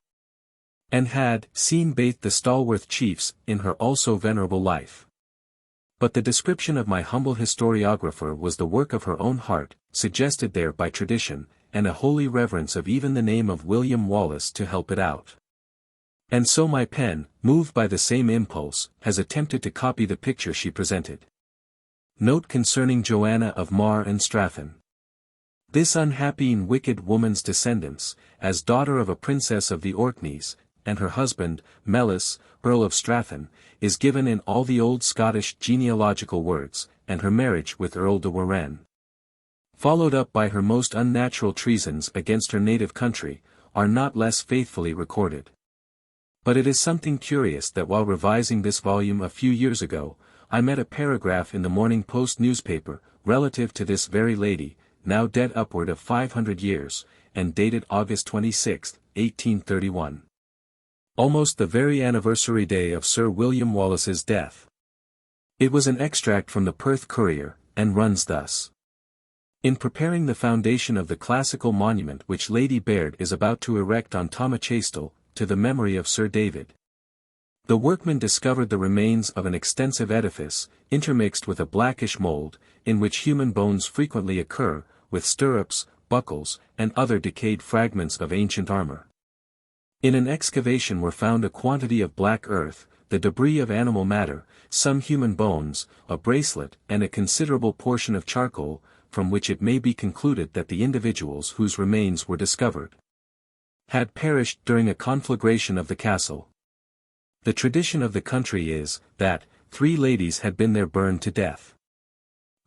and had seen bathe the stalwart chiefs in her also venerable life. But the description of my humble historiographer was the work of her own heart, suggested there by tradition, and a holy reverence of even the name of William Wallace to help it out. And so my pen, moved by the same impulse, has attempted to copy the picture she presented. Note concerning Joanna of Mar and Stratton. This unhappy and wicked woman's descendants, as daughter of a princess of the Orkneys, and her husband, Mellis, Earl of Stratton, is given in all the old Scottish genealogical words, and her marriage with Earl de Warenne, followed up by her most unnatural treasons against her native country, are not less faithfully recorded. But it is something curious that while revising this volume a few years ago, I met a paragraph in the Morning Post newspaper, relative to this very lady, now dead upward of 500 years, and dated August 26, 1831. Almost the very anniversary day of Sir William Wallace's death. It was an extract from the Perth Courier, and runs thus. In preparing the foundation of the classical monument which Lady Baird is about to erect on Tomachastle, to the memory of Sir David, the workmen discovered the remains of an extensive edifice, intermixed with a blackish mould, in which human bones frequently occur, with stirrups, buckles, and other decayed fragments of ancient armor. In an excavation were found a quantity of black earth, the debris of animal matter, some human bones, a bracelet, and a considerable portion of charcoal, from which it may be concluded that the individuals whose remains were discovered had perished during a conflagration of the castle. The tradition of the country is, that 3 ladies had been there burned to death.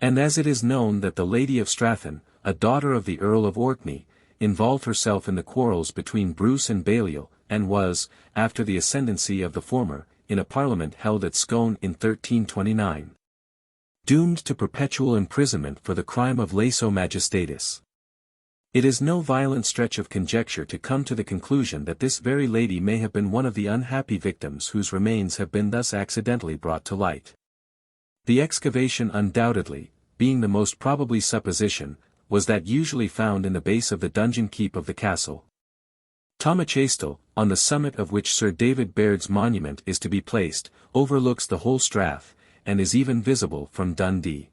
And as it is known that the Lady of Stratton, a daughter of the Earl of Orkney, involved herself in the quarrels between Bruce and Balliol, and was, after the ascendancy of the former, in a parliament held at Scone in 1329, doomed to perpetual imprisonment for the crime of laeso majestatis. It is no violent stretch of conjecture to come to the conclusion that this very lady may have been one of the unhappy victims whose remains have been thus accidentally brought to light. The excavation undoubtedly, being the most probably supposition, was that usually found in the base of the dungeon keep of the castle. Tomachastle, on the summit of which Sir David Baird's monument is to be placed, overlooks the whole strath, and is even visible from Dundee.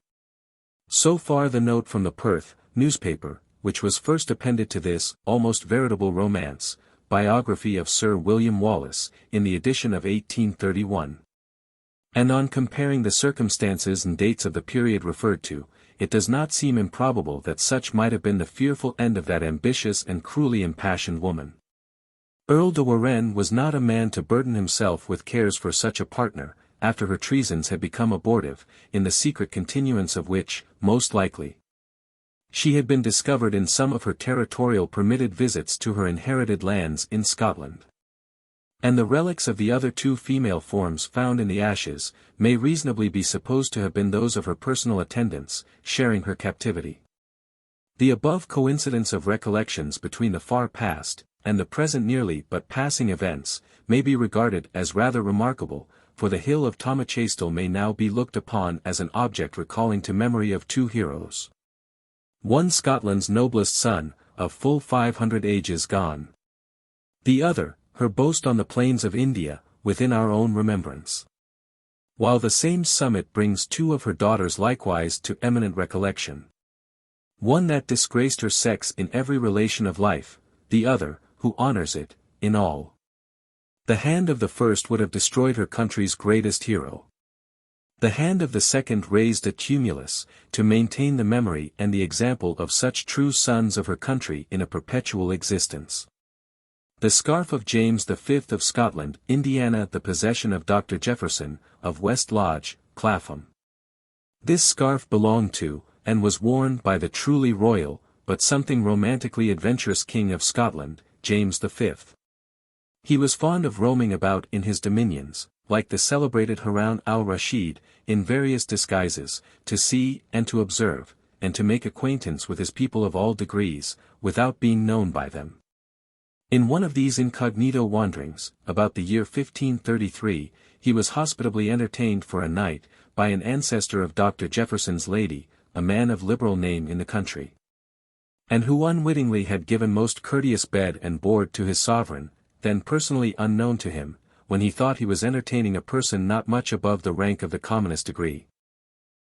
So far the note from the Perth newspaper, which was first appended to this, almost veritable romance, biography of Sir William Wallace, in the edition of 1831. And on comparing the circumstances and dates of the period referred to, it does not seem improbable that such might have been the fearful end of that ambitious and cruelly impassioned woman. Earl de Warenne was not a man to burden himself with cares for such a partner, after her treasons had become abortive, in the secret continuance of which, most likely, she had been discovered in some of her territorial permitted visits to her inherited lands in Scotland. And the relics of the other two female forms found in the ashes, may reasonably be supposed to have been those of her personal attendants, sharing her captivity. The above coincidence of recollections between the far past, and the present nearly but passing events, may be regarded as rather remarkable, for the hill of Tomachastel may now be looked upon as an object recalling to memory of two heroes. One Scotland's noblest son, of full 500 ages gone. The other, her boast on the plains of India, within our own remembrance. While the same summit brings two of her daughters likewise to eminent recollection. One that disgraced her sex in every relation of life, the other, who honors it, in all. The hand of the first would have destroyed her country's greatest hero. The hand of the second raised a tumulus, to maintain the memory and the example of such true sons of her country in a perpetual existence. The scarf of James V of Scotland, Indiana, the possession of Dr. Jefferson, of West Lodge, Clapham. This scarf belonged to, and was worn by the truly royal, but something romantically adventurous King of Scotland, James V. He was fond of roaming about in his dominions, like the celebrated Harun al-Rashid, in various disguises, to see and to observe, and to make acquaintance with his people of all degrees, without being known by them. In one of these incognito wanderings, about the year 1533, he was hospitably entertained for a night, by an ancestor of Dr. Jefferson's lady, a man of liberal name in the country, and who unwittingly had given most courteous bed and board to his sovereign, then personally unknown to him, when he thought he was entertaining a person not much above the rank of the commonest degree.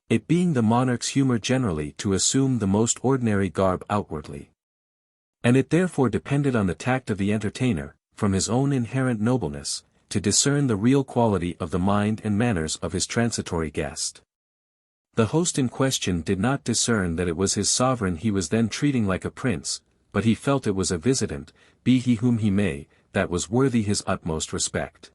It being the monarch's humour generally to assume the most ordinary garb outwardly. And it therefore depended on the tact of the entertainer, from his own inherent nobleness, to discern the real quality of the mind and manners of his transitory guest. The host in question did not discern that it was his sovereign he was then treating like a prince, but he felt it was a visitant, be he whom he may, that was worthy his utmost respect.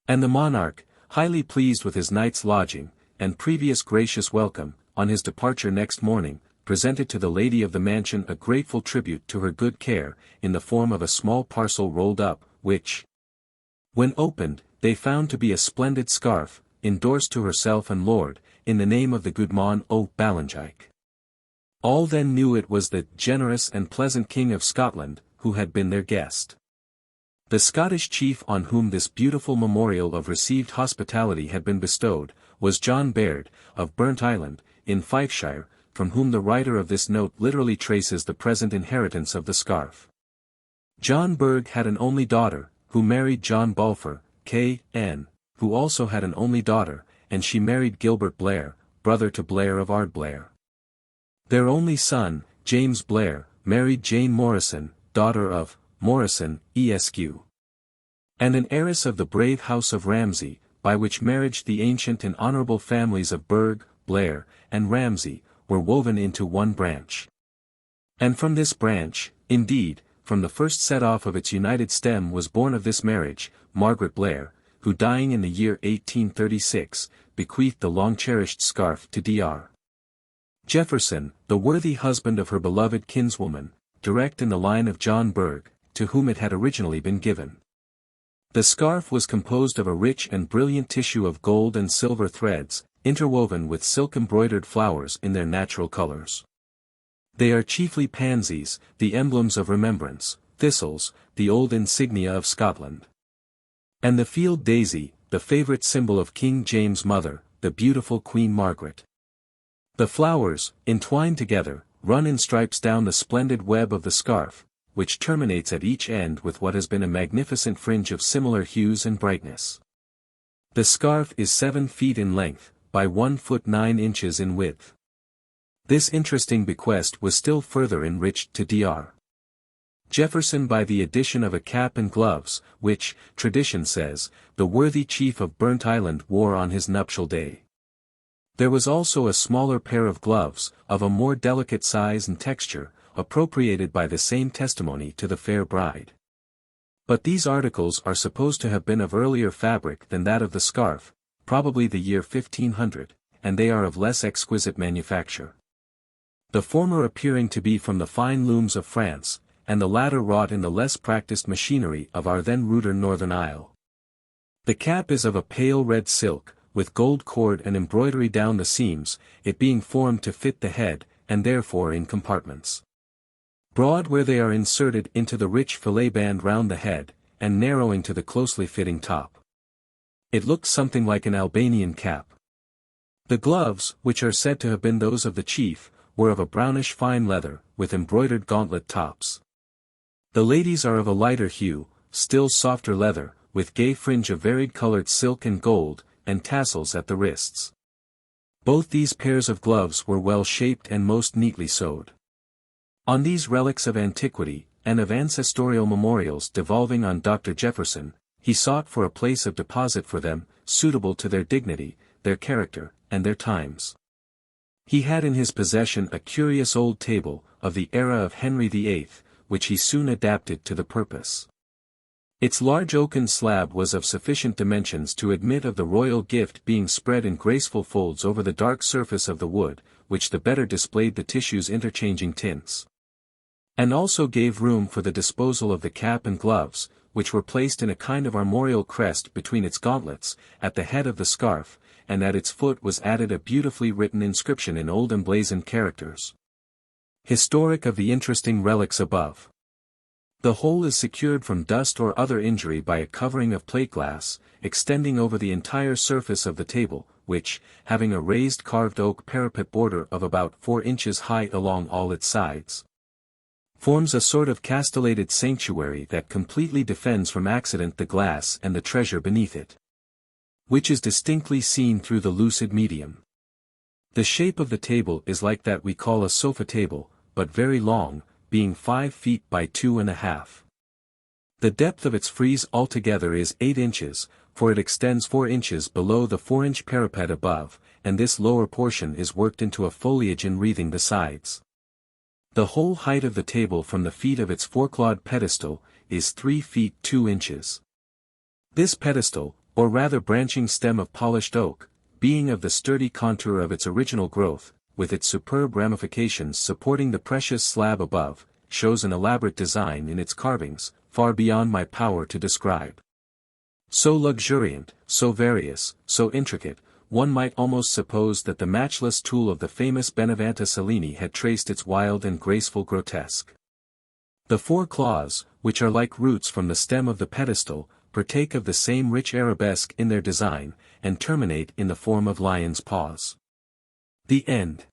And the monarch, highly pleased with his night's lodging, and previous gracious welcome, on his departure next morning, presented to the lady of the mansion a grateful tribute to her good care, in the form of a small parcel rolled up, which, when opened, they found to be a splendid scarf, endorsed to herself and lord, in the name of the Goodman o' Ballengyke. All then knew it was the generous and pleasant King of Scotland, who had been their guest. The Scottish chief on whom this beautiful memorial of received hospitality had been bestowed, was John Baird, of Burnt Island, in Fifeshire, from whom the writer of this note literally traces the present inheritance of the scarf. John Berg had an only daughter, who married John Balfour, K.N., who also had an only daughter, and she married Gilbert Blair, brother to Blair of Ardblair. Their only son, James Blair, married Jane Morrison, daughter of Morrison, Eske, and an heiress of the brave house of Ramsay, by which marriage the ancient and honourable families of Berg, Blair, and Ramsay, were woven into one branch. And from this branch, indeed, from the first set off of its united stem was born of this marriage, Margaret Blair, who dying in the year 1836, bequeathed the long-cherished scarf to Dr. Jefferson, the worthy husband of her beloved kinswoman, direct in the line of John Berg, to whom it had originally been given. The scarf was composed of a rich and brilliant tissue of gold and silver threads, interwoven with silk-embroidered flowers in their natural colors. They are chiefly pansies, the emblems of remembrance, thistles, the old insignia of Scotland, and the field daisy, the favourite symbol of King James' mother, the beautiful Queen Margaret. The flowers, entwined together, run in stripes down the splendid web of the scarf, which terminates at each end with what has been a magnificent fringe of similar hues and brightness. The scarf is 7 feet in length, by 1 foot 9 inches in width. This interesting bequest was still further enriched to Dr. Jefferson by the addition of a cap and gloves, which, tradition says, the worthy chief of Burnt Island wore on his nuptial day. There was also a smaller pair of gloves, of a more delicate size and texture, appropriated by the same testimony to the fair bride. But these articles are supposed to have been of earlier fabric than that of the scarf, probably the year 1500, and they are of less exquisite manufacture. The former appearing to be from the fine looms of France, and the latter wrought in the less practiced machinery of our then ruder northern isle. The cap is of a pale red silk, with gold cord and embroidery down the seams, it being formed to fit the head, and therefore in compartments. Broad where they are inserted into the rich fillet band round the head, and narrowing to the closely fitting top. It looked something like an Albanian cap. The gloves, which are said to have been those of the chief, were of a brownish fine leather, with embroidered gauntlet tops. The ladies are of a lighter hue, still softer leather, with gay fringe of varied colored silk and gold, and tassels at the wrists. Both these pairs of gloves were well shaped and most neatly sewed. On these relics of antiquity, and of ancestorial memorials devolving on Dr. Jefferson, he sought for a place of deposit for them, suitable to their dignity, their character, and their times. He had in his possession a curious old table, of the era of Henry VIII, which he soon adapted to the purpose. Its large oaken slab was of sufficient dimensions to admit of the royal gift being spread in graceful folds over the dark surface of the wood, which the better displayed the tissue's interchanging tints. And also gave room for the disposal of the cap and gloves, which were placed in a kind of armorial crest between its gauntlets, at the head of the scarf, and at its foot was added a beautifully written inscription in old emblazoned characters. Historic of the interesting relics above. The whole is secured from dust or other injury by a covering of plate glass, extending over the entire surface of the table, which, having a raised carved oak parapet border of about 4 inches high along all its sides, forms a sort of castellated sanctuary that completely defends from accident the glass and the treasure beneath it, which is distinctly seen through the lucid medium. The shape of the table is like that we call a sofa table, but very long, being 5 feet by 2.5. The depth of its frieze altogether is 8 inches, for it extends 4 inches below the 4-inch parapet above, and this lower portion is worked into a foliage enwreathing the sides. The whole height of the table from the feet of its 4-clawed pedestal, is 3 feet 2 inches. This pedestal, or rather branching stem of polished oak, being of the sturdy contour of its original growth, with its superb ramifications supporting the precious slab above, shows an elaborate design in its carvings, far beyond my power to describe. So luxuriant, so various, so intricate, one might almost suppose that the matchless tool of the famous Benavente Cellini had traced its wild and graceful grotesque. The 4 claws, which are like roots from the stem of the pedestal, partake of the same rich arabesque in their design, and terminate in the form of lion's paws. The end.